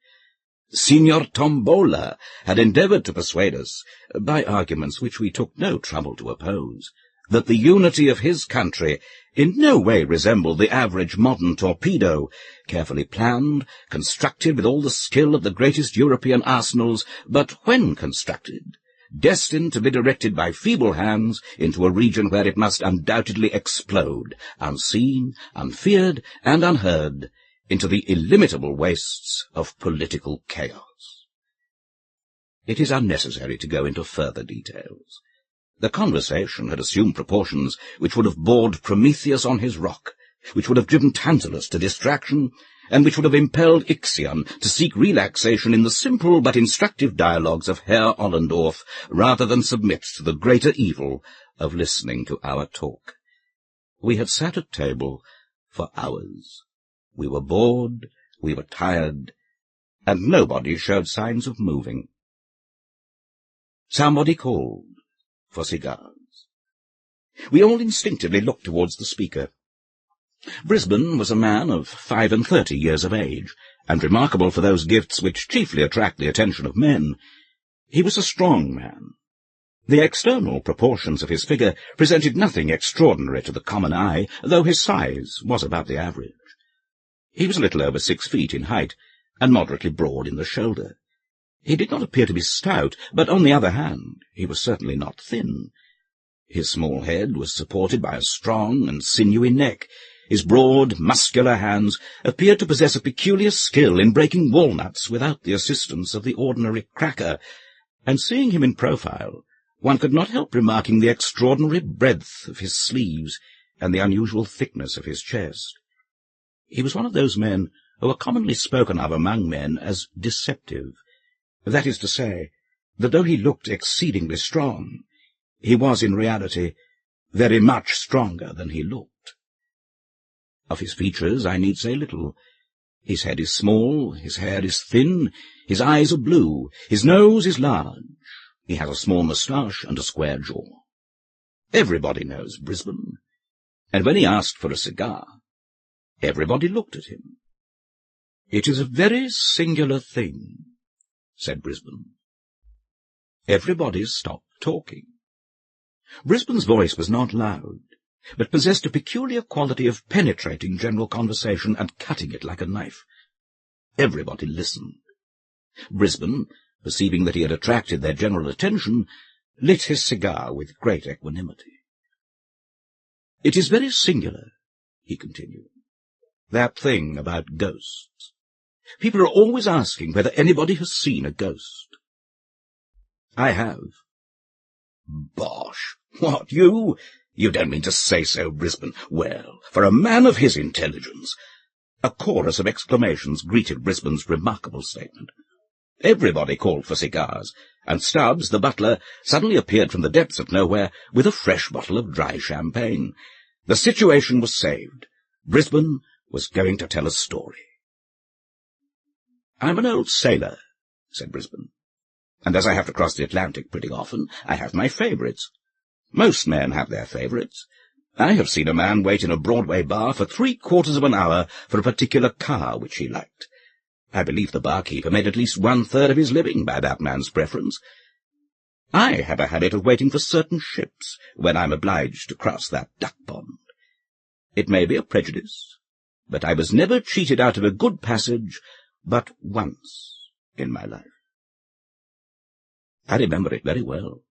Signor Tombola had endeavoured to persuade us, by arguments which we took no trouble to oppose, that the unity of his country in no way resembled the average modern torpedo, carefully planned, constructed with all the skill of the greatest European arsenals, but when constructed, destined to be directed by feeble hands into a region where it must undoubtedly explode, unseen, unfeared, and unheard, into the illimitable wastes of political chaos. It is unnecessary to go into further details. The conversation had assumed proportions which would have bored Prometheus on his rock, which would have driven Tantalus to distraction, and which would have impelled Ixion to seek relaxation in the simple but instructive dialogues of Herr Ollendorf, rather than submit to the greater evil of listening to our talk. We had sat at table for hours. We were bored, we were tired, and nobody showed signs of moving. Somebody called for cigars. We all instinctively looked towards the speaker. Brisbane was a man of 35 years of age, and remarkable for those gifts which chiefly attract the attention of men. He was a strong man. The external proportions of his figure presented nothing extraordinary to the common eye, though his size was about the average. He was a little over 6 feet in height, and moderately broad in the shoulder. He did not appear to be stout, but on the other hand, he was certainly not thin. His small head was supported by a strong and sinewy neck. His broad, muscular hands appeared to possess a peculiar skill in breaking walnuts without the assistance of the ordinary cracker, and seeing him in profile, one could not help remarking the extraordinary breadth of his sleeves and the unusual thickness of his chest. He was one of those men who are commonly spoken of among men as deceptive. That is to say, that though he looked exceedingly strong, he was in reality very much stronger than he looked. Of his features I need say little. His head is small, his hair is thin, his eyes are blue, his nose is large, he has a small moustache and a square jaw. Everybody knows Brisbane, and when he asked for a cigar, everybody looked at him. "It is a very singular thing," said Brisbane. Everybody stopped talking. Brisbane's voice was not loud, but possessed a peculiar quality of penetrating general conversation and cutting it like a knife. Everybody listened. Brisbane, perceiving that he had attracted their general attention, lit his cigar with great equanimity. "It is very singular," he continued, "that thing about ghosts. People are always asking whether anybody has seen a ghost. I have." "Bosh! What, you? You don't mean to say so, Brisbane? Well, for a man of his intelligence—" A chorus of exclamations greeted Brisbane's remarkable statement. Everybody called for cigars, and Stubbs, the butler, suddenly appeared from the depths of nowhere with a fresh bottle of dry champagne. The situation was saved. Brisbane was going to tell a story. "I'm an old sailor," said Brisbane, "and as I have to cross the Atlantic pretty often, I have my favourites. Most men have their favourites. I have seen a man wait in a Broadway bar for 3/4 of an hour for a particular car which he liked. I believe the barkeeper made at least 1/3 of his living by that man's preference. I have a habit of waiting for certain ships when I'm obliged to cross that duck pond. It may be a prejudice, but I was never cheated out of a good passage but once in my life. I remember it very well.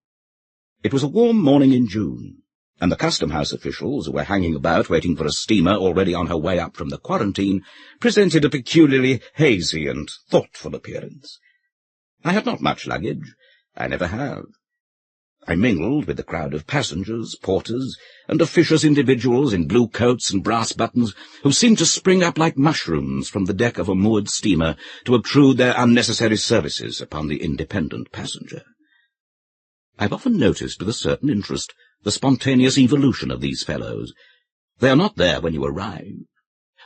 It was a warm morning in June, and the custom-house officials, who were hanging about waiting for a steamer already on her way up from the quarantine, presented a peculiarly hazy and thoughtful appearance. I had not much luggage. I never have. I mingled with the crowd of passengers, porters, and officious individuals in blue coats and brass buttons, who seemed to spring up like mushrooms from the deck of a moored steamer to obtrude their unnecessary services upon the independent passenger. I've often noticed with a certain interest the spontaneous evolution of these fellows. They are not there when you arrive.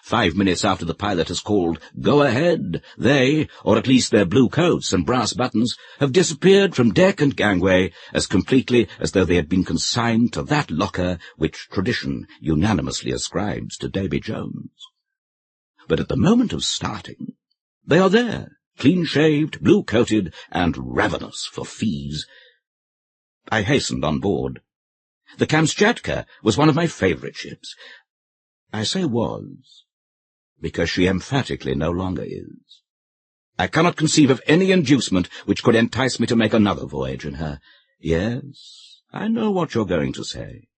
5 minutes after the pilot has called, "Go ahead," they, or at least their blue coats and brass buttons, have disappeared from deck and gangway as completely as though they had been consigned to that locker which tradition unanimously ascribes to Davy Jones. But at the moment of starting, they are there, clean-shaved, blue-coated, and ravenous for fees. I hastened on board. The Kamchatka was one of my favourite ships. I say was, because she emphatically no longer is. I cannot conceive of any inducement which could entice me to make another voyage in her. Yes, I know what you're going to say.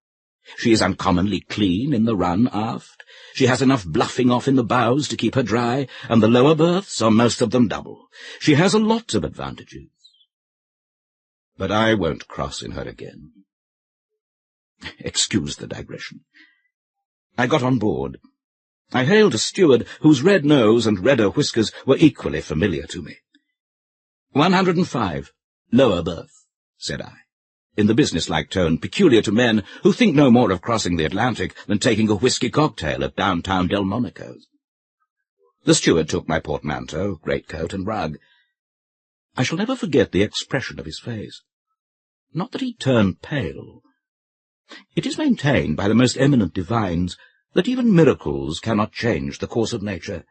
She is uncommonly clean in the run aft. She has enough bluffing off in the bows to keep her dry, and the lower berths are most of them double. She has a lot of advantages. But I won't cross in her again. Excuse the digression. I got on board. I hailed a steward whose red nose and redder whiskers were equally familiar to me. 105, lower berth, said I, in the business-like tone peculiar to men who think no more of crossing the Atlantic than taking a whisky cocktail at downtown Delmonico's. The steward took my portmanteau, greatcoat, and rug. I shall never forget the expression of his face. Not that he turned pale. It is maintained by the most eminent divines that even miracles cannot change the course of nature.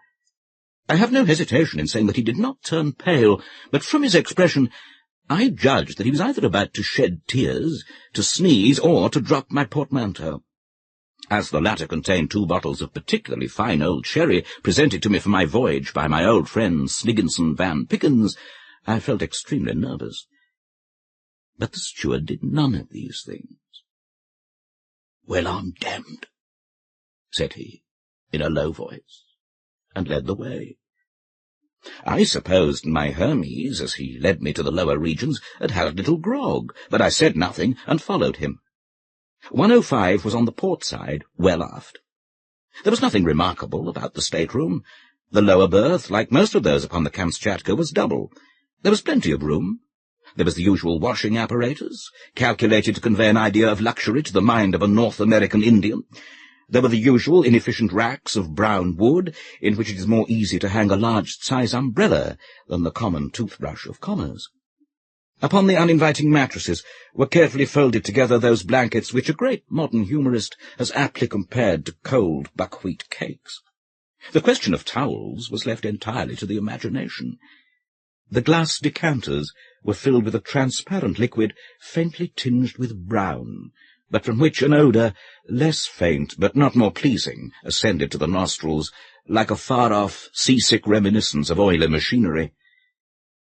I have no hesitation in saying that he did not turn pale, but from his expression I judged that he was either about to shed tears, to sneeze, or to drop my portmanteau. As the latter contained 2 bottles of particularly fine old sherry presented to me for my voyage by my old friend Snigginson Van Pickens, I felt extremely nervous. But the steward did none of these things. "Well, I'm damned," said he, in a low voice, and led the way. I supposed my Hermes, as he led me to the lower regions, had had a little grog, but I said nothing and followed him. 105 was on the port side, well aft. There was nothing remarkable about the stateroom. The lower berth, like most of those upon the Kamchatka, was double. There was plenty of room. There was the usual washing apparatus, calculated to convey an idea of luxury to the mind of a North American Indian. There were the usual inefficient racks of brown wood, in which it is more easy to hang a large-size umbrella than the common toothbrush of commerce. Upon the uninviting mattresses were carefully folded together those blankets which a great modern humorist has aptly compared to cold buckwheat cakes. The question of towels was left entirely to the imagination. The glass decanters were filled with a transparent liquid faintly tinged with brown, but from which an odour, less faint but not more pleasing, ascended to the nostrils, like a far-off, seasick reminiscence of oily machinery.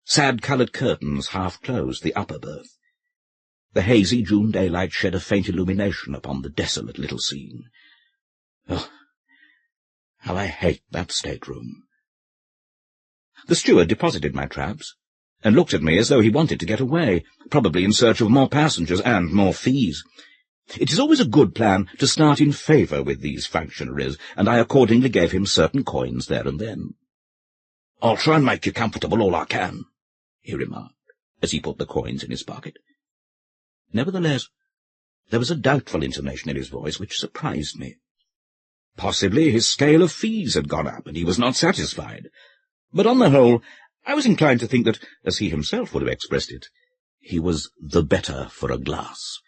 Sad-coloured curtains half-closed the upper berth. The hazy June daylight shed a faint illumination upon the desolate little scene. Oh, how I hate that stateroom! The steward deposited my traps, and looked at me as though he wanted to get away, probably in search of more passengers and more fees. It is always a good plan to start in favour with these functionaries, and I accordingly gave him certain coins there and then. "I'll try and make you comfortable all I can," he remarked, as he put the coins in his pocket. Nevertheless, there was a doubtful intonation in his voice which surprised me. Possibly his scale of fees had gone up, and he was not satisfied. But on the whole, I was inclined to think that, as he himself would have expressed it, he was the better for a glass.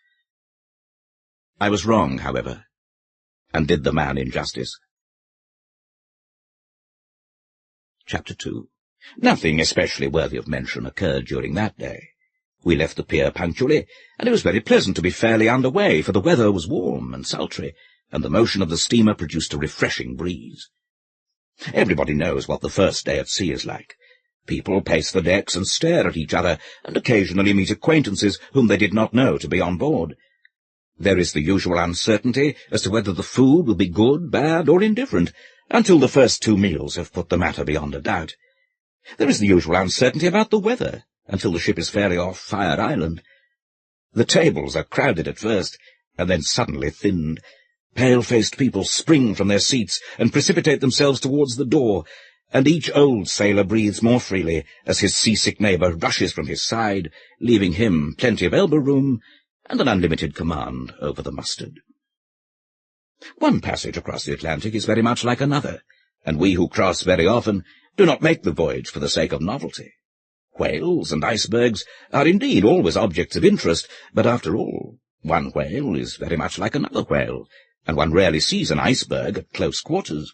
I was wrong, however, and did the man injustice. Chapter 2. Nothing especially worthy of mention occurred during that day. We left the pier punctually, and it was very pleasant to be fairly under way, for the weather was warm and sultry, and the motion of the steamer produced a refreshing breeze. Everybody knows what the first day at sea is like. People pace the decks and stare at each other, and occasionally meet acquaintances whom they did not know to be on board. There is the usual uncertainty as to whether the food will be good, bad, or indifferent, until the first 2 meals have put the matter beyond a doubt. There is the usual uncertainty about the weather, until the ship is fairly off Fire Island. The tables are crowded at first, and then suddenly thinned. Pale-faced people spring from their seats and precipitate themselves towards the door, and each old sailor breathes more freely as his seasick neighbour rushes from his side, leaving him plenty of elbow room and an unlimited command over the mustard. One passage across the Atlantic is very much like another, and we who cross very often do not make the voyage for the sake of novelty. Whales and icebergs are indeed always objects of interest, but after all, one whale is very much like another whale, and one rarely sees an iceberg at close quarters.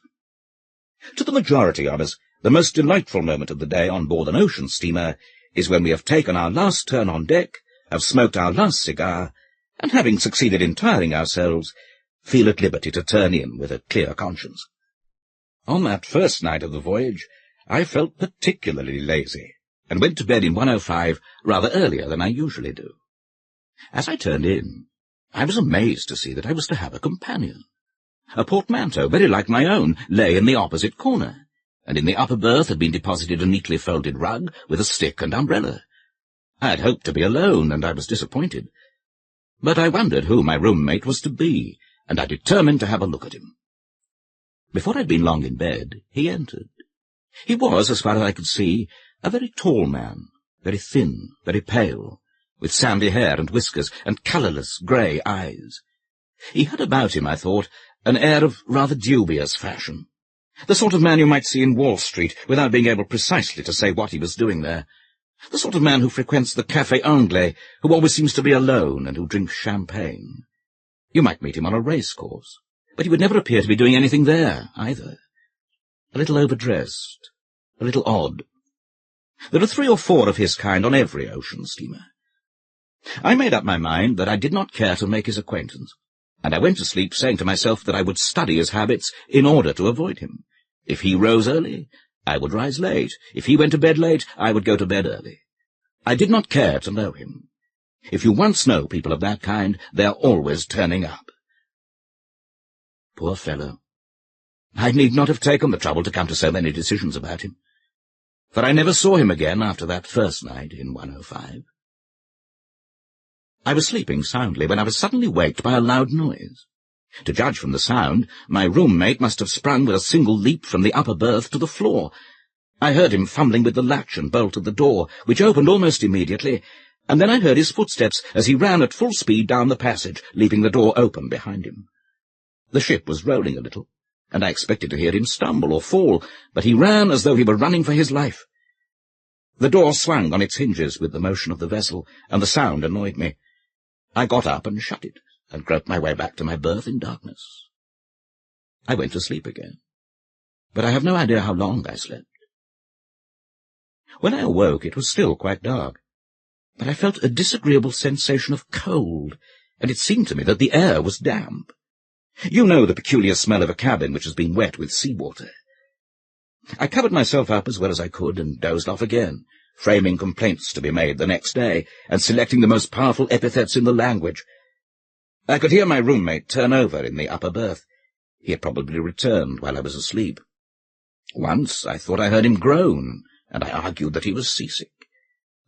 To the majority of us, The most delightful moment of the day on board an ocean steamer is when we have taken our last turn on deck, have smoked our last cigar, and having succeeded in tiring ourselves, feel at liberty to turn in with a clear conscience. On that first night of the voyage, I felt particularly lazy, and went to bed in 1:05 rather earlier than I usually do. As I turned in, I was amazed to see that I was to have a companion. A portmanteau, very like my own, lay in the opposite corner, and in the upper berth had been deposited a neatly folded rug with a stick and umbrella. I had hoped to be alone, and I was disappointed. But I wondered who my roommate was to be, and I determined to have a look at him. Before I'd been long in bed, he entered. He was, as far as I could see, a very tall man, very thin, very pale, with sandy hair and whiskers and colourless grey eyes. He had about him, I thought, an air of rather dubious fashion, the sort of man you might see in Wall Street without being able precisely to say what he was doing there, the sort of man who frequents the Café Anglais, who always seems to be alone and who drinks champagne. You might meet him on a racecourse, but he would never appear to be doing anything there, either. A little overdressed, a little odd. There are 3 or 4 of his kind on every ocean steamer. I made up my mind that I did not care to make his acquaintance, and I went to sleep saying to myself that I would study his habits in order to avoid him. If he rose early, I would rise late. If he went to bed late, I would go to bed early. I did not care to know him. If you once know people of that kind, they are always turning up. Poor fellow. I need not have taken the trouble to come to so many decisions about him, for I never saw him again after that first night in 1:05. I was sleeping soundly when I was suddenly waked by a loud noise. To judge from the sound, my roommate must have sprung with a single leap from the upper berth to the floor. I heard him fumbling with the latch and bolt of the door, which opened almost immediately, and then I heard his footsteps as he ran at full speed down the passage, leaving the door open behind him. The ship was rolling a little, and I expected to hear him stumble or fall, but he ran as though he were running for his life. The door swung on its hinges with the motion of the vessel, and the sound annoyed me. I got up and shut it, and groped my way back to my berth in darkness. I went to sleep again, but I have no idea how long I slept. When I awoke, it was still quite dark, but I felt a disagreeable sensation of cold, and it seemed to me that the air was damp. You know the peculiar smell of a cabin which has been wet with sea-water. I covered myself up as well as I could and dozed off again, framing complaints to be made the next day, and selecting the most powerful epithets in the language. I could hear my roommate turn over in the upper berth. He had probably returned while I was asleep. Once I thought I heard him groan, and I argued that he was seasick.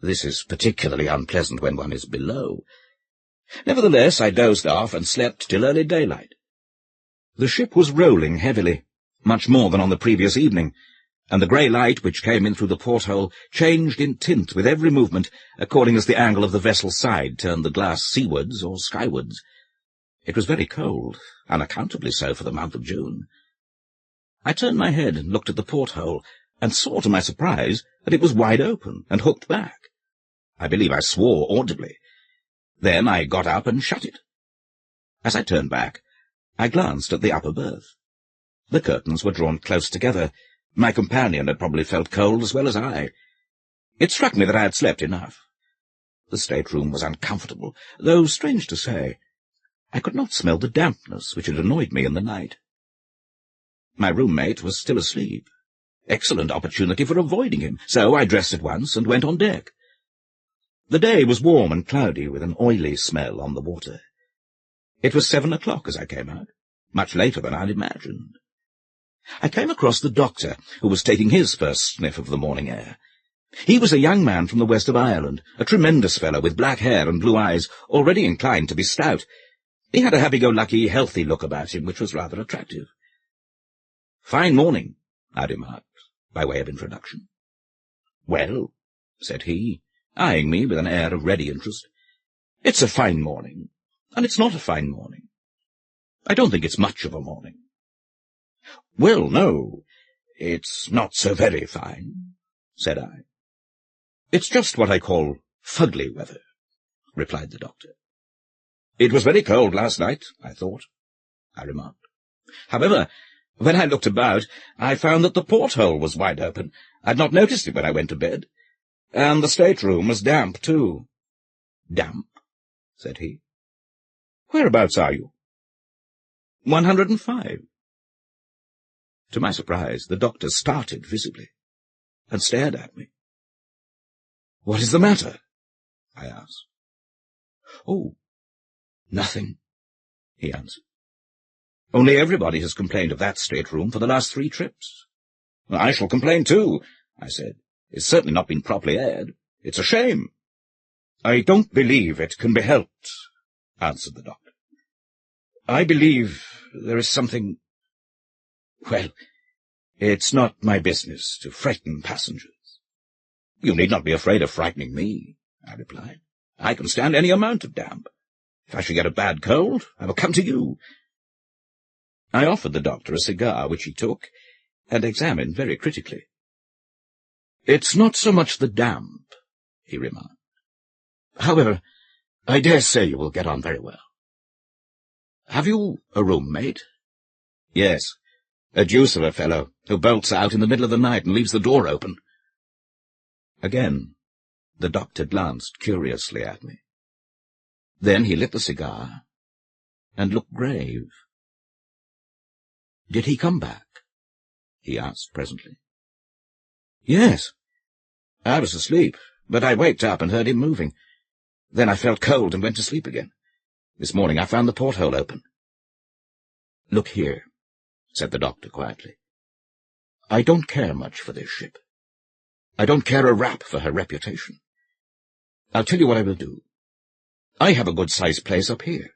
This is particularly unpleasant when one is below. Nevertheless, I dozed off and slept till early daylight. The ship was rolling heavily, much more than on the previous evening, and the grey light which came in through the porthole changed in tint with every movement, according as the angle of the vessel's side turned the glass seawards or skywards. It was very cold, unaccountably so for the month of June. I turned my head and looked at the porthole, and saw to my surprise that it was wide open and hooked back. I believe I swore audibly. Then I got up and shut it. As I turned back, I glanced at the upper berth. The curtains were drawn close together. My companion had probably felt cold as well as I. It struck me that I had slept enough. The stateroom was uncomfortable, though, strange to say, I could not smell the dampness which had annoyed me in the night. My roommate was still asleep. Excellent opportunity for avoiding him, so I dressed at once and went on deck. The day was warm and cloudy, with an oily smell on the water. It was 7 o'clock as I came out, much later than I had imagined. I came across the doctor, who was taking his first sniff of the morning air. He was a young man from the west of Ireland, a tremendous fellow with black hair and blue eyes, already inclined to be stout. He had a happy-go-lucky, healthy look about him, which was rather attractive. "Fine morning," I remarked, by way of introduction. "Well," said he, eyeing me with an air of ready interest, "it's a fine morning, and it's not a fine morning. I don't think it's much of a morning." "Well, no, it's not so very fine," said I. "It's just what I call fugly weather," replied the doctor. "It was very cold last night, I thought," I remarked. "However, When I looked about, I found that the porthole was wide open. I'd not noticed it when I went to bed. And the stateroom was damp, too. Damp? Said he. Whereabouts are you? 105. To my surprise, the doctor started visibly, and stared at me. What is the matter? I asked. Oh, nothing, he answered. Only everybody has complained of that stateroom for the last 3 trips. I shall complain too, I said. It's certainly not been properly aired. It's a shame. I don't believe it can be helped, answered the doctor. I believe there is something... Well, it's not my business to frighten passengers. You need not be afraid of frightening me, I replied. I can stand any amount of damp. If I should get a bad cold, I will come to you. I offered the doctor a cigar, which he took, and examined very critically. It's not so much the damp, he remarked. However, I dare say you will get on very well. Have you a roommate? Yes, a deuce of a fellow, who bolts out in the middle of the night and leaves the door open. Again, the doctor glanced curiously at me. Then he lit the cigar and looked grave. Did he come back? He asked presently. Yes. I was asleep, but I waked up and heard him moving. Then I felt cold and went to sleep again. This morning I found the porthole open. Look here, said the doctor quietly. I don't care much for this ship. I don't care a rap for her reputation. I'll tell you what I will do. I have a good-sized place up here.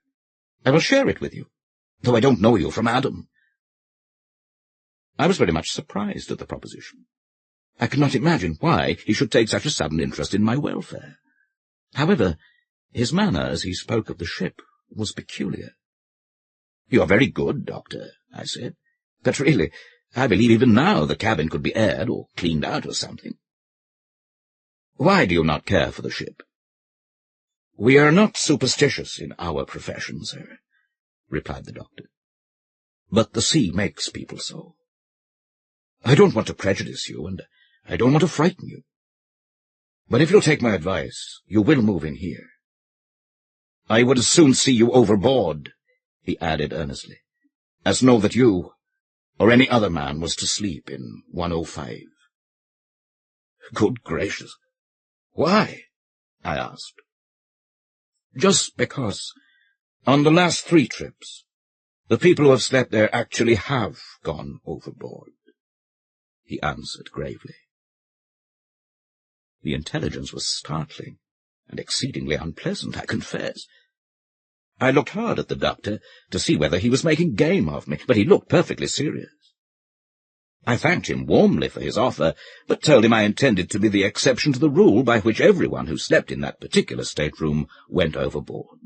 I will share it with you, though I don't know you from Adam. I was very much surprised at the proposition. I could not imagine why he should take such a sudden interest in my welfare. However, his manner as he spoke of the ship was peculiar. You are very good, Doctor, I said, but really, I believe even now the cabin could be aired or cleaned out or something. Why do you not care for the ship? We are not superstitious in our profession, sir, replied the doctor. But the sea makes people so. I don't want to prejudice you, and I don't want to frighten you. But if you'll take my advice, you will move in here. I would as soon see you overboard, he added earnestly, as know that you, or any other man, was to sleep in 105. Good gracious! Why? I asked. Just because, on the last 3 trips, the people who have slept there actually have gone overboard, he answered gravely. The intelligence was startling and exceedingly unpleasant, I confess. I looked hard at the doctor to see whether he was making game of me, but he looked perfectly serious. I thanked him warmly for his offer, but told him I intended to be the exception to the rule by which everyone who slept in that particular stateroom went overboard.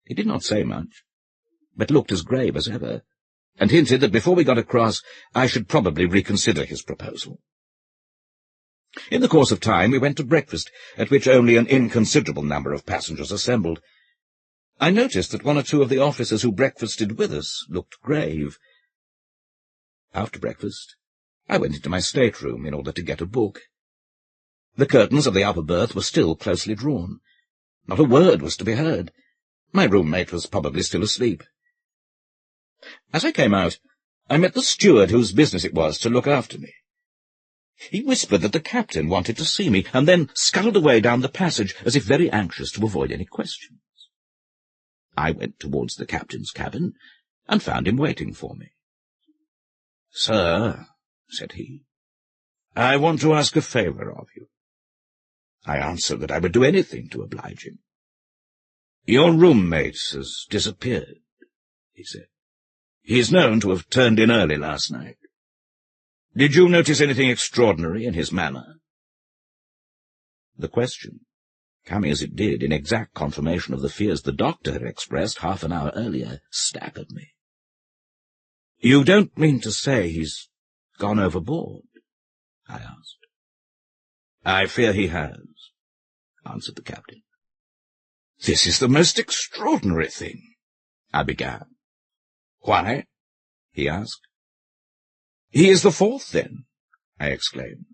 He did not say much, but looked as grave as ever, and hinted that before we got across I should probably reconsider his proposal. In the course of time we went to breakfast, at which only an inconsiderable number of passengers assembled. I noticed that 1 or 2 of the officers who breakfasted with us looked grave. After breakfast, I went into my stateroom in order to get a book. The curtains of the upper berth were still closely drawn. Not a word was to be heard. My roommate was probably still asleep. As I came out, I met the steward whose business it was to look after me. He whispered that the captain wanted to see me, and then scuttled away down the passage as if very anxious to avoid any questions. I went towards the captain's cabin, and found him waiting for me. "Sir," said he, "I want to ask a favour of you." I answered that I would do anything to oblige him. "Your roommate has disappeared," he said. "He is known to have turned in early last night. Did you notice anything extraordinary in his manner?" The question, coming as it did in exact confirmation of the fears the doctor had expressed half an hour earlier, staggered me. "You don't mean to say he's gone overboard?" I asked. "I fear he has," answered the captain. "This is the most extraordinary thing," I began. "Why?" he asked. "He is the fourth, then?" I exclaimed.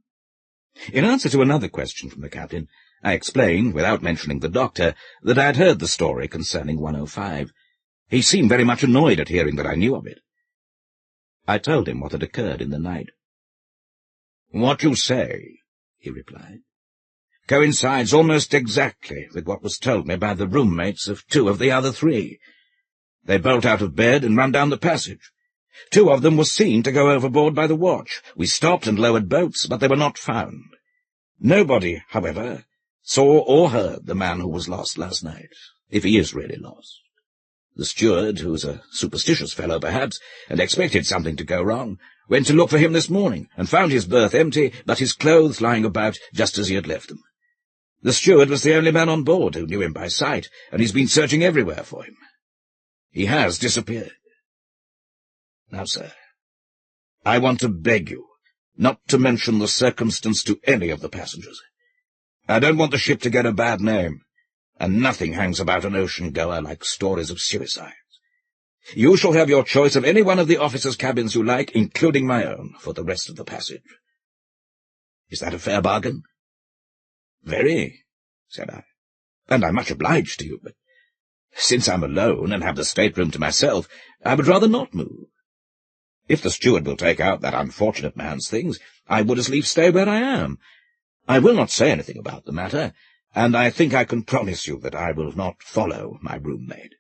In answer to another question from the captain, I explained, without mentioning the doctor, that I had heard the story concerning 105. He seemed very much annoyed at hearing that I knew of it. I told him what had occurred in the night. "What you say," he replied, "coincides almost exactly with what was told me by the roommates of 2 of the other 3. They bolt out of bed and run down the passage. 2 of them were seen to go overboard by the watch. We stopped and lowered boats, but they were not found. Nobody, however, saw or heard the man who was lost last night, if he is really lost. The steward, who was a superstitious fellow perhaps, and expected something to go wrong, went to look for him this morning, and found his berth empty, but his clothes lying about just as he had left them. The steward was the only man on board who knew him by sight, and he's been searching everywhere for him. He has disappeared. Now, sir, I want to beg you not to mention the circumstance to any of the passengers. I don't want the ship to get a bad name, and nothing hangs about an ocean-goer like stories of suicides. You shall have your choice of any one of the officers' cabins you like, including my own, for the rest of the passage. Is that a fair bargain?" "Very," said I, "and I'm much obliged to you, but since I'm alone and have the stateroom to myself, I would rather not move. If the steward will take out that unfortunate man's things, I would as lief stay where I am. I will not say anything about the matter, and I think I can promise you that I will not follow my roommate."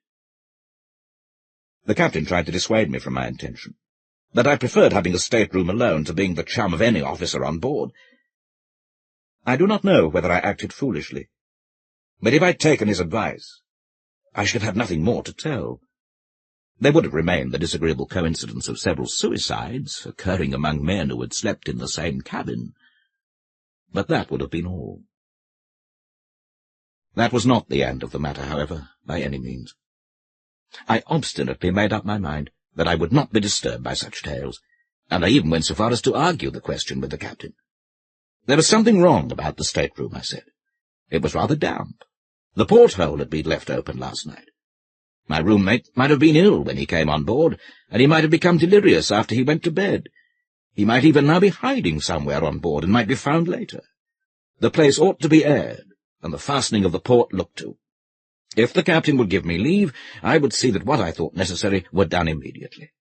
The captain tried to dissuade me from my intention, that I preferred having a stateroom alone to being the chum of any officer on board. I do not know whether I acted foolishly, but if I'd taken his advice, I should have had nothing more to tell. There would have remained the disagreeable coincidence of several suicides occurring among men who had slept in the same cabin, but that would have been all. That was not the end of the matter, however, by any means. I obstinately made up my mind that I would not be disturbed by such tales, and I even went so far as to argue the question with the captain. There was something wrong about the stateroom, I said. It was rather damp. The porthole had been left open last night. My roommate might have been ill when he came on board, and he might have become delirious after he went to bed. He might even now be hiding somewhere on board and might be found later. The place ought to be aired, and the fastening of the port looked to. If the captain would give me leave, I would see that what I thought necessary were done immediately.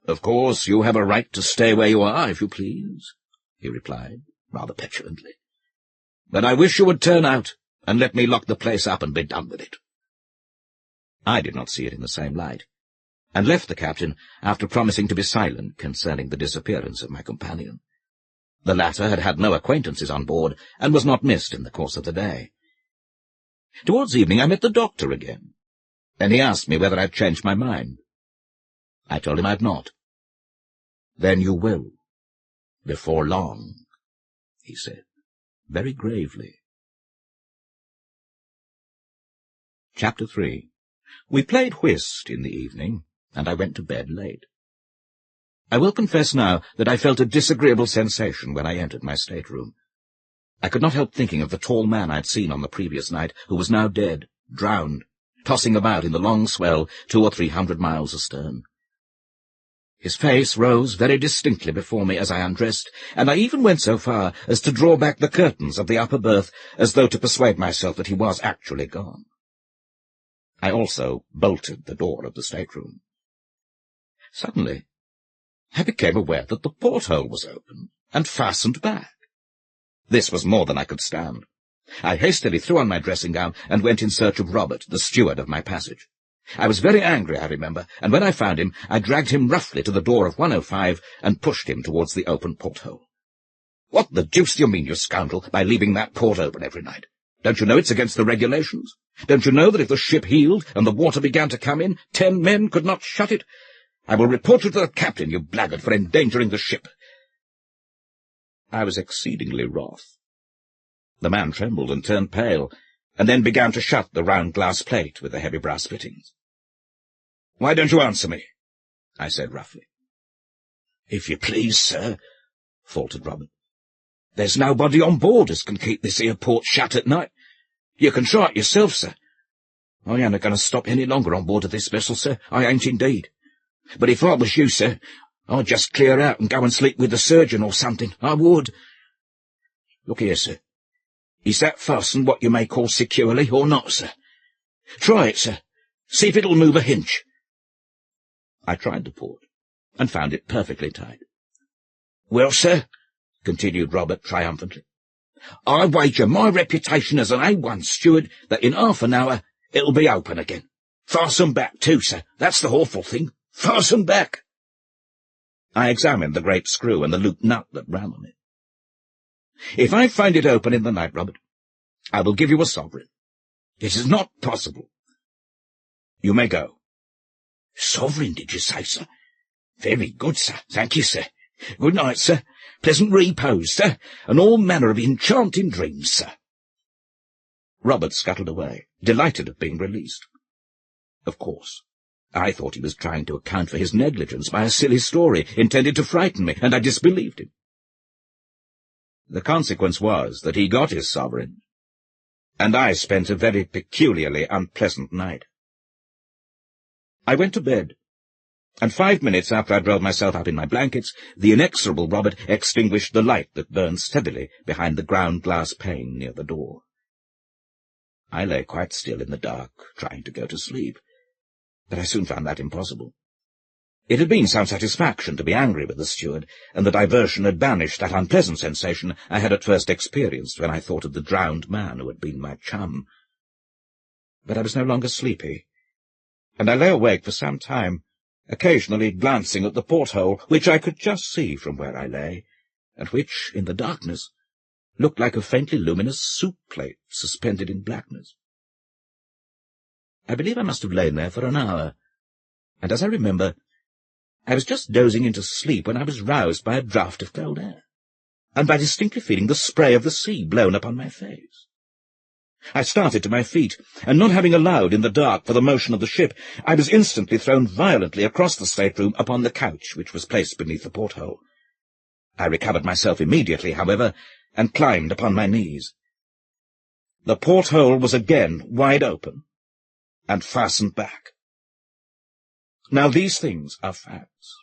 "Of course, you have a right to stay where you are, if you please," he replied, rather petulantly. "But I wish you would turn out and let me lock the place up and be done with it." I did not see it in the same light, and left the captain after promising to be silent concerning the disappearance of my companion. The latter had had no acquaintances on board, and was not missed in the course of the day. Towards evening I met the doctor again, and he asked me whether I had changed my mind. I told him I had not. "Then you will, before long," he said, very gravely. Chapter 3. We played whist in the evening, and I went to bed late. I will confess now that I felt a disagreeable sensation when I entered my stateroom. I could not help thinking of the tall man I had seen on the previous night, who was now dead, drowned, tossing about in the long swell 200 or 300 miles astern. His face rose very distinctly before me as I undressed, and I even went so far as to draw back the curtains of the upper berth, as though to persuade myself that he was actually gone. I also bolted the door of the stateroom. Suddenly, I became aware that the porthole was open and fastened back. This was more than I could stand. I hastily threw on my dressing-gown and went in search of Robert, the steward of my passage. I was very angry, I remember, and when I found him, I dragged him roughly to the door of 105 and pushed him towards the open porthole. "What the deuce do you mean, you scoundrel, by leaving that port open every night? Don't you know it's against the regulations? Don't you know that if the ship heeled and the water began to come in, 10 men could not shut it? I will report you to the captain, you blackguard, for endangering the ship." I was exceedingly wroth. The man trembled and turned pale, and then began to shut the round glass plate with the heavy brass fittings. "Why don't you answer me?" I said roughly. "If you please, sir," faltered Robert, "there's nobody on board as can keep this here port shut at night. You can try it yourself, sir. I ain't a-going to stop any longer on board of this vessel, sir. I ain't indeed. But if I was you, sir, I'd just clear out and go and sleep with the surgeon or something. I would. Look here, sir. Is that fastened what you may call securely, or not, sir? Try it, sir. See if it'll move a hinge. I tried the port, and found it perfectly tight. Well, sir, continued Robert triumphantly, I wager my reputation as an A1 steward that in half an hour it'll be open again. Fasten back too, sir. That's the awful thing. Fasten back. I examined the great screw and the loop nut that ran on it. If I find it open in the night, Robert, I will give you a sovereign. It is not possible. You may go. Sovereign, did you say, sir? Very good, sir. Thank you, sir. Good night, sir. Pleasant repose, sir, and all manner of enchanting dreams, sir. Robert scuttled away, delighted at being released. Of course, I thought he was trying to account for his negligence by a silly story intended to frighten me, and I disbelieved him. The consequence was that he got his sovereign, and I spent a very peculiarly unpleasant night. I went to bed, and 5 minutes after I'd rolled myself up in my blankets, the inexorable Robert extinguished the light that burned steadily behind the ground-glass pane near the door. I lay quite still in the dark, trying to go to sleep, but I soon found that impossible. It had been some satisfaction to be angry with the steward, and the diversion had banished that unpleasant sensation I had at first experienced when I thought of the drowned man who had been my chum. But I was no longer sleepy, and I lay awake for some time, occasionally glancing at the porthole, which I could just see from where I lay, and which, in the darkness, looked like a faintly luminous soup plate suspended in blackness. I believe I must have lain there for an hour, and as I remember, I was just dozing into sleep when I was roused by a draught of cold air, and by distinctly feeling the spray of the sea blown upon my face. I started to my feet, and not having allowed in the dark for the motion of the ship, I was instantly thrown violently across the stateroom upon the couch which was placed beneath the porthole. I recovered myself immediately, however, and climbed upon my knees. The porthole was again wide open, and fastened back. Now these things are facts.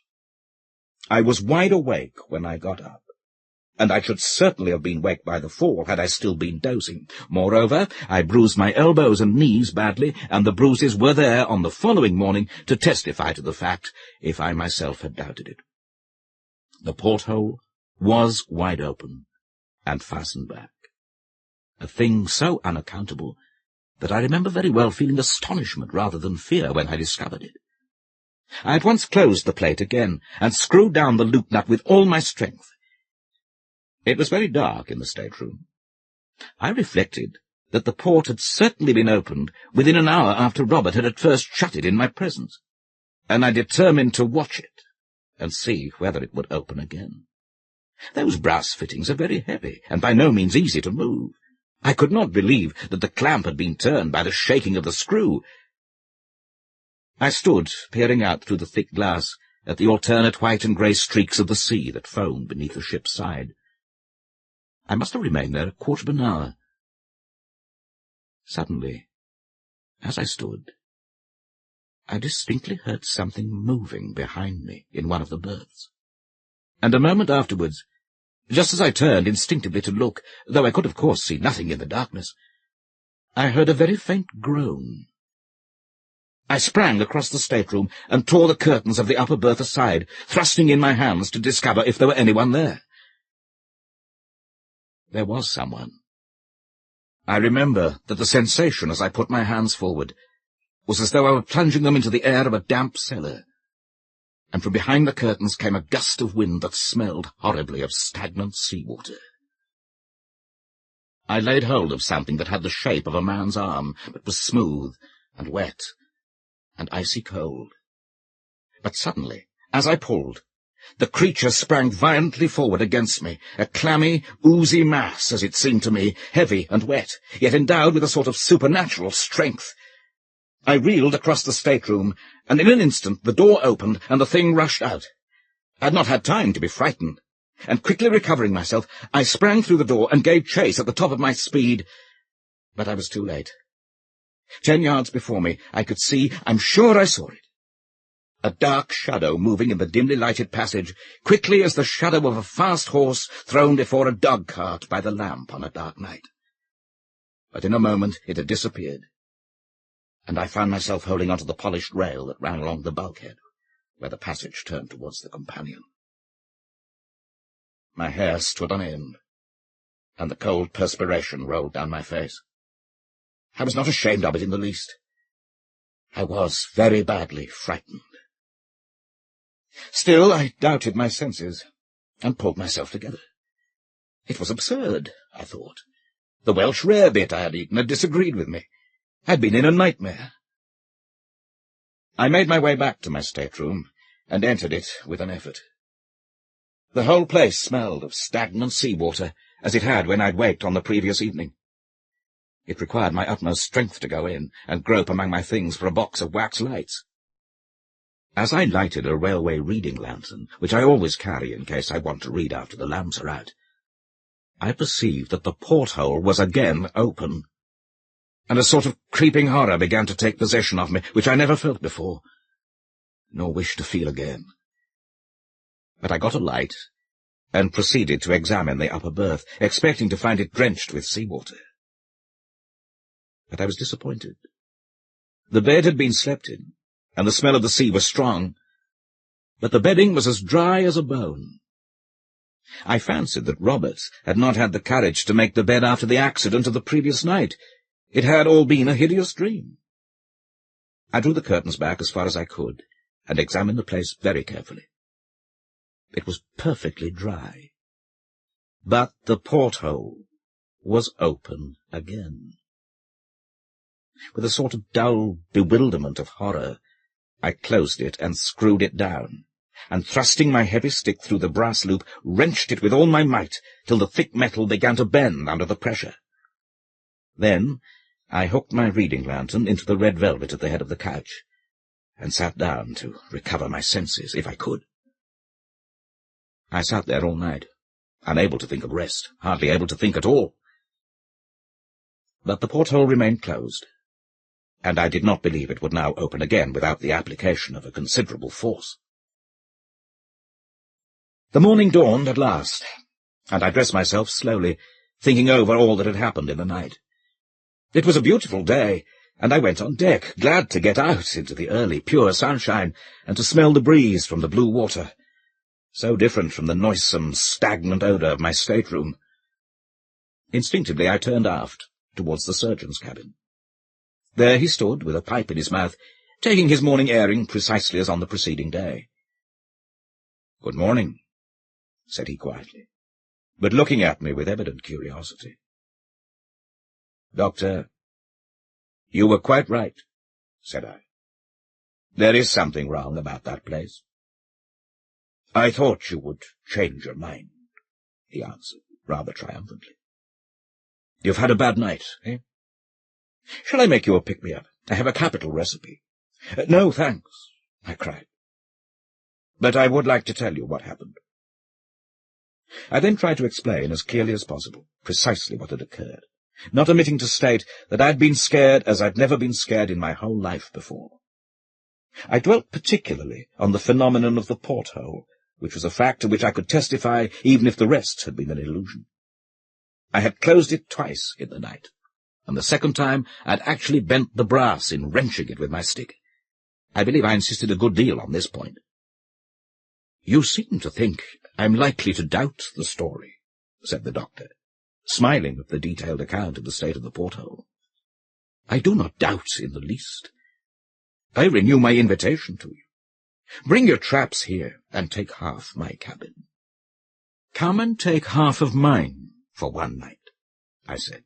I was wide awake when I got up, and I should certainly have been waked by the fall had I still been dozing. Moreover, I bruised my elbows and knees badly, and the bruises were there on the following morning to testify to the fact, if I myself had doubted it. The porthole was wide open, and fastened back, a thing so unaccountable that I remember very well feeling astonishment rather than fear when I discovered it. I at once closed the plate again, and screwed down the loop nut with all my strength. It was very dark in the stateroom. I reflected that the port had certainly been opened within an hour after Robert had at first shut it in my presence, and I determined to watch it, and see whether it would open again. Those brass fittings are very heavy, and by no means easy to move. I could not believe that the clamp had been turned by the shaking of the screw. I stood, peering out through the thick glass at the alternate white and grey streaks of the sea that foamed beneath the ship's side. I must have remained there a quarter of an hour. Suddenly, as I stood, I distinctly heard something moving behind me in one of the berths, and a moment afterwards, just as I turned instinctively to look, though I could of course see nothing in the darkness, I heard a very faint groan. I sprang across the stateroom and tore the curtains of the upper berth aside, thrusting in my hands to discover if there were anyone there. There was someone. I remember that the sensation as I put my hands forward was as though I were plunging them into the air of a damp cellar, and from behind the curtains came a gust of wind that smelled horribly of stagnant sea-water. I laid hold of something that had the shape of a man's arm, but was smooth and wet and icy cold. But suddenly, as I pulled, the creature sprang violently forward against me, a clammy, oozy mass, as it seemed to me, heavy and wet, yet endowed with a sort of supernatural strength. I reeled across the stateroom, and in an instant the door opened and the thing rushed out. I had not had time to be frightened, and quickly recovering myself, I sprang through the door and gave chase at the top of my speed, but I was too late. 10 yards before me, I could see, I'm sure I saw it, a dark shadow moving in the dimly lighted passage, quickly as the shadow of a fast horse thrown before a dog-cart by the lamp on a dark night. But in a moment it had disappeared, and I found myself holding onto the polished rail that ran along the bulkhead, where the passage turned towards the companion. My hair stood on end, and the cold perspiration rolled down my face. I was not ashamed of it in the least. I was very badly frightened. Still, I doubted my senses, and pulled myself together. It was absurd, I thought. The Welsh rarebit I had eaten had disagreed with me. I'd been in a nightmare. I made my way back to my stateroom, and entered it with an effort. The whole place smelled of stagnant seawater, as it had when I'd waked on the previous evening. It required my utmost strength to go in and grope among my things for a box of wax lights. As I lighted a railway reading lantern, which I always carry in case I want to read after the lamps are out, I perceived that the porthole was again open, and a sort of creeping horror began to take possession of me, which I never felt before, nor wish to feel again. But I got a light, and proceeded to examine the upper berth, expecting to find it drenched with seawater. But I was disappointed. The bed had been slept in, and the smell of the sea was strong, but the bedding was as dry as a bone. I fancied that Roberts had not had the courage to make the bed after the accident of the previous night. It had all been a hideous dream. I drew the curtains back as far as I could, and examined the place very carefully. It was perfectly dry, but the porthole was open again. With a sort of dull bewilderment of horror, I closed it and screwed it down, and thrusting my heavy stick through the brass loop, wrenched it with all my might, till the thick metal began to bend under the pressure. Then I hooked my reading lantern into the red velvet at the head of the couch, and sat down to recover my senses, if I could. I sat there all night, unable to think of rest, hardly able to think at all. But the porthole remained closed, and I did not believe it would now open again without the application of a considerable force. The morning dawned at last, and I dressed myself slowly, thinking over all that had happened in the night. It was a beautiful day, and I went on deck, glad to get out into the early, pure sunshine, and to smell the breeze from the blue water, so different from the noisome, stagnant odour of my stateroom. Instinctively I turned aft, towards the surgeon's cabin. There he stood, with a pipe in his mouth, taking his morning airing precisely as on the preceding day. "Good morning," said he quietly, but looking at me with evident curiosity. "Doctor, you were quite right," said I. "There is something wrong about that place." "I thought you would change your mind," he answered, rather triumphantly. "You've had a bad night, eh? Shall I make you a pick-me-up? I have a capital recipe." "No, thanks," I cried. "But I would like to tell you what happened." I then tried to explain as clearly as possible precisely what had occurred, not omitting to state that I'd been scared as I'd never been scared in my whole life before. I dwelt particularly on the phenomenon of the porthole, which was a fact to which I could testify even if the rest had been an illusion. I had closed it twice in the night, and the second time I'd actually bent the brass in wrenching it with my stick. I believe I insisted a good deal on this point. "You seem to think I'm likely to doubt the story," said the doctor, smiling at the detailed account of the state of the porthole. "I do not doubt in the least. I renew my invitation to you. Bring your traps here and take half my cabin." "Come and take half of mine for one night," I said.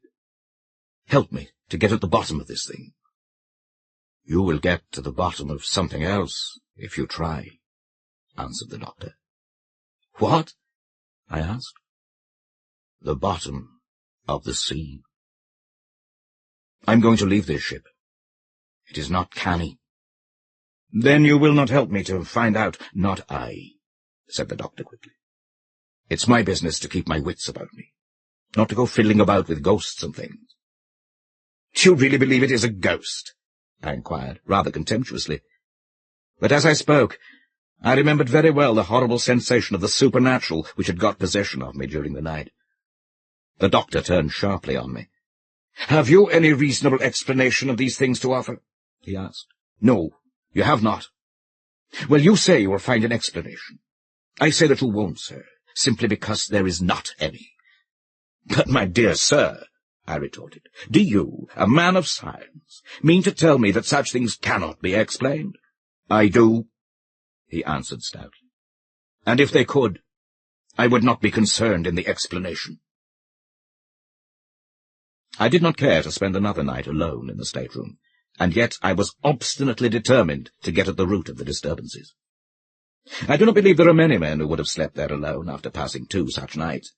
"Help me to get at the bottom of this thing." "You will get to the bottom of something else if you try," answered the doctor. "What?" I asked. "The bottom of the sea. I'm going to leave this ship. It is not canny." "Then you will not help me to find out?" "Not I," said the doctor quickly. "It's my business to keep my wits about me, not to go fiddling about with ghosts and things." "Do you really believe it is a ghost?" I inquired, rather contemptuously. But as I spoke, I remembered very well the horrible sensation of the supernatural which had got possession of me during the night. The doctor turned sharply on me. "Have you any reasonable explanation of these things to offer?" he asked. "No, you have not." "Well, you say you will find an explanation. I say that you won't, sir, simply because there is not any." "But, my dear sir," I retorted, "do you, a man of science, mean to tell me that such things cannot be explained?" "I do," he answered stoutly. "And if they could, I would not be concerned in the explanation." I did not care to spend another night alone in the stateroom, and yet I was obstinately determined to get at the root of the disturbances. I do not believe there are many men who would have slept there alone after passing 2 such nights,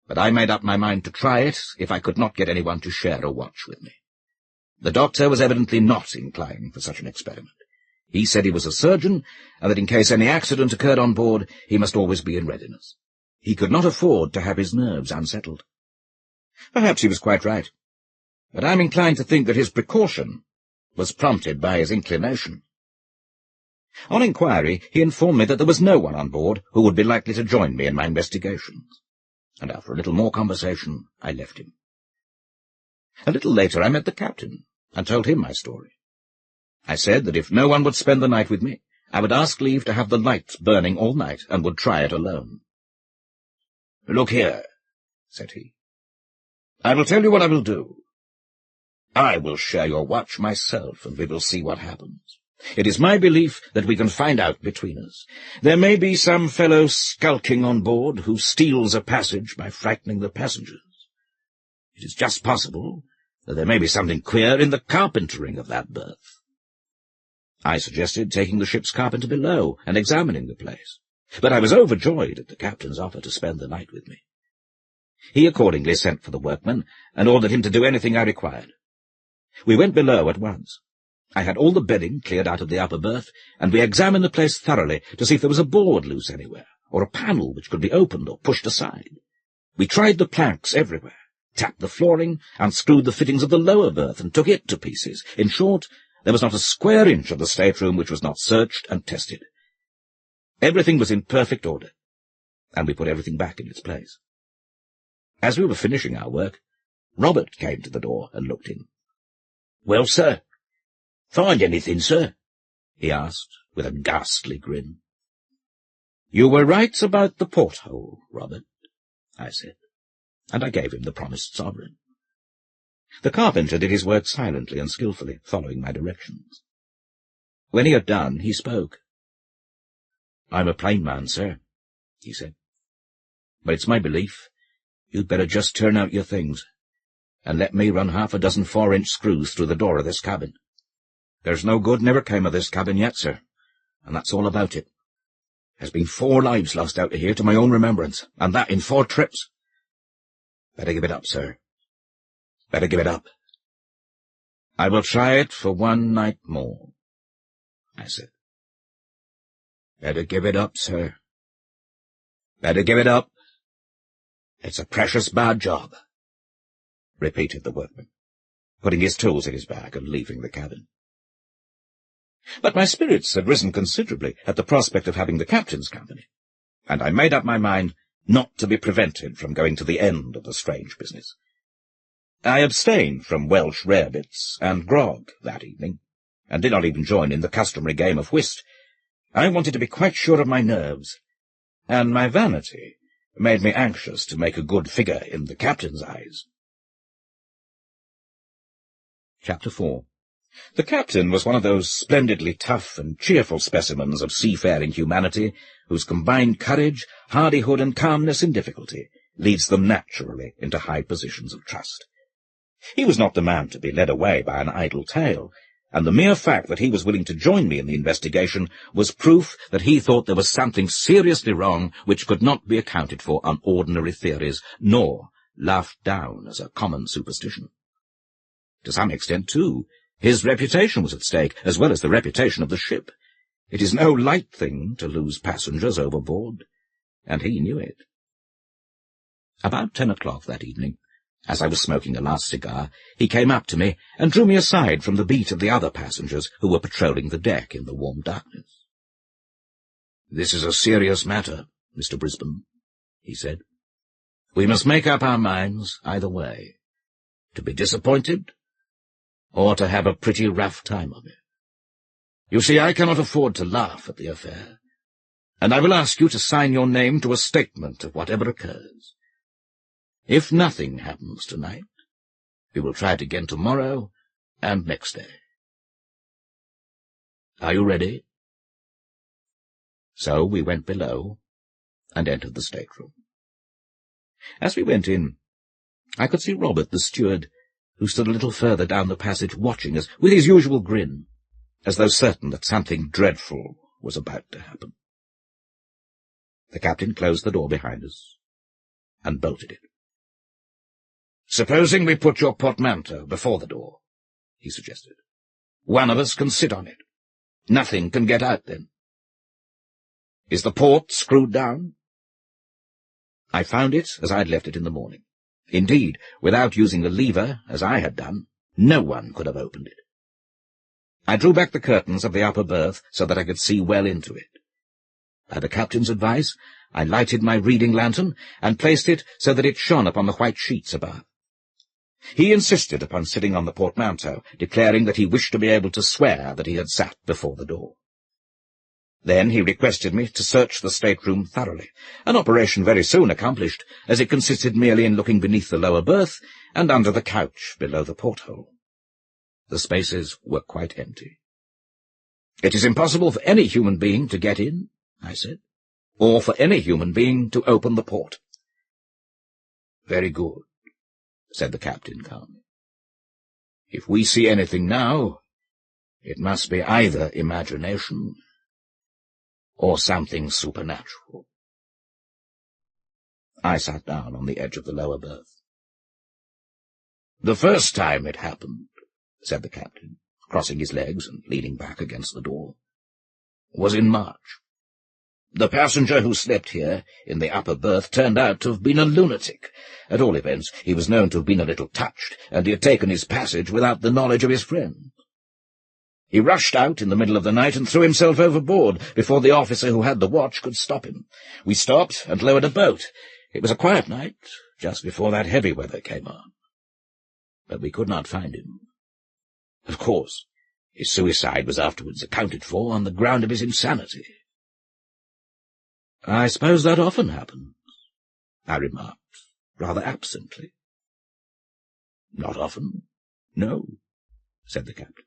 but I made up my mind to try it if I could not get anyone to share a watch with me. The doctor was evidently not inclined for such an experiment. He said he was a surgeon, and that in case any accident occurred on board, he must always be in readiness. He could not afford to have his nerves unsettled. Perhaps he was quite right, but I am inclined to think that his precaution was prompted by his inclination. On inquiry, he informed me that there was no one on board who would be likely to join me in my investigations, and after a little more conversation, I left him. A little later I met the captain, and told him my story. I said that if no one would spend the night with me, I would ask leave to have the light burning all night, and would try it alone. "Look here," said he, "I will tell you what I will do. I will share your watch myself, and we will see what happens. It is my belief that we can find out between us. There may be some fellow skulking on board who steals a passage by frightening the passengers. It is just possible that there may be something queer in the carpentering of that berth." I suggested taking the ship's carpenter below and examining the place, but I was overjoyed at the captain's offer to spend the night with me. He accordingly sent for the workman, and ordered him to do anything I required. We went below at once. I had all the bedding cleared out of the upper berth, and we examined the place thoroughly to see if there was a board loose anywhere, or a panel which could be opened or pushed aside. We tried the planks everywhere, tapped the flooring, unscrewed the fittings of the lower berth, and took it to pieces. In short, there was not a square inch of the stateroom which was not searched and tested. Everything was in perfect order, and we put everything back in its place. As we were finishing our work, Robert came to the door and looked in. "Well, sir, find anything, sir?" he asked, with a ghastly grin. "You were right about the porthole, Robert," I said, and I gave him the promised sovereign. The carpenter did his work silently and skilfully, following my directions. When he had done, he spoke. "I'm a plain man, sir," he said, "but it's my belief you'd better just turn out your things, and let me run 6 4-inch screws through the door of this cabin. There's no good never came of this cabin yet, sir, and that's all about it. There's been 4 lives lost out of here to my own remembrance, and that in 4 trips. Better give it up, sir. Better give it up." "I will try it for 1 night more," I said. "Better give it up, sir. Better give it up. It's a precious bad job," repeated the workman, putting his tools in his bag and leaving the cabin. But my spirits had risen considerably at the prospect of having the captain's company, and I made up my mind not to be prevented from going to the end of the strange business. I abstained from Welsh rarebits and grog that evening, and did not even join in the customary game of whist. I wanted to be quite sure of my nerves, and my vanity made me anxious to make a good figure in the captain's eyes. Chapter 4. The captain was one of those splendidly tough and cheerful specimens of seafaring humanity whose combined courage, hardihood, and calmness in difficulty leads them naturally into high positions of trust. He was not the man to be led away by an idle tale, and the mere fact that he was willing to join me in the investigation was proof that he thought there was something seriously wrong which could not be accounted for on ordinary theories, nor laughed down as a common superstition. To some extent, too, his reputation was at stake, as well as the reputation of the ship. It is no light thing to lose passengers overboard, and he knew it. About 10 o'clock that evening, As I was smoking the last cigar, he came up to me and drew me aside from the beat of the other passengers who were patrolling the deck in the warm darkness. "This is a serious matter, Mr. Brisbane," he said. "We must make up our minds either way, to be disappointed or to have a pretty rough time of it. You see, I cannot afford to laugh at the affair, and I will ask you to sign your name to a statement of whatever occurs. If nothing happens tonight, we will try it again tomorrow and next day. Are you ready?" So we went below and entered the stateroom. As we went in, I could see Robert, the steward, who stood a little further down the passage watching us with his usual grin, as though certain that something dreadful was about to happen. The captain closed the door behind us and bolted it. "Supposing we put your portmanteau before the door," he suggested. "One of us can sit on it. Nothing can get out then. Is the port screwed down?" I found it as I had left it in the morning. Indeed, without using the lever, as I had done, no one could have opened it. I drew back the curtains of the upper berth so that I could see well into it. By the captain's advice, I lighted my reading lantern and placed it so that it shone upon the white sheets above. He insisted upon sitting on the portmanteau, declaring that he wished to be able to swear that he had sat before the door. Then he requested me to search the stateroom thoroughly, an operation very soon accomplished, as it consisted merely in looking beneath the lower berth and under the couch below the porthole. The spaces were quite empty. "It is impossible for any human being to get in," I said, "or for any human being to open the port." "Very good," said the captain calmly. "If we see anything now, it must be either imagination or something supernatural." I sat down on the edge of the lower berth. "The first time it happened," said the captain, crossing his legs and leaning back against the door, "was in March. The passenger who slept here in the upper berth turned out to have been a lunatic. At all events, he was known to have been a little touched, and he had taken his passage without the knowledge of his friend. He rushed out in the middle of the night and threw himself overboard before the officer who had the watch could stop him. We stopped and lowered a boat. It was a quiet night, just before that heavy weather came on. But we could not find him. Of course, his suicide was afterwards accounted for on the ground of his insanity." "I suppose that often happens," I remarked, rather absently. "Not often, no," said the captain.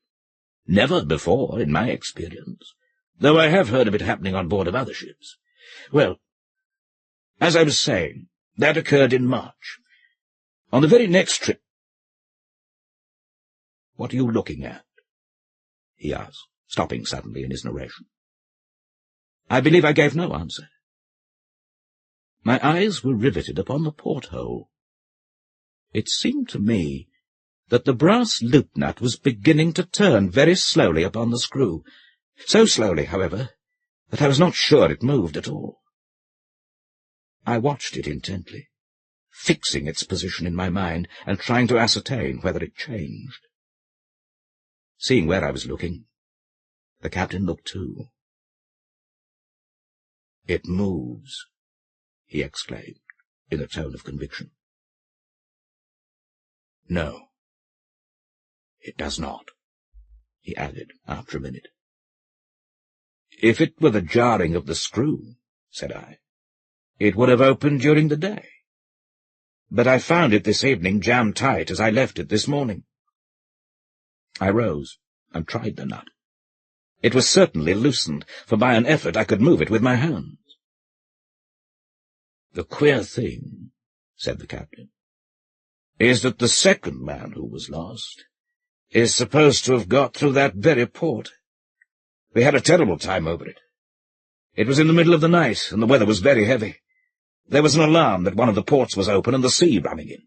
"Never before, in my experience, though I have heard of it happening on board of other ships. Well, as I was saying, that occurred in March. On the very next trip—" "What are you looking at?" he asked, stopping suddenly in his narration. I believe I gave no answer. My eyes were riveted upon the porthole. It seemed to me that the brass loop nut was beginning to turn very slowly upon the screw, so slowly, however, that I was not sure it moved at all. I watched it intently, fixing its position in my mind and trying to ascertain whether it changed. Seeing where I was looking, the captain looked too. "It moves," he exclaimed, in a tone of conviction. "No, it does not," he added after a minute. "If it were the jarring of the screw," said I, "it would have opened during the day. But I found it this evening jammed tight as I left it this morning." I rose and tried the nut. It was certainly loosened, for by an effort I could move it with my hands. "The queer thing," said the captain, "is that the second man who was lost is supposed to have got through that very port. We had a terrible time over it. It was in the middle of the night, and the weather was very heavy. There was an alarm that one of the ports was open and the sea running in.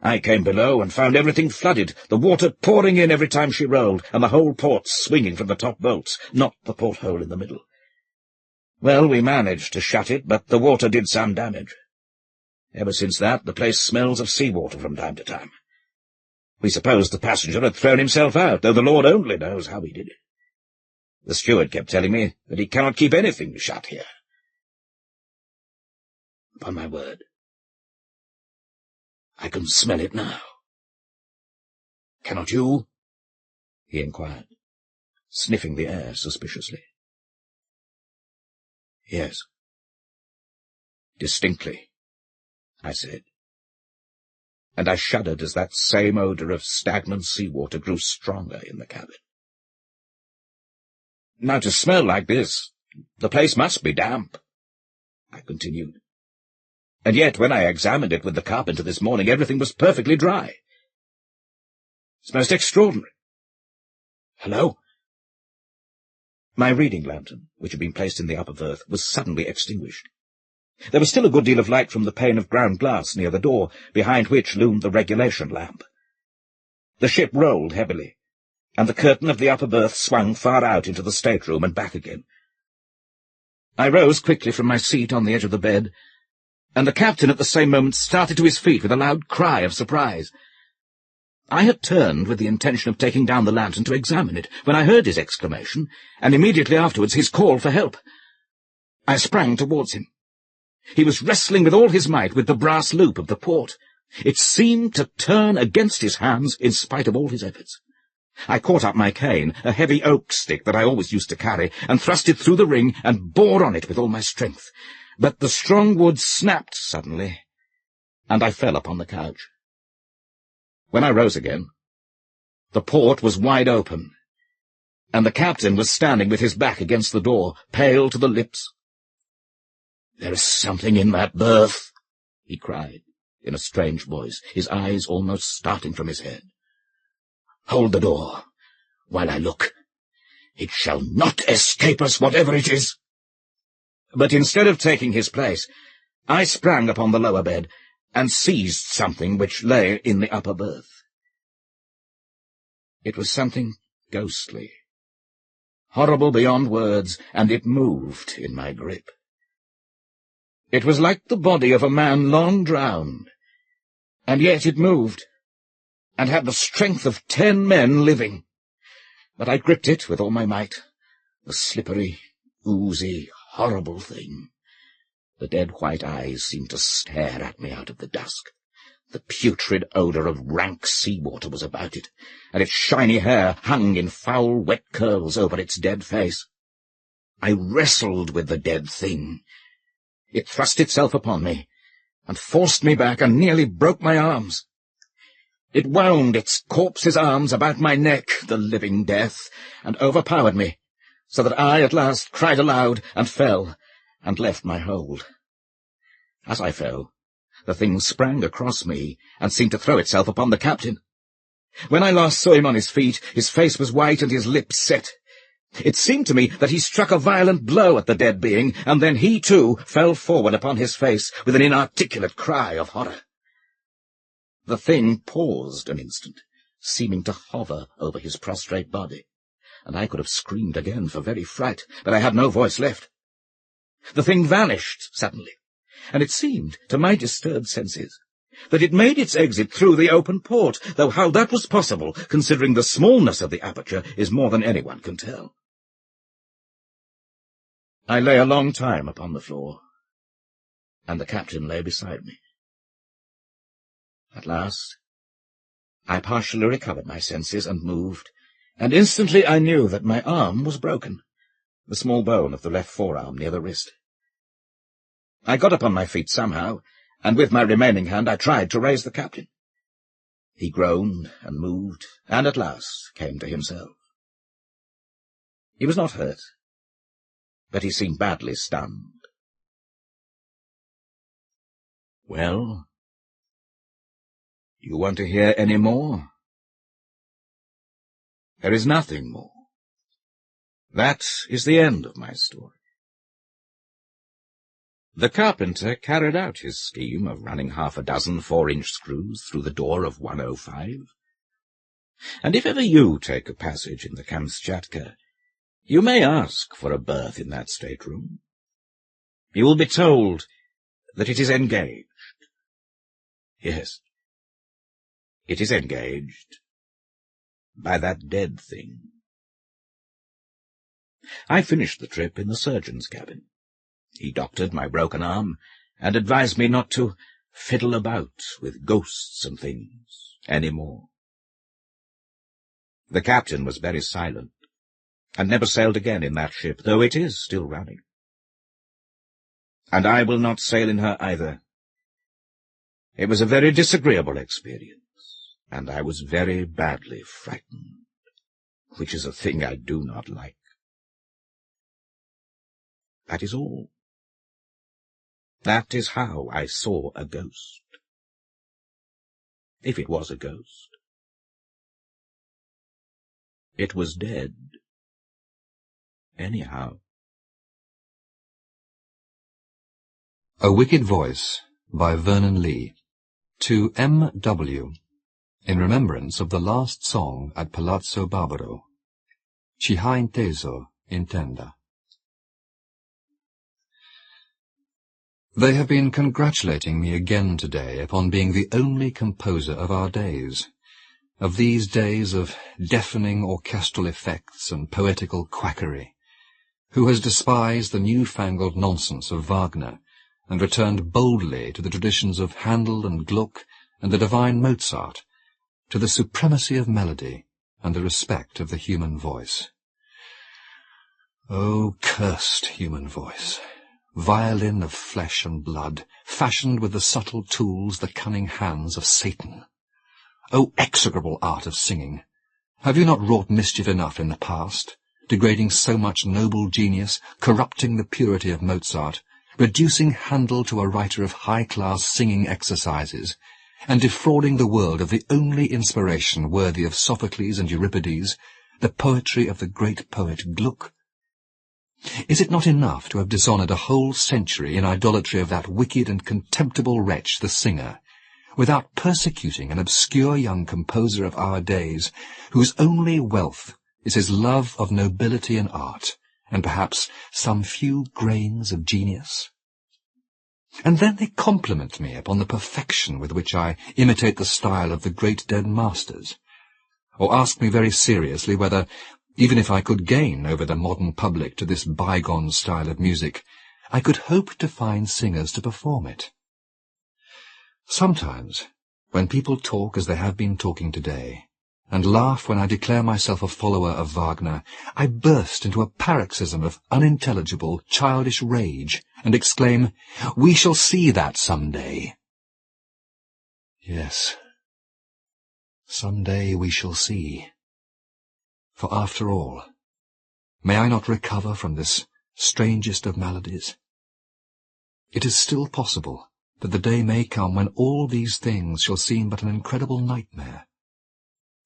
I came below and found everything flooded, the water pouring in every time she rolled, and the whole port swinging from the top bolts, not the porthole in the middle. Well, we managed to shut it, but the water did some damage. Ever since that, the place smells of seawater from time to time. We supposed the passenger had thrown himself out, though the Lord only knows how he did it. The steward kept telling me that he cannot keep anything shut here. Upon my word, I can smell it now. Cannot you? He inquired, sniffing the air suspiciously. Yes. Distinctly, I said. And I shuddered as that same odour of stagnant seawater grew stronger in the cabin. Now, to smell like this, the place must be damp, I continued. And yet, when I examined it with the carpenter this morning, everything was perfectly dry. It's most extraordinary. Hello? My reading lantern, which had been placed in the upper berth, was suddenly extinguished. There was still a good deal of light from the pane of ground glass near the door, behind which loomed the regulation lamp. The ship rolled heavily, and the curtain of the upper berth swung far out into the stateroom and back again. I rose quickly from my seat on the edge of the bed, and the captain at the same moment started to his feet with a loud cry of surprise. I had turned with the intention of taking down the lantern to examine it, when I heard his exclamation, and immediately afterwards his call for help. I sprang towards him. He was wrestling with all his might with the brass loop of the port. It seemed to turn against his hands in spite of all his efforts. I caught up my cane, a heavy oak stick that I always used to carry, and thrust it through the ring and bore on it with all my strength. But the strong wood snapped suddenly, and I fell upon the couch. When I rose again, the port was wide open, and the captain was standing with his back against the door, pale to the lips. "There is something in that berth," he cried, in a strange voice, his eyes almost starting from his head. "Hold the door, while I look. It shall not escape us, whatever it is." But instead of taking his place, I sprang upon the lower bed, and seized something which lay in the upper berth. It was something ghostly, horrible beyond words, and it moved in my grip. It was like the body of a man long drowned, and yet it moved, and had the strength of 10 men living. But I gripped it with all my might, the slippery, oozy, horrible thing. The dead white eyes seemed to stare at me out of the dusk. The putrid odour of rank seawater was about it, and its shiny hair hung in foul, wet curls over its dead face. I wrestled with the dead thing. It thrust itself upon me, and forced me back, and nearly broke my arms. It wound its corpse's arms about my neck, the living death, and overpowered me, so that I at last cried aloud, and fell, and left my hold. As I fell, the thing sprang across me, and seemed to throw itself upon the captain. When I last saw him on his feet, his face was white and his lips set. It seemed to me that he struck a violent blow at the dead being, and then he, too, fell forward upon his face with an inarticulate cry of horror. The thing paused an instant, seeming to hover over his prostrate body, and I could have screamed again for very fright, but I had no voice left. The thing vanished suddenly, and it seemed, to my disturbed senses, that it made its exit through the open port, though how that was possible, considering the smallness of the aperture, is more than anyone can tell. I lay a long time upon the floor, and the captain lay beside me. At last, I partially recovered my senses and moved, and instantly I knew that my arm was broken, the small bone of the left forearm near the wrist. I got upon my feet somehow, and with my remaining hand I tried to raise the captain. He groaned and moved, and at last came to himself. He was not hurt, but he seemed badly stunned. "Well, you want to hear any more?" "There is nothing more. That is the end of my story." The carpenter carried out his scheme of running 6 4-inch screws through the door of 105. And if ever you take a passage in the Kamtschatka, you may ask for a berth in that stateroom. You will be told that it is engaged, Yes. It is engaged. By that dead thing. I finished the trip in the surgeon's cabin. He doctored my broken arm, and advised me not to fiddle about with ghosts and things any more. The captain was very silent, and never sailed again in that ship, though it is still running. And I will not sail in her either. It was a very disagreeable experience, and I was very badly frightened, which is a thing I do not like. That is all. That is how I saw a ghost. If it was a ghost. It was dead. Anyhow. A Wicked Voice by Vernon Lee. To M.W. in remembrance of the last song at Palazzo Barbaro. Ci ha inteso, intenda. They have been congratulating me again today upon being the only composer of our days, of these days of deafening orchestral effects and poetical quackery, who has despised the new-fangled nonsense of Wagner and returned boldly to the traditions of Handel and Gluck and the divine Mozart, to the supremacy of melody and the respect of the human voice. O cursed human voice! Violin of flesh and blood, fashioned with the subtle tools, the cunning hands of Satan. O execrable art of singing! Have you not wrought mischief enough in the past, degrading so much noble genius, corrupting the purity of Mozart, reducing Handel to a writer of high-class singing exercises, and defrauding the world of the only inspiration worthy of Sophocles and Euripides, the poetry of the great poet Gluck? Is it not enough to have dishonoured a whole century in idolatry of that wicked and contemptible wretch, the singer, without persecuting an obscure young composer of our days, whose only wealth is his love of nobility and art, and perhaps some few grains of genius? And then they compliment me upon the perfection with which I imitate the style of the great dead masters, or ask me very seriously whether, even if I could gain over the modern public to this bygone style of music, I could hope to find singers to perform it. Sometimes, when people talk as they have been talking today, and laugh when I declare myself a follower of Wagner, I burst into a paroxysm of unintelligible, childish rage, and exclaim, "We shall see that some day." Yes, some day we shall see. For after all, may I not recover from this strangest of maladies? It is still possible that the day may come when all these things shall seem but an incredible nightmare,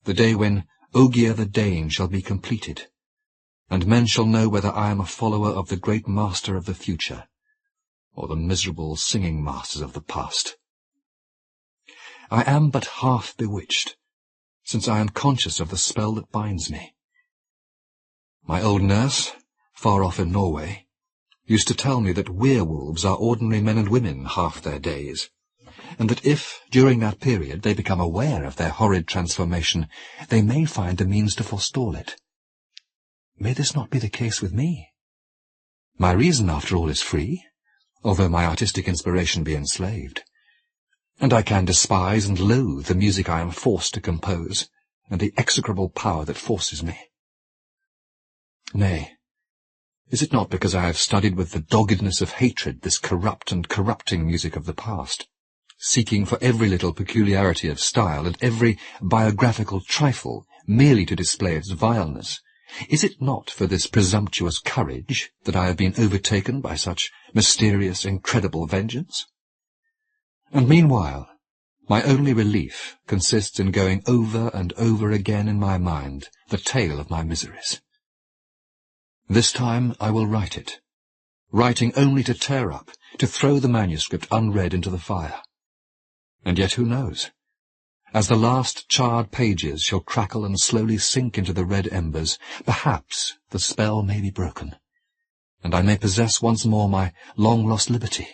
the day when Ogier the Dane shall be completed, and men shall know whether I am a follower of the great master of the future, or the miserable singing masters of the past. I am but half bewitched, since I am conscious of the spell that binds me. My old nurse, far off in Norway, used to tell me that werewolves are ordinary men and women half their days, and that if, during that period, they become aware of their horrid transformation, they may find the means to forestall it. May this not be the case with me? My reason, after all, is free, although my artistic inspiration be enslaved, and I can despise and loathe the music I am forced to compose, and the execrable power that forces me. Nay, is it not because I have studied with the doggedness of hatred this corrupt and corrupting music of the past, seeking for every little peculiarity of style and every biographical trifle merely to display its vileness? Is it not for this presumptuous courage that I have been overtaken by such mysterious, incredible vengeance? And meanwhile, my only relief consists in going over and over again in my mind the tale of my miseries. This time I will write it, writing only to tear up, to throw the manuscript unread into the fire. And yet who knows? As the last charred pages shall crackle and slowly sink into the red embers, perhaps the spell may be broken, and I may possess once more my long-lost liberty,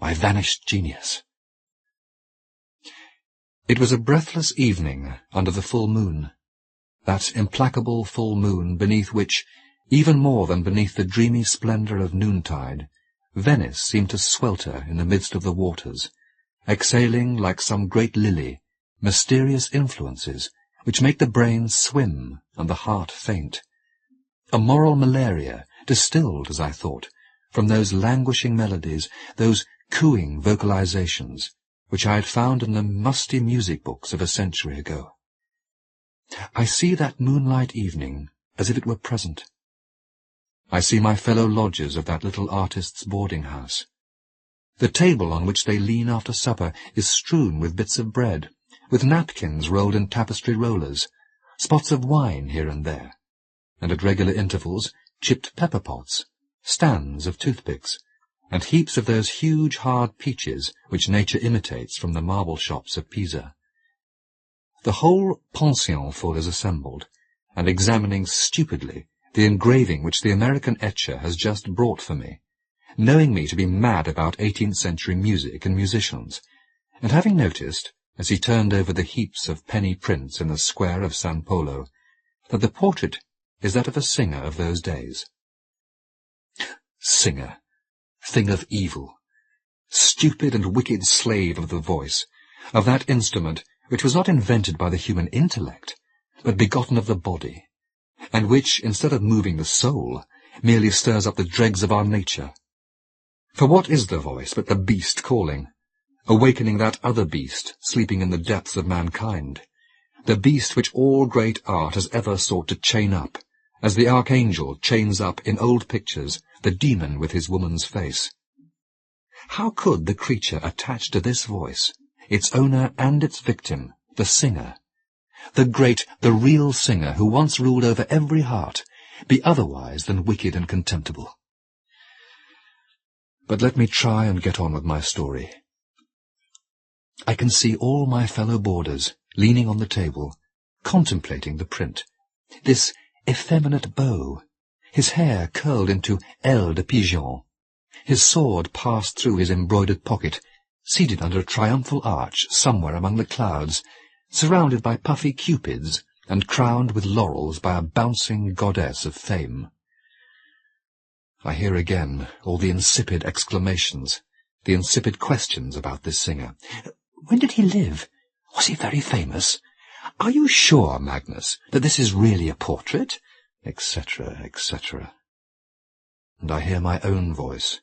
my vanished genius. It was a breathless evening under the full moon, that implacable full moon beneath which, even more than beneath the dreamy splendour of noontide, Venice seemed to swelter in the midst of the waters, exhaling like some great lily mysterious influences which make the brain swim and the heart faint. A moral malaria distilled, as I thought, from those languishing melodies, those cooing vocalizations, which I had found in the musty music books of a century ago. I see that moonlight evening as if it were present. I see my fellow lodgers of that little artist's boarding-house. The table on which they lean after supper is strewn with bits of bread, with napkins rolled in tapestry rollers, spots of wine here and there, and at regular intervals chipped pepper-pots, stands of toothpicks, and heaps of those huge hard peaches which nature imitates from the marble shops of Pisa. The whole pension full is assembled, and examining stupidly the engraving which the American etcher has just brought for me, knowing me to be mad about 18th-century music and musicians, and having noticed, as he turned over the heaps of penny prints in the square of San Polo, that the portrait is that of a singer of those days. Singer, thing of evil, stupid and wicked slave of the voice, of that instrument which was not invented by the human intellect, but begotten of the body, and which, instead of moving the soul, merely stirs up the dregs of our nature. For what is the voice but the beast calling, awakening that other beast sleeping in the depths of mankind, the beast which all great art has ever sought to chain up, as the archangel chains up in old pictures the demon with his woman's face? How could the creature attached to this voice, its owner and its victim, the singer, the great, the real singer who once ruled over every heart, be otherwise than wicked and contemptible? But let me try and get on with my story. I can see all my fellow boarders leaning on the table, contemplating the print, this effeminate beau, his hair curled into ailes de pigeon, his sword passed through his embroidered pocket, seated under a triumphal arch somewhere among the clouds, surrounded by puffy cupids and crowned with laurels by a bouncing goddess of fame. I hear again all the insipid exclamations, the insipid questions about this singer. When did he live? Was he very famous? Are you sure, Magnus, that this is really a portrait? Etc., etc. And I hear my own voice,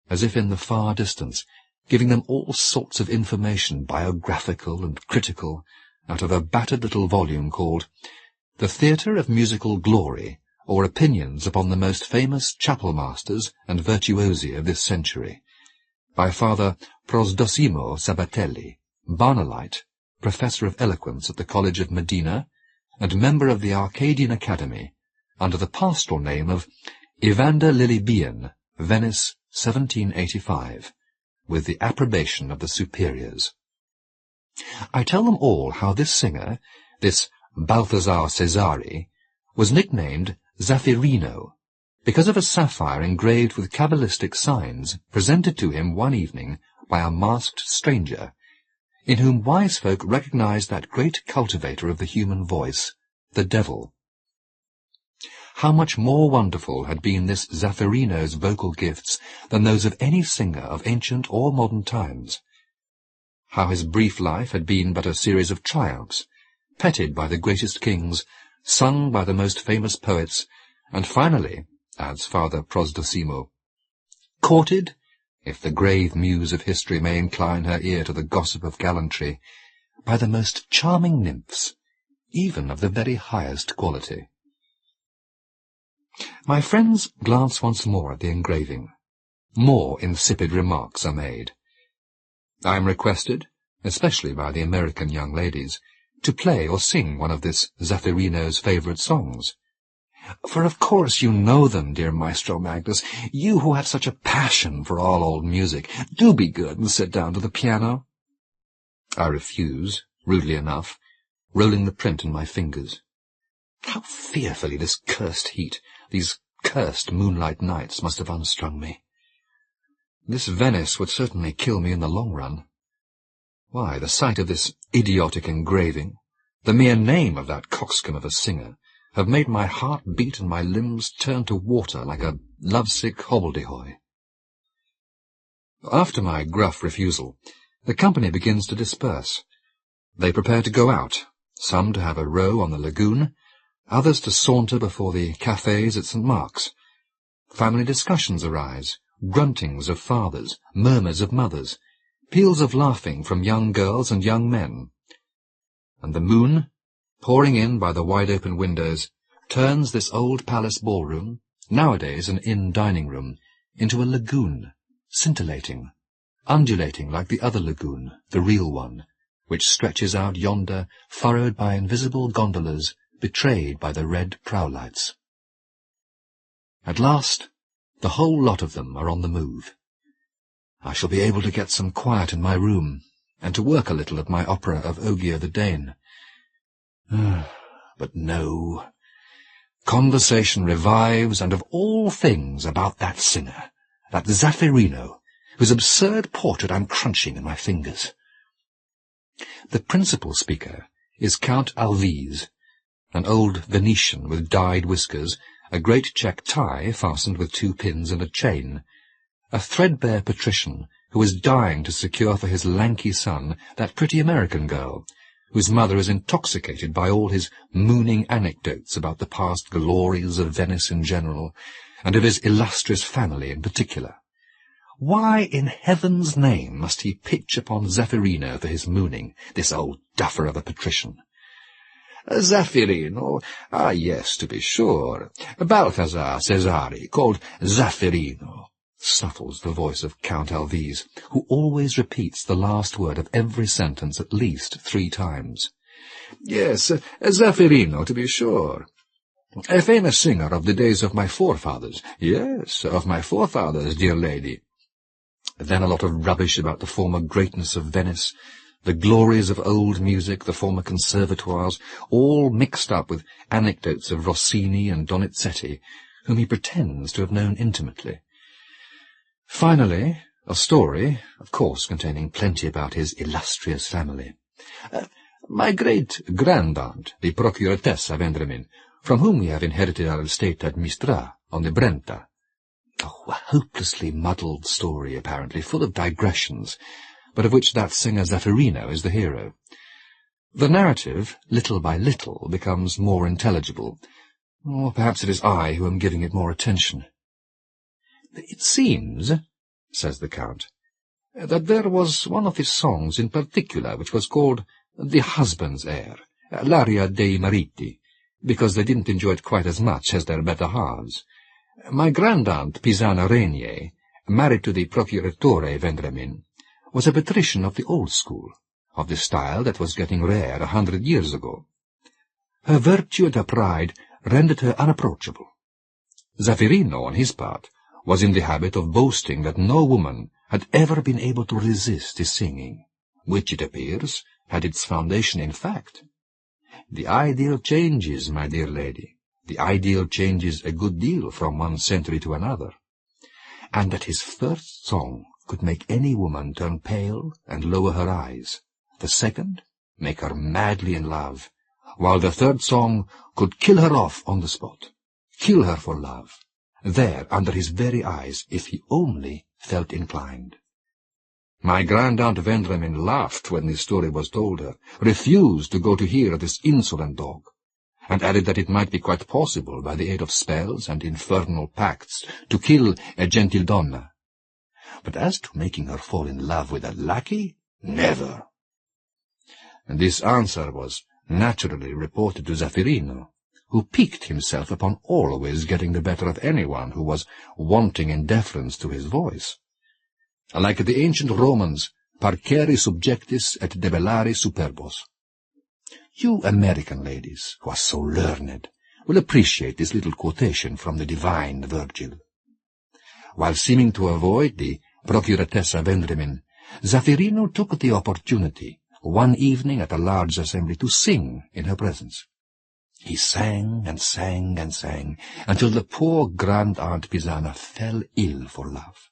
as if in the far distance, giving them all sorts of information, biographical and critical, out of a battered little volume called The Theatre of Musical Glory, or Opinions upon the Most Famous Chapel Masters and Virtuosi of this Century, by Father Prosdosimo Sabatelli, Barnolite, Professor of Eloquence at the College of Medina, and member of the Arcadian Academy, under the pastoral name of Evander Lilybean, Venice, 1785, with the approbation of the superiors. I tell them all how this singer, this Balthazar Cesari, was nicknamed Zafirino, because of a sapphire engraved with cabalistic signs presented to him one evening by a masked stranger, in whom wise folk recognized that great cultivator of the human voice, the devil. How much more wonderful had been this Zafirino's vocal gifts than those of any singer of ancient or modern times. How his brief life had been but a series of triumphs, petted by the greatest kings, sung by the most famous poets, and finally, adds Father Prosdosimo, courted, if the grave muse of history may incline her ear to the gossip of gallantry, by the most charming nymphs, even of the very highest quality. My friends glance once more at the engraving. More insipid remarks are made. I am requested, especially by the American young ladies, to play or sing one of this Zafirino's favourite songs. For of course you know them, dear Maestro Magnus, you who have such a passion for all old music. Do be good and sit down to the piano. I refuse, rudely enough, rolling the print in my fingers. How fearfully this cursed heat, these cursed moonlight nights must have unstrung me. This Venice would certainly kill me in the long run. Why, the sight of this idiotic engraving, the mere name of that coxcomb of a singer, have made my heart beat and my limbs turn to water like a lovesick hobbledehoy. After my gruff refusal, the company begins to disperse. They prepare to go out, some to have a row on the lagoon, others to saunter before the cafes at St. Mark's. Family discussions arise, gruntings of fathers, murmurs of mothers, peals of laughing from young girls and young men. And the moon, pouring in by the wide-open windows, turns this old palace ballroom, nowadays an inn dining-room, into a lagoon, scintillating, undulating like the other lagoon, the real one, which stretches out yonder, furrowed by invisible gondolas, betrayed by the red prow-lights. At last, the whole lot of them are on the move. I shall be able to get some quiet in my room, and to work a little at my opera of Ogier the Dane. But no. Conversation revives, and of all things about that singer, that Zafirino, whose absurd portrait I'm crunching in my fingers. The principal speaker is Count Alvise, an old Venetian with dyed whiskers, a great check tie fastened with 2 pins and a chain, a threadbare patrician who is dying to secure for his lanky son that pretty American girl, whose mother is intoxicated by all his mooning anecdotes about the past glories of Venice in general, and of his illustrious family in particular. Why in heaven's name must he pitch upon Zafirino for his mooning, this old duffer of a patrician? Zafirino? Ah, yes, to be sure. Balthazar Cesari, called Zafirino, snuffles the voice of Count Alvise, who always repeats the last word of every sentence at least 3 times. Yes, Zafirino, to be sure. A famous singer of the days of my forefathers. Yes, of my forefathers, dear lady. Then a lot of rubbish about the former greatness of Venice, the glories of old music, the former conservatoires, all mixed up with anecdotes of Rossini and Donizetti, whom he pretends to have known intimately. Finally, a story, of course containing plenty about his illustrious family. My great-grandaunt, the Procuratessa Vendramin, from whom we have inherited our estate at Mistra, on the Brenta. Oh, a hopelessly muddled story, apparently, full of digressions, but of which that singer Zafirino is the hero. The narrative, little by little, becomes more intelligible, or perhaps it is I who am giving it more attention. It seems, says the Count, that there was one of his songs in particular which was called the husband's air, l'aria dei mariti, because they didn't enjoy it quite as much as their better halves. My grandaunt Pisana Regnier, married to the Procuratore Vendramin, was a patrician of the old school, of the style that was getting rare 100 years ago. Her virtue and her pride rendered her unapproachable. Zafirino, on his part, was in the habit of boasting that no woman had ever been able to resist his singing, which, it appears, had its foundation in fact. The ideal changes, my dear lady. The ideal changes a good deal from one century to another. And that his first song could make any woman turn pale and lower her eyes, the second make her madly in love, while the third song could kill her off on the spot, kill her for love, there under his very eyes, if he only felt inclined. My grandaunt Vendramin laughed when this story was told her, refused to go to hear this insolent dog, and added that it might be quite possible, by the aid of spells and infernal pacts, to kill a gentil donna. But as to making her fall in love with a lackey, never. And this answer was naturally reported to Zafirino, who piqued himself upon always getting the better of anyone who was wanting in deference to his voice. Like the ancient Romans, parcere subjectis et debellare superbos. You American ladies, who are so learned, will appreciate this little quotation from the divine Virgil. While seeming to avoid the Procuratessa Vendramin, Zafirino took the opportunity, one evening at a large assembly, to sing in her presence. He sang and sang and sang, until the poor grand-aunt Pisana fell ill for love.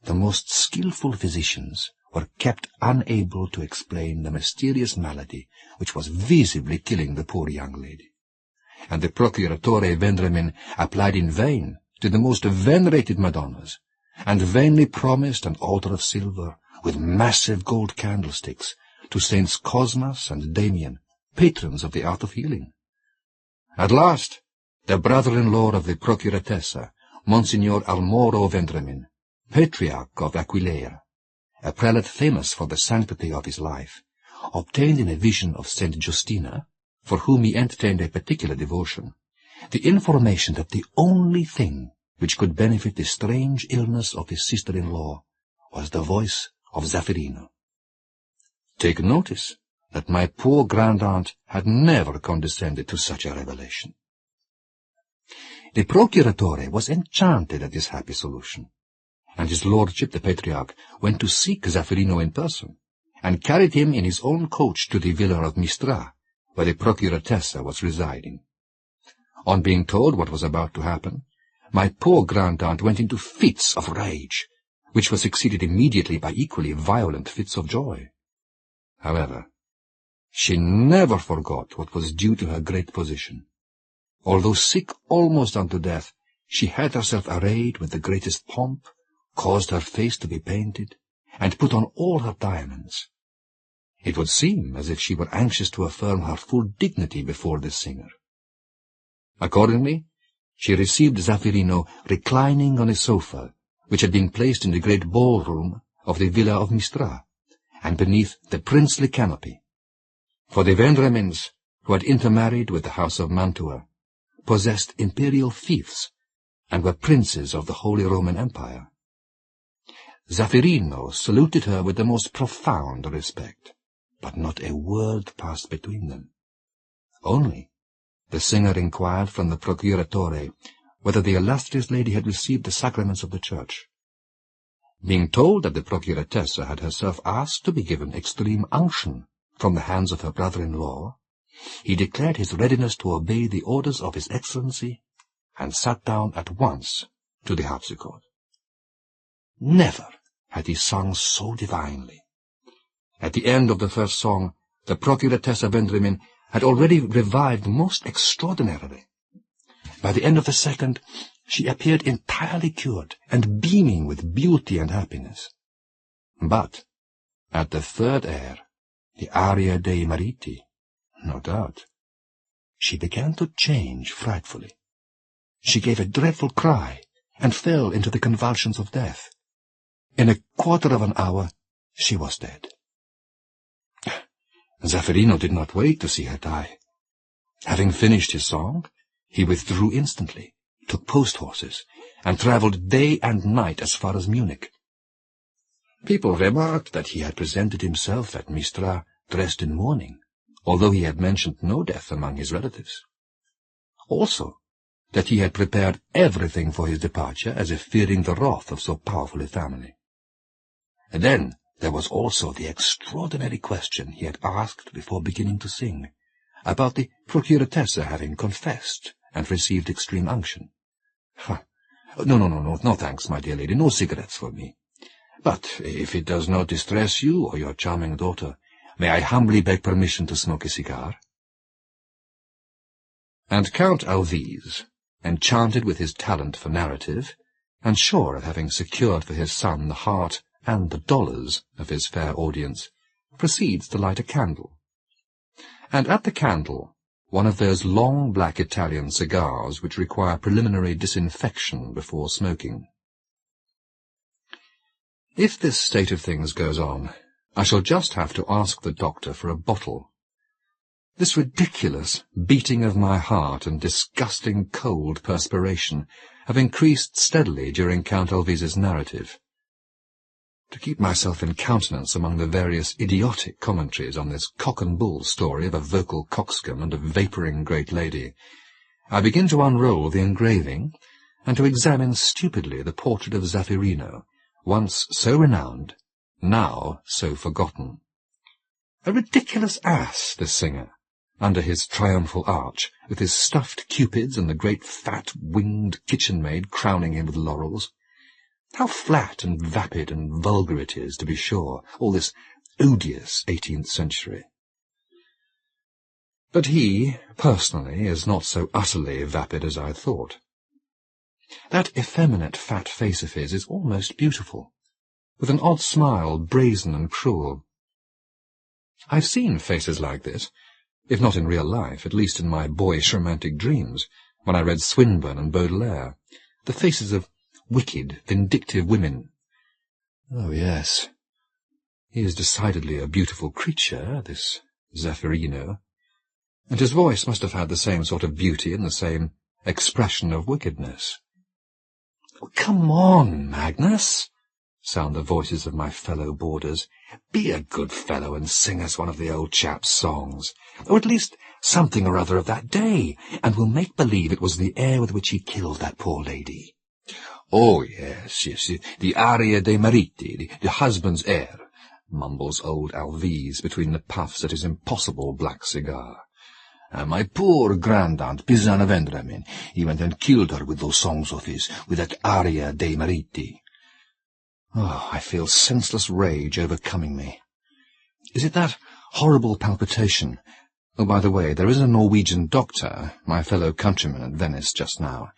The most skilful physicians were kept unable to explain the mysterious malady which was visibly killing the poor young lady, and the procuratore Vendramin applied in vain to the most venerated Madonnas, and vainly promised an altar of silver with massive gold candlesticks to Saints Cosmas and Damian, patrons of the art of healing. At last, the brother-in-law of the procuratessa, Monsignor Almoro Vendramin, patriarch of Aquileia, a prelate famous for the sanctity of his life, obtained in a vision of Saint Justina, for whom he entertained a particular devotion, the information that the only thing which could benefit the strange illness of his sister-in-law was the voice of Zafirino. Take notice that my poor grand-aunt had never condescended to such a revelation. The procuratore was enchanted at this happy solution, and his lordship the patriarch went to seek Zafirino in person, and carried him in his own coach to the villa of Mistra, where the procuratessa was residing. On being told what was about to happen, my poor grand-aunt went into fits of rage, which were succeeded immediately by equally violent fits of joy. However, she never forgot what was due to her great position. Although sick almost unto death, she had herself arrayed with the greatest pomp, caused her face to be painted, and put on all her diamonds. It would seem as if she were anxious to affirm her full dignity before this singer. Accordingly, she received Zafirino reclining on a sofa, which had been placed in the great ballroom of the villa of Mistra, and beneath the princely canopy. For the Vendramins, who had intermarried with the house of Mantua, possessed imperial fiefs, and were princes of the Holy Roman Empire. Zafirino saluted her with the most profound respect, but not a word passed between them. Only the singer inquired from the procuratore whether the illustrious lady had received the sacraments of the church. Being told that the procuratessa had herself asked to be given extreme unction from the hands of her brother-in-law, he declared his readiness to obey the orders of his excellency, and sat down at once to the harpsichord. Never had he sung so divinely. At the end of the first song, the procuratessa Vendramin had already revived most extraordinarily. By the end of the second, she appeared entirely cured, and beaming with beauty and happiness. But at the third air, the aria dei Mariti, no doubt, she began to change frightfully. She gave a dreadful cry, and fell into the convulsions of death. In a quarter of an hour, she was dead. Zafirino did not wait to see her die. Having finished his song, he withdrew instantly, took post-horses, and travelled day and night as far as Munich. People remarked that he had presented himself at Mistra dressed in mourning, although he had mentioned no death among his relatives. Also, that he had prepared everything for his departure, as if fearing the wrath of so powerful a family. And then there was also the extraordinary question he had asked before beginning to sing, about the procuratessa having confessed and received extreme unction. No thanks, my dear lady, no cigarettes for me. But if it does not distress you or your charming daughter, may I humbly beg permission to smoke a cigar? And Count Alvise, enchanted with his talent for narrative, and sure of having secured for his son the heart and the dollars of his fair audience, proceeds to light a candle. And at the candle, one of those long black Italian cigars which require preliminary disinfection before smoking. If this state of things goes on, I shall just have to ask the doctor for a bottle. This ridiculous beating of my heart and disgusting cold perspiration have increased steadily during Count Alvise's narrative. To keep myself in countenance among the various idiotic commentaries on this cock-and-bull story of a vocal coxcomb and a vapouring great lady, I begin to unroll the engraving, and to examine stupidly the portrait of Zafirino, once so renowned, now so forgotten. A ridiculous ass, this singer, under his triumphal arch, with his stuffed cupids and the great fat winged kitchen-maid crowning him with laurels. How flat and vapid and vulgar it is, to be sure, all this odious 18th century. But he, personally, is not so utterly vapid as I thought. That effeminate fat face of his is almost beautiful, with an odd smile, brazen and cruel. I've seen faces like this, if not in real life, at least in my boyish romantic dreams, when I read Swinburne and Baudelaire, the faces of wicked, vindictive women. Oh, yes, he is decidedly a beautiful creature, this Zeffirino, and his voice must have had the same sort of beauty and the same expression of wickedness. Oh, come on, Magnus, sound the voices of my fellow boarders. Be a good fellow and sing us one of the old chap's songs, or at least something or other of that day, and we'll make believe it was the air with which he killed that poor lady. Oh, yes, the aria dei mariti, the husband's air, mumbles old Alvise between the puffs at his impossible black cigar. My poor grand-aunt Pisana Vendramin, he went and killed her with those songs of his, with that aria dei mariti. Oh, I feel senseless rage overcoming me. Is it that horrible palpitation? Oh, by the way, there is a Norwegian doctor, my fellow countryman at Venice just now,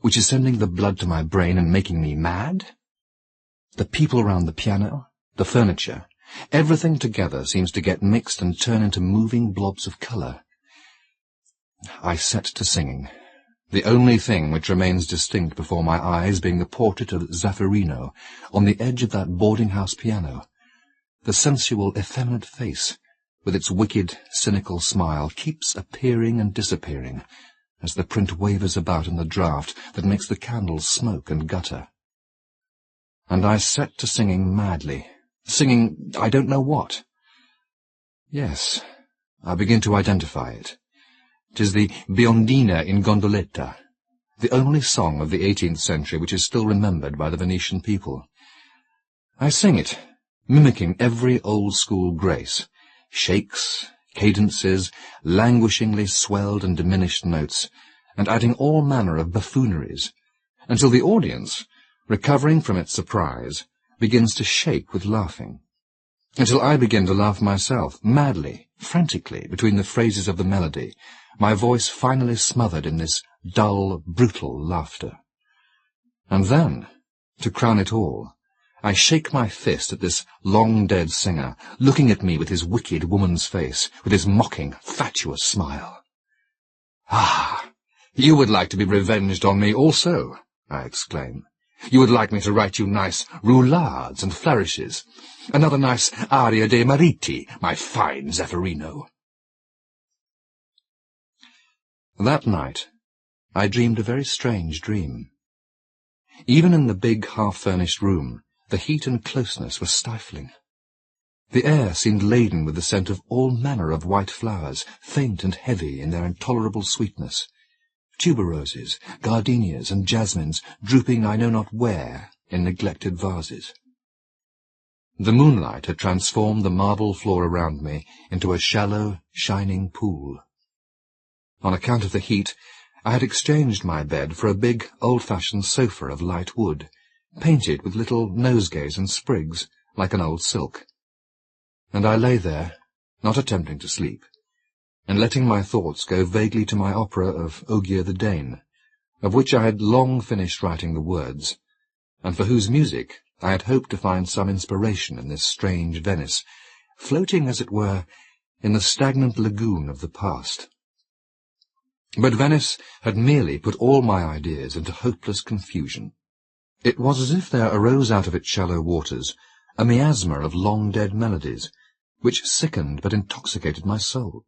which is sending the blood to my brain and making me mad? The people around the piano, the furniture, everything together seems to get mixed and turn into moving blobs of colour. I set to singing, the only thing which remains distinct before my eyes being the portrait of Zeffirino on the edge of that boarding-house piano. The sensual, effeminate face, with its wicked, cynical smile, keeps appearing and disappearing, as the print wavers about in the draught that makes the candles smoke and gutter. And I set to singing madly, singing I don't know what. Yes, I begin to identify it. 'Tis the Biondina in Gondoletta, the only song of the 18th century which is still remembered by the Venetian people. I sing it, mimicking every old-school grace, shakes, cadences, languishingly swelled and diminished notes, and adding all manner of buffooneries, until the audience, recovering from its surprise, begins to shake with laughing, until I begin to laugh myself, madly, frantically, between the phrases of the melody, my voice finally smothered in this dull, brutal laughter. And then, to crown it all, I shake my fist at this long-dead singer, looking at me with his wicked woman's face, with his mocking, fatuous smile. "Ah, you would like to be revenged on me also," I exclaim. "You would like me to write you nice roulades and flourishes, another nice aria dei mariti, my fine Zeffirino." That night, I dreamed a very strange dream. Even in the big, half-furnished room, the heat and closeness were stifling. The air seemed laden with the scent of all manner of white flowers, faint and heavy in their intolerable sweetness. Tuberoses, gardenias, and jasmines drooping I know not where in neglected vases. The moonlight had transformed the marble floor around me into a shallow, shining pool. On account of the heat, I had exchanged my bed for a big, old-fashioned sofa of light wood, painted with little nosegays and sprigs, like an old silk. And I lay there, not attempting to sleep, and letting my thoughts go vaguely to my opera of Ogier the Dane, of which I had long finished writing the words, and for whose music I had hoped to find some inspiration in this strange Venice, floating, as it were, in the stagnant lagoon of the past. But Venice had merely put all my ideas into hopeless confusion. It was as if there arose out of its shallow waters a miasma of long-dead melodies, which sickened but intoxicated my soul.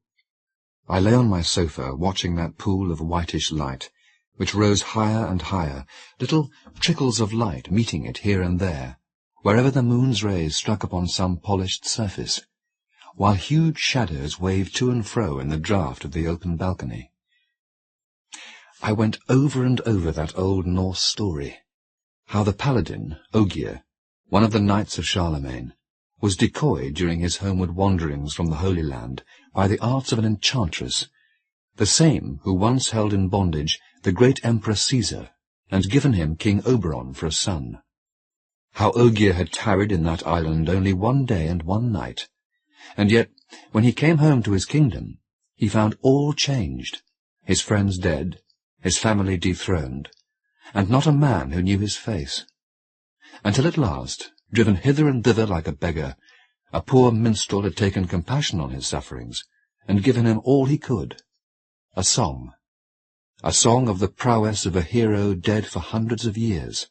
I lay on my sofa, watching that pool of whitish light, which rose higher and higher, little trickles of light meeting it here and there, wherever the moon's rays struck upon some polished surface, while huge shadows waved to and fro in the draught of the open balcony. I went over and over that old Norse story, how the paladin, Ogier, one of the knights of Charlemagne, was decoyed during his homeward wanderings from the Holy Land by the arts of an enchantress, the same who once held in bondage the great Emperor Caesar, and given him King Oberon for a son. how Ogier had tarried in that island only 1 day and 1 night, and yet, when he came home to his kingdom, he found all changed, his friends dead, his family dethroned, and not a man who knew his face, until at last, driven hither and thither like a beggar, a poor minstrel had taken compassion on his sufferings, and given him all he could, a song of the prowess of a hero dead for hundreds of years,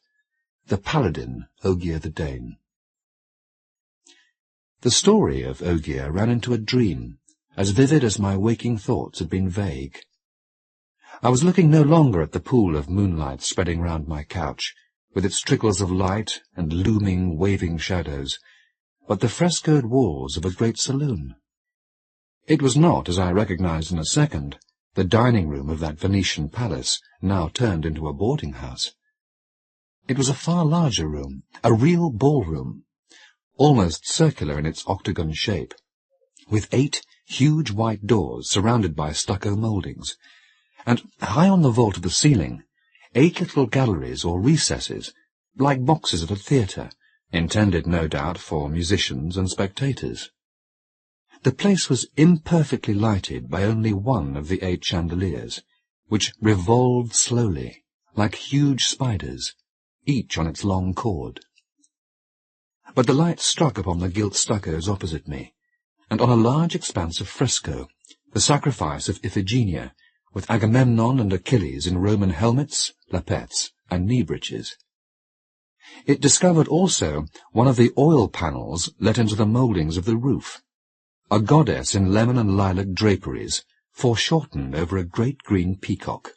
the paladin Ogier the Dane. The story of Ogier ran into a dream, as vivid as my waking thoughts had been vague. I was looking no longer at the pool of moonlight spreading round my couch, with its trickles of light and looming, waving shadows, but the frescoed walls of a great saloon. It was not, as I recognized in a second, the dining-room of that Venetian palace, now turned into a boarding-house. It was a far larger room, a real ballroom, almost circular in its octagon shape, with 8 huge white doors surrounded by stucco mouldings, and high on the vault of the ceiling, 8 little galleries or recesses, like boxes at a theatre, intended, no doubt, for musicians and spectators. The place was imperfectly lighted by only one of the 8 chandeliers, which revolved slowly, like huge spiders, each on its long cord. But the light struck upon the gilt stuccos opposite me, and on a large expanse of fresco, the sacrifice of Iphigenia, with Agamemnon and Achilles in Roman helmets, lappets, and knee-breeches. It discovered also one of the oil panels let into the mouldings of the roof, a goddess in lemon and lilac draperies, foreshortened over a great green peacock.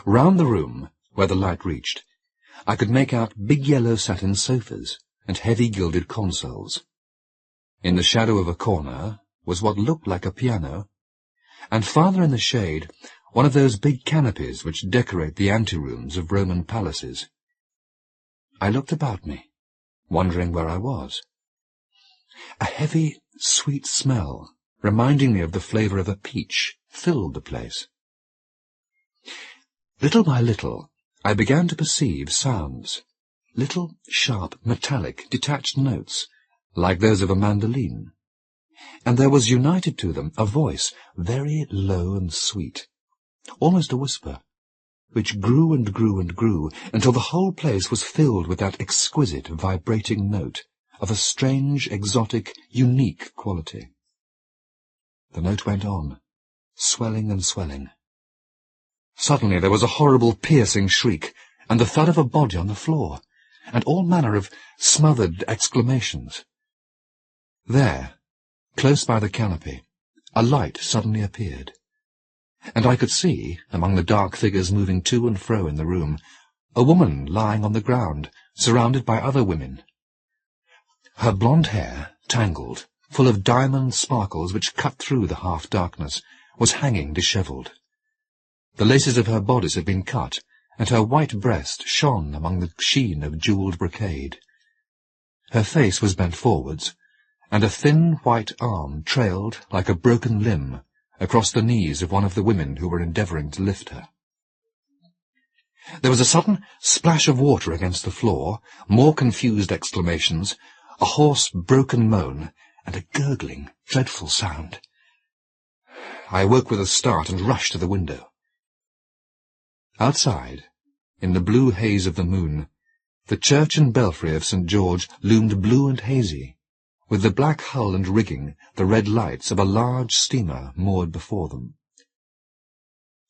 Round the room, where the light reached, I could make out big yellow satin sofas and heavy gilded consoles. In the shadow of a corner was what looked like a piano, and farther in the shade one of those big canopies which decorate the anterooms of Roman palaces. I looked about me, wondering where I was. A heavy, sweet smell, reminding me of the flavour of a peach, filled the place. Little by little, I began to perceive sounds, little, sharp, metallic, detached notes, like those of a mandolin, and there was united to them a voice, very low and sweet, almost a whisper, which grew and grew and grew, until the whole place was filled with that exquisite, vibrating note, of a strange, exotic, unique quality. The note went on, swelling and swelling. Suddenly there was a horrible piercing shriek, and the thud of a body on the floor, and all manner of smothered exclamations. There, close by the canopy, a light suddenly appeared, and I could see, among the dark figures moving to and fro in the room, a woman lying on the ground, surrounded by other women. Her blonde hair, tangled, full of diamond sparkles which cut through the half-darkness, was hanging dishevelled. The laces of her bodice had been cut, and her white breast shone among the sheen of jewelled brocade. Her face was bent forwards, and a thin white arm trailed, like a broken limb, across the knees of one of the women who were endeavouring to lift her. There was a sudden splash of water against the floor, more confused exclamations, a hoarse, broken moan, and a gurgling, dreadful sound. I awoke with a start and rushed to the window. Outside, in the blue haze of the moon, the church and belfry of St. George loomed blue and hazy, with the black hull and rigging the red lights of a large steamer moored before them.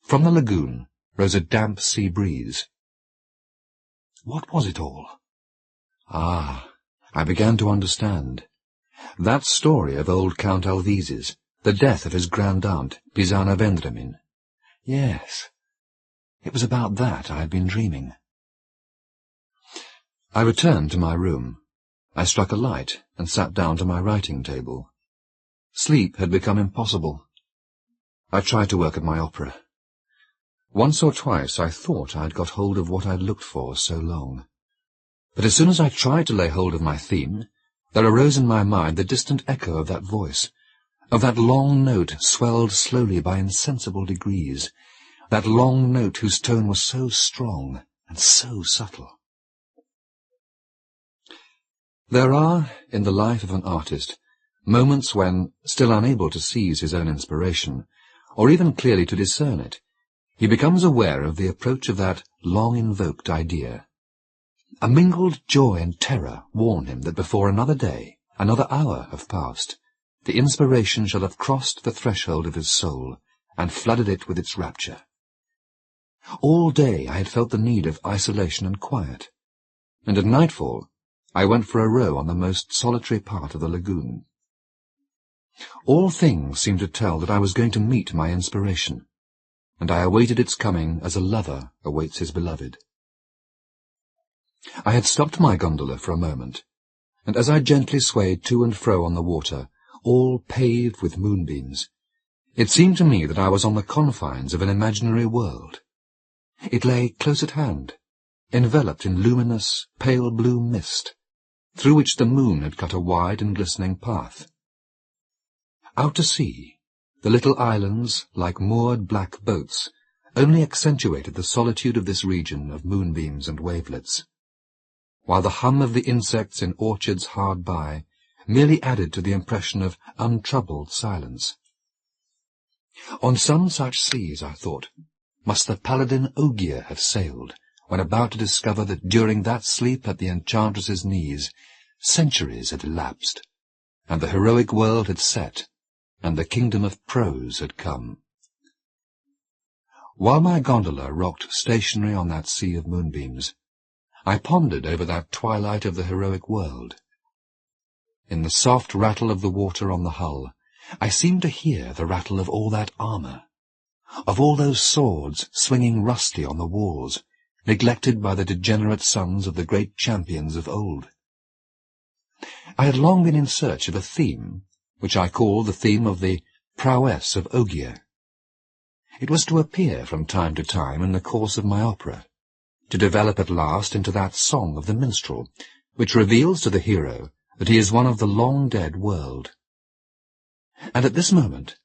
From the lagoon rose a damp sea breeze. What was it all? Ah, I began to understand. That story of old Count Alvise's, the death of his grand-aunt, Pisana Vendramin. Yes, it was about that I had been dreaming. I returned to my room. I struck a light and sat down to my writing table. Sleep had become impossible. I tried to work at my opera. Once or twice I thought I had got hold of what I had looked for so long. But as soon as I tried to lay hold of my theme, there arose in my mind the distant echo of that voice, of that long note swelled slowly by insensible degrees, that long note whose tone was so strong and so subtle. There are, in the life of an artist, moments when, still unable to seize his own inspiration, or even clearly to discern it, he becomes aware of the approach of that long-invoked idea. A mingled joy and terror warn him that before another day, another hour have passed, the inspiration shall have crossed the threshold of his soul and flooded it with its rapture. All day I had felt the need of isolation and quiet, and at nightfall I went for a row on the most solitary part of the lagoon. All things seemed to tell that I was going to meet my inspiration, and I awaited its coming as a lover awaits his beloved. I had stopped my gondola for a moment, and as I gently swayed to and fro on the water, all paved with moonbeams, it seemed to me that I was on the confines of an imaginary world. It lay close at hand, enveloped in luminous, pale blue mist, through which the moon had cut a wide and glistening path. Out to sea, the little islands, like moored black boats, only accentuated the solitude of this region of moonbeams and wavelets, while the hum of the insects in orchards hard by merely added to the impression of untroubled silence. On some such seas, I thought, must the paladin Ogier have sailed, when about to discover that during that sleep at the enchantress's knees, centuries had elapsed, and the heroic world had set, and the kingdom of prose had come. While my gondola rocked stationary on that sea of moonbeams, I pondered over that twilight of the heroic world. In the soft rattle of the water on the hull, I seemed to hear the rattle of all that armour, of all those swords swinging rusty on the walls, neglected by the degenerate sons of the great champions of old. I had long been in search of a theme, which I call the theme of the prowess of Ogier. It was to appear from time to time in the course of my opera, to develop at last into that song of the minstrel, which reveals to the hero that he is one of the long-dead world. And at this moment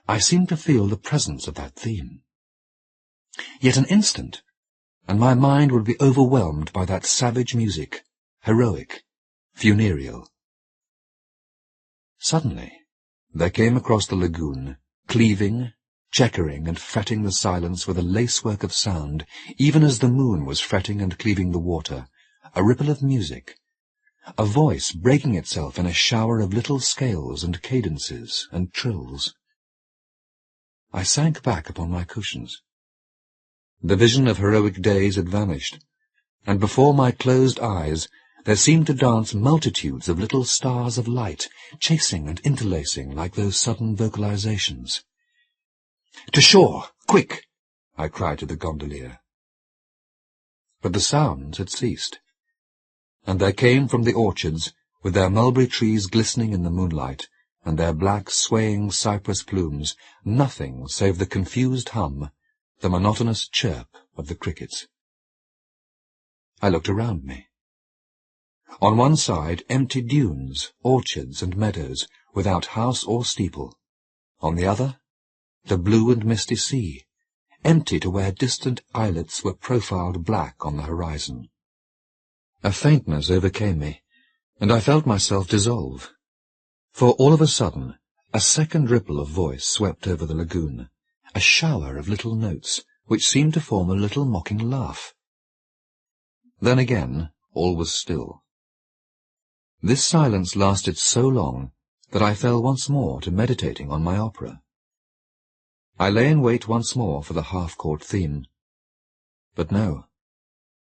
I seemed to feel the presence of that theme. Yet an instant, and my mind would be overwhelmed by that savage music, heroic, funereal. Suddenly there came across the lagoon, cleaving, checkering and fretting the silence with a lacework of sound, even as the moon was fretting and cleaving the water, a ripple of music, a voice breaking itself in a shower of little scales and cadences and trills. I sank back upon my cushions. The vision of heroic days had vanished, and before my closed eyes there seemed to dance multitudes of little stars of light, chasing and interlacing like those sudden vocalizations. "To shore! Quick!" I cried to the gondolier. But the sounds had ceased, and there came from the orchards, with their mulberry trees glistening in the moonlight, and their black swaying cypress plumes, nothing save the confused hum, the monotonous chirp of the crickets. I looked around me. On one side, empty dunes, orchards and meadows, without house or steeple. On the other, the blue and misty sea, empty to where distant islets were profiled black on the horizon. A faintness overcame me, and I felt myself dissolve. For all of a sudden, a second ripple of voice swept over the lagoon, a shower of little notes, which seemed to form a little mocking laugh. Then again, all was still. This silence lasted so long that I fell once more to meditating on my opera. I lay in wait once more for the half-chord theme. But no,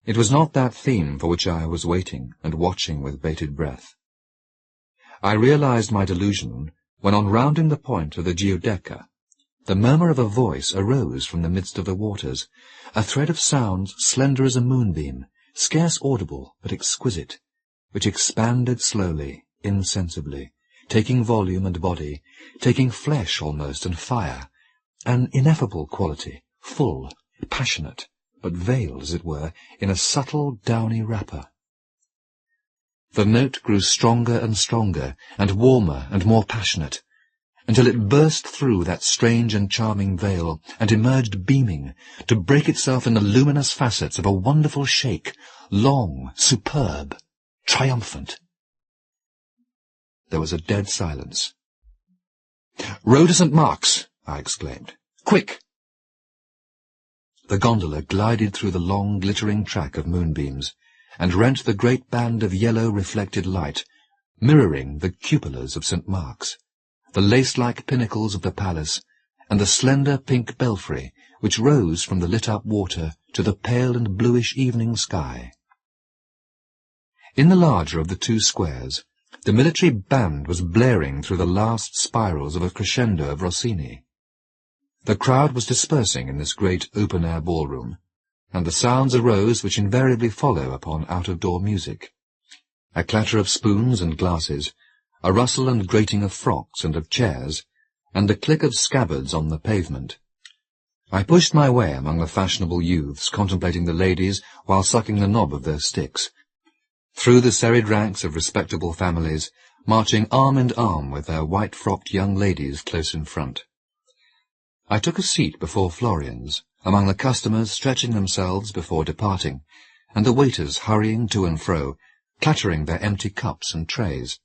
it was not that theme for which I was waiting and watching with bated breath. I realized my delusion when, on rounding the point of the Giudecca, the murmur of a voice arose from the midst of the waters, a thread of sounds slender as a moonbeam, scarce audible but exquisite, which expanded slowly, insensibly, taking volume and body, taking flesh almost and fire, an ineffable quality, full, passionate, but veiled, as it were, in a subtle downy wrapper. The note grew stronger and stronger, and warmer and more passionate, until it burst through that strange and charming veil, and emerged beaming, to break itself in the luminous facets of a wonderful shake, long, superb, triumphant, there was a dead silence. "Row to St. Mark's!" I exclaimed. "Quick!" The gondola glided through the long, glittering track of moonbeams, and rent the great band of yellow reflected light, mirroring the cupolas of St. Mark's, the lace-like pinnacles of the palace, and the slender pink belfry which rose from the lit-up water to the pale and bluish evening sky. In the larger of the two squares, the military band was blaring through the last spirals of a crescendo of Rossini. The crowd was dispersing in this great open-air ballroom, and the sounds arose which invariably follow upon out-of-door music. A clatter of spoons and glasses, a rustle and grating of frocks and of chairs, and the click of scabbards on the pavement. I pushed my way among the fashionable youths contemplating the ladies while sucking the knob of their sticks, through the serried ranks of respectable families, marching arm in arm with their white-frocked young ladies close in front. I took a seat before Florian's, among the customers stretching themselves before departing, and the waiters hurrying to and fro, clattering their empty cups and trays.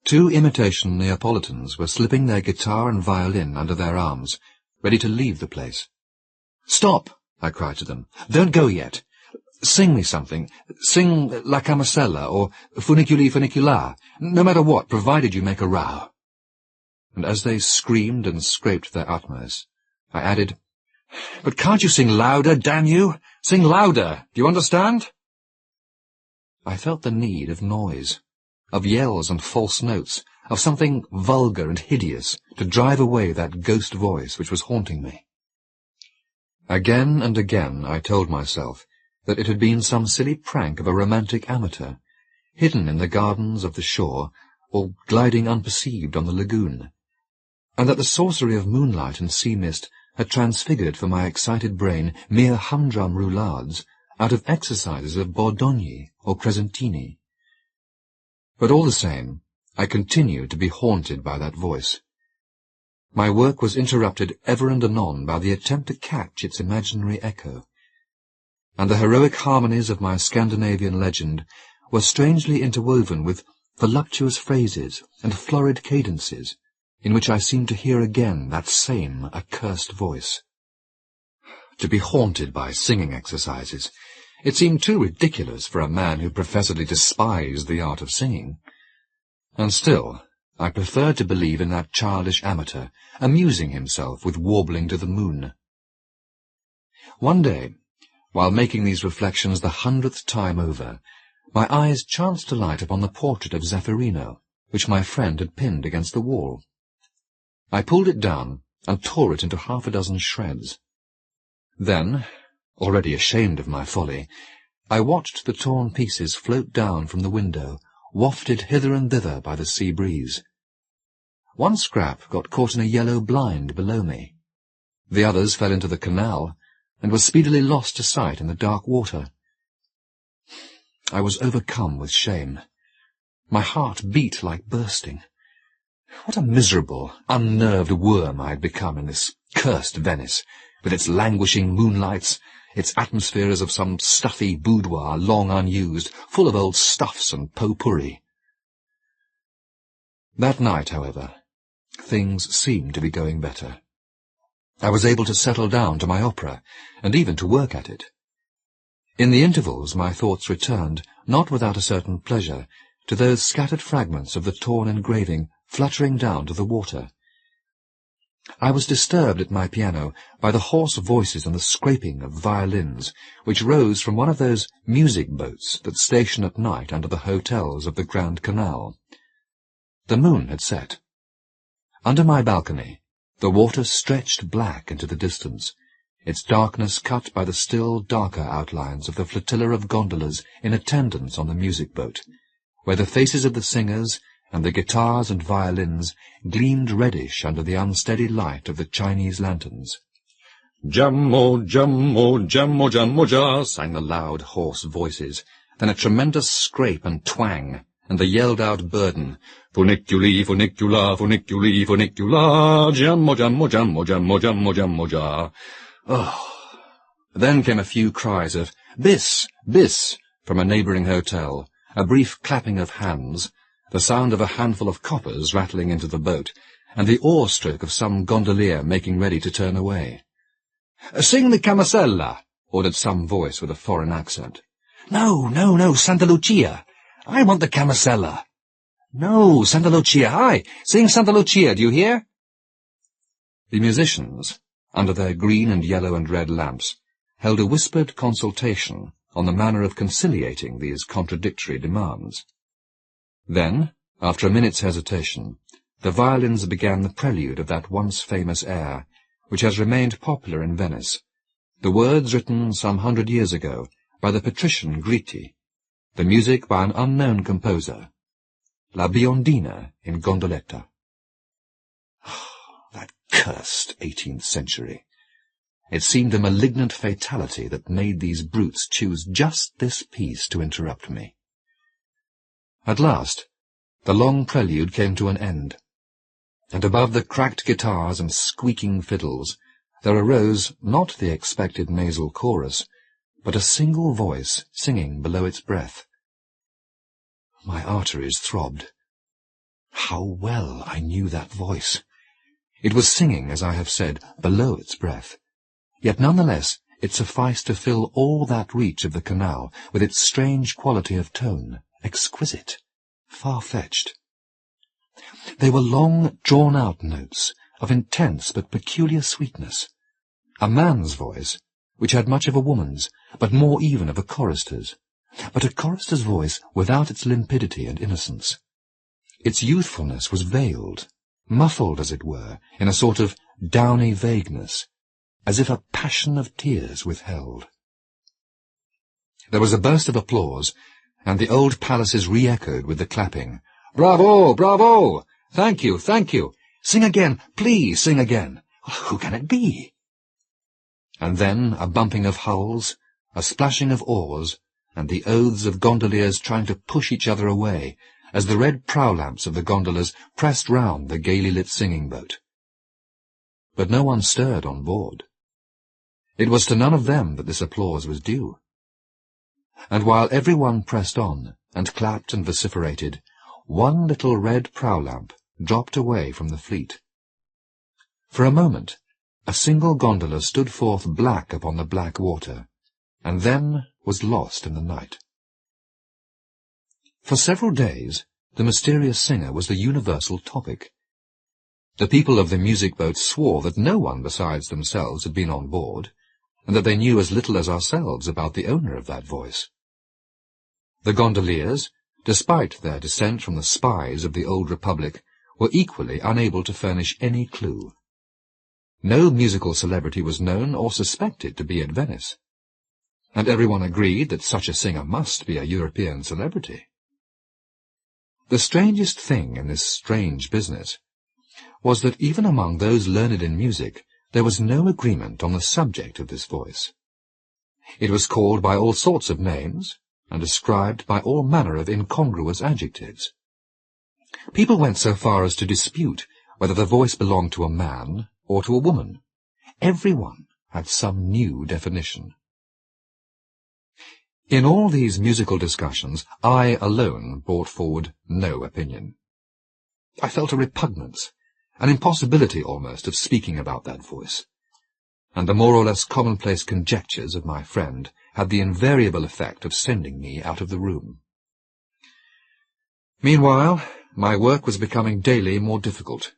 Two imitation Neapolitans were slipping their guitar and violin under their arms, ready to leave the place. "Stop!" I cried to them. "Don't go yet. Sing me something. Sing La Camasella or Funiculi Funicular, no matter what, provided you make a row." And as they screamed and scraped their utmost, I added, "But can't you sing louder, damn you? Sing louder, do you understand?" I felt the need of noise, of yells and false notes, of something vulgar and hideous to drive away that ghost voice which was haunting me. Again and again I told myself that it had been some silly prank of a romantic amateur, hidden in the gardens of the shore or gliding unperceived on the lagoon, and that the sorcery of moonlight and sea-mist had transfigured for my excited brain mere humdrum roulades out of exercises of Bordogni or Crescentini. But all the same, I continued to be haunted by that voice. My work was interrupted ever and anon by the attempt to catch its imaginary echo, and the heroic harmonies of my Scandinavian legend were strangely interwoven with voluptuous phrases and florid cadences, in which I seemed to hear again that same accursed voice. To be haunted by singing exercises, it seemed too ridiculous for a man who professedly despised the art of singing. And still, I preferred to believe in that childish amateur, amusing himself with warbling to the moon. One day, while making these reflections the 100th time over, my eyes chanced to light upon the portrait of Zeffirino, which my friend had pinned against the wall. I pulled it down and tore it into 6 shreds. Then, already ashamed of my folly, I watched the torn pieces float down from the window, wafted hither and thither by the sea breeze. One scrap got caught in a yellow blind below me. The others fell into the canal, and were speedily lost to sight in the dark water. I was overcome with shame. My heart beat like bursting. What a miserable, unnerved worm I had become in this cursed Venice, with its languishing moonlights, its atmosphere as of some stuffy boudoir long unused, full of old stuffs and pot-pourri. That night, however, things seemed to be going better. I was able to settle down to my opera, and even to work at it. In the intervals my thoughts returned, not without a certain pleasure, to those scattered fragments of the torn engraving fluttering down to the water. I was disturbed at my piano by the hoarse voices and the scraping of violins, which rose from one of those music boats that station at night under the hotels of the Grand Canal. The moon had set. Under my balcony, the water stretched black into the distance, its darkness cut by the still darker outlines of the flotilla of gondolas in attendance on the music boat, where the faces of the singers and the guitars and violins gleamed reddish under the unsteady light of the Chinese lanterns. "Jammo, jammo, jammo, jammo, ja," sang the loud, hoarse voices, then a tremendous scrape and twang, and the yelled-out burden, "Funiculi, funicula, funiculi, funicula, jammo, jammo, jammo, jammo, jammo, jammo, ja." Oh! Then came a few cries of "Bis! Bis!" from a neighbouring hotel, a brief clapping of hands, the sound of a handful of coppers rattling into the boat, and the oar-stroke of some gondolier making ready to turn away. "Sing the Camasella," ordered some voice with a foreign accent. No, Santa Lucia. I want the Camasella." "No, Santa Lucia, aye, sing Santa Lucia, do you hear?" The musicians, under their green and yellow and red lamps, held a whispered consultation on the manner of conciliating these contradictory demands. Then, after a minute's hesitation, the violins began the prelude of that once famous air, which has remained popular in Venice, the words written some 100 years ago by the patrician Gritti, the music by an unknown composer, La Biondina in Gondoletta. That cursed 18th century! It seemed a malignant fatality that made these brutes choose just this piece to interrupt me. At last, the long prelude came to an end, and above the cracked guitars and squeaking fiddles there arose not the expected nasal chorus, but a single voice singing below its breath. My arteries throbbed. How well I knew that voice! It was singing, as I have said, below its breath, yet nonetheless it sufficed to fill all that reach of the canal with its strange quality of tone, exquisite, far-fetched. They were long, drawn-out notes, of intense but peculiar sweetness, a man's voice, which had much of a woman's, but more even of a chorister's, but a chorister's voice without its limpidity and innocence. Its youthfulness was veiled, muffled, as it were, in a sort of downy vagueness, as if a passion of tears withheld. There was a burst of applause, and the old palaces re-echoed with the clapping. "Bravo! Bravo! Thank you! Thank you! Sing again! Please sing again! Who can it be?" And then a bumping of hulls, a splashing of oars, and the oaths of gondoliers trying to push each other away, as the red prow-lamps of the gondolas pressed round the gaily lit singing boat. But no one stirred on board. It was to none of them that this applause was due. And while every one pressed on, and clapped and vociferated, one little red prow-lamp dropped away from the fleet. For a moment, a single gondola stood forth black upon the black water, and then was lost in the night. For several days, the mysterious singer was the universal topic. The people of the music boat swore that no one besides themselves had been on board, and that they knew as little as ourselves about the owner of that voice. The gondoliers, despite their descent from the spies of the old republic, were equally unable to furnish any clue. No musical celebrity was known or suspected to be at Venice, and everyone agreed that such a singer must be a European celebrity. The strangest thing in this strange business was that even among those learned in music there was no agreement on the subject of this voice. It was called by all sorts of names, and described by all manner of incongruous adjectives. People went so far as to dispute whether the voice belonged to a man or to a woman. Every one had some new definition. In all these musical discussions, I alone brought forward no opinion. I felt a repugnance, an impossibility almost of speaking about that voice, and the more or less commonplace conjectures of my friend had the invariable effect of sending me out of the room. Meanwhile, my work was becoming daily more difficult,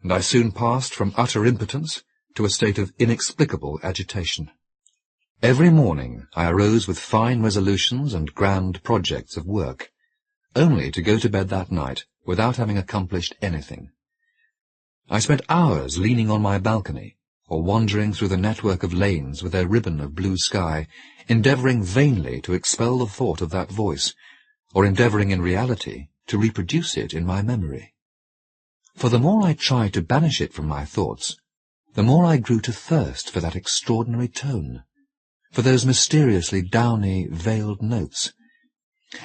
and I soon passed from utter impotence to a state of inexplicable agitation. Every morning I arose with fine resolutions and grand projects of work, only to go to bed that night without having accomplished anything. I spent hours leaning on my balcony, or wandering through the network of lanes with their ribbon of blue sky, endeavouring vainly to expel the thought of that voice, or endeavouring in reality to reproduce it in my memory. For the more I tried to banish it from my thoughts, the more I grew to thirst for that extraordinary tone, for those mysteriously downy, veiled notes.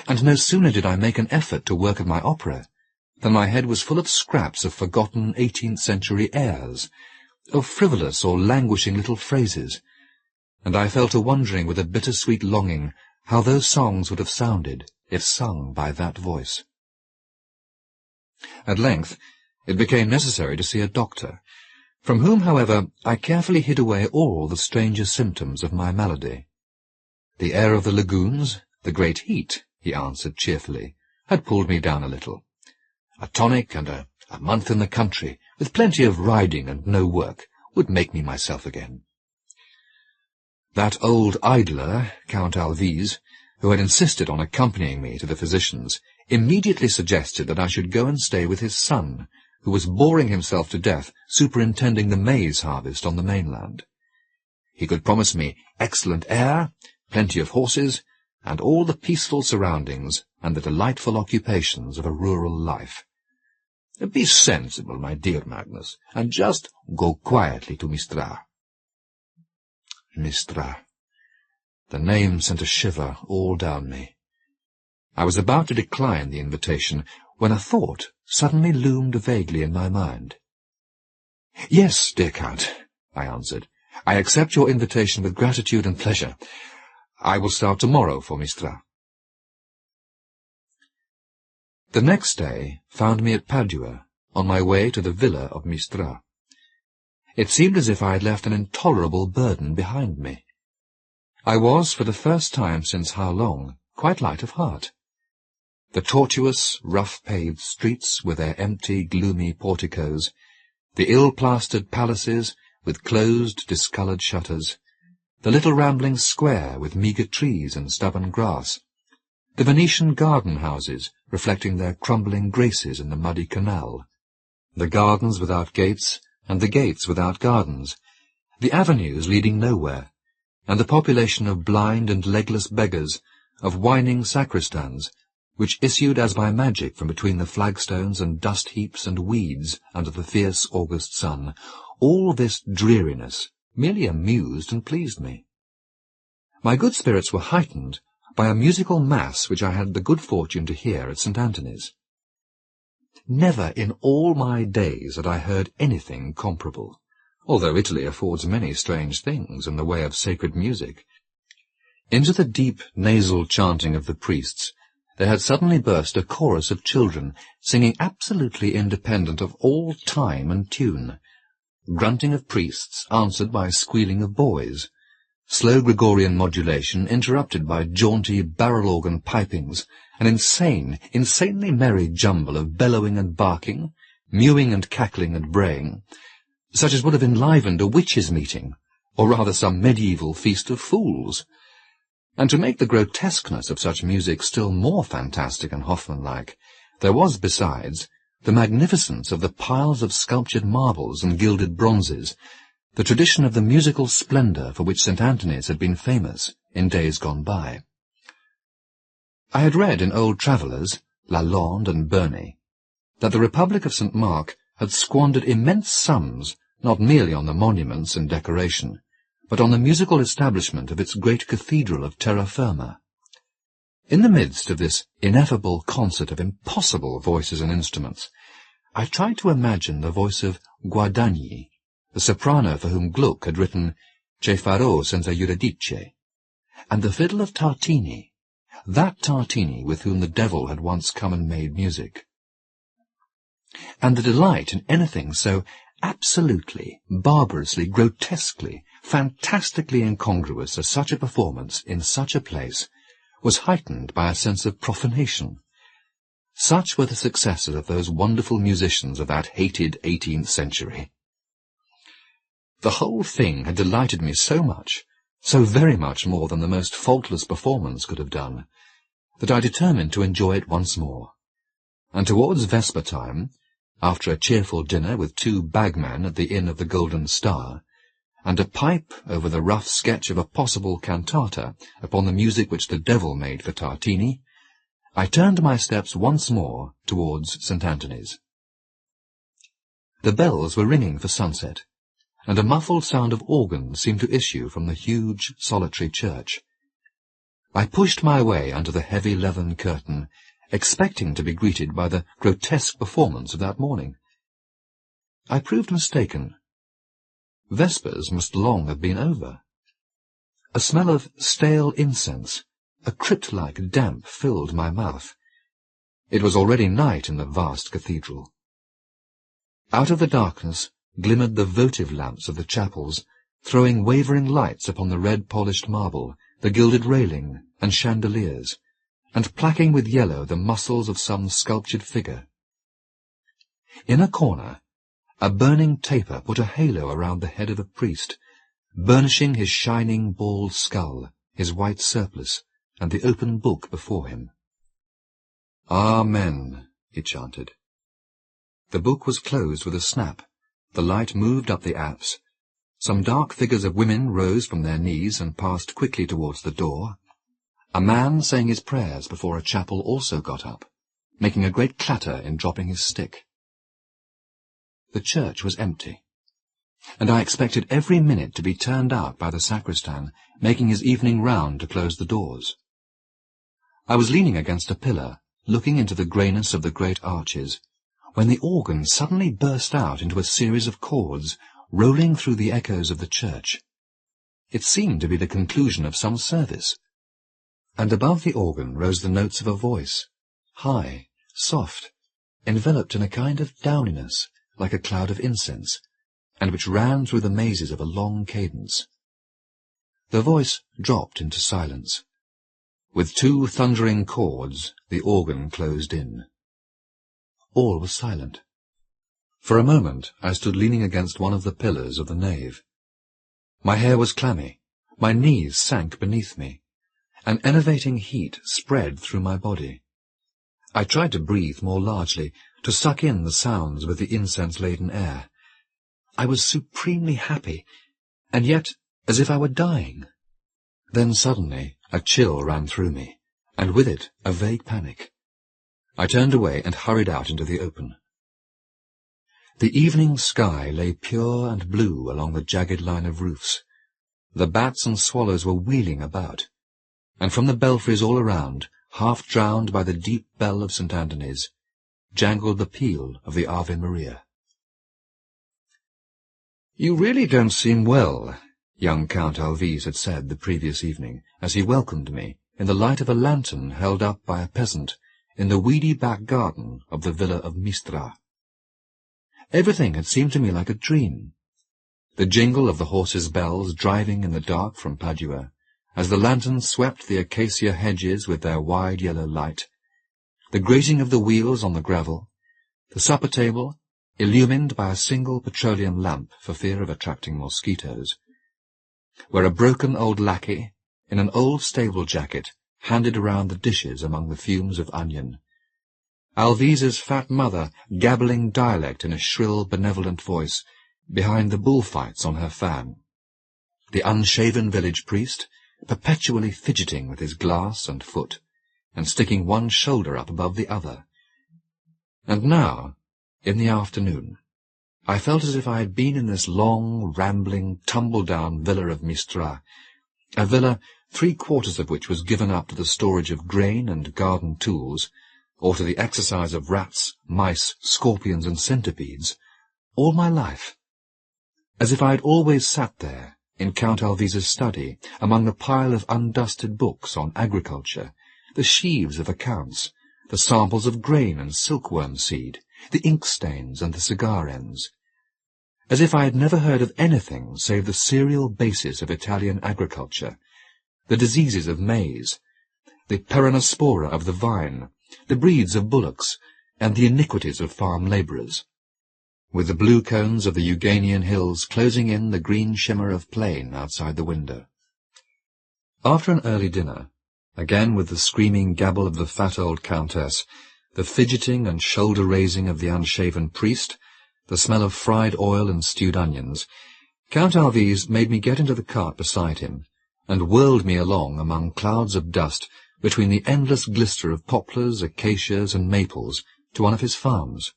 And no sooner did I make an effort to work at my opera than my head was full of scraps of forgotten 18th-century airs, of frivolous or languishing little phrases, and I fell to wondering with a bitter-sweet longing how those songs would have sounded if sung by that voice. At length it became necessary to see a doctor, from whom, however, I carefully hid away all the strangest symptoms of my malady. The air of the lagoons, the great heat, he answered cheerfully, had pulled me down a little. A tonic and a month in the country, with plenty of riding and no work, would make me myself again. That old idler, Count Alvise, who had insisted on accompanying me to the physician's, immediately suggested that I should go and stay with his son, who was boring himself to death superintending the maize harvest on the mainland. He could promise me excellent air, plenty of horses, and all the peaceful surroundings and the delightful occupations of a rural life. Be sensible, my dear Magnus, and just go quietly to Mistra. Mistra. The name sent a shiver all down me. I was about to decline the invitation when a thought suddenly loomed vaguely in my mind. "Yes, dear Count," I answered. "I accept your invitation with gratitude and pleasure. I will start tomorrow for Mistra." The next day found me at Padua, on my way to the villa of Mistra. It seemed as if I had left an intolerable burden behind me. I was, for the first time since how long, quite light of heart. The tortuous, rough-paved streets with their empty, gloomy porticos, the ill-plastered palaces with closed, discoloured shutters, the little rambling square with meagre trees and stubborn grass, the Venetian garden-houses reflecting their crumbling graces in the muddy canal, the gardens without gates and the gates without gardens, the avenues leading nowhere, and the population of blind and legless beggars, of whining sacristans, which issued as by magic from between the flagstones and dust-heaps and weeds under the fierce August sun, all this dreariness merely amused and pleased me. My good spirits were heightened by a musical mass which I had the good fortune to hear at St. Anthony's. Never in all my days had I heard anything comparable, although Italy affords many strange things in the way of sacred music. Into the deep nasal chanting of the priests there had suddenly burst a chorus of children, singing absolutely independent of all time and tune, grunting of priests answered by squealing of boys, slow Gregorian modulation interrupted by jaunty barrel-organ pipings, an insanely merry jumble of bellowing and barking, mewing and cackling and braying, such as would have enlivened a witches' meeting, or rather some medieval feast of fools. And to make the grotesqueness of such music still more fantastic and Hoffman-like, there was, besides, the magnificence of the piles of sculptured marbles and gilded bronzes, the tradition of the musical splendour for which St. Anthony's had been famous in days gone by. I had read in old travellers, Lalande and Burney, that the Republic of St. Mark had squandered immense sums not merely on the monuments and decoration, but on the musical establishment of its great cathedral of terra firma. In the midst of this ineffable concert of impossible voices and instruments, I tried to imagine the voice of Guadagni, the soprano for whom Gluck had written «Che farò senza Eurydice», and the fiddle of Tartini, that Tartini with whom the devil had once come and made music. And the delight in anything so absolutely, barbarously, grotesquely, fantastically incongruous as such a performance in such a place was heightened by a sense of profanation. Such were the successes of those wonderful musicians of that hated 18th century. The whole thing had delighted me so much, so very much more than the most faultless performance could have done, that I determined to enjoy it once more. And towards vesper time, after a cheerful dinner with 2 bagmen at the Inn of the Golden Star, and a pipe over the rough sketch of a possible cantata upon the music which the devil made for Tartini, I turned my steps once more towards St. Anthony's. The bells were ringing for sunset, and a muffled sound of organs seemed to issue from the huge, solitary church. I pushed my way under the heavy leathern curtain, expecting to be greeted by the grotesque performance of that morning. I proved mistaken. Vespers must long have been over. A smell of stale incense, a crypt-like damp, filled my mouth. It was already night in the vast cathedral. Out of the darkness glimmered the votive lamps of the chapels, throwing wavering lights upon the red polished marble, the gilded railing and chandeliers, and placking with yellow the muscles of some sculptured figure. In a corner, a burning taper put a halo around the head of a priest, burnishing his shining bald skull, his white surplice, and the open book before him. "Amen," he chanted. The book was closed with a snap. The light moved up the apse. Some dark figures of women rose from their knees and passed quickly towards the door. A man saying his prayers before a chapel also got up, making a great clatter in dropping his stick. The church was empty, and I expected every minute to be turned out by the sacristan, making his evening round to close the doors. I was leaning against a pillar, looking into the greyness of the great arches, when the organ suddenly burst out into a series of chords, rolling through the echoes of the church. It seemed to be the conclusion of some service, and above the organ rose the notes of a voice, high, soft, enveloped in a kind of downiness, like a cloud of incense, and which ran through the mazes of a long cadence. The voice dropped into silence. With two thundering chords, the organ closed in. All was silent. For a moment I stood leaning against one of the pillars of the nave. My hair was clammy, my knees sank beneath me. An enervating heat spread through my body. I tried to breathe more largely, to suck in the sounds with the incense-laden air. I was supremely happy, and yet as if I were dying. Then suddenly a chill ran through me, and with it a vague panic. I turned away and hurried out into the open. The evening sky lay pure and blue along the jagged line of roofs. The bats and swallows were wheeling about, and from the belfries all around, half drowned by the deep bell of St. Anthony's, jangled the peal of the Ave Maria. "You really don't seem well," young Count Alvise had said the previous evening, as he welcomed me in the light of a lantern held up by a peasant in the weedy back garden of the villa of Mistra. Everything had seemed to me like a dream. The jingle of the horses' bells driving in the dark from Padua, as the lanterns swept the acacia hedges with their wide yellow light, the grating of the wheels on the gravel, the supper table, illumined by a single petroleum lamp for fear of attracting mosquitoes, where a broken old lackey, in an old stable jacket, handed around the dishes among the fumes of onion, Alvise's fat mother gabbling dialect in a shrill, benevolent voice, behind the bullfights on her fan, the unshaven village priest, perpetually fidgeting with his glass and foot, and sticking one shoulder up above the other. And now, in the afternoon, I felt as if I had been in this long, rambling, tumble-down villa of Mistra, a villa 3/4 of which was given up to the storage of grain and garden tools, or to the exercise of rats, mice, scorpions, and centipedes, all my life, as if I had always sat there, in Count Alvise's study, among the pile of undusted books on agriculture, the sheaves of accounts, the samples of grain and silkworm seed, the ink-stains and the cigar ends, as if I had never heard of anything save the cereal basis of Italian agriculture, the diseases of maize, the peronospora of the vine, the breeds of bullocks, and the iniquities of farm labourers, with the blue cones of the Euganian hills closing in the green shimmer of plain outside the window. After an early dinner, again with the screaming gabble of the fat old countess, the fidgeting and shoulder-raising of the unshaven priest, the smell of fried oil and stewed onions, Count Alvise made me get into the cart beside him, and whirled me along among clouds of dust between the endless glister of poplars, acacias, and maples to one of his farms.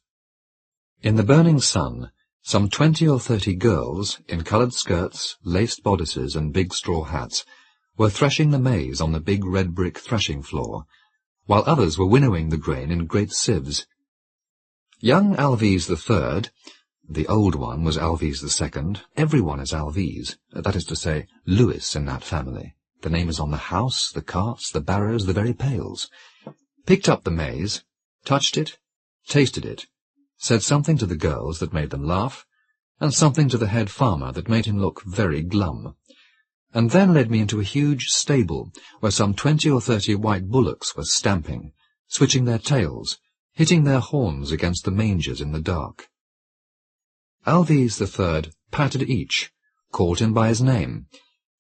In the burning sun, some 20 or 30 girls, in coloured skirts, laced bodices, and big straw hats, were threshing the maize on the big red-brick threshing floor, while others were winnowing the grain in great sieves. Young Alvise III, the old one was Alvise II, everyone is Alvise, that is to say, Louis in that family. The name is on the house, the carts, the barrows, the very pails, picked up the maize, touched it, tasted it, said something to the girls that made them laugh, and something to the head farmer that made him look very glum, and then led me into a huge stable where some 20 or 30 white bullocks were stamping, switching their tails, hitting their horns against the mangers in the dark. Alves the third patted each, called him by his name,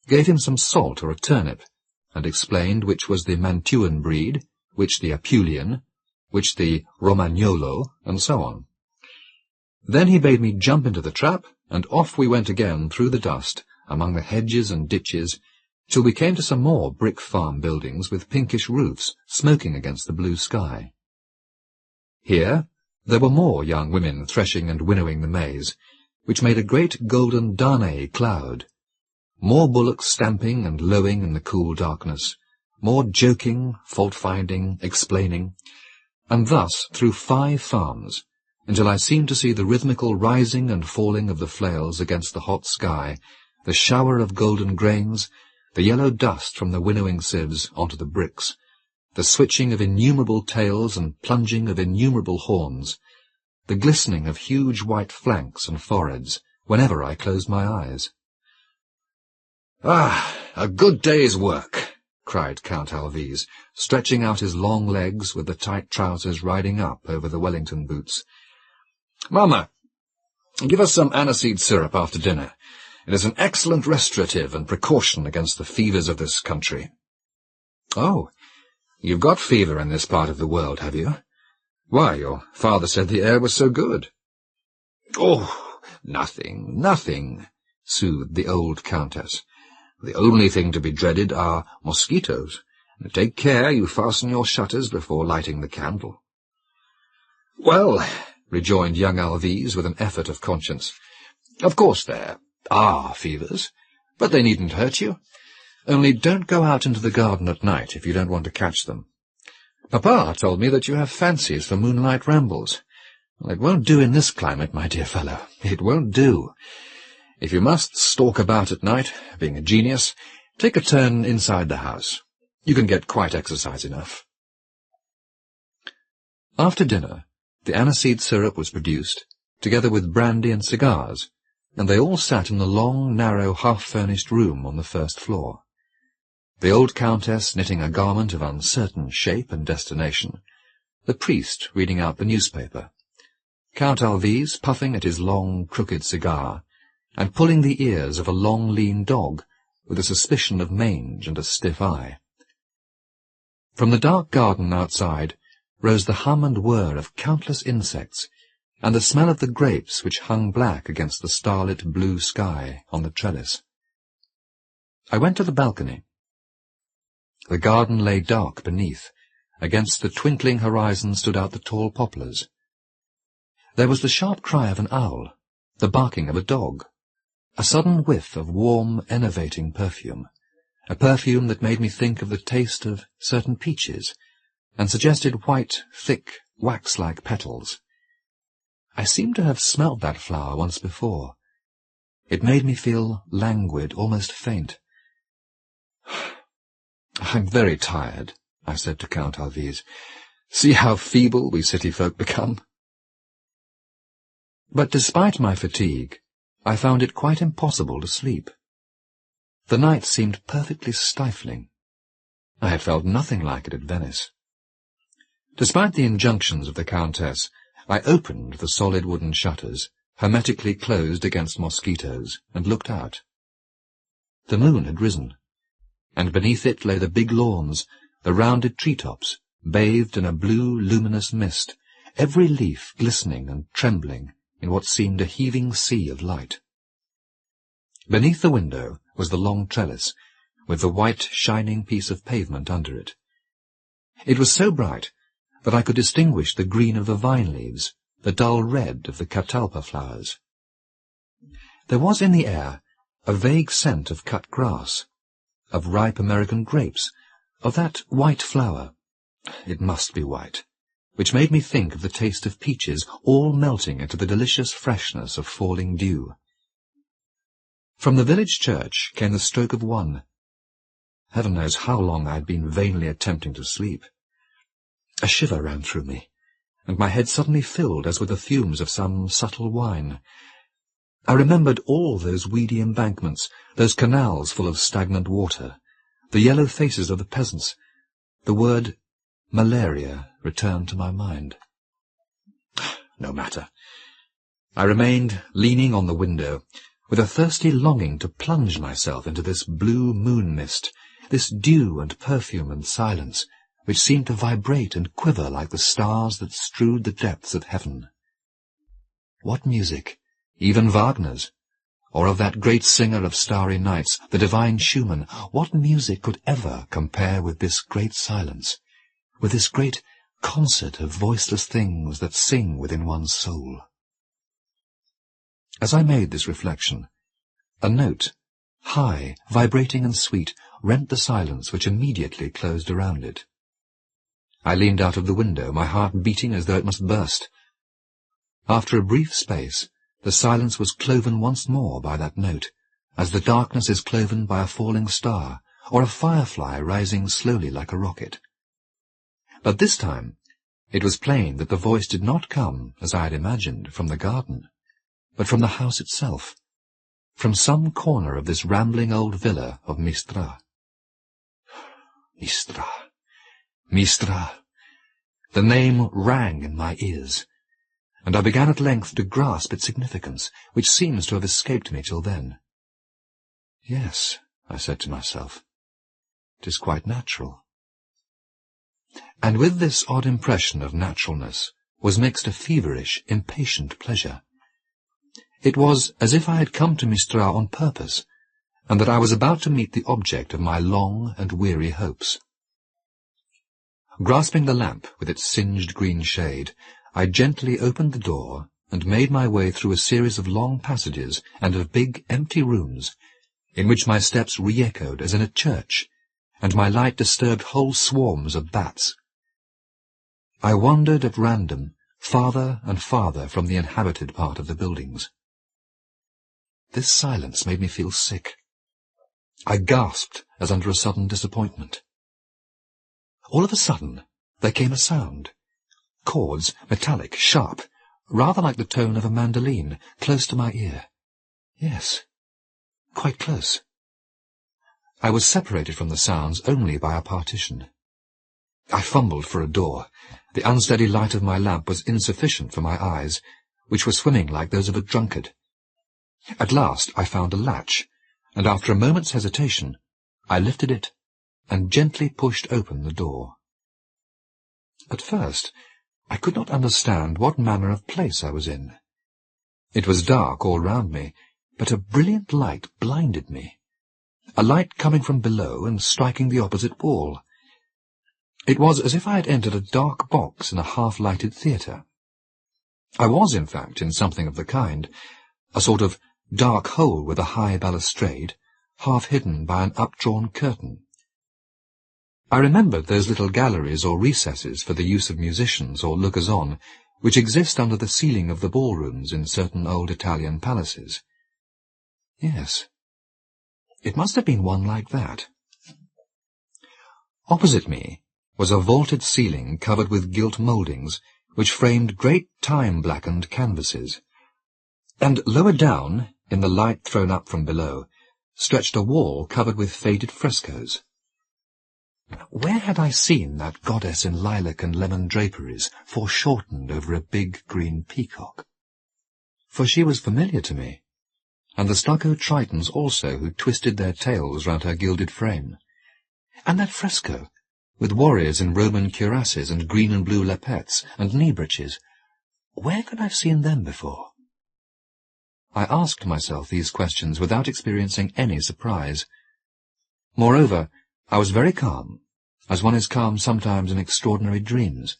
gave him some salt or a turnip, and explained which was the Mantuan breed, which the Apulian, which the Romagnolo, and so on. Then he bade me jump into the trap, and off we went again through the dust, among the hedges and ditches, till we came to some more brick farm buildings with pinkish roofs smoking against the blue sky. Here there were more young women threshing and winnowing the maize, which made a great golden Danae cloud, more bullocks stamping and lowing in the cool darkness, more joking, fault-finding, explaining, and thus through 5 farms, until I seemed to see the rhythmical rising and falling of the flails against the hot sky, the shower of golden grains, the yellow dust from the winnowing sieves onto the bricks, the switching of innumerable tails and plunging of innumerable horns, the glistening of huge white flanks and foreheads whenever I closed my eyes. "Ah, a good day's work!" cried Count Alves, stretching out his long legs with the tight trousers riding up over the Wellington boots. "Mamma, give us some aniseed syrup after dinner. It is an excellent restorative and precaution against the fevers of this country." "Oh, you've got fever in this part of the world, have you? Why, your father said the air was so good." "Oh, nothing," soothed the old countess. "The only thing to be dreaded are mosquitoes. Take care you fasten your shutters before lighting the candle." "Well," rejoined young Alves with an effort of conscience, "of course there are fevers, but they needn't hurt you. Only don't go out into the garden at night if you don't want to catch them. Papa told me that you have fancies for moonlight rambles. Well, it won't do in this climate, my dear fellow. It won't do. If you must stalk about at night, being a genius, take a turn inside the house. You can get quite exercise enough." After dinner, the aniseed syrup was produced, together with brandy and cigars, and they all sat in the long, narrow, half-furnished room on the first floor. The old countess knitting a garment of uncertain shape and destination, the priest reading out the newspaper, Count Alves puffing at his long, crooked cigar, and pulling the ears of a long, lean dog, with a suspicion of mange and a stiff eye. From the dark garden outside rose the hum and whir of countless insects, and the smell of the grapes which hung black against the starlit blue sky on the trellis. I went to the balcony. The garden lay dark beneath. Against the twinkling horizon stood out the tall poplars. There was the sharp cry of an owl, the barking of a dog, a sudden whiff of warm, enervating perfume, a perfume that made me think of the taste of certain peaches, and suggested white, thick, wax-like petals. I seemed to have smelt that flower once before. It made me feel languid, almost faint. "I'm very tired," I said to Count Alves. "See how feeble we city folk become." But despite my fatigue, I found it quite impossible to sleep. The night seemed perfectly stifling. I had felt nothing like it at Venice. Despite the injunctions of the Countess, I opened the solid wooden shutters, hermetically closed against mosquitoes, and looked out. The moon had risen, and beneath it lay the big lawns, the rounded tree-tops, bathed in a blue, luminous mist, every leaf glistening and trembling in what seemed a heaving sea of light. Beneath the window was the long trellis, with the white, shining piece of pavement under it. It was so bright that I could distinguish the green of the vine leaves, the dull red of the catalpa flowers. There was in the air a vague scent of cut grass, of ripe American grapes, of that white flower, it must be white, which made me think of the taste of peaches all melting into the delicious freshness of falling dew. From the village church came the stroke of 1. Heaven knows how long I had been vainly attempting to sleep. A shiver ran through me, and my head suddenly filled as with the fumes of some subtle wine. I remembered all those weedy embankments, those canals full of stagnant water, the yellow faces of the peasants. The word malaria returned to my mind. No matter. I remained leaning on the window, with a thirsty longing to plunge myself into this blue moon mist, this dew and perfume and silence, which seemed to vibrate and quiver like the stars that strewed the depths of heaven. What music, even Wagner's, or of that great singer of starry nights, the divine Schumann, what music could ever compare with this great silence, with this great concert of voiceless things that sing within one's soul? As I made this reflection, a note, high, vibrating and sweet, rent the silence which immediately closed around it. I leaned out of the window, my heart beating as though it must burst. After a brief space, the silence was cloven once more by that note, as the darkness is cloven by a falling star, or a firefly rising slowly like a rocket. But this time it was plain that the voice did not come, as I had imagined, from the garden, but from the house itself, from some corner of this rambling old villa of Mistra. Mistra, Mistra. The name rang in my ears, and I began at length to grasp its significance, which seems to have escaped me till then. Yes, I said to myself, 'tis quite natural. And with this odd impression of naturalness was mixed a feverish, impatient pleasure. It was as if I had come to Mistra on purpose, and that I was about to meet the object of my long and weary hopes. Grasping the lamp with its singed green shade, I gently opened the door and made my way through a series of long passages and of big, empty rooms, in which my steps re-echoed as in a church, and my light disturbed whole swarms of bats. I wandered at random, farther and farther from the inhabited part of the buildings. This silence made me feel sick. I gasped as under a sudden disappointment. All of a sudden there came a sound. Chords, metallic, sharp, rather like the tone of a mandolin, close to my ear. Yes, quite close. I was separated from the sounds only by a partition. I fumbled for a door. The unsteady light of my lamp was insufficient for my eyes, which were swimming like those of a drunkard. At last I found a latch, and after a moment's hesitation, I lifted it and gently pushed open the door. At first, I could not understand what manner of place I was in. It was dark all round me, but a brilliant light blinded me, a light coming from below and striking the opposite wall. It was as if I had entered a dark box in a half-lighted theatre. I was, in fact, in something of the kind, a sort of dark hole with a high balustrade, half hidden by an updrawn curtain. I remembered those little galleries or recesses for the use of musicians or lookers-on, which exist under the ceiling of the ballrooms in certain old Italian palaces. Yes, it must have been one like that. Opposite me was a vaulted ceiling covered with gilt mouldings, which framed great time-blackened canvases, and lower down, in the light thrown up from below, stretched a wall covered with faded frescoes. Where had I seen that goddess in lilac and lemon draperies, foreshortened over a big green peacock? For she was familiar to me, and the stucco tritons also who twisted their tails round her gilded frame. And that fresco, with warriors in Roman cuirasses and green and blue lappets and knee-breeches, where could I have seen them before? I asked myself these questions without experiencing any surprise. Moreover, I was very calm, as one is calm sometimes in extraordinary dreams.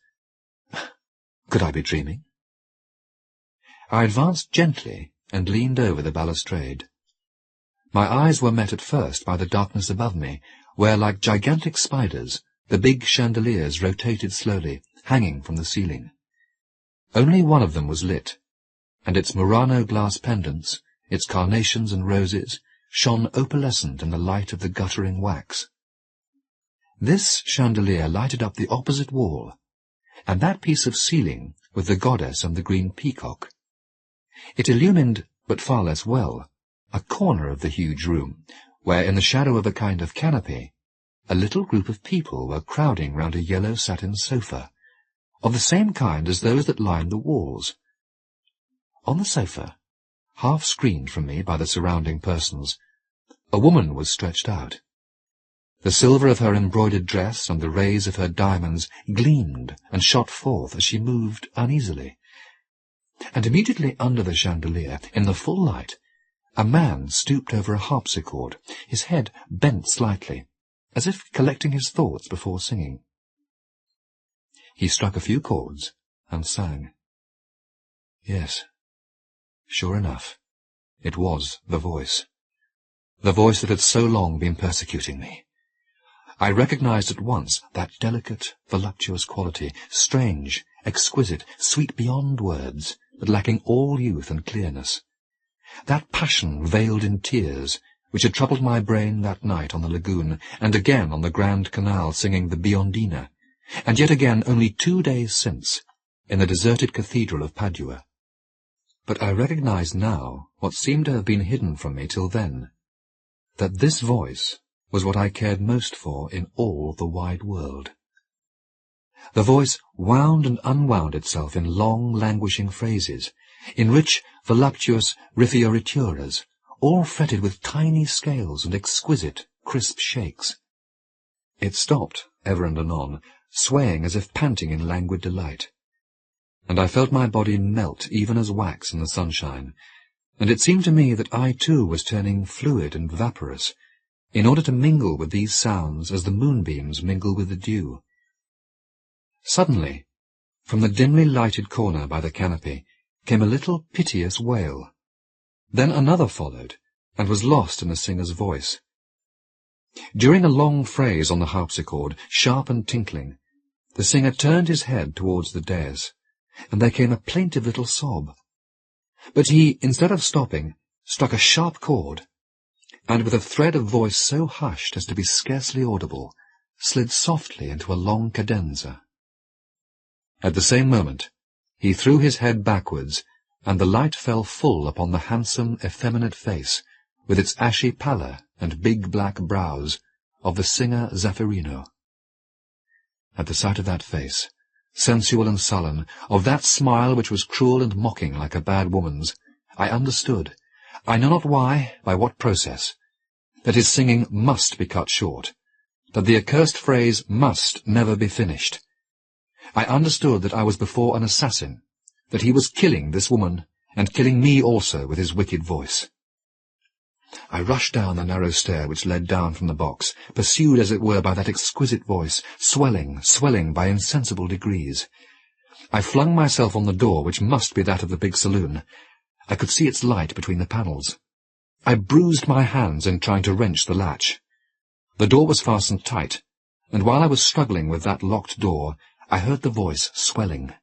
Could I be dreaming? I advanced gently and leaned over the balustrade. My eyes were met at first by the darkness above me, where, like gigantic spiders, the big chandeliers rotated slowly, hanging from the ceiling. Only one of them was lit, and its Murano glass pendants, its carnations and roses, shone opalescent in the light of the guttering wax. This chandelier lighted up the opposite wall, and that piece of ceiling with the goddess and the green peacock. It illumined, but far less well, a corner of the huge room, where, in the shadow of a kind of canopy, a little group of people were crowding round a yellow satin sofa, of the same kind as those that lined the walls. On the sofa, half screened from me by the surrounding persons, a woman was stretched out. The silver of her embroidered dress and the rays of her diamonds gleamed and shot forth as she moved uneasily. And immediately under the chandelier, in the full light, a man stooped over a harpsichord, his head bent slightly, as if collecting his thoughts before singing. He struck a few chords and sang. Yes, sure enough, it was the voice that had so long been persecuting me. I recognized at once that delicate, voluptuous quality, strange, exquisite, sweet beyond words, but lacking all youth and clearness. That passion veiled in tears, which had troubled my brain that night on the lagoon, and again on the Grand Canal singing the Biondina, and yet again only 2 days since, in the deserted cathedral of Padua. But I recognized now what seemed to have been hidden from me till then, that this voice was what I cared most for in all the wide world. The voice wound and unwound itself in long, languishing phrases, in rich, voluptuous rifiorituras, all fretted with tiny scales and exquisite, crisp shakes. It stopped, ever and anon, swaying as if panting in languid delight. And I felt my body melt even as wax in the sunshine, and it seemed to me that I too was turning fluid and vaporous, in order to mingle with these sounds as the moonbeams mingle with the dew. Suddenly, from the dimly lighted corner by the canopy, came a little piteous wail. Then another followed, and was lost in the singer's voice. During a long phrase on the harpsichord, sharp and tinkling, the singer turned his head towards the dais, and there came a plaintive little sob. But he, instead of stopping, struck a sharp chord, and with a thread of voice so hushed as to be scarcely audible, slid softly into a long cadenza. At the same moment, he threw his head backwards, and the light fell full upon the handsome, effeminate face, with its ashy pallor and big black brows, of the singer Zafirino. At the sight of that face, sensual and sullen, of that smile which was cruel and mocking like a bad woman's, I understood, I know not why, by what process, that his singing must be cut short, that the accursed phrase must never be finished. I understood that I was before an assassin, that he was killing this woman, and killing me also with his wicked voice. I rushed down the narrow stair which led down from the box, pursued as it were by that exquisite voice, swelling by insensible degrees. I flung myself on the door, which must be that of the big saloon. I could see its light between the panels. I bruised my hands in trying to wrench the latch. The door was fastened tight, and while I was struggling with that locked door, I heard the voice swelling,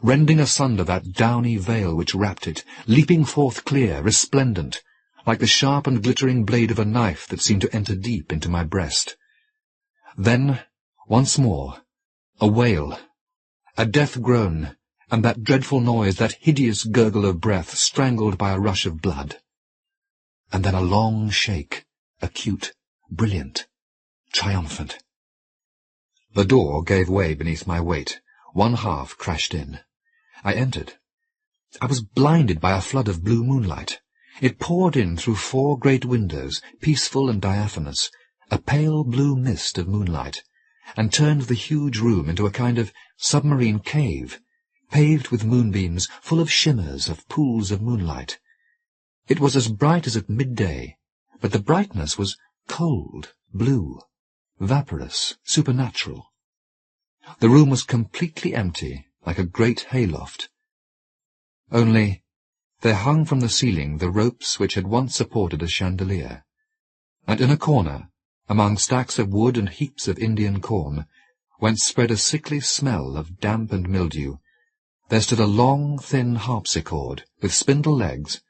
rending asunder that downy veil which wrapped it, leaping forth clear, resplendent, like the sharp and glittering blade of a knife that seemed to enter deep into my breast. Then, once more, a wail, a death groan, and that dreadful noise, that hideous gurgle of breath strangled by a rush of blood. And then a long shake, acute, brilliant, triumphant. The door gave way beneath my weight. One half crashed in. I entered. I was blinded by a flood of blue moonlight. It poured in through 4 great windows, peaceful and diaphanous, a pale blue mist of moonlight, and turned the huge room into a kind of submarine cave, paved with moonbeams, full of shimmers of pools of moonlight. It was as bright as at midday, but the brightness was cold, blue, vaporous, supernatural. The room was completely empty, like a great hayloft. Only there hung from the ceiling the ropes which had once supported a chandelier, and in a corner, among stacks of wood and heaps of Indian corn, whence spread a sickly smell of damp and mildew, there stood a long, thin harpsichord with spindle legs,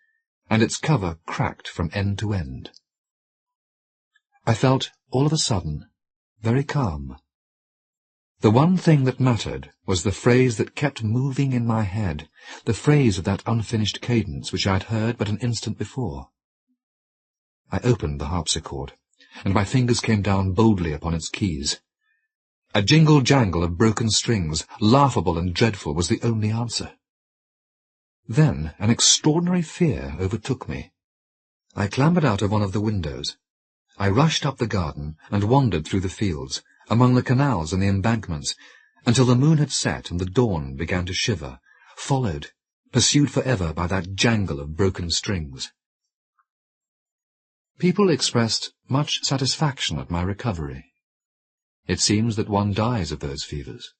and its cover cracked from end to end. I felt, all of a sudden, very calm. The one thing that mattered was the phrase that kept moving in my head, the phrase of that unfinished cadence which I had heard but an instant before. I opened the harpsichord, and my fingers came down boldly upon its keys. A jingle-jangle of broken strings, laughable and dreadful, was the only answer. Then an extraordinary fear overtook me. I clambered out of one of the windows. I rushed up the garden and wandered through the fields, among the canals and the embankments, until the moon had set and the dawn began to shiver, followed, pursued forever by that jangle of broken strings. People expressed much satisfaction at my recovery. It seems that one dies of those fevers.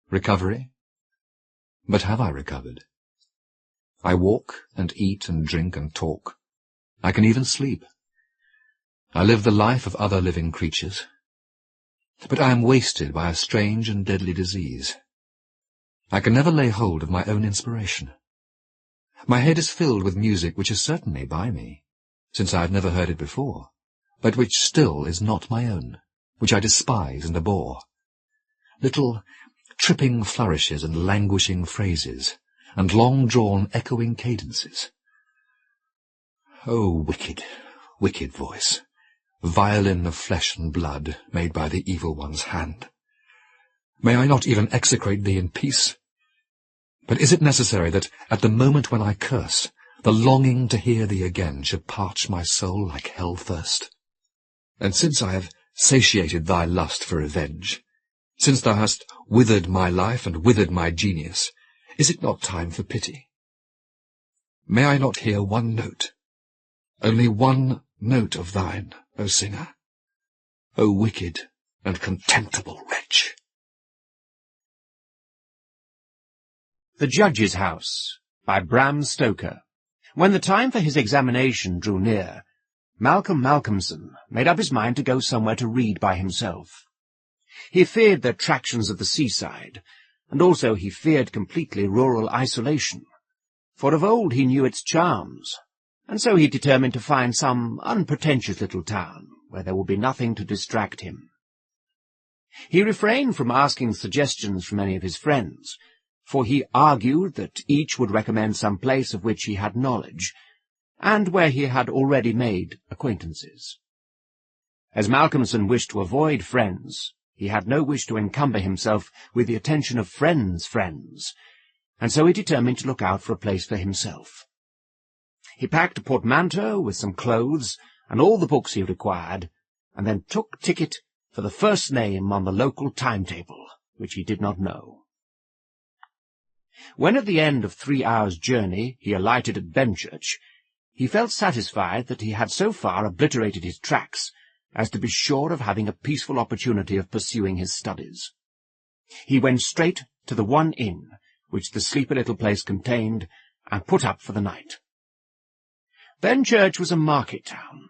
Recovery? But have I recovered? I walk and eat and drink and talk. I can even sleep. I live the life of other living creatures. But I am wasted by a strange and deadly disease. I can never lay hold of my own inspiration. My head is filled with music which is certainly by me, since I have never heard it before, but which still is not my own, which I despise and abhor. Little tripping flourishes and languishing phrases, and long-drawn echoing cadences. Oh, wicked, wicked voice! Violin of flesh and blood, made by the evil one's hand. May I not even execrate thee in peace? But is it necessary that, at the moment when I curse, the longing to hear thee again should parch my soul like hell-thirst? And since I have satiated thy lust for revenge, since thou hast withered my life and withered my genius, is it not time for pity? May I not hear one note, only one note of thine, O singer, O wicked and contemptible wretch? The Judge's House, by Bram Stoker. When the time for his examination drew near, Malcolm Malcolmson made up his mind to go somewhere to read by himself. He feared the attractions of the seaside, and also he feared completely rural isolation, for of old he knew its charms, and so he determined to find some unpretentious little town where there would be nothing to distract him. He refrained from asking suggestions from any of his friends, for he argued that each would recommend some place of which he had knowledge, and where he had already made acquaintances. As Malcolmson wished to avoid friends, he had no wish to encumber himself with the attention of friends' friends, and so he determined to look out for a place for himself. He packed a portmanteau with some clothes and all the books he required, and then took ticket for the first name on the local timetable, which he did not know. When at the end of 3 hours' journey he alighted at Benchurch, he felt satisfied that he had so far obliterated his tracks as to be sure of having a peaceful opportunity of pursuing his studies. He went straight to the one inn which the sleepy little place contained, and put up for the night. Benchurch was a market town,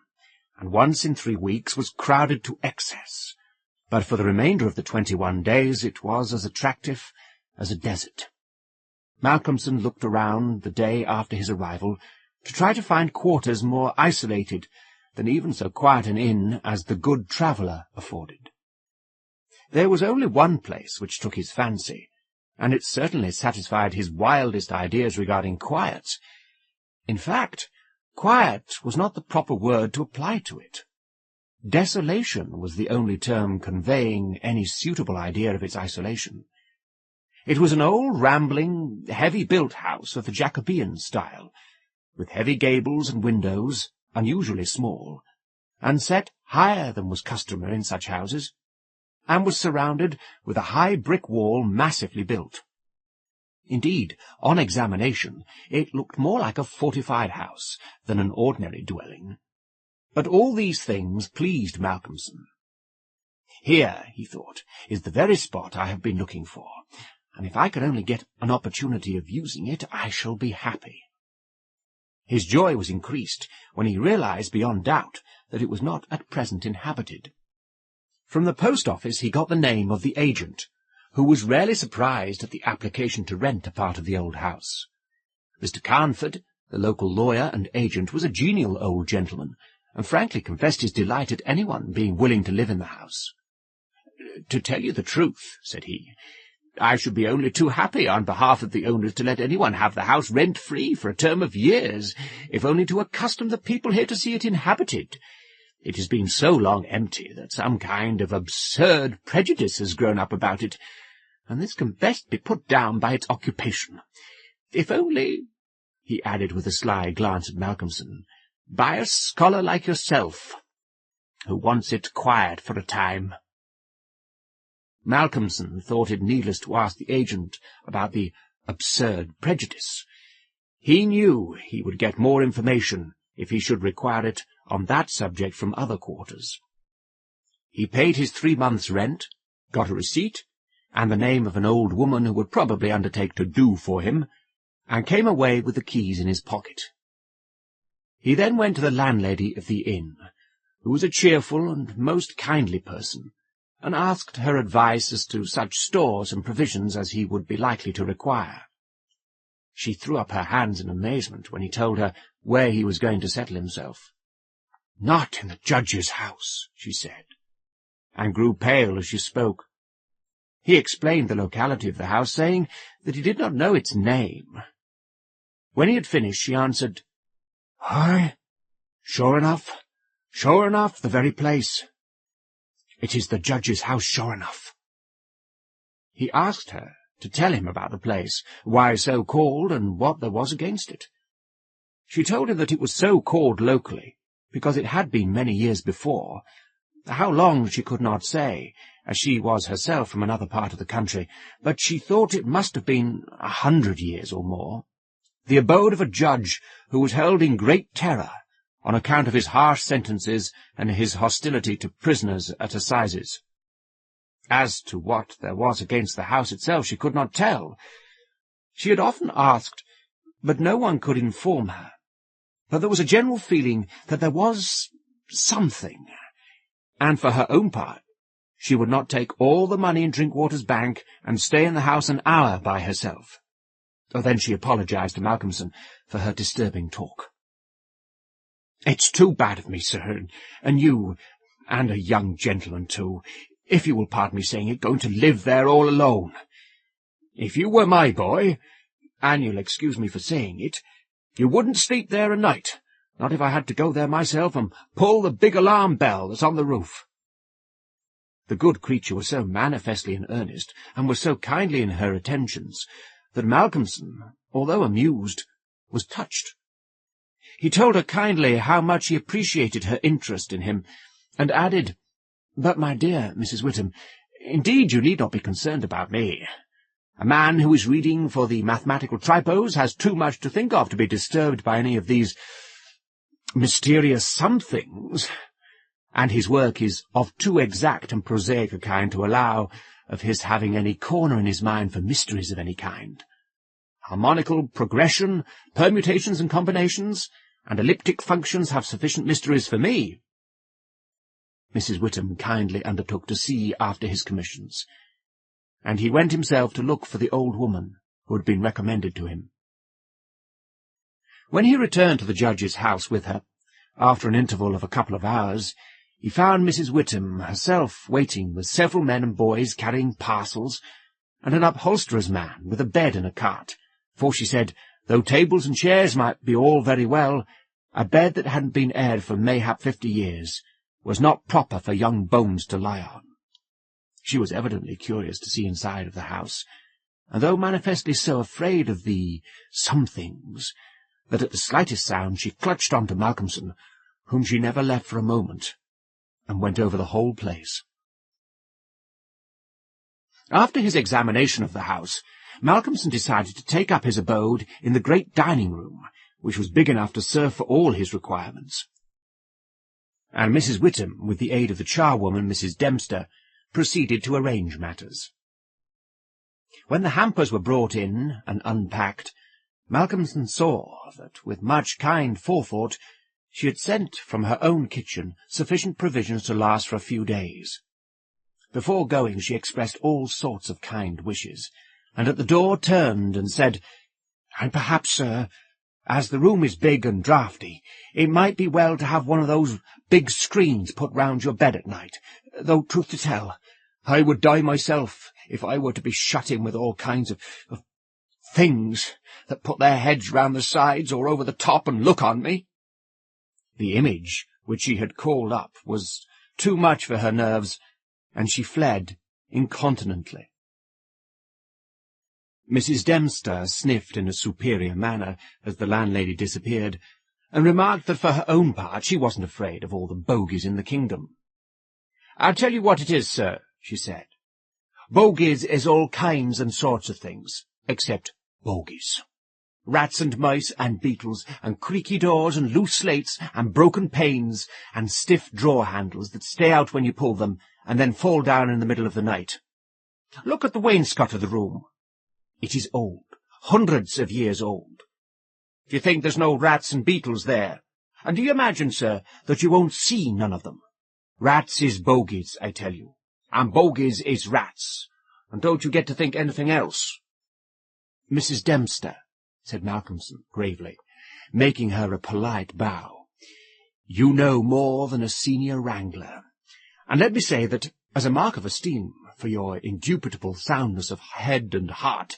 and once in 3 weeks was crowded to excess, but for the remainder of the 21 days it was as attractive as a desert. Malcolmson looked around the day after his arrival to try to find quarters more isolated than even so quiet an inn as the Good Traveller afforded. There was only one place which took his fancy, and it certainly satisfied his wildest ideas regarding quiet. In fact, quiet was not the proper word to apply to it. Desolation was the only term conveying any suitable idea of its isolation. It was an old, rambling, heavy-built house of the Jacobean style, with heavy gables and windows, unusually small, and set higher than was customary in such houses, and was surrounded with a high brick wall massively built. Indeed, on examination, it looked more like a fortified house than an ordinary dwelling. But all these things pleased Malcolmson. Here, he thought, is the very spot I have been looking for, and if I can only get an opportunity of using it, I shall be happy. His joy was increased when he realized beyond doubt that it was not at present inhabited. From the post office he got the name of the agent, who was rarely surprised at the application to rent a part of the old house. Mr. Carnford, the local lawyer and agent, was a genial old gentleman, and frankly confessed his delight at anyone being willing to live in the house. "To tell you the truth," said he, "I should be only too happy on behalf of the owners to let anyone have the house rent-free for a term of years, if only to accustom the people here to see it inhabited. It has been so long empty that some kind of absurd prejudice has grown up about it, and this can best be put down by its occupation. If only," he added with a sly glance at Malcolmson, "by a scholar like yourself, who wants it quiet for a time." Malcolmson thought it needless to ask the agent about the absurd prejudice. He knew he would get more information, if he should require it, on that subject from other quarters. He paid his 3 months' rent, got a receipt, and the name of an old woman who would probably undertake to do for him, and came away with the keys in his pocket. He then went to the landlady of the inn, who was a cheerful and most kindly person, and asked her advice as to such stores and provisions as he would be likely to require. She threw up her hands in amazement when he told her where he was going to settle himself. "Not in the judge's house," she said, and grew pale as she spoke. He explained the locality of the house, saying that he did not know its name. When he had finished, she answered, "Aye, sure enough, the very place. It is the judge's house, sure enough." He asked her to tell him about the place, why so called, and what there was against it. She told him that it was so called locally, because it had been many years before. How long she could not say, as she was herself from another part of the country, but she thought it must have been 100 years or more, the abode of a judge who was held in great terror on account of his harsh sentences and his hostility to prisoners at assizes. As to what there was against the house itself, she could not tell. She had often asked, but no one could inform her. But there was a general feeling that there was something, and for her own part, she would not take all the money in Drinkwater's bank and stay in the house an hour by herself. Then she apologized to Malcolmson for her disturbing talk. "It's too bad of me, sir, and you, and a young gentleman too, if you will pardon me saying it, going to live there all alone. If you were my boy, and you'll excuse me for saying it, you wouldn't sleep there a night, not if I had to go there myself and pull the big alarm bell that's on the roof." The good creature was so manifestly in earnest, and was so kindly in her attentions, that Malcolmson, although amused, was touched. He told her kindly how much he appreciated her interest in him, and added, "But, my dear Mrs. Witham, indeed you need not be concerned about me. A man who is reading for the mathematical tripos has too much to think of to be disturbed by any of these mysterious somethings, and his work is of too exact and prosaic a kind to allow of his having any corner in his mind for mysteries of any kind. Harmonical progression, permutations and combinations, and elliptic functions have sufficient mysteries for me." Mrs. Witham kindly undertook to see after his commissions, and he went himself to look for the old woman who had been recommended to him. When he returned to the judge's house with her, after an interval of a couple of hours, he found Mrs. Witham herself waiting with several men and boys carrying parcels, and an upholsterer's man with a bed and a cart, for she said, though tables and chairs might be all very well, a bed that hadn't been aired for mayhap 50 years was not proper for young bones to lie on. She was evidently curious to see inside of the house, and though manifestly so afraid of the somethings, that at the slightest sound she clutched on to Malcolmson, whom she never left for a moment, and went over the whole place. After his examination of the house, Malcolmson decided to take up his abode in the great dining-room, which was big enough to serve for all his requirements. And Mrs. Witham, with the aid of the charwoman, Mrs. Dempster, proceeded to arrange matters. When the hampers were brought in and unpacked, Malcolmson saw that, with much kind forethought, she had sent from her own kitchen sufficient provisions to last for a few days. Before going she expressed all sorts of kind wishes, and at the door turned and said, "And perhaps, sir, as the room is big and draughty, it might be well to have one of those big screens put round your bed at night, though, truth to tell, I would die myself if I were to be shut in with all kinds of things that put their heads round the sides or over the top and look on me. The image which she had called up was too much for her nerves, and she fled incontinently. Mrs. Dempster sniffed in a superior manner as the landlady disappeared, and remarked that for her own part she wasn't afraid of all the bogies in the kingdom. "I'll tell you what it is, sir," she said. "Bogies is all kinds and sorts of things, except bogies. Rats and mice and beetles and creaky doors and loose slates and broken panes and stiff drawer handles that stay out when you pull them and then fall down in the middle of the night. Look at the wainscot of the room. It is old, hundreds of years old. Do you think there's no rats and beetles there? And do you imagine, sir, that you won't see none of them? Rats is bogies, I tell you, and bogies is rats, and don't you get to think anything else." "Mrs. Dempster," said Malcolmson gravely, making her a polite bow, "you know more than a senior wrangler, and let me say that, as a mark of esteem for your indubitable soundness of head and heart,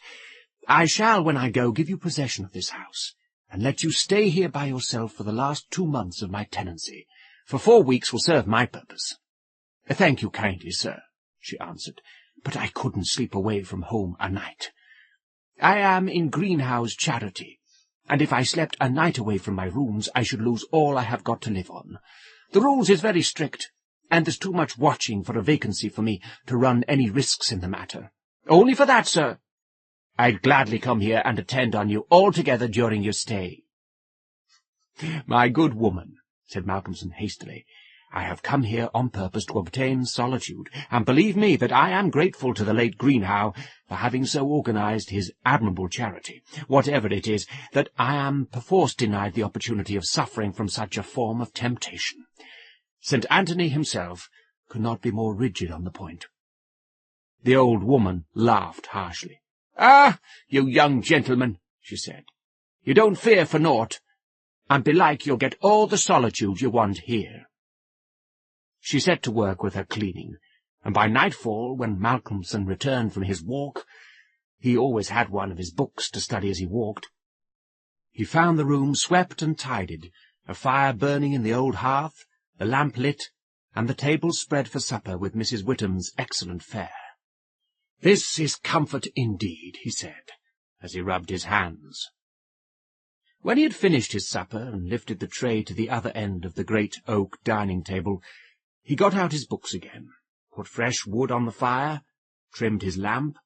I shall, when I go, give you possession of this house, and let you stay here by yourself for the last 2 months of my tenancy, for 4 weeks will serve my purpose." "Thank you kindly, sir," she answered, "but I couldn't sleep away from home a night. I am in greenhouse charity, and if I slept a night away from my rooms, I should lose all I have got to live on. The rules is very strict, and there's too much watching for a vacancy for me to run any risks in the matter. Only for that, sir, I'd gladly come here and attend on you altogether during your stay." "My good woman," said Malcolmson hastily, "I have come here on purpose to obtain solitude, and believe me that I am grateful to the late Greenhow for having so organized his admirable charity, whatever it is, that I am perforce denied the opportunity of suffering from such a form of temptation. St. Anthony himself could not be more rigid on the point." The old woman laughed harshly. "Ah, you young gentleman," she said, "you don't fear for naught, and belike you'll get all the solitude you want here." She set to work with her cleaning, and by nightfall, when Malcolmson returned from his walk — he always had one of his books to study as he walked — he found the room swept and tidied, a fire burning in the old hearth, the lamp lit, and the table spread for supper with Mrs. Whittam's excellent fare. "This is comfort indeed," he said, as he rubbed his hands. When he had finished his supper and lifted the tray to the other end of the great oak dining-table, he got out his books again, put fresh wood on the fire, trimmed his lamp,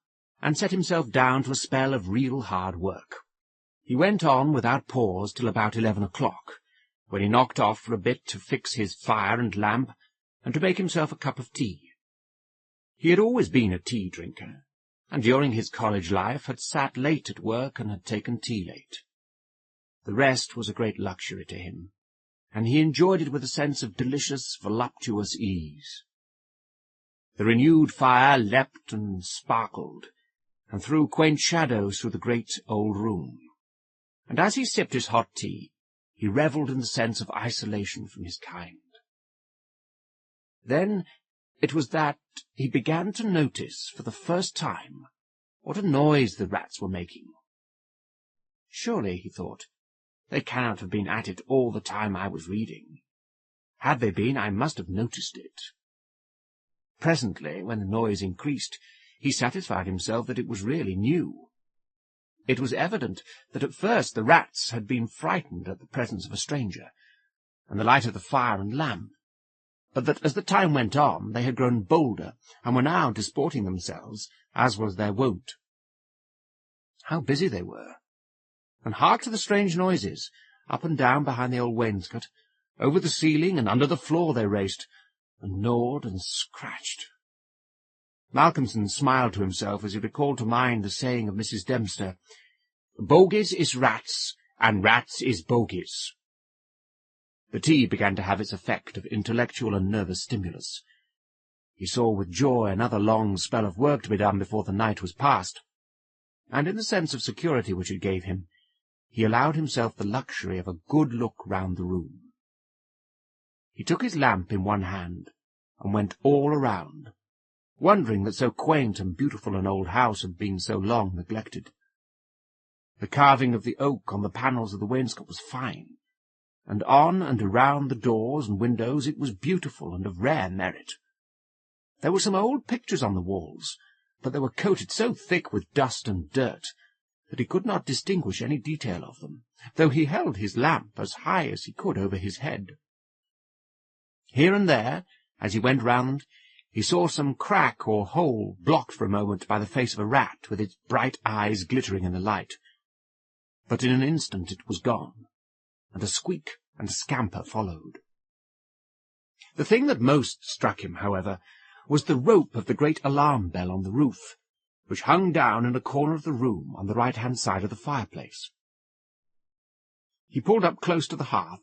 and set himself down to a spell of real hard work. He went on without pause till about 11 o'clock, when he knocked off for a bit to fix his fire and lamp, and to make himself a cup of tea. He had always been a tea-drinker, and during his college life had sat late at work and had taken tea late. The rest was a great luxury to him, and he enjoyed it with a sense of delicious, voluptuous ease. The renewed fire leapt and sparkled, and threw quaint shadows through the great old room, and as he sipped his hot tea, he revelled in the sense of isolation from his kind. Then it was that he began to notice for the first time what a noise the rats were making. Surely, he thought, they cannot have been at it all the time I was reading. Had they been, I must have noticed it. Presently, when the noise increased, he satisfied himself that it was really new. It was evident that at first the rats had been frightened at the presence of a stranger, and the light of the fire and lamp, but that as the time went on they had grown bolder, and were now disporting themselves, as was their wont. How busy they were! And hark to the strange noises! Up and down behind the old wainscot, over the ceiling and under the floor they raced, and gnawed and scratched. Malcolmson smiled to himself as he recalled to mind the saying of Mrs. Dempster, "Bogies is rats, and rats is bogies." The tea began to have its effect of intellectual and nervous stimulus. He saw with joy another long spell of work to be done before the night was past, and in the sense of security which it gave him, he allowed himself the luxury of a good look round the room. He took his lamp in one hand, and went all around, wondering that so quaint and beautiful an old house had been so long neglected. The carving of the oak on the panels of the wainscot was fine, and on and around the doors and windows it was beautiful and of rare merit. There were some old pictures on the walls, but they were coated so thick with dust and dirt that he could not distinguish any detail of them, though he held his lamp as high as he could over his head. Here and there, as he went round, he saw some crack or hole blocked for a moment by the face of a rat with its bright eyes glittering in the light. But in an instant it was gone, and a squeak and scamper followed. The thing that most struck him, however, was the rope of the great alarm bell on the roof, which hung down in a corner of the room on the right-hand side of the fireplace. He pulled up close to the hearth,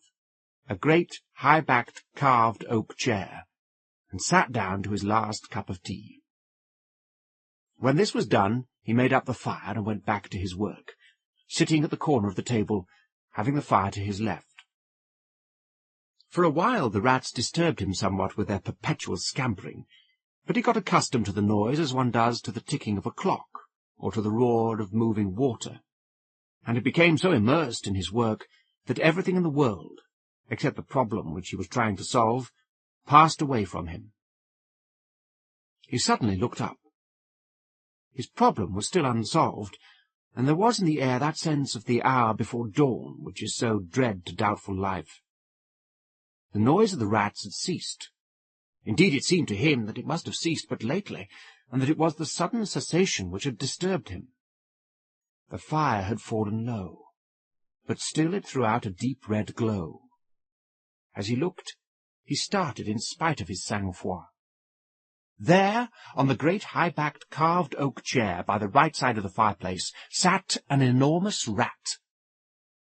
a great high-backed carved oak chair, and sat down to his last cup of tea. When this was done, he made up the fire and went back to his work, sitting at the corner of the table, having the fire to his left. For a while the rats disturbed him somewhat with their perpetual scampering, but he got accustomed to the noise as one does to the ticking of a clock, or to the roar of moving water, and he became so immersed in his work that everything in the world, except the problem which he was trying to solve, passed away from him. He suddenly looked up. His problem was still unsolved, and there was in the air that sense of the hour before dawn which is so dread to doubtful life. The noise of the rats had ceased. Indeed, it seemed to him that it must have ceased but lately, and that it was the sudden cessation which had disturbed him. The fire had fallen low, but still it threw out a deep red glow. As he looked, he started in spite of his sang-froid. There, on the great high-backed carved oak chair by the right side of the fireplace, sat an enormous rat,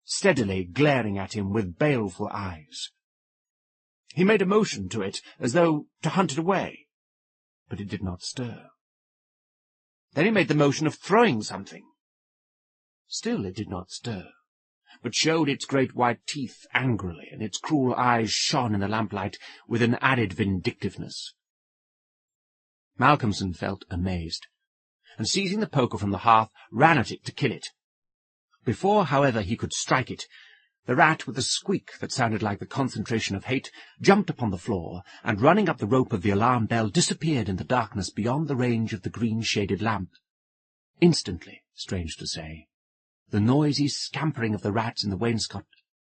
steadily glaring at him with baleful eyes. He made a motion to it, as though to hunt it away, but it did not stir. Then he made the motion of throwing something. Still it did not stir, but showed its great white teeth angrily, and its cruel eyes shone in the lamplight with an added vindictiveness. Malcolmson felt amazed, and seizing the poker from the hearth, ran at it to kill it. Before, however, he could strike it, the rat, with a squeak that sounded like the concentration of hate, jumped upon the floor, and running up the rope of the alarm bell, disappeared in the darkness beyond the range of the green-shaded lamp. Instantly, strange to say, the noisy scampering of the rats in the wainscot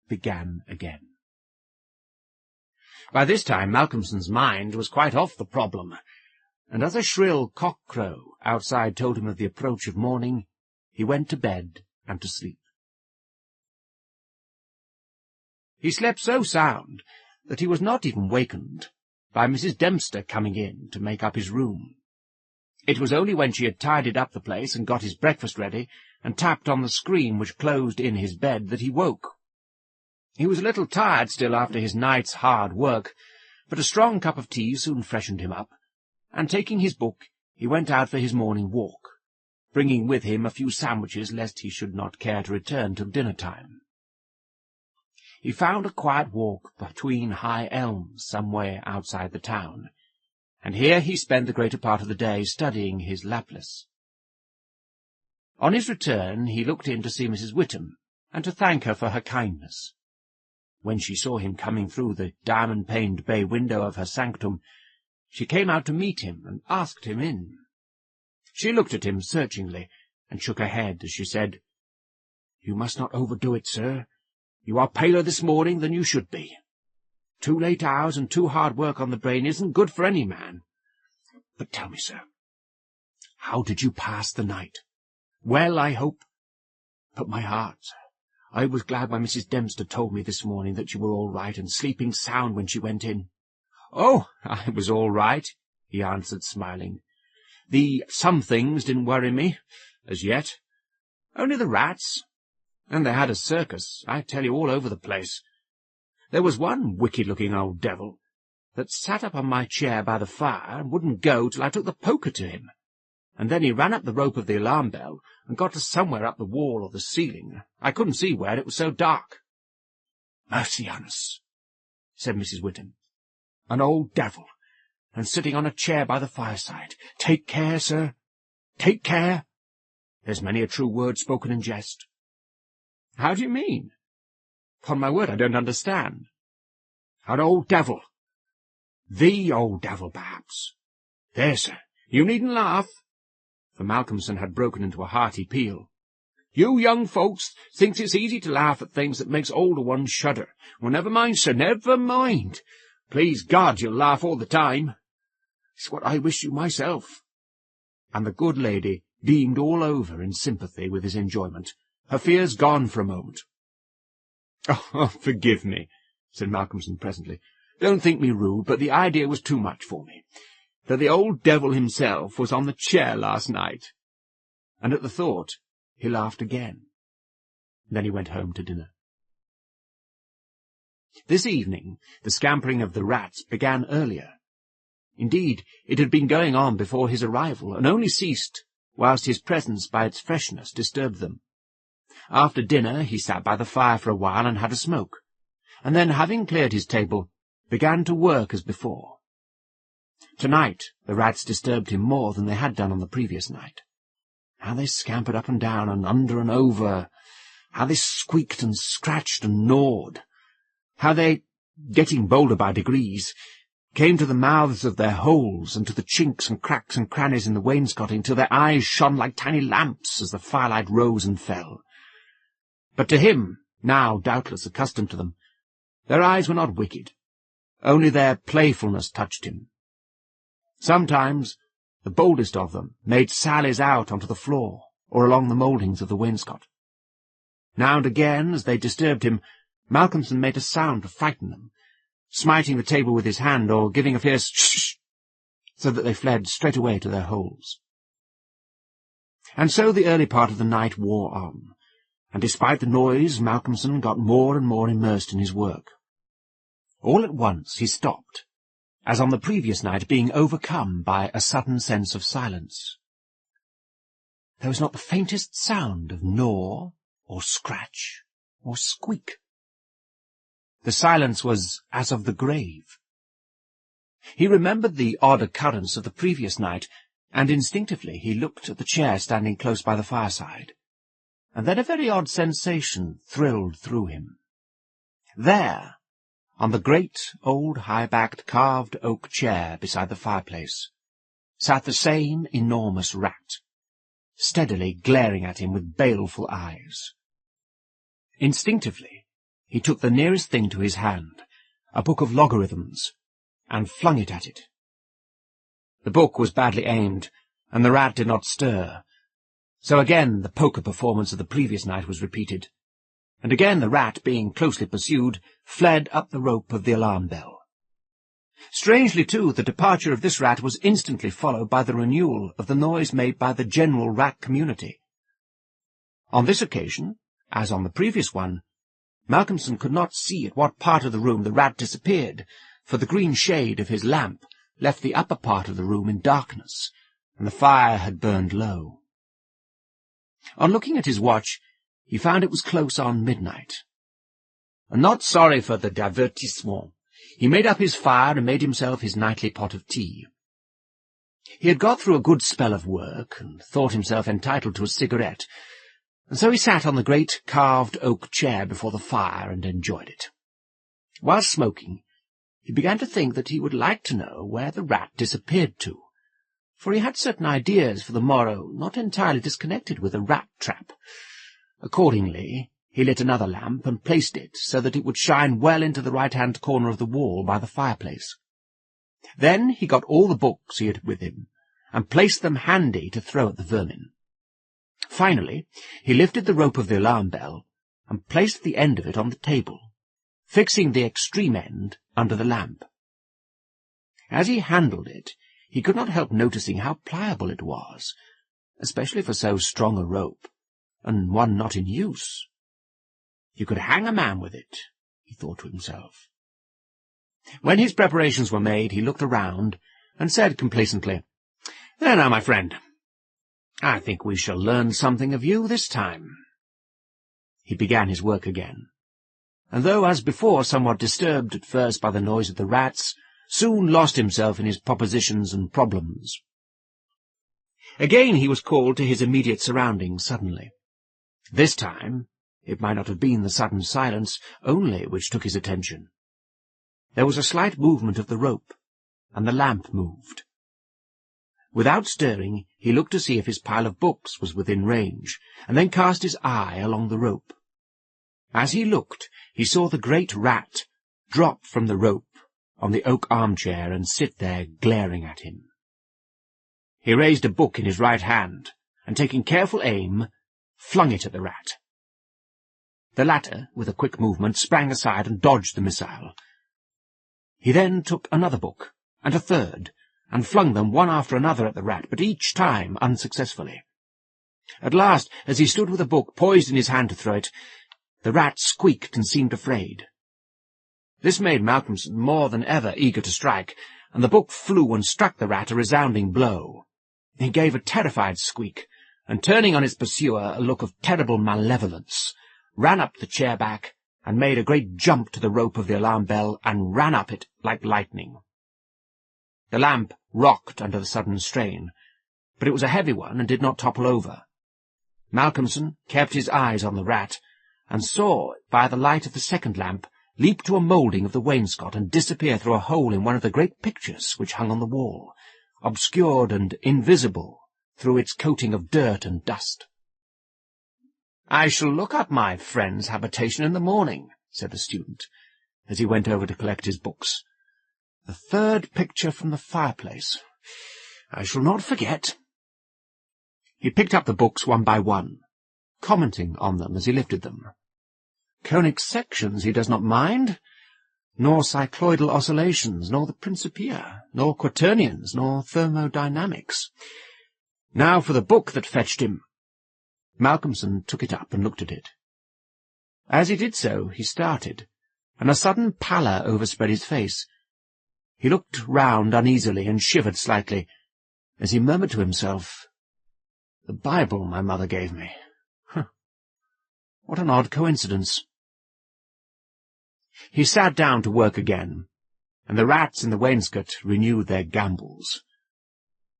began again. By this time Malcolmson's mind was quite off the problem, and as a shrill cock-crow outside told him of the approach of morning, he went to bed and to sleep. He slept so sound that he was not even wakened by Mrs. Dempster coming in to make up his room. It was only when she had tidied up the place and got his breakfast ready and tapped on the screen which closed in his bed that he woke. He was a little tired still after his night's hard work, but a strong cup of tea soon freshened him up, and taking his book he went out for his morning walk, bringing with him a few sandwiches lest he should not care to return till dinner-time. He found a quiet walk between high elms some way outside the town, and here he spent the greater part of the day studying his Laplace. On his return he looked in to see Mrs. Witham, and to thank her for her kindness. When she saw him coming through the diamond-paned bay window of her sanctum, she came out to meet him and asked him in. She looked at him searchingly, and shook her head as she said, "You must not overdo it, sir. You are paler this morning than you should be. 2 late hours and 2 hard work on the brain isn't good for any man. But tell me, sir, how did you pass the night? Well, I hope. But my heart, I was glad when Mrs. Dempster told me this morning that you were all right and sleeping sound when she went in." "Oh, I was all right," he answered, smiling. "The some things didn't worry me, as yet. Only the rats. And they had a circus, I tell you, all over the place. There was one wicked-looking old devil that sat up on my chair by the fire and wouldn't go till I took the poker to him, and then he ran up the rope of the alarm bell and got to somewhere up the wall or the ceiling. I couldn't see where, it was so dark." "Mercy on us," said Mrs. Witham. "An old devil, and sitting on a chair by the fireside. Take care, sir. Take care. There's many a true word spoken in jest. How do you mean? Upon my word, I don't understand. An old devil. The old devil, perhaps. There, sir, you needn't laugh. For Malcolmson had broken into a hearty peal. You young folks thinks it's easy to laugh at things that makes older ones shudder. Well, never mind, sir, never mind. Please God, you'll laugh all the time. It's what I wish you myself. And the good lady beamed all over in sympathy with his enjoyment, her fears gone for a moment. Oh, forgive me, said Malcolmson presently. Don't think me rude, but the idea was too much for me, that the old devil himself was on the chair last night. And at the thought, he laughed again. Then he went home to dinner. This evening, the scampering of the rats began earlier. Indeed, it had been going on before his arrival, and only ceased whilst his presence by its freshness disturbed them. After dinner he sat by the fire for a while and had a smoke, and then, having cleared his table, began to work as before. Tonight the rats disturbed him more than they had done on the previous night. How they scampered up and down and under and over, how they squeaked and scratched and gnawed, how they, getting bolder by degrees, came to the mouths of their holes and to the chinks and cracks and crannies in the wainscoting, till their eyes shone like tiny lamps as the firelight rose and fell. But to him, now doubtless accustomed to them, their eyes were not wicked, only their playfulness touched him. Sometimes the boldest of them made sallies out onto the floor or along the mouldings of the wainscot. Now and again, as they disturbed him, Malcolmson made a sound to frighten them, smiting the table with his hand or giving a fierce shh, so that they fled straight away to their holes. And so the early part of the night wore on, and despite the noise Malcolmson got more and more immersed in his work. All at once he stopped, as on the previous night, being overcome by a sudden sense of silence. There was not the faintest sound of gnaw, or scratch, or squeak. The silence was as of the grave. He remembered the odd occurrence of the previous night, and instinctively he looked at the chair standing close by the fireside, and then a very odd sensation thrilled through him. There, on the great old high-backed carved oak chair beside the fireplace, sat the same enormous rat, steadily glaring at him with baleful eyes. Instinctively he took the nearest thing to his hand, a book of logarithms, and flung it at it. The book was badly aimed, and the rat did not stir, so again the poker performance of the previous night was repeated, and again the rat, being closely pursued, fled up the rope of the alarm bell. Strangely, too, the departure of this rat was instantly followed by the renewal of the noise made by the general rat community. On this occasion, as on the previous one, Malcolmson could not see at what part of the room the rat disappeared, for the green shade of his lamp left the upper part of the room in darkness, and the fire had burned low. On looking at his watch, he found it was close on midnight. And not sorry for the divertissement, he made up his fire and made himself his nightly pot of tea. He had got through a good spell of work, and thought himself entitled to a cigarette, and so he sat on the great carved oak chair before the fire and enjoyed it. While smoking, he began to think that he would like to know where the rat disappeared to, for he had certain ideas for the morrow not entirely disconnected with a rat trap. Accordingly, he lit another lamp and placed it so that it would shine well into the right-hand corner of the wall by the fireplace. Then he got all the books he had with him, and placed them handy to throw at the vermin. Finally, he lifted the rope of the alarm bell, and placed the end of it on the table, fixing the extreme end under the lamp. As he handled it, he could not help noticing how pliable it was, especially for so strong a rope, and one not in use. You could hang a man with it, he thought to himself. When his preparations were made, he looked around, and said complacently, "There now, my friend, I think we shall learn something of you this time." He began his work again, and though, as before, somewhat disturbed at first by the noise of the rats, soon lost himself in his propositions and problems. Again he was called to his immediate surroundings suddenly. This time it might not have been the sudden silence only which took his attention. There was a slight movement of the rope, and the lamp moved. Without stirring, he looked to see if his pile of books was within range, and then cast his eye along the rope. As he looked, he saw the great rat drop from the rope on the oak armchair and sit there glaring at him. He raised a book in his right hand, and taking careful aim, flung it at the rat. The latter, with a quick movement, sprang aside and dodged the missile. He then took another book, and a third, and flung them one after another at the rat, but each time unsuccessfully. At last, as he stood with a book poised in his hand to throw it, the rat squeaked and seemed afraid. This made Malcolmson more than ever eager to strike, and the book flew and struck the rat a resounding blow. He gave a terrified squeak, and turning on his pursuer a look of terrible malevolence, ran up the chair back, and made a great jump to the rope of the alarm bell, and ran up it like lightning. The lamp rocked under the sudden strain, but it was a heavy one and did not topple over. Malcolmson kept his eyes on the rat, and saw, by the light of the second lamp, leap to a moulding of the wainscot and disappear through a hole in one of the great pictures which hung on the wall, obscured and invisible through its coating of dirt and dust. "I shall look up my friend's habitation in the morning," said the student, as he went over to collect his books. "The third picture from the fireplace. I shall not forget." He picked up the books one by one, commenting on them as he lifted them. Conic sections he does not mind, nor cycloidal oscillations, nor the Principia, nor quaternions, nor thermodynamics. Now for the book that fetched him. Malcolmson took it up and looked at it. As he did so, he started, and a sudden pallor overspread his face. He looked round uneasily and shivered slightly, as he murmured to himself, "The Bible my mother gave me. What an odd coincidence." He sat down to work again, and the rats in the wainscot renewed their gambols.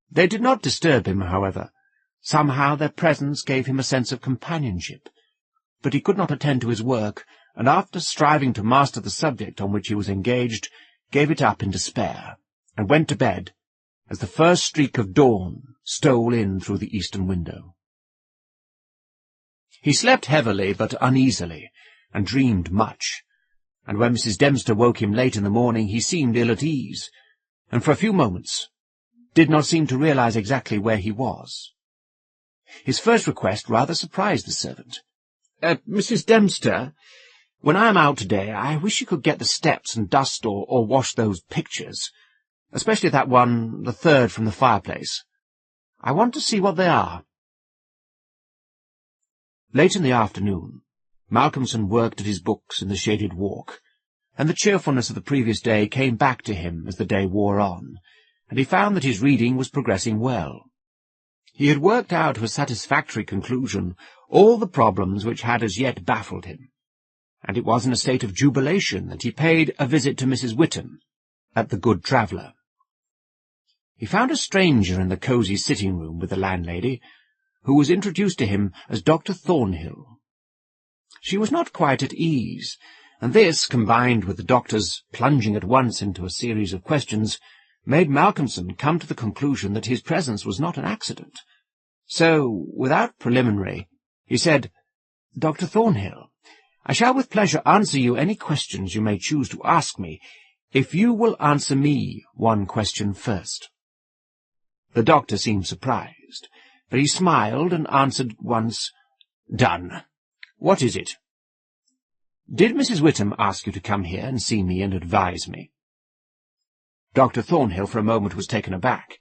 They did not disturb him, however. Somehow their presence gave him a sense of companionship, but he could not attend to his work, and after striving to master the subject on which he was engaged, gave it up in despair, and went to bed as the first streak of dawn stole in through the eastern window. He slept heavily but uneasily, and dreamed much, and when Mrs. Dempster woke him late in the morning he seemed ill at ease, and for a few moments did not seem to realize exactly where he was. His first request rather surprised the servant. "Mrs. Dempster, when I am out today, I wish you could get the steps and dust or wash those pictures, especially that one, the third from the fireplace. I want to see what they are." Late in the afternoon, Malcolmson worked at his books in the shaded walk, and the cheerfulness of the previous day came back to him as the day wore on, and he found that his reading was progressing well. He had worked out to a satisfactory conclusion all the problems which had as yet baffled him, and it was in a state of jubilation that he paid a visit to Mrs. Whittam at the Good Traveller. He found a stranger in the cosy sitting-room with the landlady, who was introduced to him as Dr. Thornhill. She was not quite at ease, and this, combined with the doctor's plunging at once into a series of questions, made Malcolmson come to the conclusion that his presence was not an accident. So, without preliminary, he said, "Dr. Thornhill, I shall with pleasure answer you any questions you may choose to ask me, if you will answer me one question first." The doctor seemed surprised, but he smiled and answered at once, "Done. What is it?" "Did Mrs. Whittam ask you to come here and see me and advise me?" Dr. Thornhill for a moment was taken aback,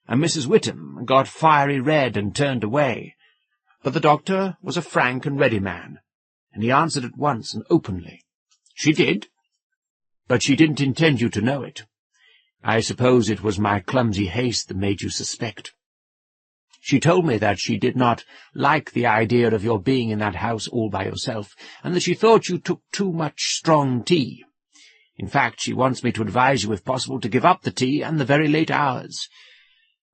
and Mrs. Whittam got fiery red and turned away, but the doctor was a frank and ready man, and he answered at once and openly, "She did, but she didn't intend you to know it. I suppose it was my clumsy haste that made you suspect. She told me that she did not like the idea of your being in that house all by yourself, and that she thought you took too much strong tea. In fact, she wants me to advise you, if possible, to give up the tea and the very late hours.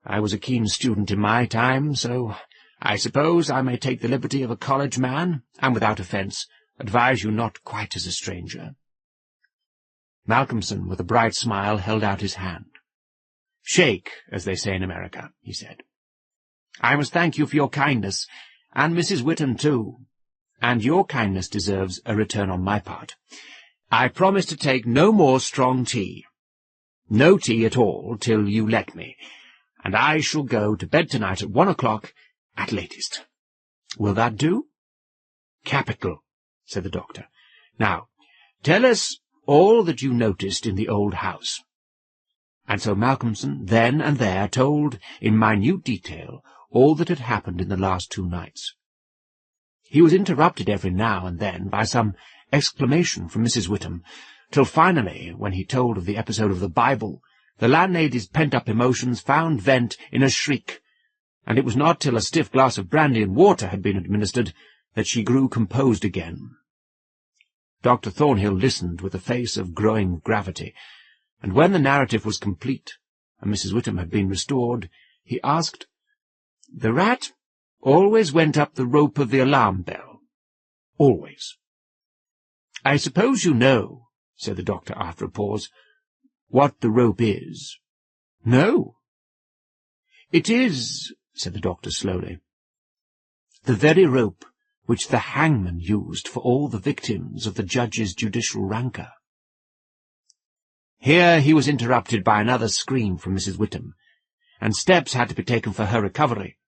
I was a keen student in my time, so I suppose I may take the liberty of a college man, and without offence, advise you not quite as a stranger." Malcolmson, with a bright smile, held out his hand. "Shake, as they say in America," he said. "I must thank you for your kindness, and Mrs. Whittam too, and your kindness deserves a return on my part. I promise to take no more strong tea, no tea at all till you let me, and I shall go to bed tonight at 1 o'clock at latest. Will that do?" "Capital," said the doctor. "Now, tell us all that you noticed in the old house." And so Malcolmson then and there told in minute detail all that had happened in the last 2 nights. He was interrupted every now and then by some exclamation from Mrs. Whittam, till finally, when he told of the episode of the Bible, the landlady's pent-up emotions found vent in a shriek, and it was not till a stiff glass of brandy and water had been administered that she grew composed again. Dr. Thornhill listened with a face of growing gravity, and when the narrative was complete, and Mrs. Whittam had been restored, he asked, "The rat always went up the rope of the alarm bell?" "Always." "I suppose you know," said the doctor after a pause, "what the rope is?" "No." "It is," said the doctor slowly, "the very rope which the hangman used for all the victims of the judge's judicial rancour." Here he was interrupted by another scream from Mrs. Whittam, and steps had to be taken for her recovery.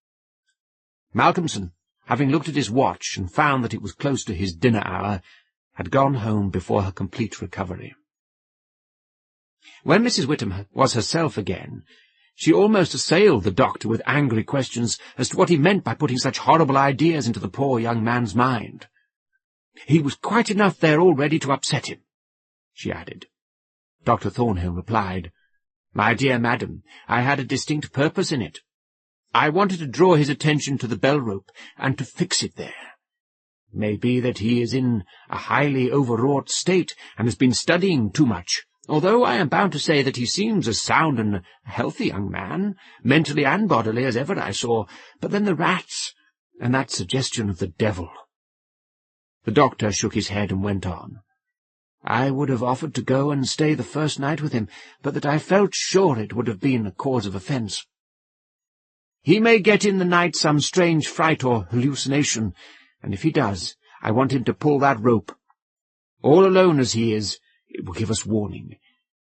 Malcolmson, having looked at his watch and found that it was close to his dinner hour, had gone home before her complete recovery. When Mrs. Whittam was herself again, she almost assailed the doctor with angry questions as to what he meant by putting such horrible ideas into the poor young man's mind. "He was quite enough there already to upset him," she added. Dr. Thornhill replied, "My dear madam, I had a distinct purpose in it. I wanted to draw his attention to the bell-rope, and to fix it there. It may be that he is in a highly overwrought state, and has been studying too much, although I am bound to say that he seems as sound and healthy young man, mentally and bodily, as ever I saw. But then the rats, and that suggestion of the devil." The doctor shook his head and went on. "I would have offered to go and stay the first night with him, but that I felt sure it would have been a cause of offence. He may get in the night some strange fright or hallucination, and if he does, I want him to pull that rope. All alone as he is, it will give us warning,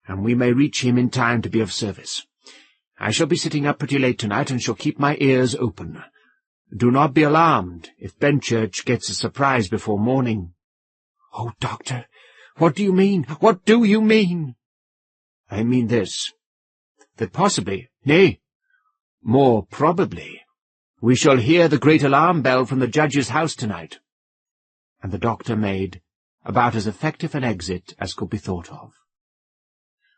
and we may reach him in time to be of service. I shall be sitting up pretty late tonight, and shall keep my ears open. Do not be alarmed if Benchurch gets a surprise before morning." "Oh, doctor, what do you mean? What do you mean?" "I mean this, that possibly, nay, more probably, we shall hear the great alarm bell from the judge's house tonight." And the doctor made about as effective an exit as could be thought of.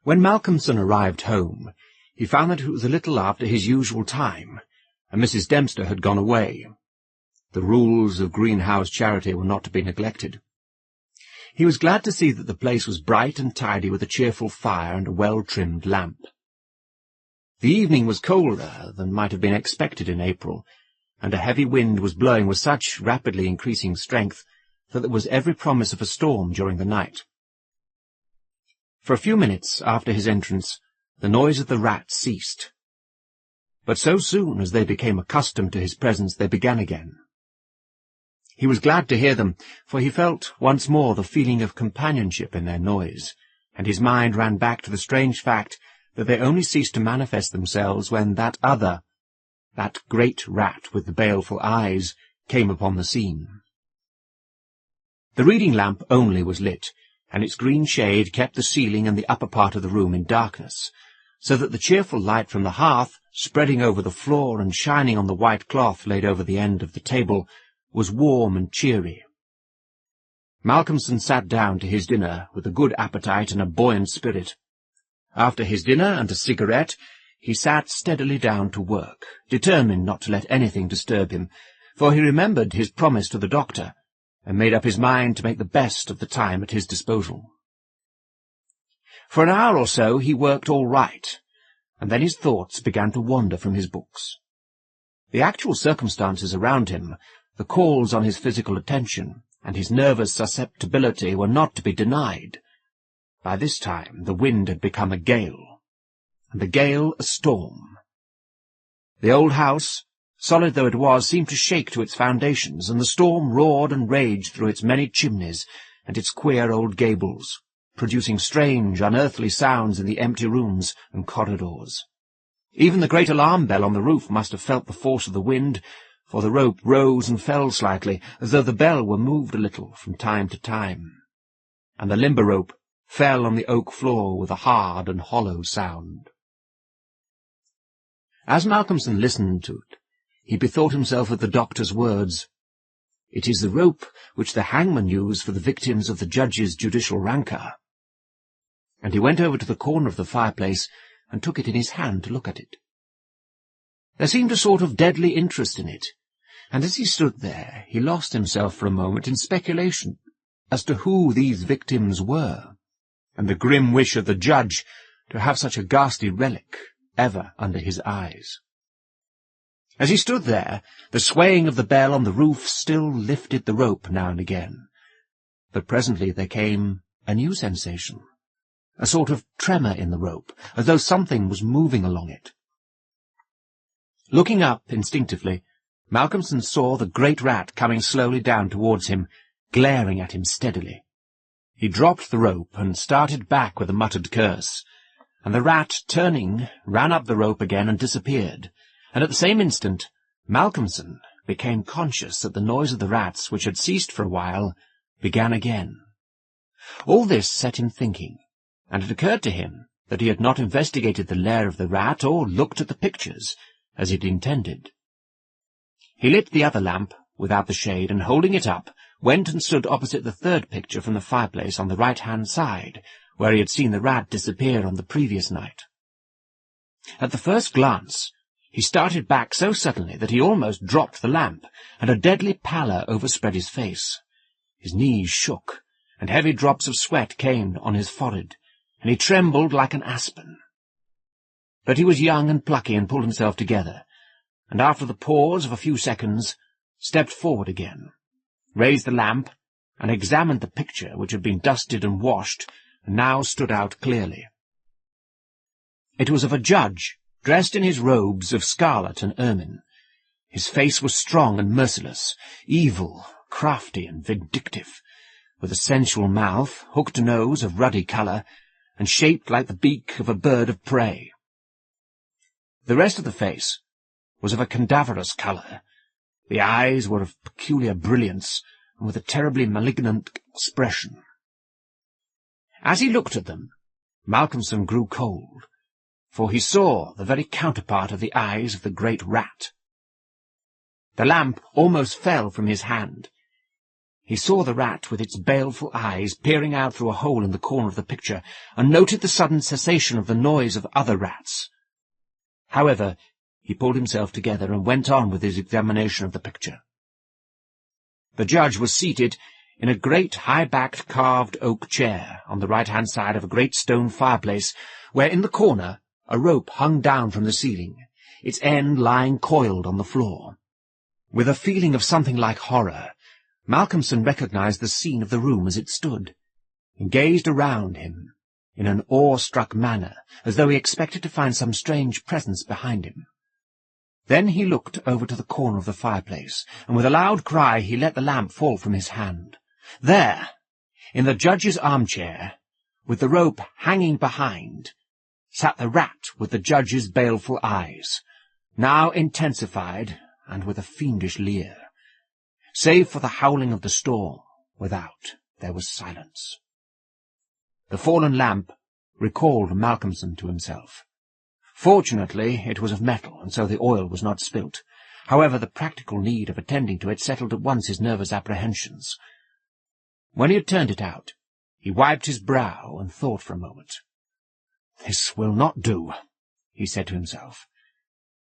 When Malcolmson arrived home, he found that it was a little after his usual time, and Mrs. Dempster had gone away. The rules of greenhouse charity were not to be neglected. He was glad to see that the place was bright and tidy, with a cheerful fire and a well-trimmed lamp. The evening was colder than might have been expected in April, and a heavy wind was blowing with such rapidly increasing strength that there was every promise of a storm during the night. For a few minutes after his entrance, the noise of the rats ceased, but so soon as they became accustomed to his presence they began again. He was glad to hear them, for he felt once more the feeling of companionship in their noise, and his mind ran back to the strange fact that they only ceased to manifest themselves when that great rat with the baleful eyes, came upon the scene. The reading lamp only was lit, and its green shade kept the ceiling and the upper part of the room in darkness, so that the cheerful light from the hearth, spreading over the floor and shining on the white cloth laid over the end of the table, was warm and cheery. Malcolmson sat down to his dinner with a good appetite and a buoyant spirit. After his dinner and a cigarette, he sat steadily down to work, determined not to let anything disturb him, for he remembered his promise to the doctor, and made up his mind to make the best of the time at his disposal. For an hour or so he worked all right, and then his thoughts began to wander from his books. The actual circumstances around him, the calls on his physical attention, and his nervous susceptibility were not to be denied. By this time the wind had become a gale, and the gale a storm. The old house, solid though it was, seemed to shake to its foundations, and the storm roared and raged through its many chimneys and its queer old gables, producing strange, unearthly sounds in the empty rooms and corridors. Even the great alarm bell on the roof must have felt the force of the wind, for the rope rose and fell slightly, as though the bell were moved a little from time to time, and the limber rope fell on the oak floor with a hard and hollow sound. As Malcolmson listened to it, he bethought himself of the doctor's words, "It is the rope which the hangman used for the victims of the judge's judicial rancour." And he went over to the corner of the fireplace and took it in his hand to look at it. There seemed a sort of deadly interest in it, and as he stood there he lost himself for a moment in speculation as to who these victims were, and the grim wish of the judge to have such a ghastly relic ever under his eyes. As he stood there, the swaying of the bell on the roof still lifted the rope now and again, but presently there came a new sensation, a sort of tremor in the rope, as though something was moving along it. Looking up instinctively, Malcolmson saw the great rat coming slowly down towards him, glaring at him steadily. He dropped the rope and started back with a muttered curse, and the rat, turning, ran up the rope again and disappeared, and at the same instant Malcolmson became conscious that the noise of the rats, which had ceased for a while, began again. All this set him thinking, and it occurred to him that he had not investigated the lair of the rat or looked at the pictures, as he had intended. He lit the other lamp without the shade, and holding it up, went and stood opposite the third picture from the fireplace on the right-hand side, where he had seen the rat disappear on the previous night. At the first glance, he started back so suddenly that he almost dropped the lamp, and a deadly pallor overspread his face. His knees shook, and heavy drops of sweat came on his forehead, and he trembled like an aspen. But he was young and plucky and pulled himself together, and after the pause of a few seconds, stepped forward again, raised the lamp, and examined the picture, which had been dusted and washed, and now stood out clearly. It was of a judge, dressed in his robes of scarlet and ermine. His face was strong and merciless, evil, crafty and vindictive, with a sensual mouth, hooked nose of ruddy colour, and shaped like the beak of a bird of prey. The rest of the face was of a cadaverous colour. The eyes were of peculiar brilliance, and with a terribly malignant expression. As he looked at them, Malcolmson grew cold, for he saw the very counterpart of the eyes of the great rat. The lamp almost fell from his hand. He saw the rat with its baleful eyes peering out through a hole in the corner of the picture, and noted the sudden cessation of the noise of other rats. However, he pulled himself together and went on with his examination of the picture. The judge was seated in a great high-backed carved oak chair on the right-hand side of a great stone fireplace, where in the corner a rope hung down from the ceiling, its end lying coiled on the floor. With a feeling of something like horror, Malcolmson recognized the scene of the room as it stood, and gazed around him in an awe-struck manner, as though he expected to find some strange presence behind him. Then he looked over to the corner of the fireplace, and with a loud cry he let the lamp fall from his hand. There, in the judge's armchair, with the rope hanging behind, sat the rat with the judge's baleful eyes, now intensified and with a fiendish leer. Save for the howling of the storm without, there was silence. The fallen lamp recalled Malcolmson to himself. Fortunately, it was of metal, and so the oil was not spilt. However, the practical need of attending to it settled at once his nervous apprehensions. When he had turned it out, he wiped his brow and thought for a moment. "This will not do," he said to himself.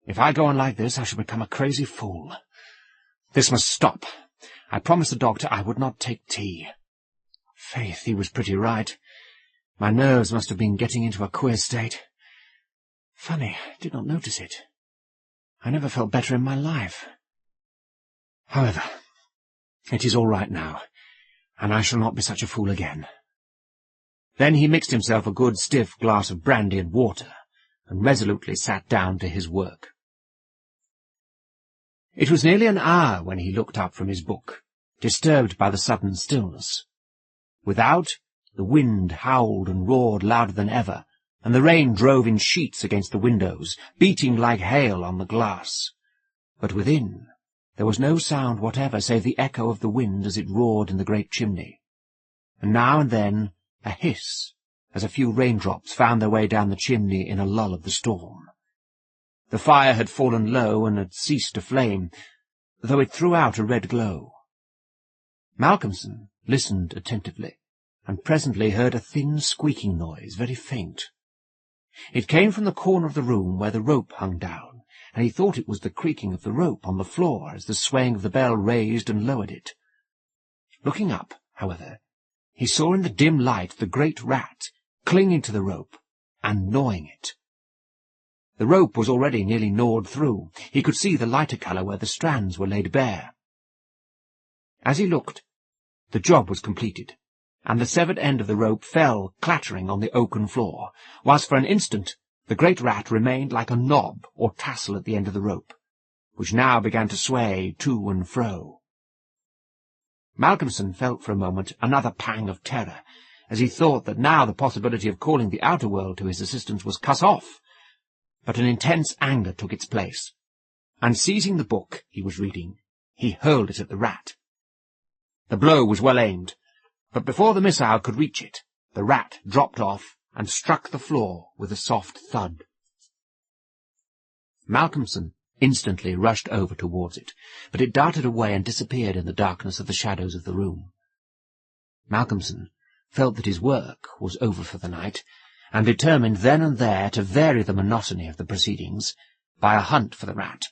"If I go on like this, I shall become a crazy fool. This must stop. I promised the doctor I would not take tea. Faith, he was pretty right. My nerves must have been getting into a queer state. Funny, I did not notice it. I never felt better in my life. However, it is all right now, and I shall not be such a fool again. Then he mixed himself a good stiff glass of brandy and water, and resolutely sat down to his work. It was nearly an hour when he looked up from his book, disturbed by the sudden stillness. Without, the wind howled and roared louder than ever, and the rain drove in sheets against the windows, beating like hail on the glass. But within, there was no sound whatever save the echo of the wind as it roared in the great chimney, and now and then a hiss as a few raindrops found their way down the chimney in a lull of the storm. The fire had fallen low and had ceased to flame, though it threw out a red glow. Malcolmson listened attentively, and presently heard a thin squeaking noise, very faint. It came from the corner of the room where the rope hung down, and he thought it was the creaking of the rope on the floor as the swaying of the bell raised and lowered it. Looking up, however, he saw in the dim light the great rat clinging to the rope and gnawing it. The rope was already nearly gnawed through. He could see the lighter colour where the strands were laid bare. As he looked, the job was completed, and the severed end of the rope fell clattering on the oaken floor, whilst for an instant the great rat remained like a knob or tassel at the end of the rope, which now began to sway to and fro. Malcolmson felt for a moment another pang of terror, as he thought that now the possibility of calling the outer world to his assistance was cut off. But an intense anger took its place, and seizing the book he was reading, he hurled it at the rat. The blow was well aimed, but before the missile could reach it, the rat dropped off and struck the floor with a soft thud. Malcolmson instantly rushed over towards it, but it darted away and disappeared in the darkness of the shadows of the room. Malcolmson felt that his work was over for the night, and determined then and there to vary the monotony of the proceedings by a hunt for the rat,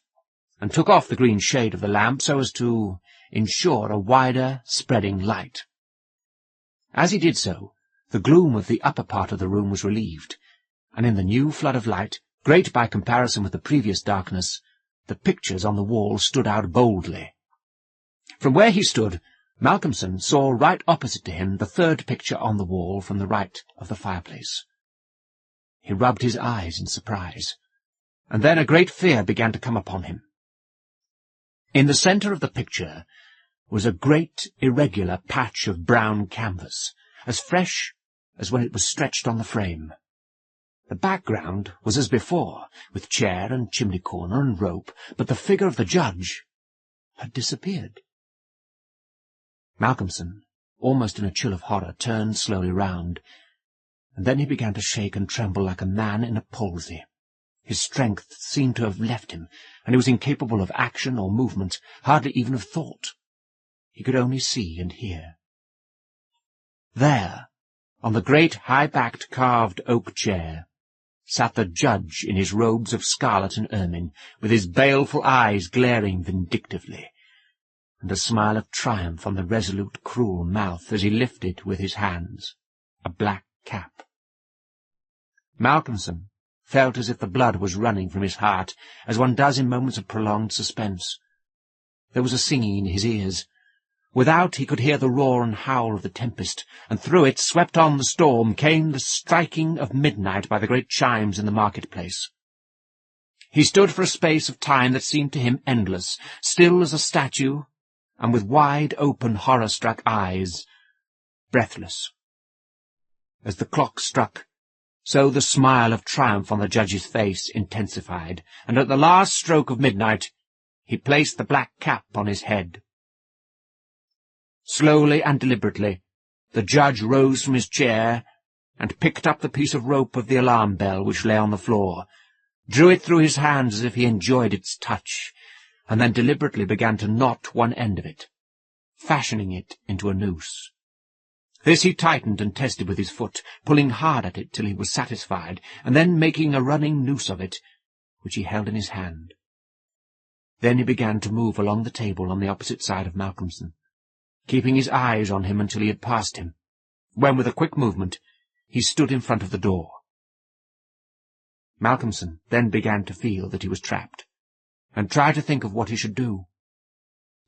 and took off the green shade of the lamp so as to ensure a wider, spreading light. As he did so, the gloom of the upper part of the room was relieved, and in the new flood of light, great by comparison with the previous darkness, the pictures on the wall stood out boldly. From where he stood, Malcolmson saw right opposite to him the third picture on the wall from the right of the fireplace. He rubbed his eyes in surprise, and then a great fear began to come upon him. In the centre of the picture was a great irregular patch of brown canvas, as fresh as when it was stretched on the frame. The background was as before, with chair and chimney-corner and rope, but the figure of the judge had disappeared. Malcolmson, almost in a chill of horror, turned slowly round, and then he began to shake and tremble like a man in a palsy. His strength seemed to have left him, and he was incapable of action or movement, hardly even of thought. He could only see and hear. There, on the great high-backed carved oak chair, sat the judge in his robes of scarlet and ermine, with his baleful eyes glaring vindictively, and a smile of triumph on the resolute, cruel mouth as he lifted with his hands a black cap. Malcolmson felt as if the blood was running from his heart, as one does in moments of prolonged suspense. There was a singing in his ears. Without he could hear the roar and howl of the tempest, and through it, swept on the storm, came the striking of midnight by the great chimes in the market-place. He stood for a space of time that seemed to him endless, still as a statue, and with wide-open, horror-struck eyes, breathless. As the clock struck, so the smile of triumph on the judge's face intensified, and at the last stroke of midnight he placed the black cap on his head. Slowly and deliberately the judge rose from his chair and picked up the piece of rope of the alarm bell which lay on the floor, drew it through his hands as if he enjoyed its touch, and then deliberately began to knot one end of it, fashioning it into a noose. This he tightened and tested with his foot, pulling hard at it till he was satisfied, and then making a running noose of it, which he held in his hand. Then he began to move along the table on the opposite side of Malcolmson, keeping his eyes on him until he had passed him, when with a quick movement he stood in front of the door. Malcolmson then began to feel that he was trapped, and tried to think of what he should do.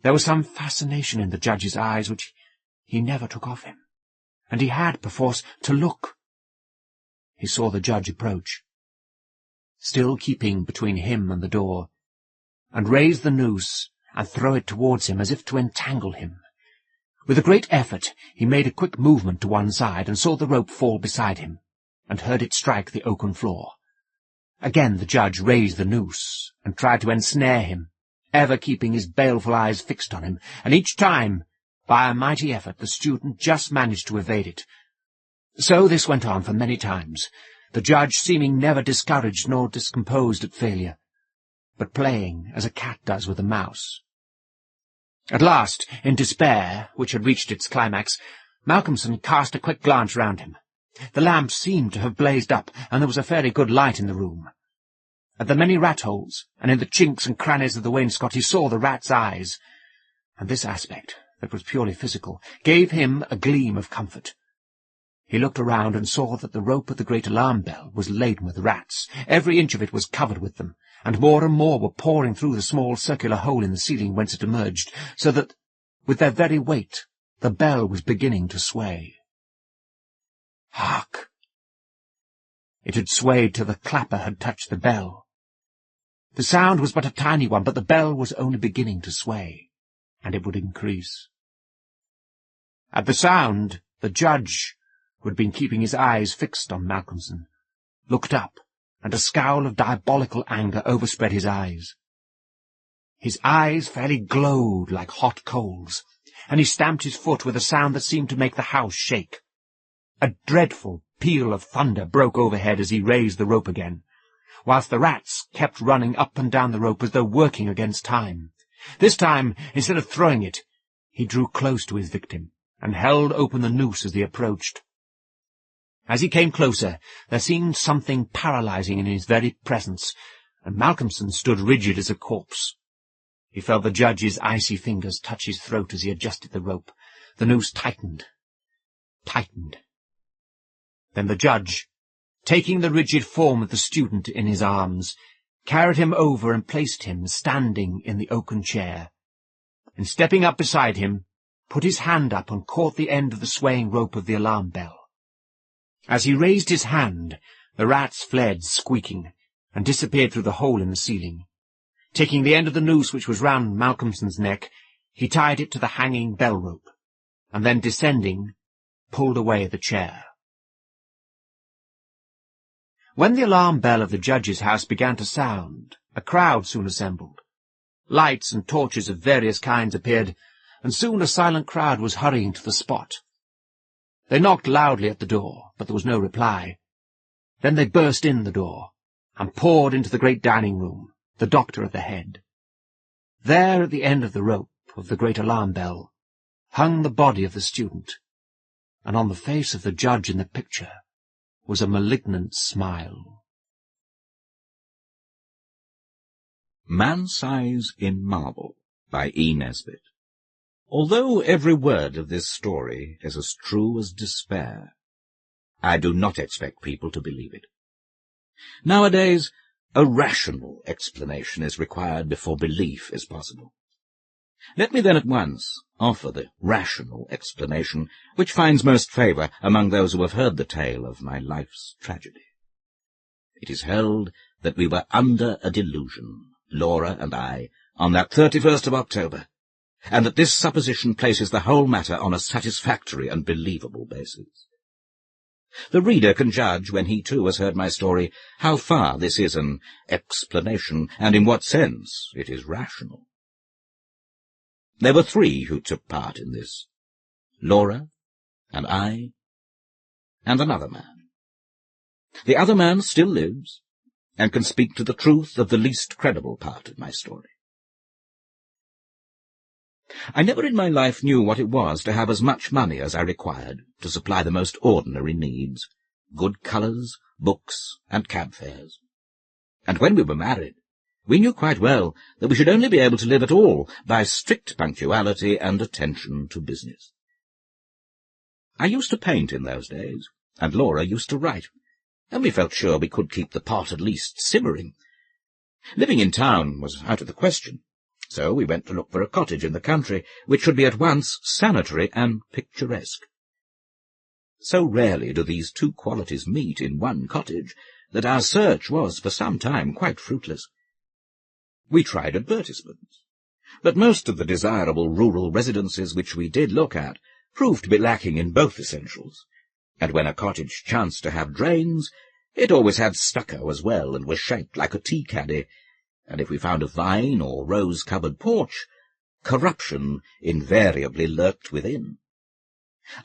There was some fascination in the judge's eyes which he never took off him, and he had, perforce, to look. He saw the judge approach, still keeping between him and the door, and raise the noose and throw it towards him as if to entangle him. With a great effort he made a quick movement to one side and saw the rope fall beside him, and heard it strike the oaken floor. Again the judge raised the noose and tried to ensnare him, ever keeping his baleful eyes fixed on him, and each time, by a mighty effort, the student just managed to evade it. So this went on for many times, the judge seeming never discouraged nor discomposed at failure, but playing as a cat does with a mouse. At last, in despair, which had reached its climax, Malcolmson cast a quick glance round him. The lamp seemed to have blazed up, and there was a fairly good light in the room. At the many rat-holes, and in the chinks and crannies of the wainscot, he saw the rat's eyes, and this aspect, that was purely physical, gave him a gleam of comfort. He looked around and saw that the rope of the great alarm bell was laden with rats. Every inch of it was covered with them, and more were pouring through the small circular hole in the ceiling whence it emerged, so that, with their very weight, the bell was beginning to sway. Hark! It had swayed till the clapper had touched the bell. The sound was but a tiny one, but the bell was only beginning to sway, and it would increase. At the sound, the judge, who had been keeping his eyes fixed on Malcolmson, looked up, and a scowl of diabolical anger overspread his eyes. His eyes fairly glowed like hot coals, and he stamped his foot with a sound that seemed to make the house shake. A dreadful peal of thunder broke overhead as he raised the rope again, whilst the rats kept running up and down the rope as though working against time. This time, instead of throwing it, he drew close to his victim, and held open the noose as he approached. As he came closer, there seemed something paralyzing in his very presence, and Malcolmson stood rigid as a corpse. He felt the judge's icy fingers touch his throat as he adjusted the rope. The noose tightened. Then the judge, taking the rigid form of the student in his arms, carried him over and placed him standing in the oaken chair, and stepping up beside him, put his hand up and caught the end of the swaying rope of the alarm bell. As he raised his hand, the rats fled squeaking, and disappeared through the hole in the ceiling. Taking the end of the noose which was round Malcolmson's neck, he tied it to the hanging bell rope, and then descending, pulled away the chair. When the alarm bell of the judge's house began to sound, a crowd soon assembled. Lights and torches of various kinds appeared, and soon a silent crowd was hurrying to the spot. They knocked loudly at the door, but there was no reply. Then they burst in the door, and poured into the great dining room, the doctor at the head. There, at the end of the rope of the great alarm bell, hung the body of the student, and on the face of the judge in the picture was a malignant smile. Man-Size in Marble by E. Nesbit. Although every word of this story is as true as despair, I do not expect people to believe it. Nowadays, a rational explanation is required before belief is possible. Let me then at once offer the rational explanation which finds most favour among those who have heard the tale of my life's tragedy. It is held that we were under a delusion, Laura and I, on that 31st of October, and that this supposition places the whole matter on a satisfactory and believable basis. The reader can judge, when he too has heard my story, how far this is an explanation, and in what sense it is rational. There were 3 who took part in this: Laura, and I, and another man. The other man still lives, and can speak to the truth of the least credible part of my story. I never in my life knew what it was to have as much money as I required to supply the most ordinary needs, good colours, books, and cab fares. And when we were married, we knew quite well that we should only be able to live at all by strict punctuality and attention to business. I used to paint in those days, and Laura used to write, and we felt sure we could keep the pot at least simmering. Living in town was out of the question, so we went to look for a cottage in the country, which should be at once sanitary and picturesque. So rarely do these two qualities meet in one cottage, that our search was for some time quite fruitless. We tried advertisements, but most of the desirable rural residences which we did look at proved to be lacking in both essentials, and when a cottage chanced to have drains, it always had stucco as well, and was shaped like a tea-caddy, and if we found a vine or rose-covered porch, corruption invariably lurked within.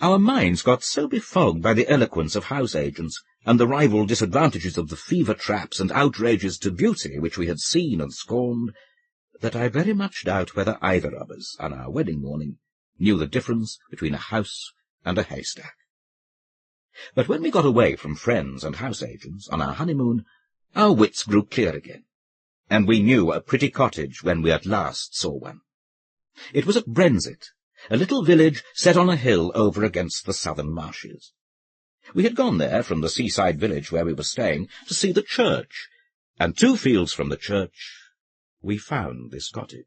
Our minds got so befogged by the eloquence of house-agents, and the rival disadvantages of the fever-traps and outrages to beauty which we had seen and scorned, that I very much doubt whether either of us, on our wedding morning, knew the difference between a house and a haystack. But when we got away from friends and house-agents on our honeymoon, our wits grew clear again, and we knew a pretty cottage when we at last saw one. It was at Brenzett, a little village set on a hill over against the southern marshes. We had gone there from the seaside village where we were staying to see the church, and 2 fields from the church we found this cottage.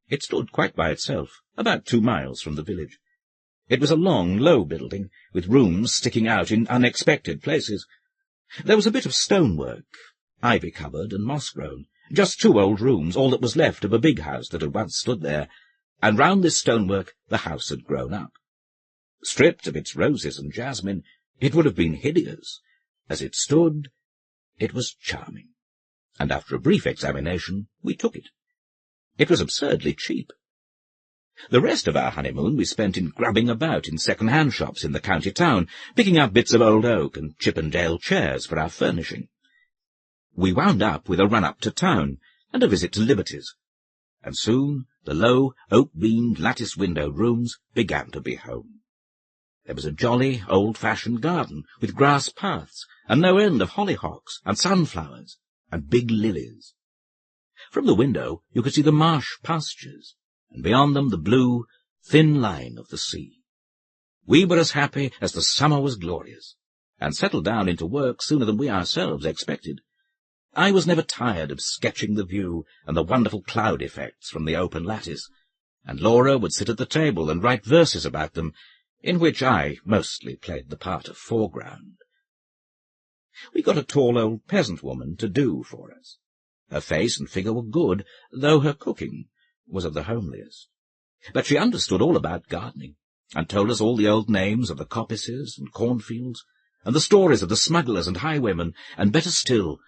It stood quite by itself, about 2 miles from the village. It was a long, low building, with rooms sticking out in unexpected places. There was a bit of stonework, ivy-covered and moss-grown, just 2 old rooms, all that was left of a big house that had once stood there, and round this stonework the house had grown up. Stripped of its roses and jasmine, it would have been hideous. As it stood, it was charming, and after a brief examination we took it. It was absurdly cheap. The rest of our honeymoon we spent in grubbing about in second-hand shops in the county town, picking up bits of old oak and Chippendale chairs for our furnishing. We wound up with a run-up to town and a visit to Liberty's, and soon the low, oak-beamed, lattice-windowed rooms began to be home. There was a jolly, old-fashioned garden, with grass paths, and no end of hollyhocks, and sunflowers, and big lilies. From the window you could see the marsh pastures, and beyond them the blue, thin line of the sea. We were as happy as the summer was glorious, and settled down into work sooner than we ourselves expected. I was never tired of sketching the view and the wonderful cloud effects from the open lattice, and Laura would sit at the table and write verses about them, in which I mostly played the part of foreground. We got a tall old peasant woman to do for us. Her face and figure were good, though her cooking was of the homeliest. But she understood all about gardening, and told us all the old names of the coppices and cornfields, and the stories of the smugglers and highwaymen, and better still,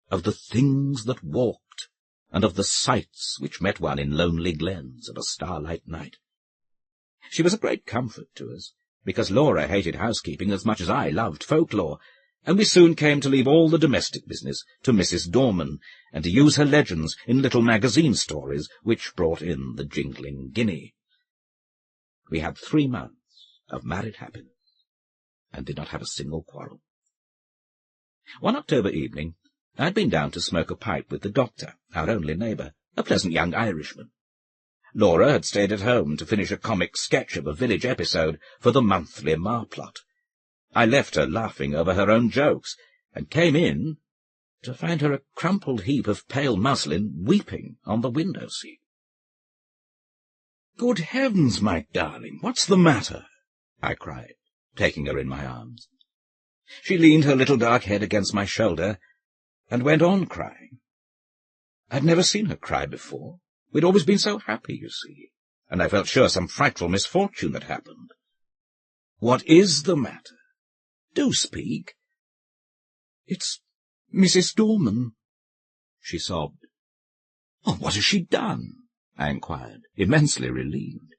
of the things that walked, and of the sights which met one in lonely glens of a starlight night. She was a great comfort to us, because Laura hated housekeeping as much as I loved folklore, and we soon came to leave all the domestic business to Mrs. Dorman, and to use her legends in little magazine stories which brought in the jingling guinea. We had 3 months of married happiness, and did not have a single quarrel. One October evening I had been down to smoke a pipe with the doctor, our only neighbour, a pleasant young Irishman. Laura had stayed at home to finish a comic sketch of a village episode for the monthly Marplot. I left her laughing over her own jokes, and came in to find her a crumpled heap of pale muslin weeping on the window-seat. "Good heavens, my darling, what's the matter?" I cried, taking her in my arms. She leaned her little dark head against my shoulder, and went on crying. I'd never seen her cry before. We'd always been so happy, you see, and I felt sure some frightful misfortune had happened. "What is the matter? Do speak." "It's Mrs. Dorman," she sobbed. "Oh, what has she done?" I inquired, immensely relieved.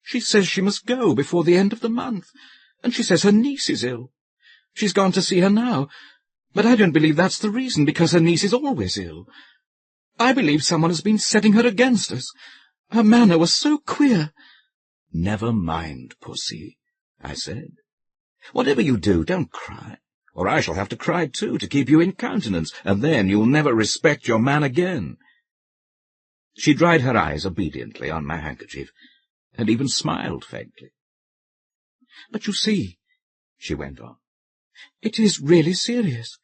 "She says she must go before the end of the month, and she says her niece is ill. She's gone to see her now, but I don't believe that's the reason, because her niece is always ill. I believe someone has been setting her against us. Her manner was so queer." "Never mind, pussy," I said. "Whatever you do, don't cry, or I shall have to cry too to keep you in countenance, and then you'll never respect your man again." She dried her eyes obediently on my handkerchief, and even smiled faintly. "But you see, she went on. "It is really serious,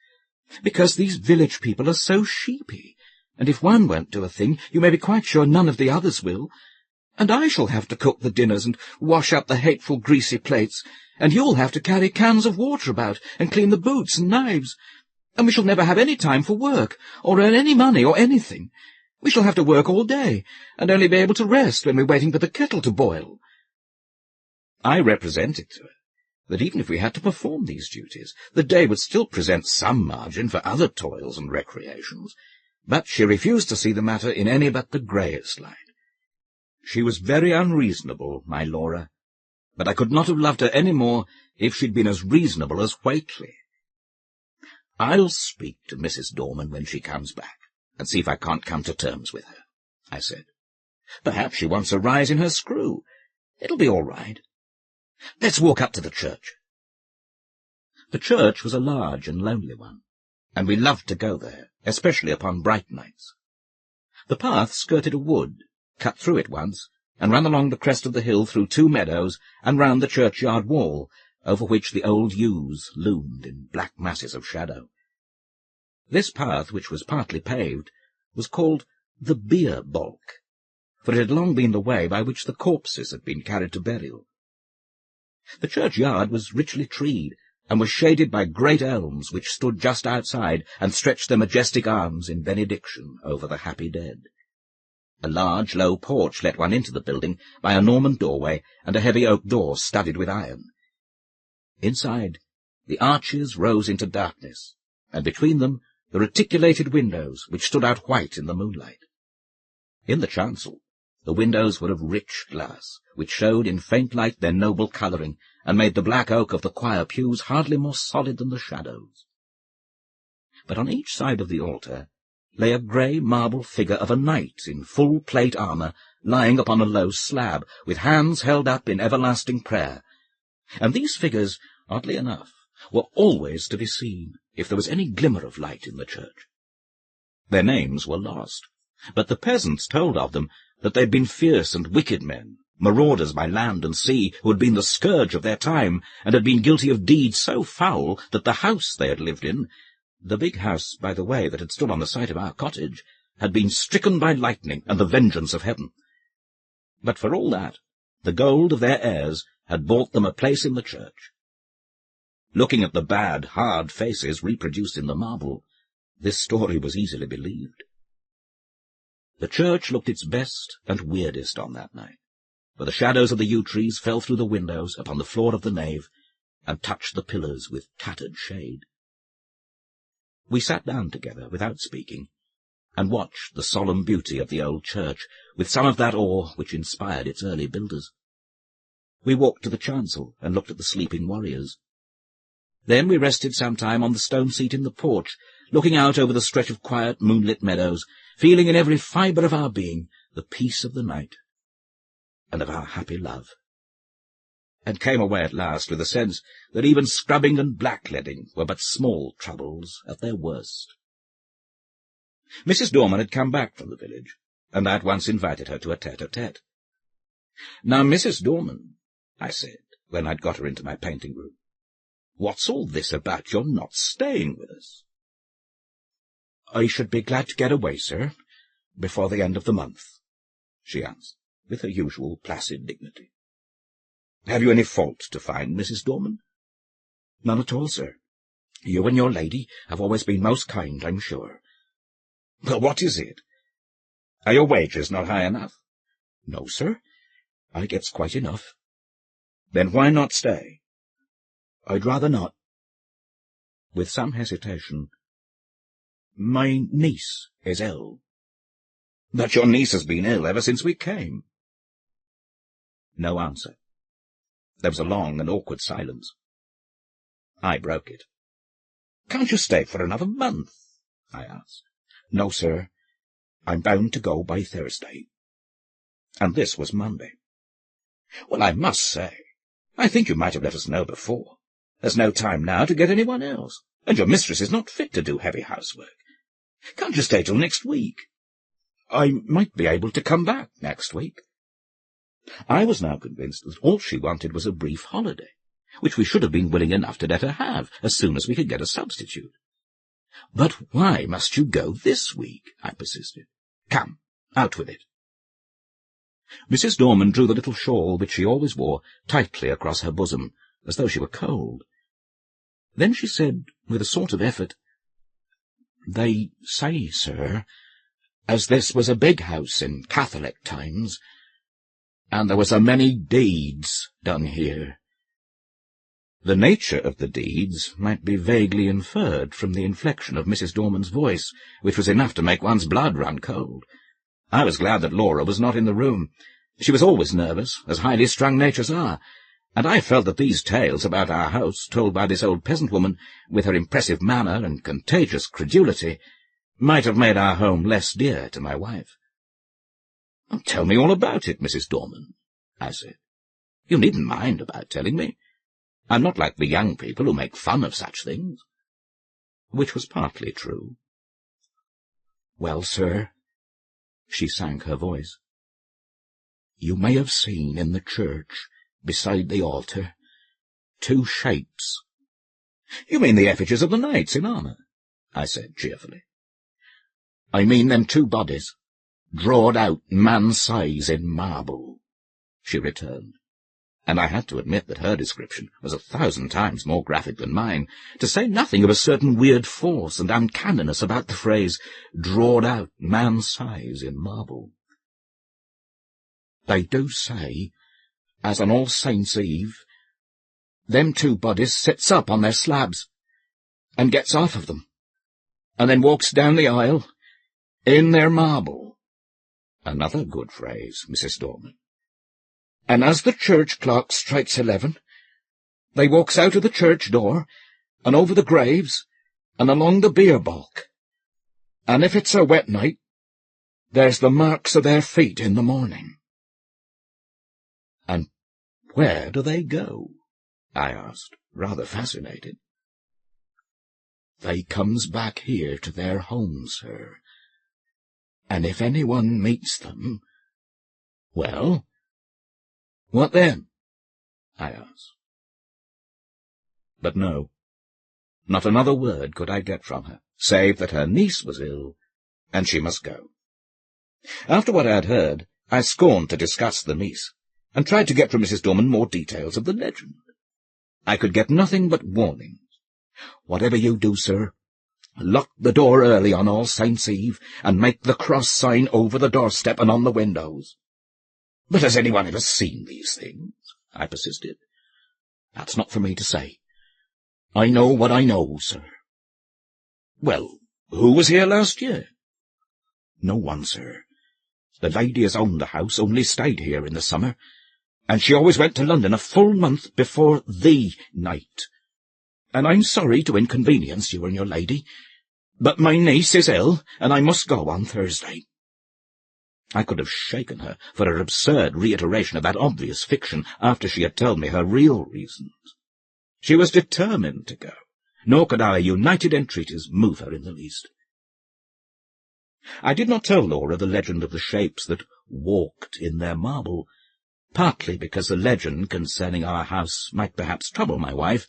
because these village people are so sheepy, and if one won't do a thing, you may be quite sure none of the others will. And I shall have to cook the dinners and wash up the hateful greasy plates, and you'll have to carry cans of water about and clean the boots and knives, and we shall never have any time for work, or earn any money or anything. We shall have to work all day, and only be able to rest when we're waiting for the kettle to boil." I represented to her that even if we had to perform these duties, the day would still present some margin for other toils and recreations, but she refused to see the matter in any but the greyest light. She was very unreasonable, my Laura, but I could not have loved her any more if she'd been as reasonable as Whately. "I'll speak to Mrs. Dorman when she comes back, and see if I can't come to terms with her," I said. "Perhaps she wants a rise in her screw. It'll be all right. Let's walk up to the church." The church was a large and lonely one, and we loved to go there, especially upon bright nights. The path skirted a wood, cut through it once, and ran along the crest of the hill through 2 meadows and round the churchyard wall, over which the old yews loomed in black masses of shadow. This path, which was partly paved, was called the bier balk, for it had long been the way by which the corpses had been carried to burial. The churchyard was richly treed, and was shaded by great elms which stood just outside and stretched their majestic arms in benediction over the happy dead. A large, low porch let one into the building by a Norman doorway and a heavy oak door studded with iron. Inside, the arches rose into darkness, and between them the reticulated windows which stood out white in the moonlight. In the chancel, the windows were of rich glass, which showed in faint light their noble colouring, and made the black oak of the choir pews hardly more solid than the shadows. But on each side of the altar lay a grey marble figure of a knight in full plate armour, lying upon a low slab, with hands held up in everlasting prayer. And these figures, oddly enough, were always to be seen, if there was any glimmer of light in the church. Their names were lost, but the peasants told of them that they had been fierce and wicked men, marauders by land and sea, who had been the scourge of their time, and had been guilty of deeds so foul that the house they had lived in, the big house, by the way, that had stood on the site of our cottage, had been stricken by lightning and the vengeance of heaven. But for all that, the gold of their heirs had bought them a place in the church. Looking at the bad, hard faces reproduced in the marble, this story was easily believed. The church looked its best and weirdest on that night, for the shadows of the yew trees fell through the windows upon the floor of the nave, and touched the pillars with tattered shade. We sat down together without speaking, and watched the solemn beauty of the old church, with some of that awe which inspired its early builders. We walked to the chancel and looked at the sleeping warriors. Then we rested some time on the stone seat in the porch, looking out over the stretch of quiet, moonlit meadows, feeling in every fibre of our being the peace of the night and of our happy love, and came away at last with a sense that even scrubbing and blackleading were but small troubles at their worst. Mrs. Dorman had come back from the village, and I at once invited her to a tete-a-tete. "Now, Mrs. Dorman," I said, when I'd got her into my painting room, "what's all this about your not staying with us?" "I should be glad to get away, sir, before the end of the month," she answered, with her usual placid dignity. "Have you any fault to find, Mrs. Dorman?" "None at all, sir. You and your lady have always been most kind, I'm sure." "Well, what is it? Are your wages not high enough?" "No, sir. I gets quite enough." "Then why not stay?" "I'd rather not." With some hesitation, "My niece is ill." "But your niece has been ill ever since we came." No answer. There was a long and awkward silence. I broke it. "Can't you stay for another month?" I asked. "No, sir. I'm bound to go by Thursday." And this was Monday. "Well, I must say, I think you might have let us know before. There's no time now to get anyone else, and your mistress is not fit to do heavy housework. Can't you stay till next week?" "I might be able to come back next week." I was now convinced that all she wanted was a brief holiday, which we should have been willing enough to let her have as soon as we could get a substitute. "But why must you go this week?" I persisted. "Come, out with it." Mrs. Dorman drew the little shawl which she always wore tightly across her bosom, as though she were cold. Then she said, with a sort of effort, "They say, sir, as this was a big house in Catholic times, and there was a many deeds done here." The nature of the deeds might be vaguely inferred from the inflection of Mrs. Dorman's voice, which was enough to make one's blood run cold. I was glad that Laura was not in the room. She was always nervous, as highly strung natures are, and I felt that these tales about our house, told by this old peasant woman, with her impressive manner and contagious credulity, might have made our home less dear to my wife. "Tell me all about it, Mrs. Dorman," I said. "You needn't mind about telling me. I'm not like the young people who make fun of such things." Which was partly true. "Well, sir," she sank her voice, "you may have seen in the church, beside the altar, 2 shapes." "You mean the effigies of the knights in armour?" I said cheerfully. "I mean them 2 bodies, drawed out man's size in marble," she returned, and I had to admit that her description was 1,000 times more graphic than mine, to say nothing of a certain weird force and uncanniness about the phrase, "drawed out man's size in marble." "They do say, as on All Saints' Eve, them 2 bodies sits up on their slabs, and gets off of them, and then walks down the aisle, in their marble." Another good phrase, Mrs. Dorman. "And as the church clock strikes 11, they walks out of the church door, and over the graves, and along the bier balk. And if it's a wet night, there's the marks of their feet in the morning." "And where do they go?" I asked, rather fascinated. "They comes back here to their home, sir. And if anyone meets them—" "Well, what then?" I asked. But no, not another word could I get from her, save that her niece was ill, and she must go. After what I had heard, I scorned to discuss the niece, and tried to get from Mrs. Dorman more details of the legend. I could get nothing but warnings. "Whatever you do, sir, lock the door early on All Saints' Eve, and make the cross sign over the doorstep and on the windows." "But has anyone ever seen these things?" I persisted. "That's not for me to say. I know what I know, sir." "Well, who was here last year?" "No one, sir. The lady as owned the house only stayed here in the summer, and she always went to London a full month before the night. And I'm sorry to inconvenience you and your lady, but my niece is ill, and I must go on Thursday." I could have shaken her for her absurd reiteration of that obvious fiction after she had told me her real reasons. She was determined to go, nor could our united entreaties move her in the least. I did not tell Laura the legend of the shapes that walked in their marble, partly because the legend concerning our house might perhaps trouble my wife,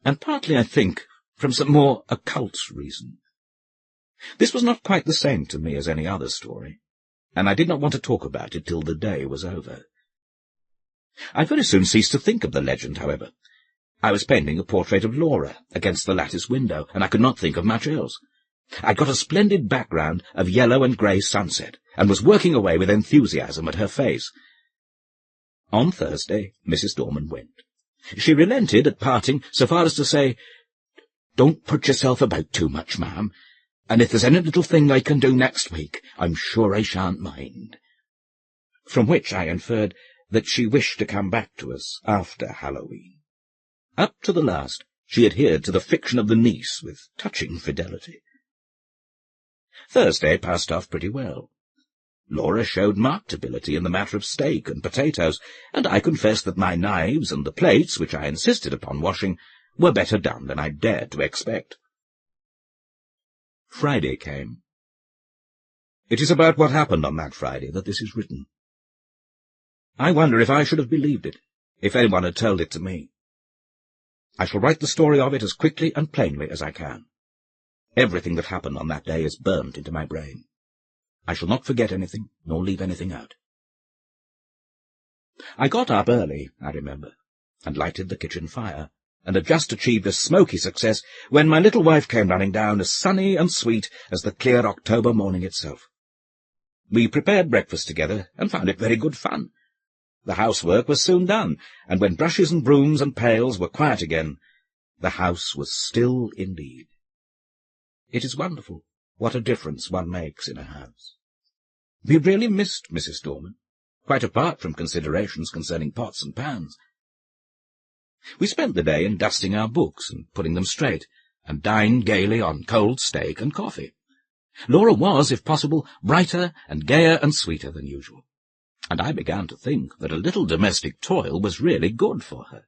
and partly, I think, from some more occult reason. This was not quite the same to me as any other story, and I did not want to talk about it till the day was over. I very soon ceased to think of the legend, however. I was painting a portrait of Laura against the lattice window, and I could not think of much else. I'd got a splendid background of yellow and grey sunset, and was working away with enthusiasm at her face. On Thursday, Mrs. Dorman went. She relented at parting so far as to say, "Don't put yourself about too much, ma'am, and if there's any little thing I can do next week, I'm sure I shan't mind." From which I inferred that she wished to come back to us after Halloween. Up to the last, she adhered to the fiction of the niece with touching fidelity. Thursday passed off pretty well. Laura showed marked ability in the matter of steak and potatoes, and I confessed that my knives and the plates, which I insisted upon washing, were better done than I dared to expect. Friday came. It is about what happened on that Friday that this is written. I wonder if I should have believed it, if anyone had told it to me. I shall write the story of it as quickly and plainly as I can. Everything that happened on that day is burnt into my brain. I shall not forget anything, nor leave anything out. I got up early, I remember, and lighted the kitchen fire, and had just achieved a smoky success when my little wife came running down as sunny and sweet as the clear October morning itself. We prepared breakfast together, and found it very good fun. The housework was soon done, and when brushes and brooms and pails were quiet again, the house was still indeed. It is wonderful what a difference one makes in a house. We really missed Mrs. Dorman, quite apart from considerations concerning pots and pans. We spent the day in dusting our books and putting them straight, and dined gaily on cold steak and coffee. Laura was, if possible, brighter and gayer and sweeter than usual, and I began to think that a little domestic toil was really good for her.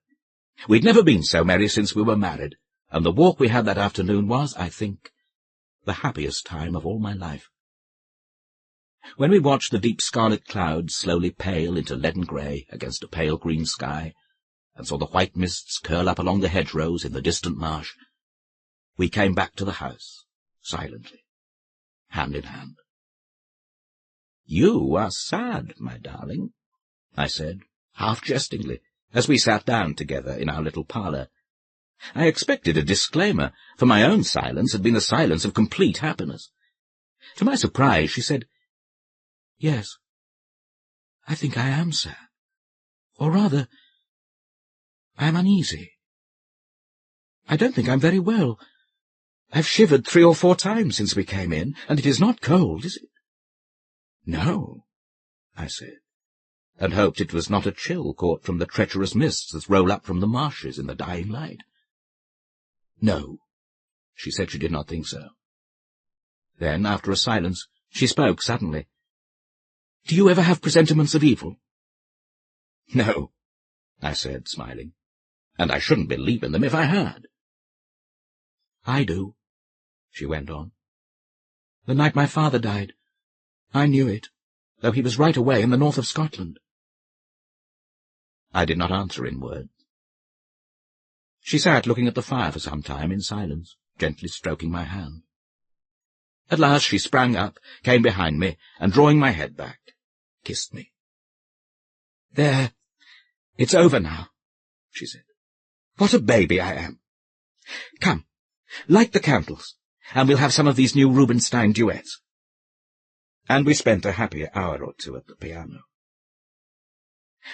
We'd never been so merry since we were married, and the walk we had that afternoon was, I think, the happiest time of all my life. When we watched the deep scarlet clouds slowly pale into leaden grey against a pale green sky, and saw the white mists curl up along the hedgerows in the distant marsh, we came back to the house, silently, hand in hand. "You are sad, my darling," I said, half-jestingly, as we sat down together in our little parlour. I expected a disclaimer, for my own silence had been the silence of complete happiness. To my surprise, she said, "Yes, I think I am sad. Or rather, I am uneasy. I don't think I'm very well. I've shivered 3 or 4 times since we came in, and it is not cold, is it?" "No," I said, and hoped it was not a chill caught from the treacherous mists that roll up from the marshes in the dying light. "No," she said she did not think so. Then, after a silence, she spoke suddenly. "Do you ever have presentiments of evil?" "No," I said, smiling, "and I shouldn't believe in them if I had." "I do," she went on. "The night my father died, I knew it, though he was right away in the north of Scotland." I did not answer in words. She sat looking at the fire for some time in silence, gently stroking my hand. At last she sprang up, came behind me, and drawing my head back, kissed me. "There, it's over now," she said. "What a baby I am! Come, light the candles, and we'll have some of these new Rubinstein duets." And we spent a happy hour or 2 at the piano.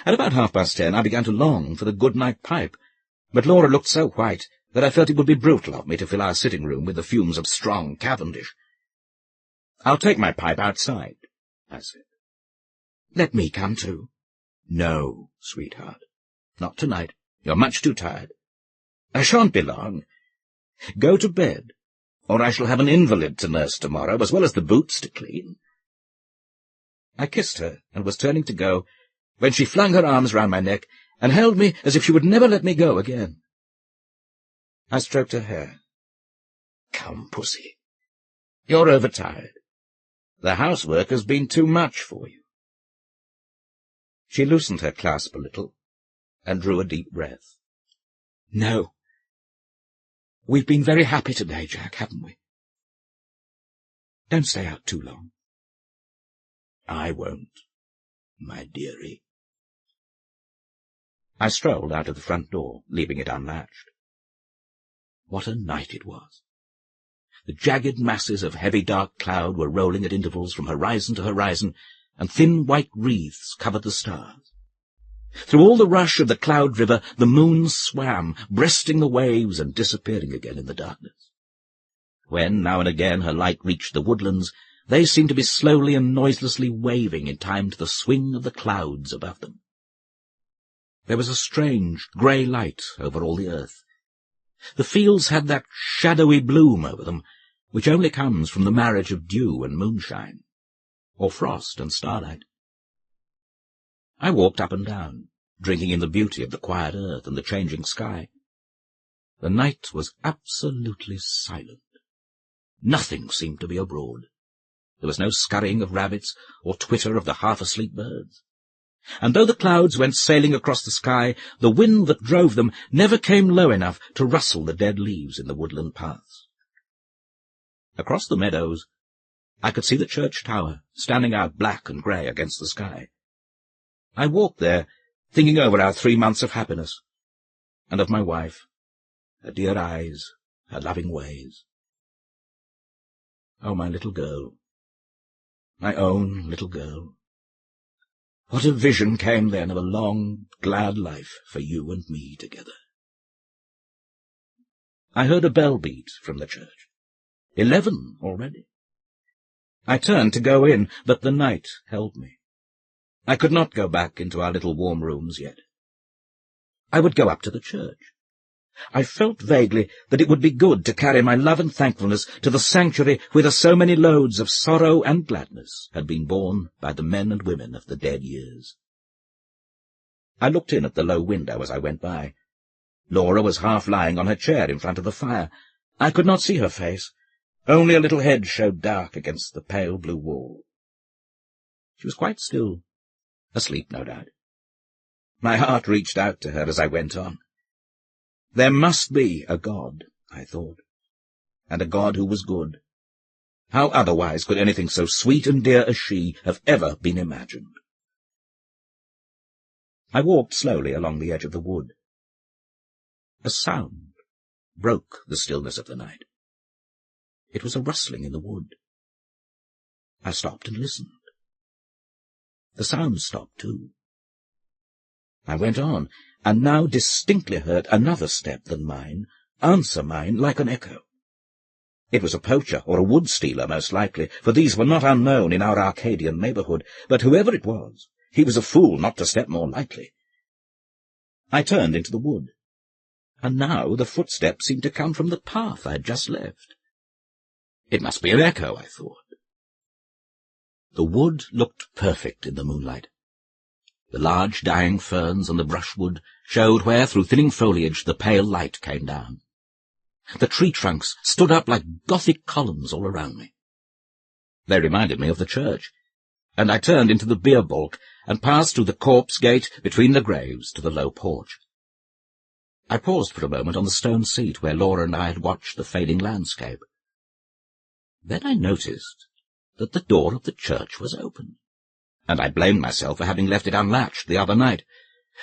At about 10:30 I began to long for the good-night pipe, but Laura looked so white that I felt it would be brutal of me to fill our sitting-room with the fumes of strong Cavendish. "I'll take my pipe outside," I said. "Let me come too." "No, sweetheart, not tonight. You're much too tired. I shan't be long. Go to bed, or I shall have an invalid to nurse tomorrow, as well as the boots to clean." I kissed her and was turning to go, when she flung her arms round my neck and held me as if she would never let me go again. I stroked her hair. "Come, pussy. You're overtired. The housework has been too much for you." She loosened her clasp a little and drew a deep breath. "No. We've been very happy today, Jack, haven't we? Don't stay out too long." "I won't, my dearie." I strolled out of the front door, leaving it unlatched. What a night it was! The jagged masses of heavy dark cloud were rolling at intervals from horizon to horizon, and thin white wreaths covered the stars. Through all the rush of the cloud river the moon swam, breasting the waves and disappearing again in the darkness. When, now and again, her light reached the woodlands, they seemed to be slowly and noiselessly waving in time to the swing of the clouds above them. There was a strange grey light over all the earth. The fields had that shadowy bloom over them, which only comes from the marriage of dew and moonshine, or frost and starlight. I walked up and down, drinking in the beauty of the quiet earth and the changing sky. The night was absolutely silent. Nothing seemed to be abroad. There was no scurrying of rabbits or twitter of the half-asleep birds. and though the clouds went sailing across the sky, the wind that drove them never came low enough to rustle the dead leaves in the woodland paths. Across the meadows, I could see the church tower, standing out black and grey against the sky. I walked there, thinking over our 3 months of happiness, and of my wife, her dear eyes, her loving ways. Oh, my little girl, my own little girl. What a vision came then of a long, glad life for you and me together. I heard a bell beat from the church. 11 already. I turned to go in, but the night held me. I could not go back into our little warm rooms yet. I would go up to the church. I felt vaguely that it would be good to carry my love and thankfulness to the sanctuary whither so many loads of sorrow and gladness had been borne by the men and women of the dead years. I looked in at the low window as I went by. Laura was half lying on her chair in front of the fire. I could not see her face. Only a little head showed dark against the pale blue wall. She was quite still, asleep no doubt. My heart reached out to her as I went on. There must be a God, I thought, and a God who was good. How otherwise could anything so sweet and dear as she have ever been imagined? I walked slowly along the edge of the wood. A sound broke the stillness of the night. It was a rustling in the wood. I stopped and listened. The sound stopped too. I went on, and now distinctly heard another step than mine answer mine like an echo. It was a poacher or a wood-stealer, most likely, for these were not unknown in our Arcadian neighbourhood, but whoever it was, he was a fool not to step more lightly. I turned into the wood, and now the footsteps seemed to come from the path I had just left. It must be an echo, I thought. The wood looked perfect in the moonlight. The large dying ferns and the brushwood showed where, through thinning foliage, the pale light came down. The tree trunks stood up like Gothic columns all around me. They reminded me of the church, and I turned into the beer balk and passed through the corpse gate between the graves to the low porch. I paused for a moment on the stone seat where Laura and I had watched the fading landscape. Then I noticed that the door of the church was open, and I blamed myself for having left it unlatched the other night.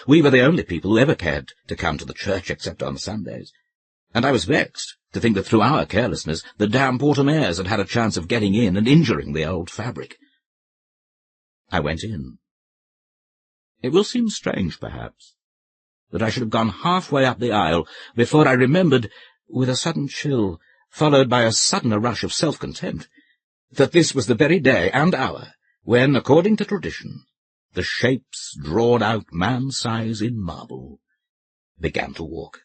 We were the only people who ever cared to come to the church except on Sundays, and I was vexed to think that through our carelessness the damp autumn airs had had a chance of getting in and injuring the old fabric. I went in. It will seem strange, perhaps, that I should have gone halfway up the aisle before I remembered, with a sudden chill, followed by a sudden rush of self-contempt, that this was the very day and hour when, according to tradition, the shapes drawn out man-size in marble began to walk.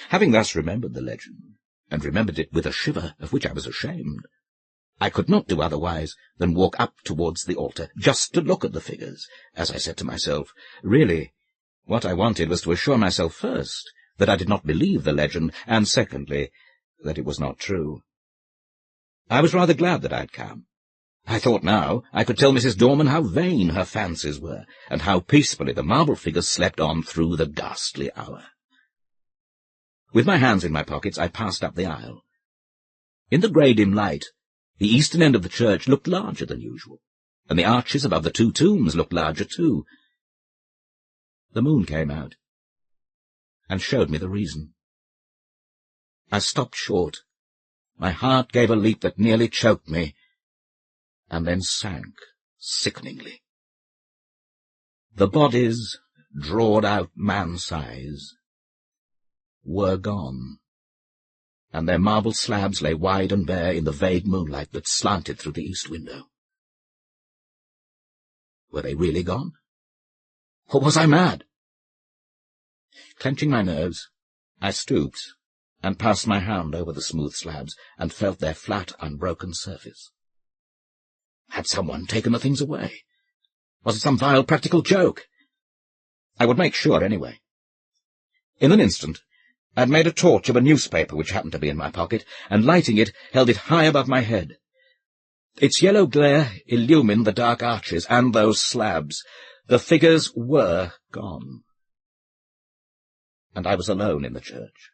Having thus remembered the legend, and remembered it with a shiver of which I was ashamed, I could not do otherwise than walk up towards the altar, just to look at the figures, as I said to myself, really, what I wanted was to assure myself first that I did not believe the legend, and secondly, that it was not true. I was rather glad that I had come. I thought now I could tell Mrs. Dorman how vain her fancies were, and how peacefully the marble figures slept on through the ghastly hour. With my hands in my pockets, I passed up the aisle. In the grey dim light, the eastern end of the church looked larger than usual, and the arches above the two tombs looked larger too. The moon came out, and showed me the reason. I stopped short. My heart gave a leap that nearly choked me, and then sank sickeningly. The bodies, drawed out man-size, were gone, and their marble slabs lay wide and bare in the vague moonlight that slanted through the east window. Were they really gone? Or was I mad? Clenching my nerves, I stooped and passed my hand over the smooth slabs, and felt their flat, unbroken surface. Had someone taken the things away? Was it some vile practical joke? I would make sure anyway. In an instant, I had made a torch of a newspaper which happened to be in my pocket, and lighting it, held it high above my head. Its yellow glare illumined the dark arches and those slabs, The figures were gone, and I was alone in the church.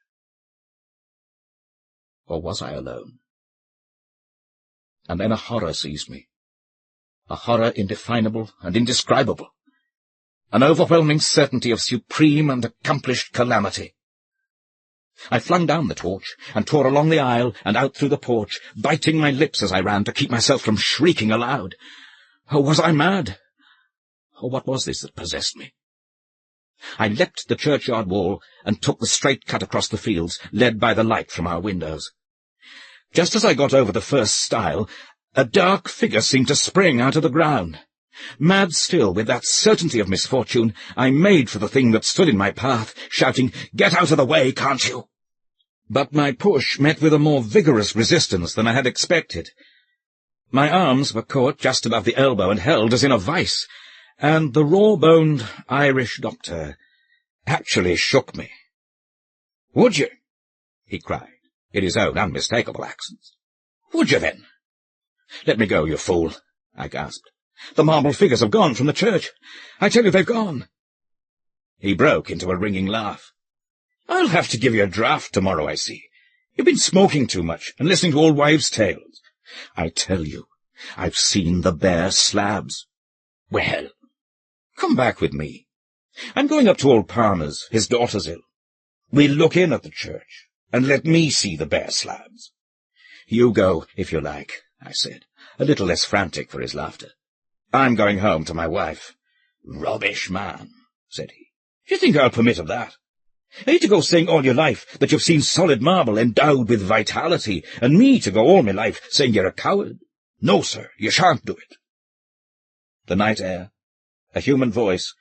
Or was I alone? And then a horror seized me, a horror indefinable and indescribable, an overwhelming certainty of supreme and accomplished calamity. I flung down the torch and tore along the aisle and out through the porch, biting my lips as I ran to keep myself from shrieking aloud. Oh, was I mad? Or what was this that possessed me? I leapt the churchyard wall and took the straight cut across the fields, led by the light from our windows. Just as I got over the first stile, a dark figure seemed to spring out of the ground. Mad still with that certainty of misfortune, I made for the thing that stood in my path, shouting, "Get out of the way, can't you?" But my push met with a more vigorous resistance than I had expected. My arms were caught just above the elbow and held as in a vice, and the raw-boned Irish doctor actually shook me. "Would you?" he cried, in his own unmistakable accents. "Would you, then?" "Let me go, you fool," I gasped. "The marble figures have gone from the church. I tell you they've gone." He broke into a ringing laugh. "I'll have to give you a draught tomorrow, I see. You've been smoking too much and listening to old wives' tales. I tell you, I've seen the bare slabs. Well, come back with me. I'm going up to old Palmer's. His daughter's ill. We'll look in at the church, and let me see the bare slabs." "You go, if you like," I said, a little less frantic for his laughter. "I'm going home to my wife." "Rubbish, man," said he. "Do you think I'll permit of that? Are you to go saying all your life that you've seen solid marble endowed with vitality, and me to go all my life saying you're a coward? No, sir, you shan't do it." The night air, a human voice,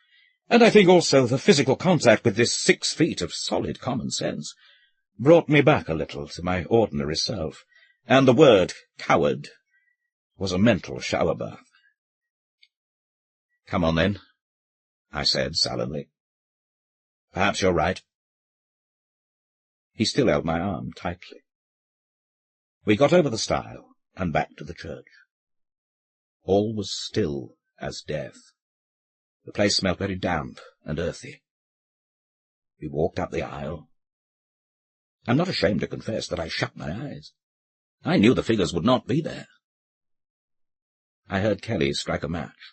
and I think also the physical contact with this 6 feet of solid common sense, brought me back a little to my ordinary self, and the word coward was a mental shower bath. "Come on, then," I said sullenly. "Perhaps you're right." He still held my arm tightly. We got over the stile and back to the church. All was still as death. The place smelt very damp and earthy. We walked up the aisle. I'm not ashamed to confess that I shut my eyes. I knew the figures would not be there. I heard Kelly strike a match.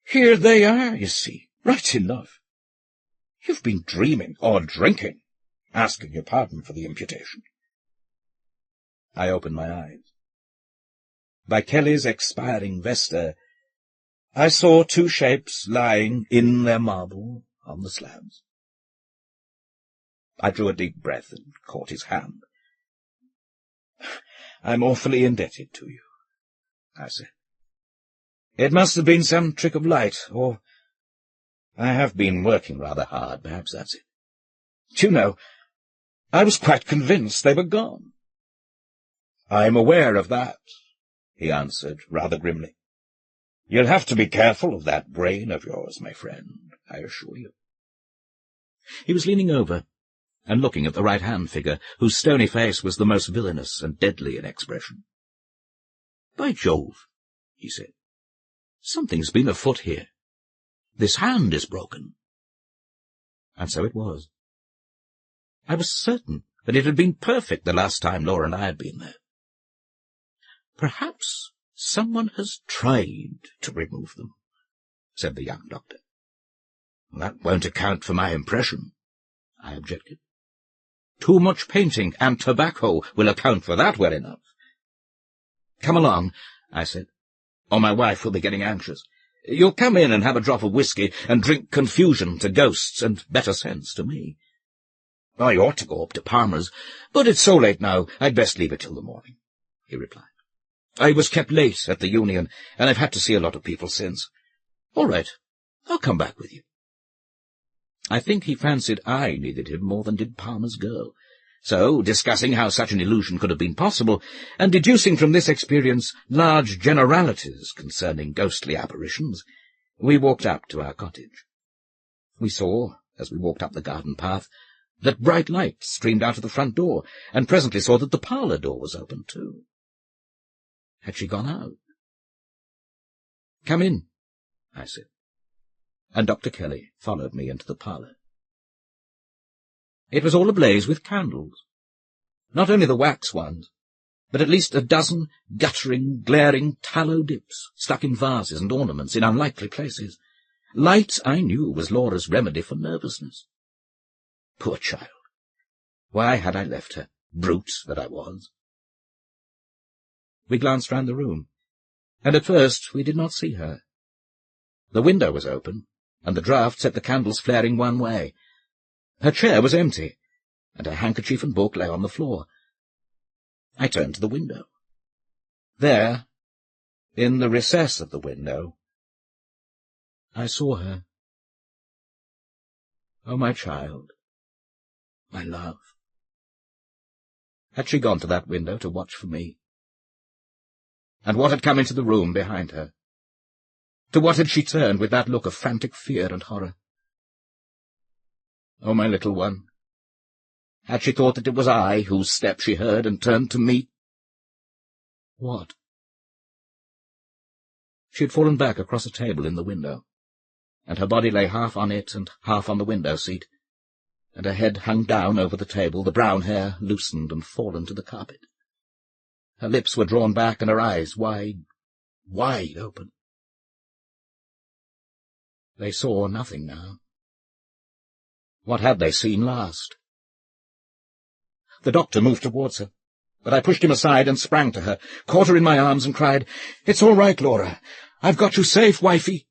"Here they are, you see, right enough. You've been dreaming or drinking, asking your pardon for the imputation." I opened my eyes. By Kelly's expiring vesta, I saw 2 shapes lying in their marble on the slabs. I drew a deep breath and caught his hand. "I'm awfully indebted to you," I said. "It must have been some trick of light, or I have been working rather hard, perhaps that's it. Do you know, I was quite convinced they were gone." "I'm aware of that," he answered rather grimly. "You'll have to be careful of that brain of yours, my friend, I assure you." He was leaning over and looking at the right-hand figure, whose stony face was the most villainous and deadly in expression. "By Jove," he said, "something's been afoot here. This hand is broken." And so it was. I was certain that it had been perfect the last time Laura and I had been there. "Perhaps someone has tried to remove them," said the young doctor. "That won't account for my impression," I objected. "Too much painting and tobacco will account for that well enough." "Come along," I said, "or my wife will be getting anxious. You'll come in and have a drop of whiskey and drink confusion to ghosts and better sense to me." "I ought to go up to Palmer's, but it's so late now, I'd best leave it till the morning," he replied. "I was kept late at the Union, and I've had to see a lot of people since." "All right, I'll come back with you." I think he fancied I needed him more than did Palmer's girl. So, discussing how such an illusion could have been possible, and deducing from this experience large generalities concerning ghostly apparitions, we walked up to our cottage. We saw, as we walked up the garden path, that bright light streamed out of the front door, and presently saw that the parlour door was open too. Had she gone out? "Come in," I said, and Dr. Kelly followed me into the parlour. It was all ablaze with candles, not only the wax ones, but at least a dozen guttering, glaring tallow dips stuck in vases and ornaments in unlikely places. Light, I knew, was Laura's remedy for nervousness. Poor child! Why had I left her, brute that I was? We glanced round the room, and at first we did not see her. The window was open, and the draught set the candles flaring one way. Her chair was empty, and her handkerchief and book lay on the floor. I turned to the window. There, in the recess of the window, I saw her. Oh, my child, my love. Had she gone to that window to watch for me? And what had come into the room behind her? To what had she turned with that look of frantic fear and horror? Oh, my little one, had she thought that it was I whose step she heard and turned to meet? What? She had fallen back across a table in the window, and her body lay half on it and half on the window-seat, and her head hung down over the table, the brown hair loosened and fallen to the carpet. Her lips were drawn back, and her eyes wide, wide open. They saw nothing now. What had they seen last? The doctor moved towards her, but I pushed him aside and sprang to her, caught her in my arms, and cried, "It's all right, Laura. I've got you safe, wifey."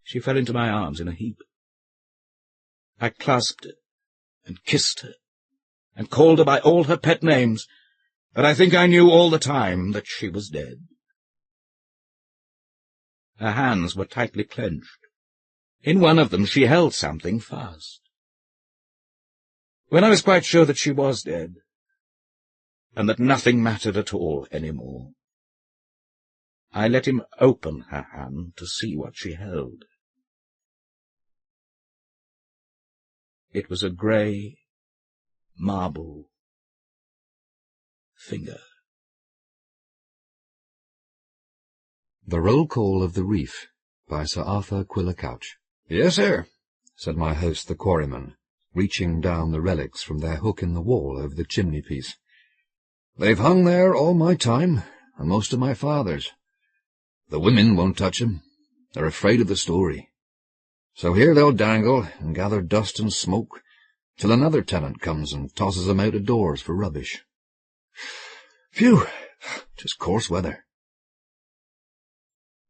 She fell into my arms in a heap. I clasped her and kissed her and called her by all her pet names, but I think I knew all the time that she was dead. Her hands were tightly clenched. In one of them she held something fast. When I was quite sure that she was dead, and that nothing mattered at all any more, I let him open her hand to see what she held. It was a grey marble finger. The Roll Call of the Reef, by Sir Arthur Quiller-Couch. "Yes, sir," said my host the quarryman, reaching down the relics from their hook in the wall over the chimney-piece. "They've hung there all my time, and most of my father's. The women won't touch 'em. They're afraid of the story. So here they'll dangle and gather dust and smoke till another tenant comes and tosses 'em out of doors for rubbish. Phew! 'Tis coarse weather."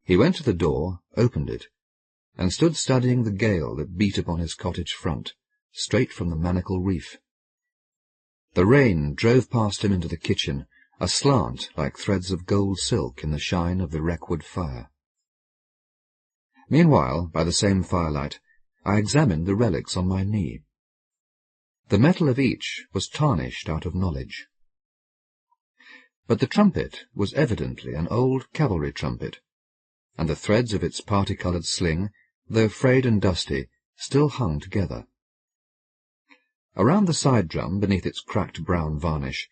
He went to the door, opened it, and stood studying the gale that beat upon his cottage front, straight from the Manacle Reef. The rain drove past him into the kitchen, aslant like threads of gold silk in the shine of the wreckwood fire. Meanwhile, by the same firelight, I examined the relics on my knee. The metal of each was tarnished out of knowledge. But the trumpet was evidently an old cavalry trumpet, and the threads of its party-coloured sling, though frayed and dusty, still hung together. Around the side drum, beneath its cracked brown varnish,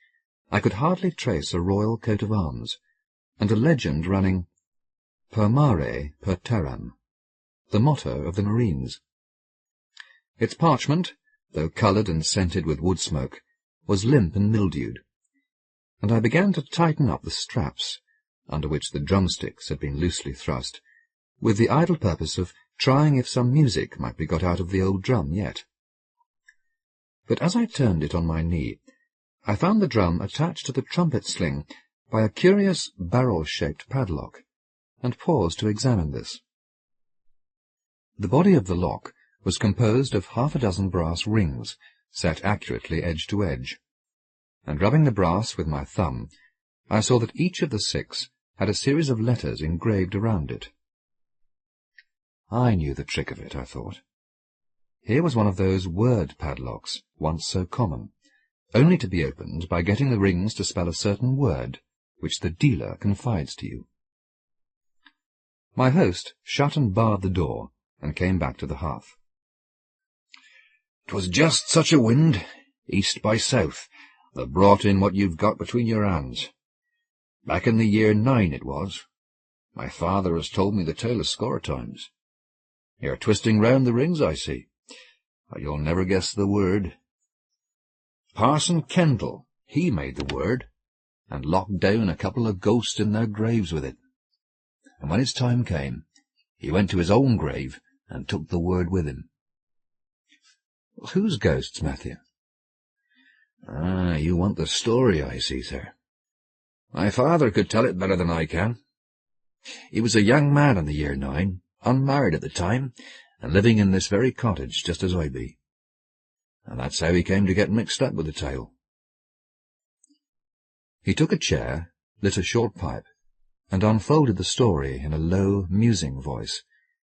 I could hardly trace a royal coat of arms, and a legend running, "Per mare, per terram," the motto of the Marines. Its parchment, though coloured and scented with wood smoke, was limp and mildewed, and I began to tighten up the straps, under which the drumsticks had been loosely thrust, with the idle purpose of trying if some music might be got out of the old drum yet. But as I turned it on my knee, I found the drum attached to the trumpet sling by a curious barrel-shaped padlock, and paused to examine this. The body of the lock was composed of half a dozen brass rings, set accurately edge to edge, and rubbing the brass with my thumb, I saw that each of the 6 had a series of letters engraved around it. I knew the trick of it, I thought. Here was one of those word padlocks, once so common, only to be opened by getting the rings to spell a certain word, which the dealer confides to you. My host shut and barred the door, and came back to the hearth. "'Twas just such a wind, east by south, that brought in what you've got between your hands. Back in the year 9 it was. My father has told me the tale a score of times. You're twisting round the rings, I see, but you'll never guess the word. Parson Kendall, he made the word, and locked down a couple of ghosts in their graves with it. And when his time came, he went to his own grave and took the word with him. Whose ghosts, Matthew? Ah, you want the story, I see, sir. My father could tell it better than I can. He was a young man in the year 9, unmarried at the time, and living in this very cottage just as I be. And that's how he came to get mixed up with the tale. He took a chair, lit a short pipe, and unfolded the story in a low, musing voice,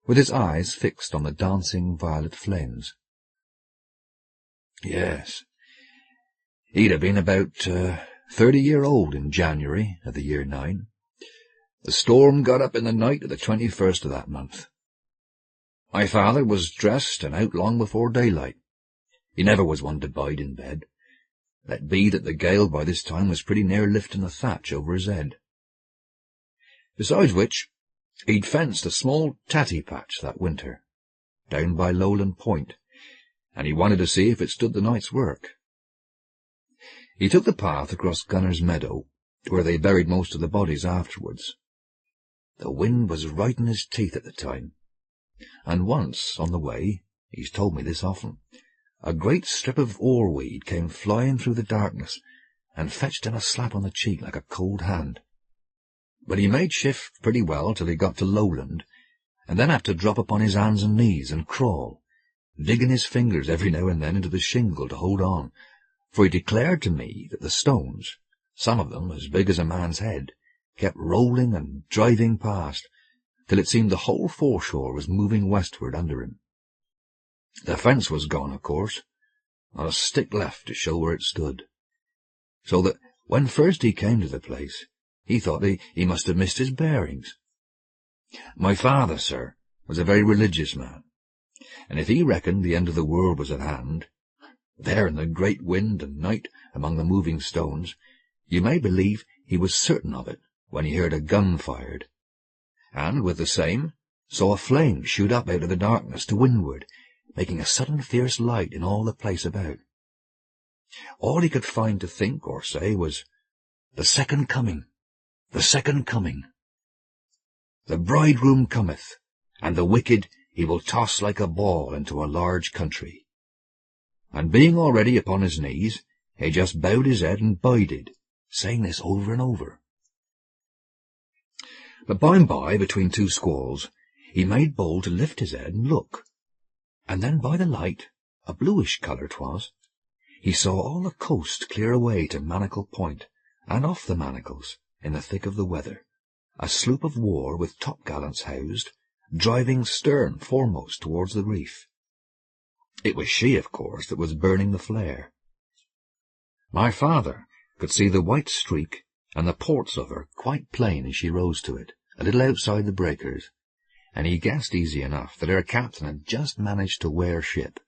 with his eyes fixed on the dancing violet flames. Yes, he'd have been about 30-year-old in January of the year 9. The storm got up in the night of the 21st of that month. My father was dressed and out long before daylight. He never was one to bide in bed. Let be that the gale by this time was pretty near lifting the thatch over his head. Besides which, he'd fenced a small tatty patch that winter, down by Lowland Point, and he wanted to see if it stood the night's work. He took the path across Gunner's Meadow, where they buried most of the bodies afterwards. The wind was right in his teeth at the time, and once, on the way, he's told me this often, a great strip of oarweed came flying through the darkness, and fetched him a slap on the cheek like a cold hand. But he made shift pretty well till he got to Lowland, and then had to drop upon his hands and knees and crawl, digging his fingers every now and then into the shingle to hold on, for he declared to me that the stones, some of them as big as a man's head, kept rolling and driving past, till it seemed the whole foreshore was moving westward under him. The fence was gone, of course, not a stick left to show where it stood, so that when first he came to the place, he thought he must have missed his bearings. My father, sir, was a very religious man, and if he reckoned the end of the world was at hand, there in the great wind and night among the moving stones, you may believe he was certain of it when he heard a gun fired, and with the same saw a flame shoot up out of the darkness to windward, making a sudden fierce light in all the place about. All he could find to think or say was, "The second coming, the second coming. The bridegroom cometh, and the wicked he will toss like a ball into a large country." And being already upon his knees, he just bowed his head and bided, saying this over and over. But by and by, between two squalls, he made bold to lift his head and look, and then by the light, a bluish colour 'twas, he saw all the coast clear away to Manacle Point, and off the Manacles, in the thick of the weather, a sloop of war with topgallants housed, driving stern foremost towards the reef. It was she, of course, that was burning the flare. My father could see the white streak and the ports of her quite plain as she rose to it, a little outside the breakers, and he guessed easy enough that her captain had just managed to wear ship,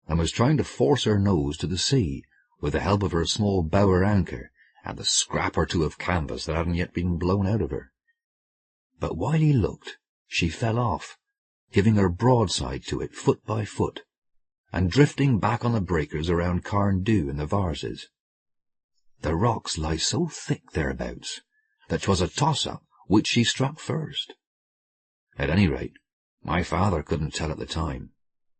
and was trying to force her nose to the sea with the help of her small bower anchor and the scrap or two of canvas that hadn't yet been blown out of her. But while he looked, she fell off, giving her broadside to it foot by foot, and drifting back on the breakers around Carn-Dew in the Varses. The rocks lie so thick thereabouts that 'twas a toss-up which she struck first. At any rate, my father couldn't tell at the time,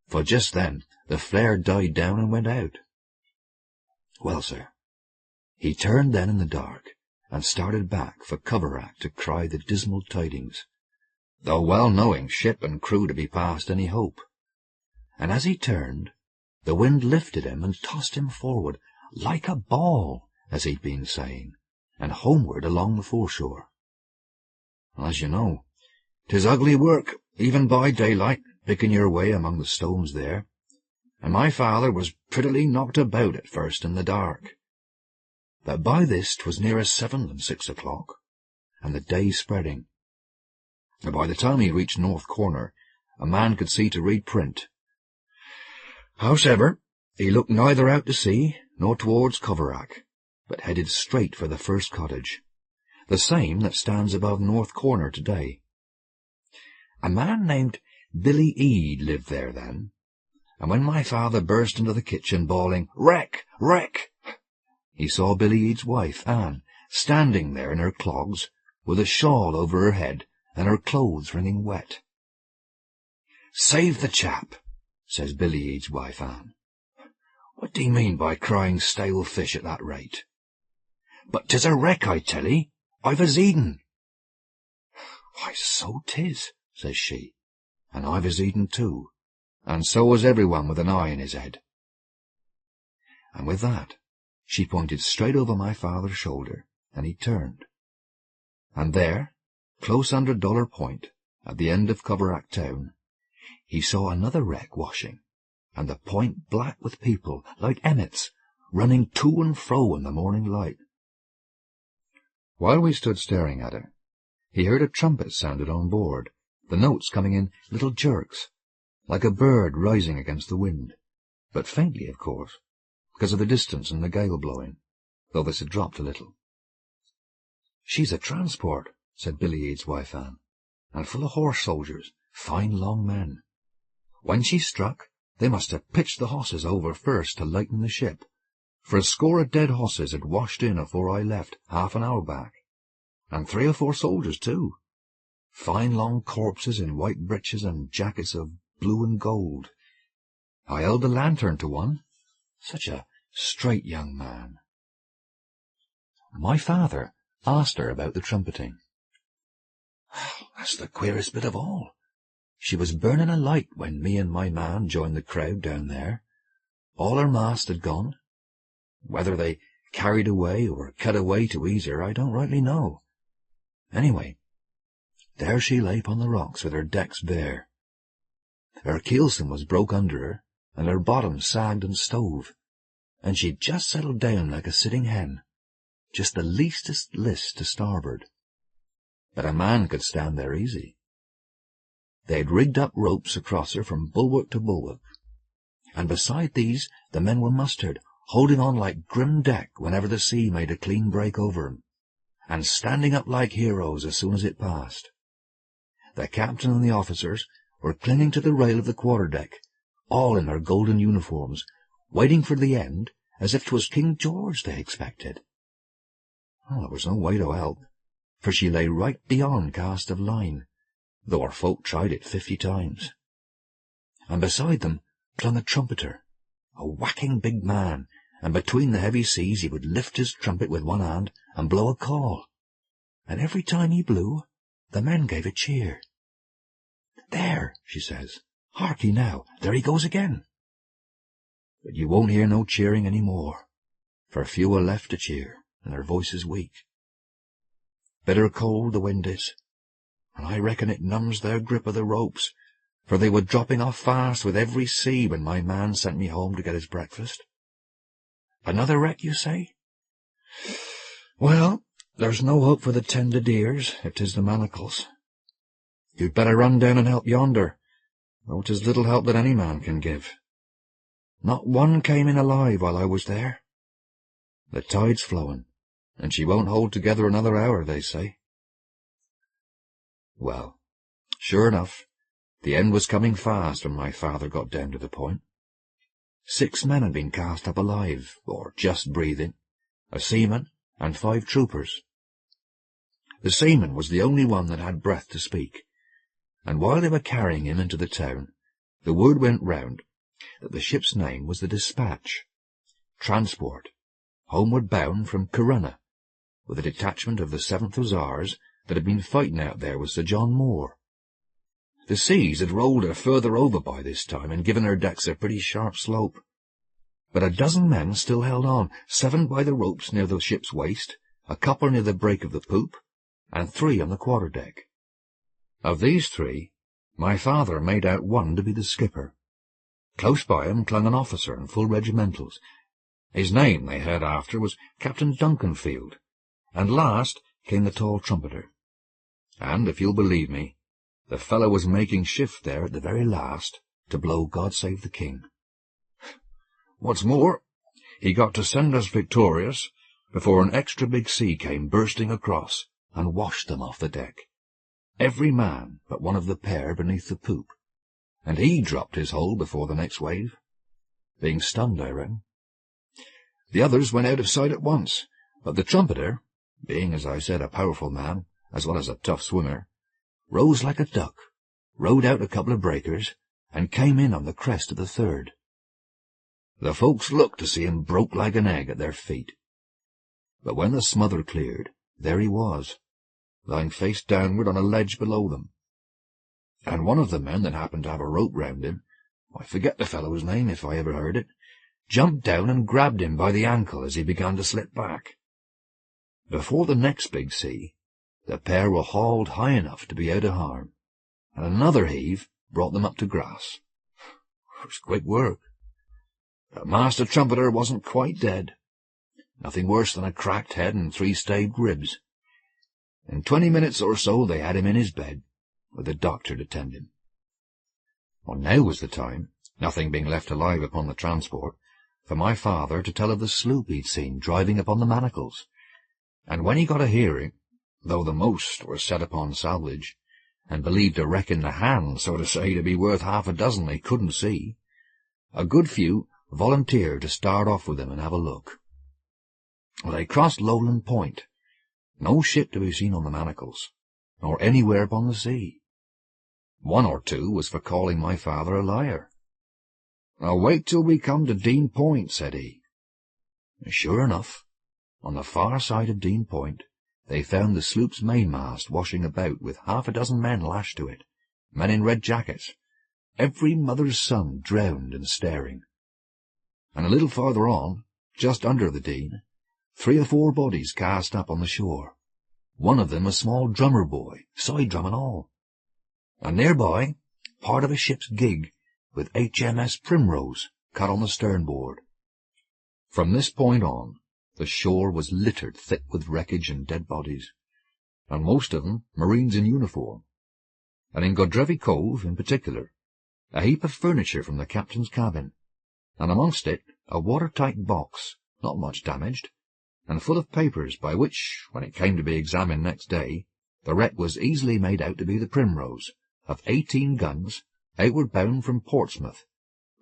for just then the flare died down and went out. Well, sir, he turned then in the dark, and started back for Coverack to cry the dismal tidings, though well knowing ship and crew to be past any hope. And as he turned, the wind lifted him and tossed him forward, like a ball, as he'd been saying, and homeward along the foreshore. As you know, 'tis ugly work, even by daylight, picking your way among the stones there, and my father was prettily knocked about at first in the dark. But by this 'twas nearer 7 than 6 o'clock, and the day spreading. And by the time he reached North Corner, a man could see to read print. Howsever, he looked neither out to sea nor towards Coverack, but headed straight for the first cottage, the same that stands above North Corner today, A man named Billy Ede lived there then, and when my father burst into the kitchen bawling, "Wreck! Wreck!" he saw Billy Ede's wife, Anne, standing there in her clogs, with a shawl over her head and her clothes wringing wet. "Save the chap," says Billy Ede's wife, Anne. "What do you mean by crying stale fish at that rate?" "But 'tis a wreck, I tell 'ee. I've a Eden." "Why, so 'tis," says she, "and I've a Eden too, and so was everyone with an eye in his head." And with that she pointed straight over my father's shoulder, and he turned. And there, close under Dollar Point, at the end of Coverack town, he saw another wreck washing, and the point black with people, like emmets, running to and fro in the morning light. While we stood staring at it, he heard a trumpet sounded on board, the notes coming in little jerks, like a bird rising against the wind, but faintly, of course, because of the distance and the gale blowing, though this had dropped a little. "She's a transport," said Billy Ede's wife, Anne, "and full of horse soldiers, fine long men. When she struck, they must have pitched the hosses over first to lighten the ship, for a score of dead hosses had washed in afore I left, half an hour back, and 3 or 4 soldiers too. Fine long corpses in white breeches and jackets of blue and gold. I held a lantern to one, such a straight young man." My father asked her about the trumpeting. "That's the queerest bit of all. She was burning a light when me and my man joined the crowd down there. All her mast had gone. Whether they carried away or cut away to ease her, I don't rightly know. Anyway, there she lay upon the rocks with her decks bare. Her keelson was broke under her, and her bottom sagged and stove, and she'd just settled down like a sitting hen, just the leastest list to starboard. But a man could stand there easy. They'd rigged up ropes across her from bulwark to bulwark, and beside these the men were mustered, holding on like grim deck whenever the sea made a clean break over 'em, and standing up like heroes as soon as it passed. The captain and the officers were clinging to the rail of the quarter-deck, all in their golden uniforms, waiting for the end as if 'twas King George they expected. Well, there was no way to help, for she lay right beyond cast of line, though our folk tried it 50 times. And beside them clung a trumpeter, a whacking big man, and between the heavy seas he would lift his trumpet with one hand and blow a call, and every time he blew, the men gave a cheer. "There," she says, "hark ye now, there he goes again." But you won't hear no cheering any more, for few are left to cheer, and their voices weak. Bitter cold the wind is, and I reckon it numbs their grip of the ropes, for they were dropping off fast with every sea when my man sent me home to get his breakfast. Another wreck, you say? Well, there's no hope for the tender dears, if 'tis the manacles. You'd better run down and help yonder, though 'tis little help that any man can give. Not one came in alive while I was there. The tide's flowing, and she won't hold together another hour, they say. Well, sure enough, the end was coming fast when my father got down to the point. 6 men had been cast up alive, or just breathing, a seaman and 5 troopers. The seaman was the only one that had breath to speak, and while they were carrying him into the town, the word went round that the ship's name was the Dispatch, transport, homeward bound from Corunna, with a detachment of the 7th Hussars that had been fighting out there with Sir John Moore. The seas had rolled her further over by this time and given her decks a pretty sharp slope. But a dozen men still held on, 7 by the ropes near the ship's waist, a couple near the break of the poop, and 3 on the quarter-deck. Of these 3, my father made out one to be the skipper. Close by him clung an officer in full regimentals. His name, they heard after, was Captain Duncanfield, and last came the tall trumpeter. And, if you'll believe me, the fellow was making shift there at the very last to blow God Save the King. What's more, he got to send us victorious before an extra big sea came bursting across and washed them off the deck. every man but one of the pair beneath the poop, and he dropped his hole before the next wave, being stunned, I reckon. The others went out of sight at once, but the trumpeter, being, as I said, a powerful man, as well as a tough swimmer, rose like a duck, rode out a couple of breakers, and came in on the crest of the third. The folks looked to see him broke like an egg at their feet. But when the smother cleared, there he was, lying face downward on a ledge below them. And one of the men that happened to have a rope round him, I forget the fellow's name if I ever heard it, jumped down and grabbed him by the ankle as he began to slip back. Before the next big sea, the pair were hauled high enough to be out of harm, and another heave brought them up to grass. It was quick work. But Master Trumpeter wasn't quite dead. Nothing worse than a cracked head and 3 staved ribs. In 20 minutes or so they had him in his bed, with the doctor to tend him. Well, now was the time, nothing being left alive upon the transport, for my father to tell of the sloop he'd seen driving upon the manacles. And when he got a hearing, though the most were set upon salvage, and believed a wreck in the hand, so to say, to be worth half a dozen they couldn't see, a good few volunteered to start off with him and have a look. Well, they crossed Lowland Point. No ship to be seen on the manacles, nor anywhere upon the sea. 1 or 2 was for calling my father a liar. "Now wait till we come to Dean Point," said he. And sure enough, on the far side of Dean Point, they found the sloop's mainmast washing about with half a dozen men lashed to it, men in red jackets, every mother's son drowned and staring. And a little farther on, just under the Dean, 3 or 4 bodies cast up on the shore, one of them a small drummer boy, side drum and all. And nearby, part of a ship's gig, with HMS Primrose cut on the sternboard. From this point on, the shore was littered thick with wreckage and dead bodies, and most of them Marines in uniform, and in Godrevy Cove, in particular, a heap of furniture from the captain's cabin, and amongst it a watertight box, not much damaged, and full of papers by which, when it came to be examined next day, the wreck was easily made out to be the Primrose, of 18 guns, outward bound from Portsmouth,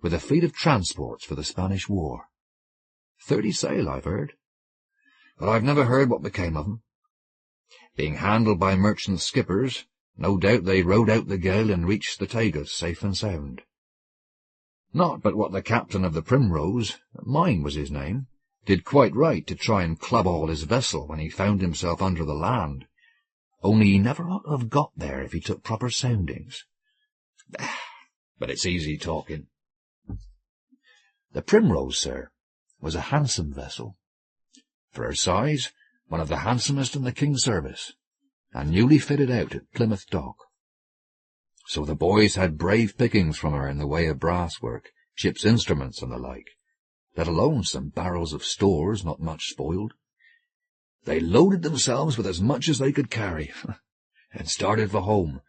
with a fleet of transports for the Spanish War. 30 sail, I've heard, but I've never heard what became of 'em. Being handled by merchant skippers, no doubt they rode out the gale and reached the Tagus safe and sound. Not but what the captain of the Primrose, mine was his name, did quite right to try and club-haul his vessel when he found himself under the land, only he never ought to have got there if he took proper soundings. But it's easy talking. The Primrose, sir, was a handsome vessel. For her size, one of the handsomest in the King's service, and newly fitted out at Plymouth Dock. So the boys had brave pickings from her in the way of brasswork, ship's instruments and the like, let alone some barrels of stores not much spoiled. They loaded themselves with as much as they could carry, and started for home,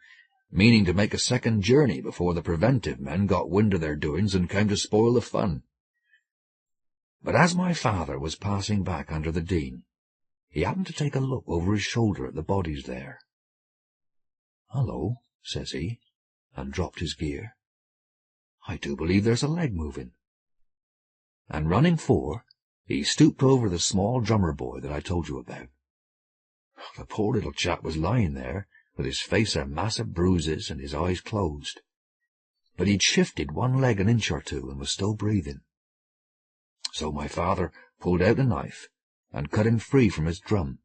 meaning to make a second journey before the preventive men got wind of their doings and came to spoil the fun. But as my father was passing back under the Dean, he happened to take a look over his shoulder at the bodies there. "Hullo," says he, and dropped his gear. "I do believe there's a leg moving." And running for, he stooped over the small drummer boy that I told you about. The poor little chap was lying there, with his face a mass of bruises and his eyes closed. But he'd shifted one leg an inch or 2 and was still breathing. So my father pulled out a knife and cut him free from his drum,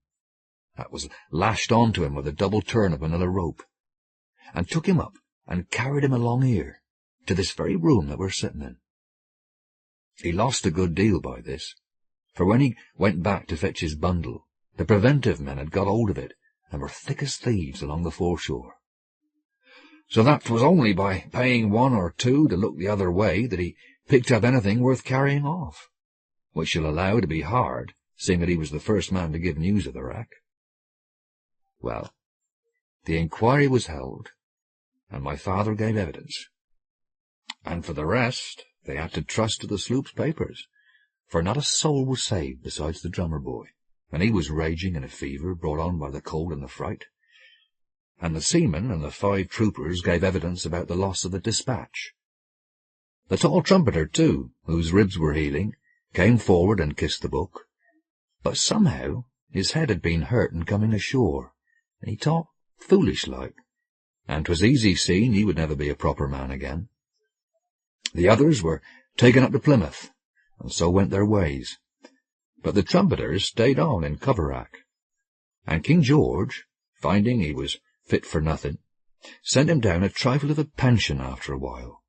that was lashed on to him with a double turn of manila rope, and took him up and carried him along here, to this very room that we're sitting in. He lost a good deal by this, for when he went back to fetch his bundle, the preventive men had got hold of it, and were thick as thieves along the foreshore. So that 'twas only by paying 1 or 2 to look the other way that he picked up anything worth carrying off, which you'll allow to be hard, seeing that he was the first man to give news of the wreck. Well, the inquiry was held, and my father gave evidence. And for the rest, they had to trust to the sloop's papers, for not a soul was saved besides the drummer boy, and he was raging in a fever brought on by the cold and the fright. and the seamen and the 5 troopers gave evidence about the loss of the dispatch. The tall trumpeter, too, whose ribs were healing, came forward and kissed the book, but somehow his head had been hurt in coming ashore, and he talked foolish-like, and 'twas easy seen he would never be a proper man again. The others were taken up to Plymouth, and so went their ways, but the trumpeters stayed on in Coverack, and King George, finding he was fit for nothing, sent him down a trifle of a pension after a while,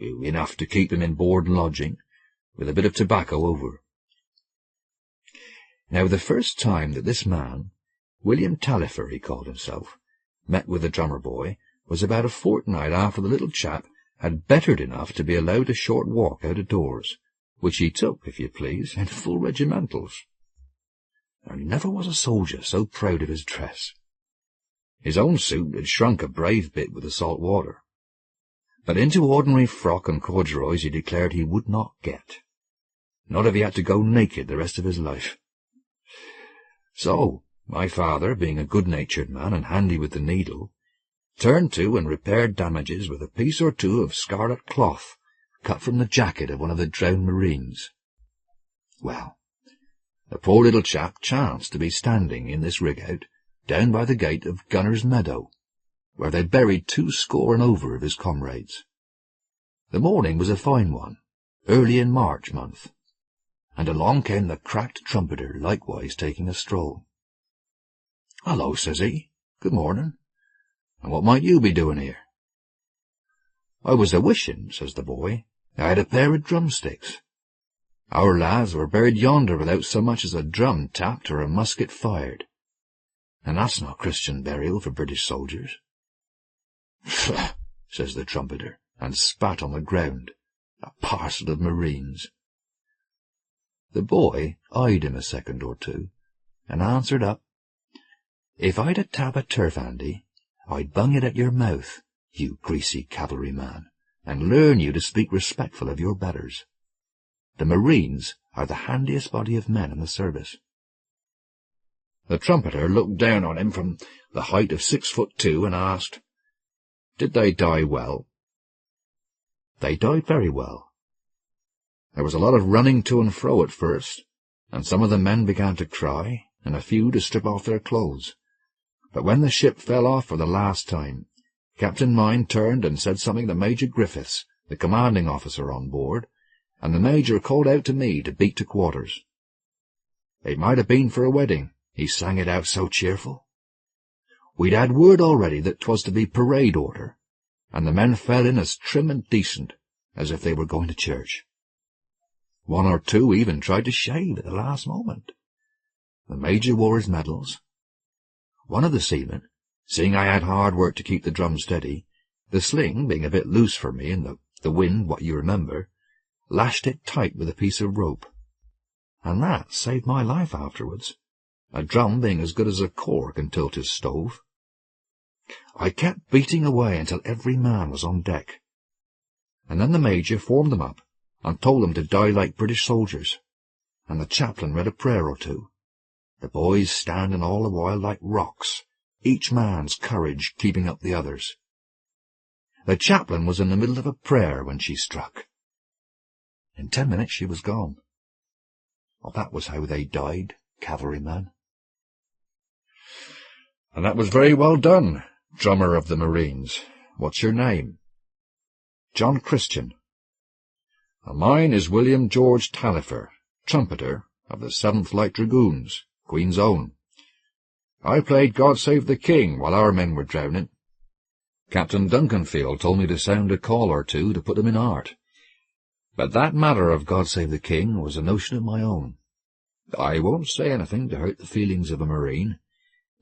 enough to keep him in board and lodging, with a bit of tobacco over. Now the first time that this man, William Taillefer he called himself, met with the drummer boy was about a fortnight after the little chap had bettered enough to be allowed a short walk out of doors, which he took, if you please, in full regimentals. And never was a soldier so proud of his dress. His own suit had shrunk a brave bit with the salt water, but into ordinary frock and corduroys he declared he would not get, not if he had to go naked the rest of his life. So, my father, being a good-natured man and handy with the needle, turned to and repaired damages with a piece or two of scarlet cloth cut from the jacket of one of the drowned marines. Well, the poor little chap chanced to be standing in this rig-out down by the gate of Gunner's Meadow, where they'd buried 20 and over of his comrades. The morning was a fine one, early in March month, and along came the cracked trumpeter likewise taking a stroll. "Hullo," says he, "good morning, and what might you be doing here?" "I was a-wishing," says the boy, "I had a pair of drumsticks. Our lads were buried yonder without so much as a drum tapped or a musket fired, and that's not Christian burial for British soldiers." "Pshaw," says the trumpeter, and spat on the ground, "a parcel of marines." The boy eyed him a second or two, and answered up, "If I'd a tab of turf handy, I'd bung it at your mouth, you greasy cavalryman, and learn you to speak respectful of your betters. The marines are the handiest body of men in the service." The trumpeter looked down on him from the height of 6'2" and asked, "Did they die well?" "They died very well. There was a lot of running to and fro at first, and some of the men began to cry, and a few to strip off their clothes. But when the ship fell off for the last time, Captain Mine turned and said something to Major Griffiths, the commanding officer on board, and the Major called out to me to beat to quarters. It might have been for a wedding, he sang it out so cheerful. We'd had word already that 'twas to be parade order, and the men fell in as trim and decent as if they were going to church. One or two even tried to shave at the last moment. The Major wore his medals. One of the seamen, seeing I had hard work to keep the drum steady, the sling being a bit loose for me and the wind what you remember, lashed it tight with a piece of rope, and that saved my life afterwards, a drum being as good as a cork until 'tis stove. I kept beating away until every man was on deck, and then the Major formed them up and told them to die like British soldiers, and the chaplain read a prayer or two, the boys standing all the while like rocks, each man's courage keeping up the others. The chaplain was in the middle of a prayer when she struck. In 10 minutes she was gone. Well, that was how they died, cavalryman. And that was very well done, drummer of the Marines. What's your name? John Christian. And mine is William George Taillefer, trumpeter of the 7th Light Dragoons, Queen's Own. I played God Save the King while our men were drowning. Captain Duncanfield told me to sound a call or two to put them in art. But that matter of God Save the King was a notion of my own. I won't say anything to hurt the feelings of a Marine,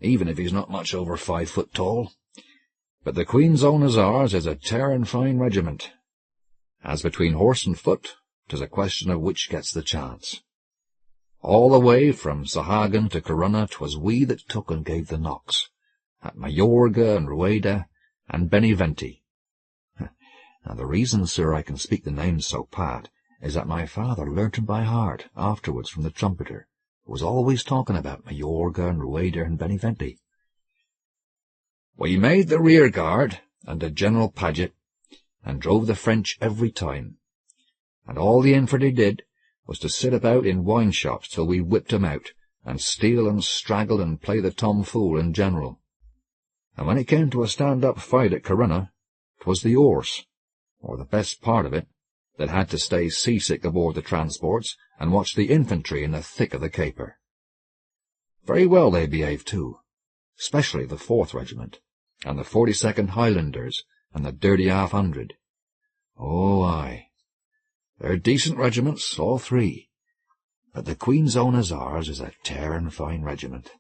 even if he's not much over 5 foot tall. But the Queen's Own Hussars is a tearing fine regiment. As between horse and foot, 'tis a question of which gets the chance. All the way from Sahagun to Corunna 'twas we that took and gave the knocks, at Majorga and Rueda and Beneventi. Now the reason, sir, I can speak the names so pat is that my father learnt 'em by heart afterwards from the trumpeter, who was always talking about Majorga and Rueda and Beneventi. We made the rear guard and the general paget, and drove the French every time, and all the infantry did was to sit about in wine-shops till we whipped 'em out, and steal and straggle and play the tomfool in general. And when it came to a stand-up fight at Corunna, 'twas the horse, or the best part of it, that had to stay seasick aboard the transports and watch the infantry in the thick of the caper. Very well they behaved too, especially the 4th Regiment, and the 42nd Highlanders, and the dirty 50. Oh, aye. They're decent regiments, all three, but the Queen's Own Hussars is a tearin' fine regiment.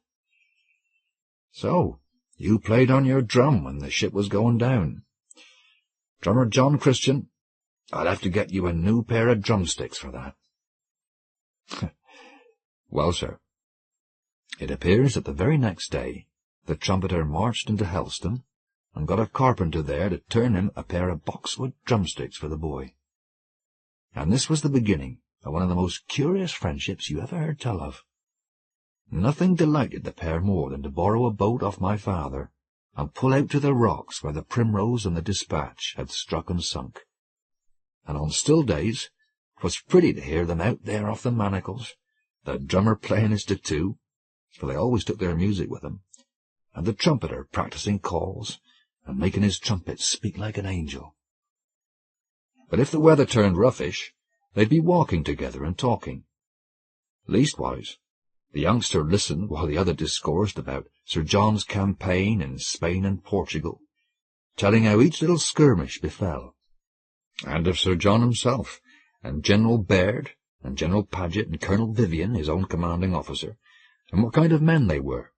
So, you played on your drum when the ship was going down. Drummer John Christian, I'll have to get you a new pair of drumsticks for that. Well, sir, it appears that the very next day the trumpeter marched into Helston and got a carpenter there to turn him a pair of boxwood drumsticks for the boy. And this was the beginning of one of the most curious friendships you ever heard tell of. Nothing delighted the pair more than to borrow a boat off my father and pull out to the rocks where the Primrose and the Dispatch had struck and sunk. And on still days 'twas pretty to hear them out there off the manacles, the drummer playing his tattoo, for they always took their music with them, and the trumpeter practising calls and making his trumpet speak like an angel. But if the weather turned roughish, they'd be walking together and talking. Leastwise, the youngster listened while the other discoursed about Sir John's campaign in Spain and Portugal, telling how each little skirmish befell, and of Sir John himself, and General Baird, and General Paget, and Colonel Vivian, his own commanding officer, and what kind of men they were,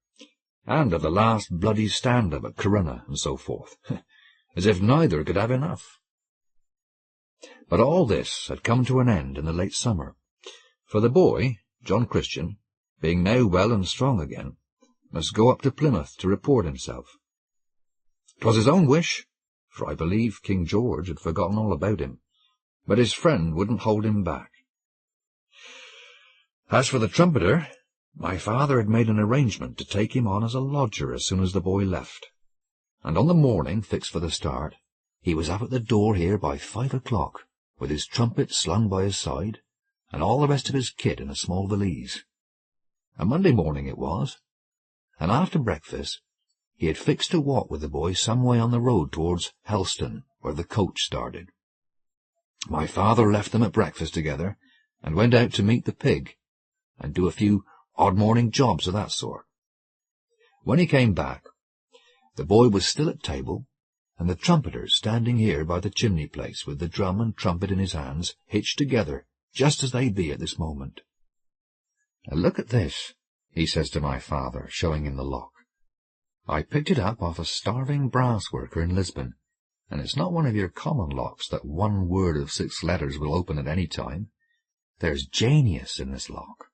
and of the last bloody stand-up at Corunna, and so forth, as if neither could have enough. But all this had come to an end in the late summer, for the boy, John Christian, being now well and strong again, must go up to Plymouth to report himself. 'Twas his own wish, for I believe King George had forgotten all about him, but his friend wouldn't hold him back. As for the trumpeter, my father had made an arrangement to take him on as a lodger as soon as the boy left, and on the morning fixed for the start, he was up at the door here by 5 o'clock, with his trumpet slung by his side, and all the rest of his kit in a small valise. A Monday morning it was, and after breakfast he had fixed to walk with the boy some way on the road towards Helston, where the coach started. My father left them at breakfast together, and went out to meet the pig, and do a few odd morning jobs of that sort. When he came back, the boy was still at table, and the trumpeter standing here by the chimney-place with the drum and trumpet in his hands, hitched together, just as they be at this moment. "Look at this," he says to my father, showing him the lock. "I picked it up off a starving brass-worker in Lisbon, and it's not one of your common locks that one word of 6 letters will open at any time. There's genius in this lock,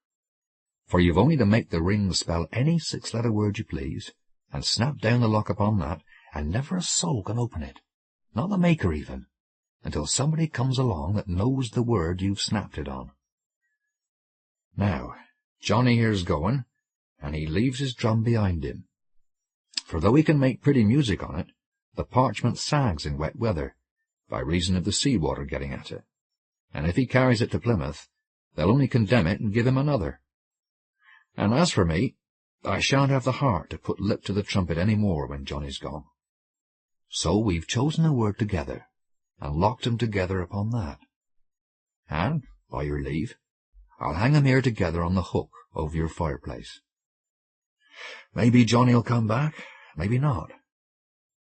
for you've only to make the ring spell any 6-letter word you please, and snap down the lock upon that, and never a soul can open it, not the maker even, until somebody comes along that knows the word you've snapped it on. Now, Johnny here's going, and he leaves his drum behind him, for though he can make pretty music on it, the parchment sags in wet weather, by reason of the sea-water getting at it, and if he carries it to Plymouth, they'll only condemn it and give him another. And as for me, I shan't have the heart to put lip to the trumpet any more when Johnny's gone. So we've chosen a word together, and locked 'em together upon that. And, by your leave, I'll hang 'em here together on the hook over your fireplace. Maybe Johnny'll come back, maybe not.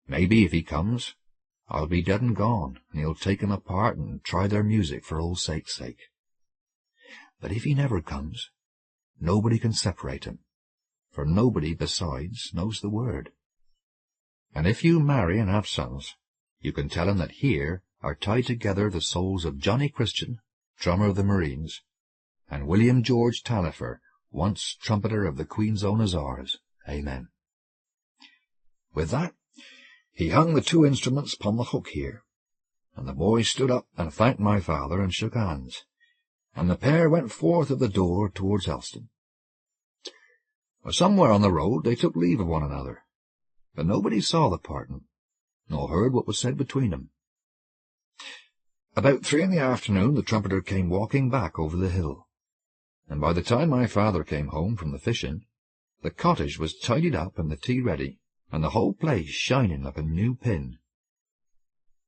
Maybe if he comes, I'll be dead and gone, and he'll take 'em apart and try their music for old sake's sake. But if he never comes, nobody can separate 'em, for nobody besides knows the word. And if you marry and have sons, you can tell 'em that here are tied together the souls of Johnny Christian, drummer of the Marines, and William George Taillefer, once trumpeter of the Queen's Own Hussars. Amen." With that, he hung the 2 instruments upon the hook here, and the boy stood up and thanked my father and shook hands, and the pair went forth of the door towards Helston. Somewhere on the road they took leave of one another, but nobody saw the parting, nor heard what was said between them. About 3 in the afternoon the trumpeter came walking back over the hill, and by the time my father came home from the fishing, the cottage was tidied up and the tea ready, and the whole place shining like a new pin.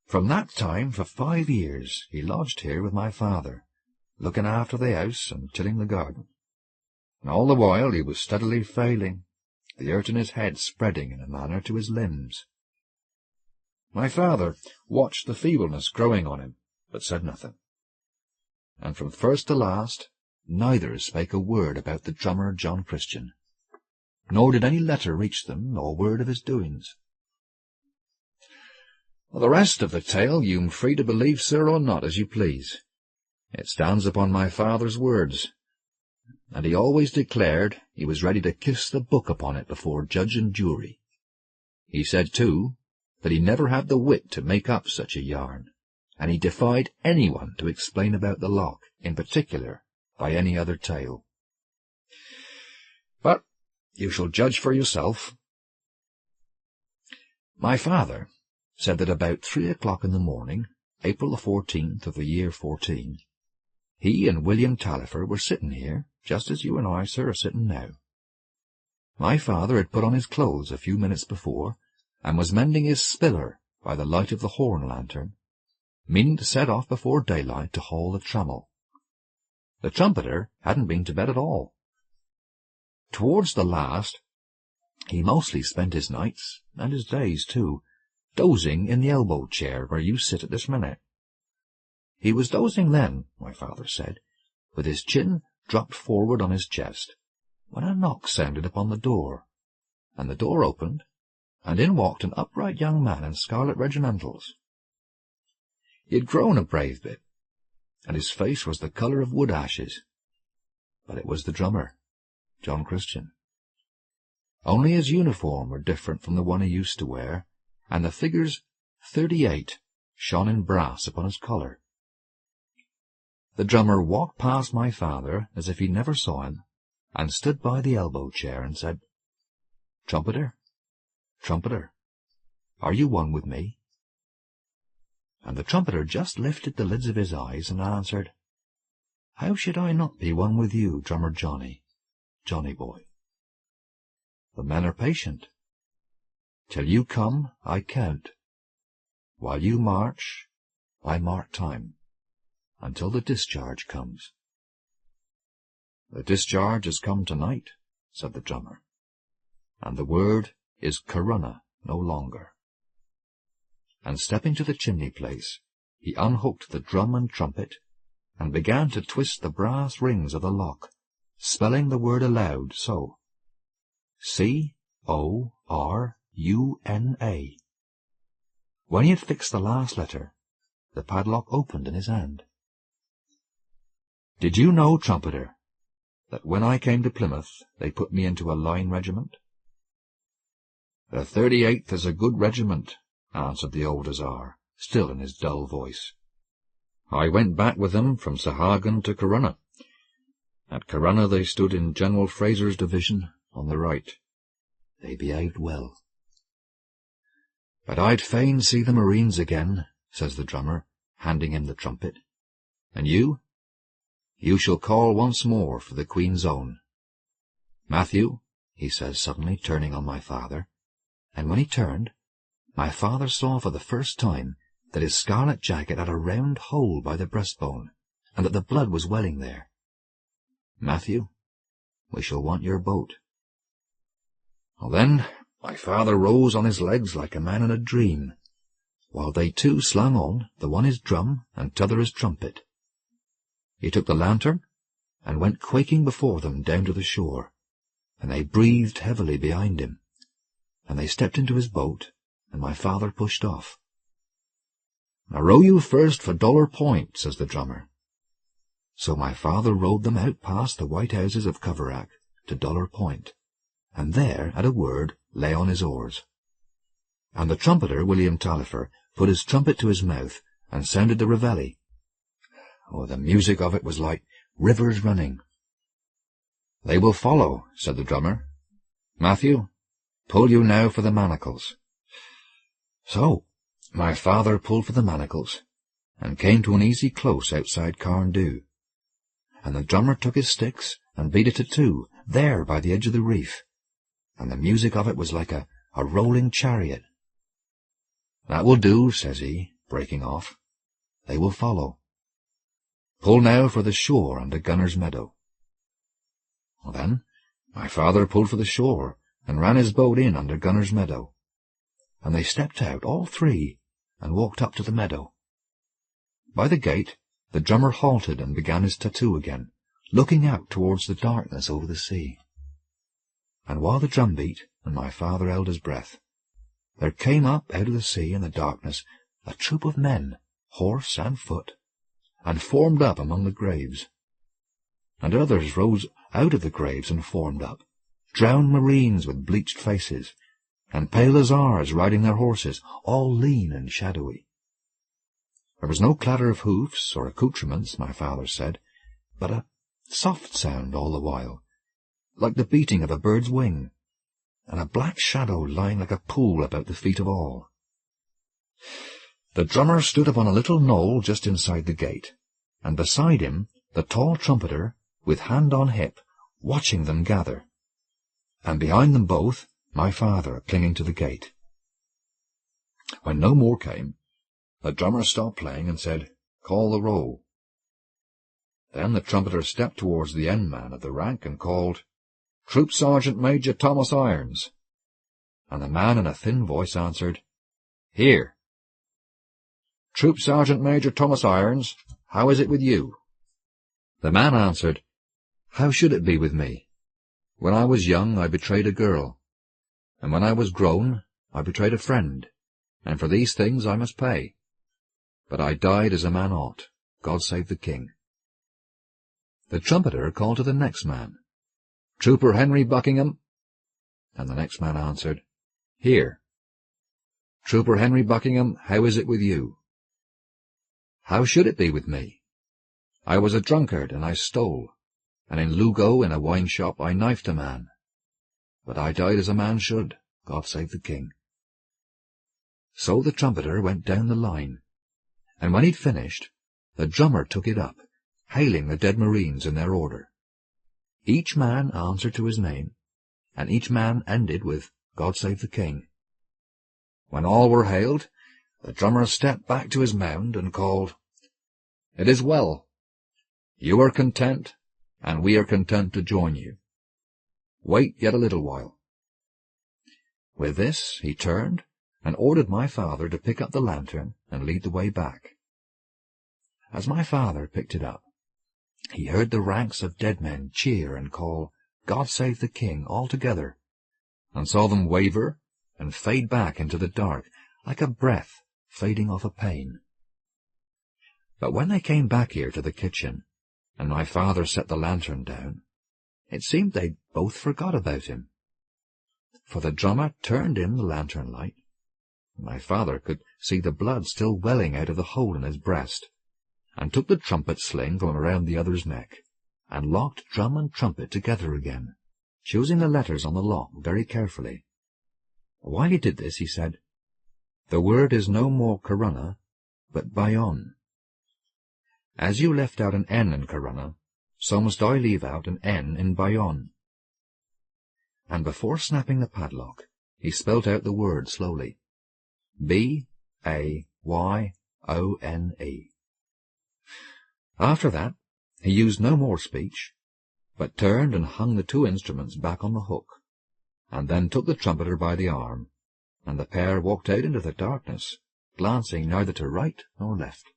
From that time, for 5 years, he lodged here with my father, looking after the house and tilling the garden. And all the while he was steadily failing, the hurt in his head spreading in a manner to his limbs. My father watched the feebleness growing on him, but said nothing. And from first to last, neither spake a word about the drummer John Christian, nor did any letter reach them, nor word of his doings. Well, the rest of the tale you'm free to believe, sir, or not, as you please. It stands upon my father's words, and he always declared he was ready to kiss the book upon it before judge and jury. He said, too, that he never had the wit to make up such a yarn, and he defied anyone to explain about the loch, in particular, by any other tale. But you shall judge for yourself. My father said that about 3 o'clock in the morning, April the 14th of the year 14, he and William Tallifer were sitting here, just as you and I, sir, are sitting now. My father had put on his clothes a few minutes before, and was mending his spiller by the light of the horn lantern, meaning to set off before daylight to haul the trammel. The trumpeter hadn't been to bed at all. Towards the last, he mostly spent his nights, and his days too, dozing in the elbow chair where you sit at this minute. He was dozing then, my father said, with his chin dropped forward on his chest, when a knock sounded upon the door, and the door opened, and in walked an upright young man in scarlet regimentals. He had grown a brave bit, and his face was the colour of wood ashes, but it was the drummer, John Christian. Only his uniform were different from the one he used to wear, and the figures 38 shone in brass upon his collar. The drummer walked past my father as if he never saw him, and stood by the elbow chair and said, "Trumpeter, trumpeter, are you one with me?" And the trumpeter just lifted the lids of his eyes and answered, "How should I not be one with you, drummer Johnny, Johnny boy? The men are patient. Till you come, I count. While you march, I mark time, until the discharge comes." "The discharge has come tonight," said the drummer, "and the word is Corunna no longer." And stepping to the chimney-place, he unhooked the drum and trumpet, and began to twist the brass rings of the lock, spelling the word aloud so: C-O-R-U-N-A. When he had fixed the last letter, the padlock opened in his hand. "Did you know, trumpeter, that when I came to Plymouth they put me into a line regiment?" "The 38th is a good regiment," answered the old hussar, still in his dull voice. "I went back with them from Sahagun to Corunna. At Corunna they stood in General Fraser's division on the right. They behaved well." "But I'd fain see the Marines again," says the drummer, handing him the trumpet. "And you? You shall call once more for the Queen's Own. Matthew," he says suddenly, turning on my father, and when he turned, my father saw for the first time that his scarlet jacket had a round hole by the breastbone, and that the blood was welling there. "Matthew, we shall want your boat." Well, then my father rose on his legs like a man in a dream, while they two slung on, the one his drum and t'other his trumpet. He took the lantern and went quaking before them down to the shore, and they breathed heavily behind him, and they stepped into his boat, and my father pushed off. "Now row you first for Dollar Point," says the drummer. So my father rowed them out past the white houses of Coverack to Dollar Point, and there, at a word, lay on his oars. And the trumpeter, William Tallifer, put his trumpet to his mouth and sounded the reveille. Oh, the music of it was like rivers running. "They will follow," said the drummer. "Matthew, Pull you now for the manacles. So my father pulled for the manacles, and came to an easy close outside Carndhu. And the drummer took his sticks and beat it a two, there by the edge of the reef, and the music of it was like a rolling chariot. That will do, says he, breaking off. They will follow. Pull now for the shore under Gunner's Meadow. Well, then, my father pulled for the shore, and ran his boat in under Gunner's Meadow. And they stepped out, all three, and walked up to the meadow. By the gate, the drummer halted and began his tattoo again, looking out towards the darkness over the sea. And while the drum beat, and my father held his breath, there came up out of the sea in the darkness a troop of men, horse and foot, and formed up among the graves. And others rose out of the graves and formed up, drowned marines with bleached faces, and pale Lazars riding their horses, all lean and shadowy. There was no clatter of hoofs or accoutrements, my father said, but a soft sound all the while, like the beating of a bird's wing, and a black shadow lying like a pool about the feet of all. The drummer stood upon a little knoll just inside the gate, and beside him the tall trumpeter, with hand on hip, watching them gather, and behind them both my father clinging to the gate. When no more came, the drummer stopped playing and said, "Call the roll." Then the trumpeter stepped towards the end man of the rank and called, "Troop Sergeant Major Thomas Irons." And the man in a thin voice answered, "Here." "Troop Sergeant Major Thomas Irons, how is it with you?" The man answered, "How should it be with me? When I was young I betrayed a girl, and when I was grown I betrayed a friend, and for these things I must pay. But I died as a man ought, God save the King." The trumpeter called to the next man, "Trooper Henry Buckingham." And the next man answered, "Here." "Trooper Henry Buckingham, how is it with you?" "How should it be with me? I was a drunkard, and I stole, and in Lugo in a wine shop I knifed a man. But I died as a man should, God save the King." So the trumpeter went down the line, and when he'd finished, the drummer took it up, hailing the dead marines in their order. Each man answered to his name, and each man ended with "God save the King." When all were hailed, the drummer stepped back to his mound and called, "It is well. You are content, and we are content to join you. Wait yet a little while." With this he turned and ordered my father to pick up the lantern and lead the way back. As my father picked it up, he heard the ranks of dead men cheer and call, "God save the King," all together, and saw them waver and fade back into the dark, like a breath fading off a pane. But when they came back here to the kitchen, and my father set the lantern down, it seemed they both forgot about him. For the drummer turned in the lantern light. My father could see the blood still welling out of the hole in his breast, and took the trumpet sling from around the other's neck, and locked drum and trumpet together again, choosing the letters on the lock very carefully. While he did this, he said, "The word is no more Corunna, but Bayonne. As you left out an N in Corunna, so must I leave out an N in Bayonne." And before snapping the padlock, he spelt out the word slowly, B-A-Y-O-N-E. After that, he used no more speech, but turned and hung the two instruments back on the hook, and then took the trumpeter by the arm, and the pair walked out into the darkness, glancing neither to right nor left.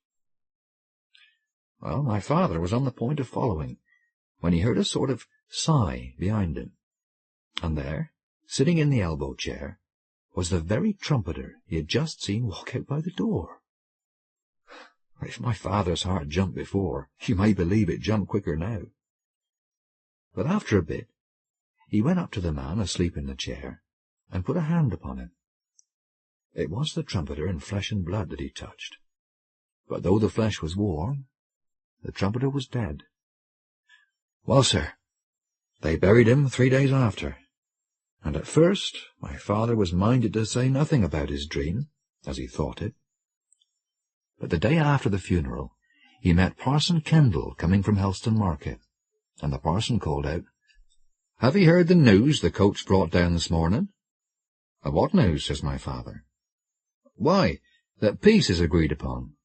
Well, my father was on the point of following, when he heard a sort of sigh behind him, and there, sitting in the elbow-chair, was the very trumpeter he had just seen walk out by the door. If my father's heart jumped before, you may believe it jumped quicker now. But after a bit, he went up to the man asleep in the chair, and put a hand upon him. It was the trumpeter in flesh and blood that he touched, but though the flesh was warm, the trumpeter was dead. Well, sir, they buried him 3 days after, and at first my father was minded to say nothing about his dream, as he thought it. But the day after the funeral, he met Parson Kendall coming from Helston Market, and the parson called out, "Have ye heard the news the coach brought down this morning?" "What news?" says my father. "Why, that peace is agreed upon."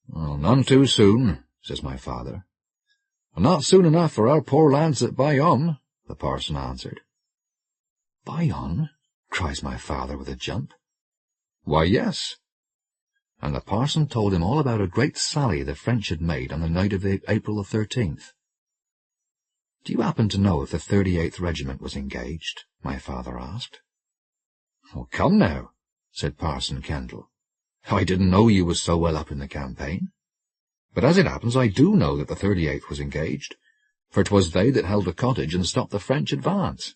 "Well, none too soon," says my father. "Not soon enough for our poor lads at Bayonne," the parson answered. "Bayonne?" cries my father with a jump. "Why, yes." And the parson told him all about a great sally the French had made on the night of April the 13th. "Do you happen to know if the 38th Regiment was engaged?" my father asked. "Oh, come now," said Parson Kendall. "I didn't know you was so well up in the campaign. But as it happens, I do know that the 38th was engaged, for 'twas they that held the cottage and stopped the French advance."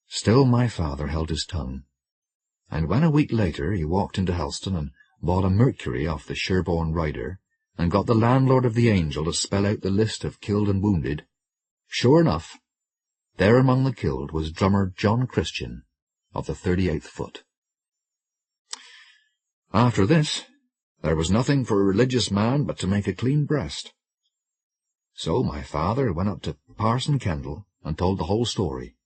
Still my father held his tongue, and when a week later he walked into Helston and bought a Mercury off the Sherborne rider, and got the landlord of the Angel to spell out the list of killed and wounded, sure enough, there among the killed was drummer John Christian of the 38th Foot. After this, there was nothing for a religious man but to make a clean breast. So my father went up to Parson Kendall and told the whole story.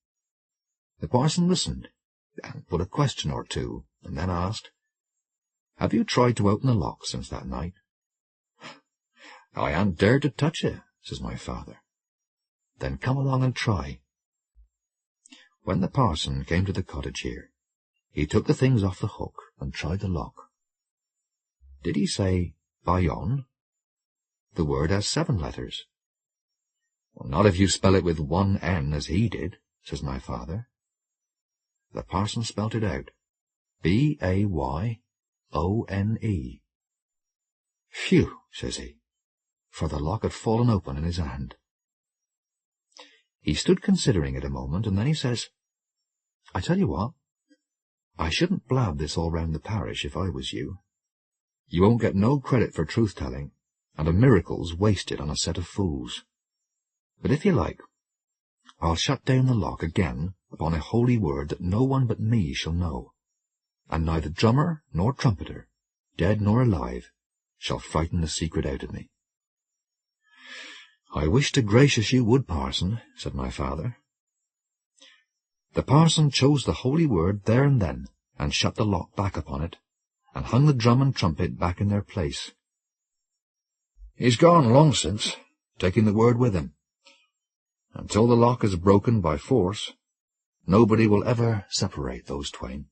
The parson listened, and put a question or two, and then asked, "Have you tried to open the lock since that night?" "I han't dared to touch it," says my father. "Then come along and try." When the parson came to the cottage here, he took the things off the hook and tried the lock. Did he say Bayonne? The word has 7 letters. "Well, not if you spell it with 1 N as he did," says my father. The parson spelt it out, Bayone. "Phew," says he, for the lock had fallen open in his hand. He stood considering it a moment, and then he says, "I tell you what, I shouldn't blab this all round the parish if I was you. You won't get no credit for truth-telling, and a miracle's wasted on a set of fools. But if you like, I'll shut down the lock again upon a holy word that no one but me shall know, and neither drummer nor trumpeter, dead nor alive, shall frighten the secret out of me." "I wish to gracious you would, parson," said my father. The parson chose the holy word there and then, and shut the lock back upon it, and hung the drum and trumpet back in their place. "He's gone long since, taking the word with him. Until the lock is broken by force, nobody will ever separate those twain."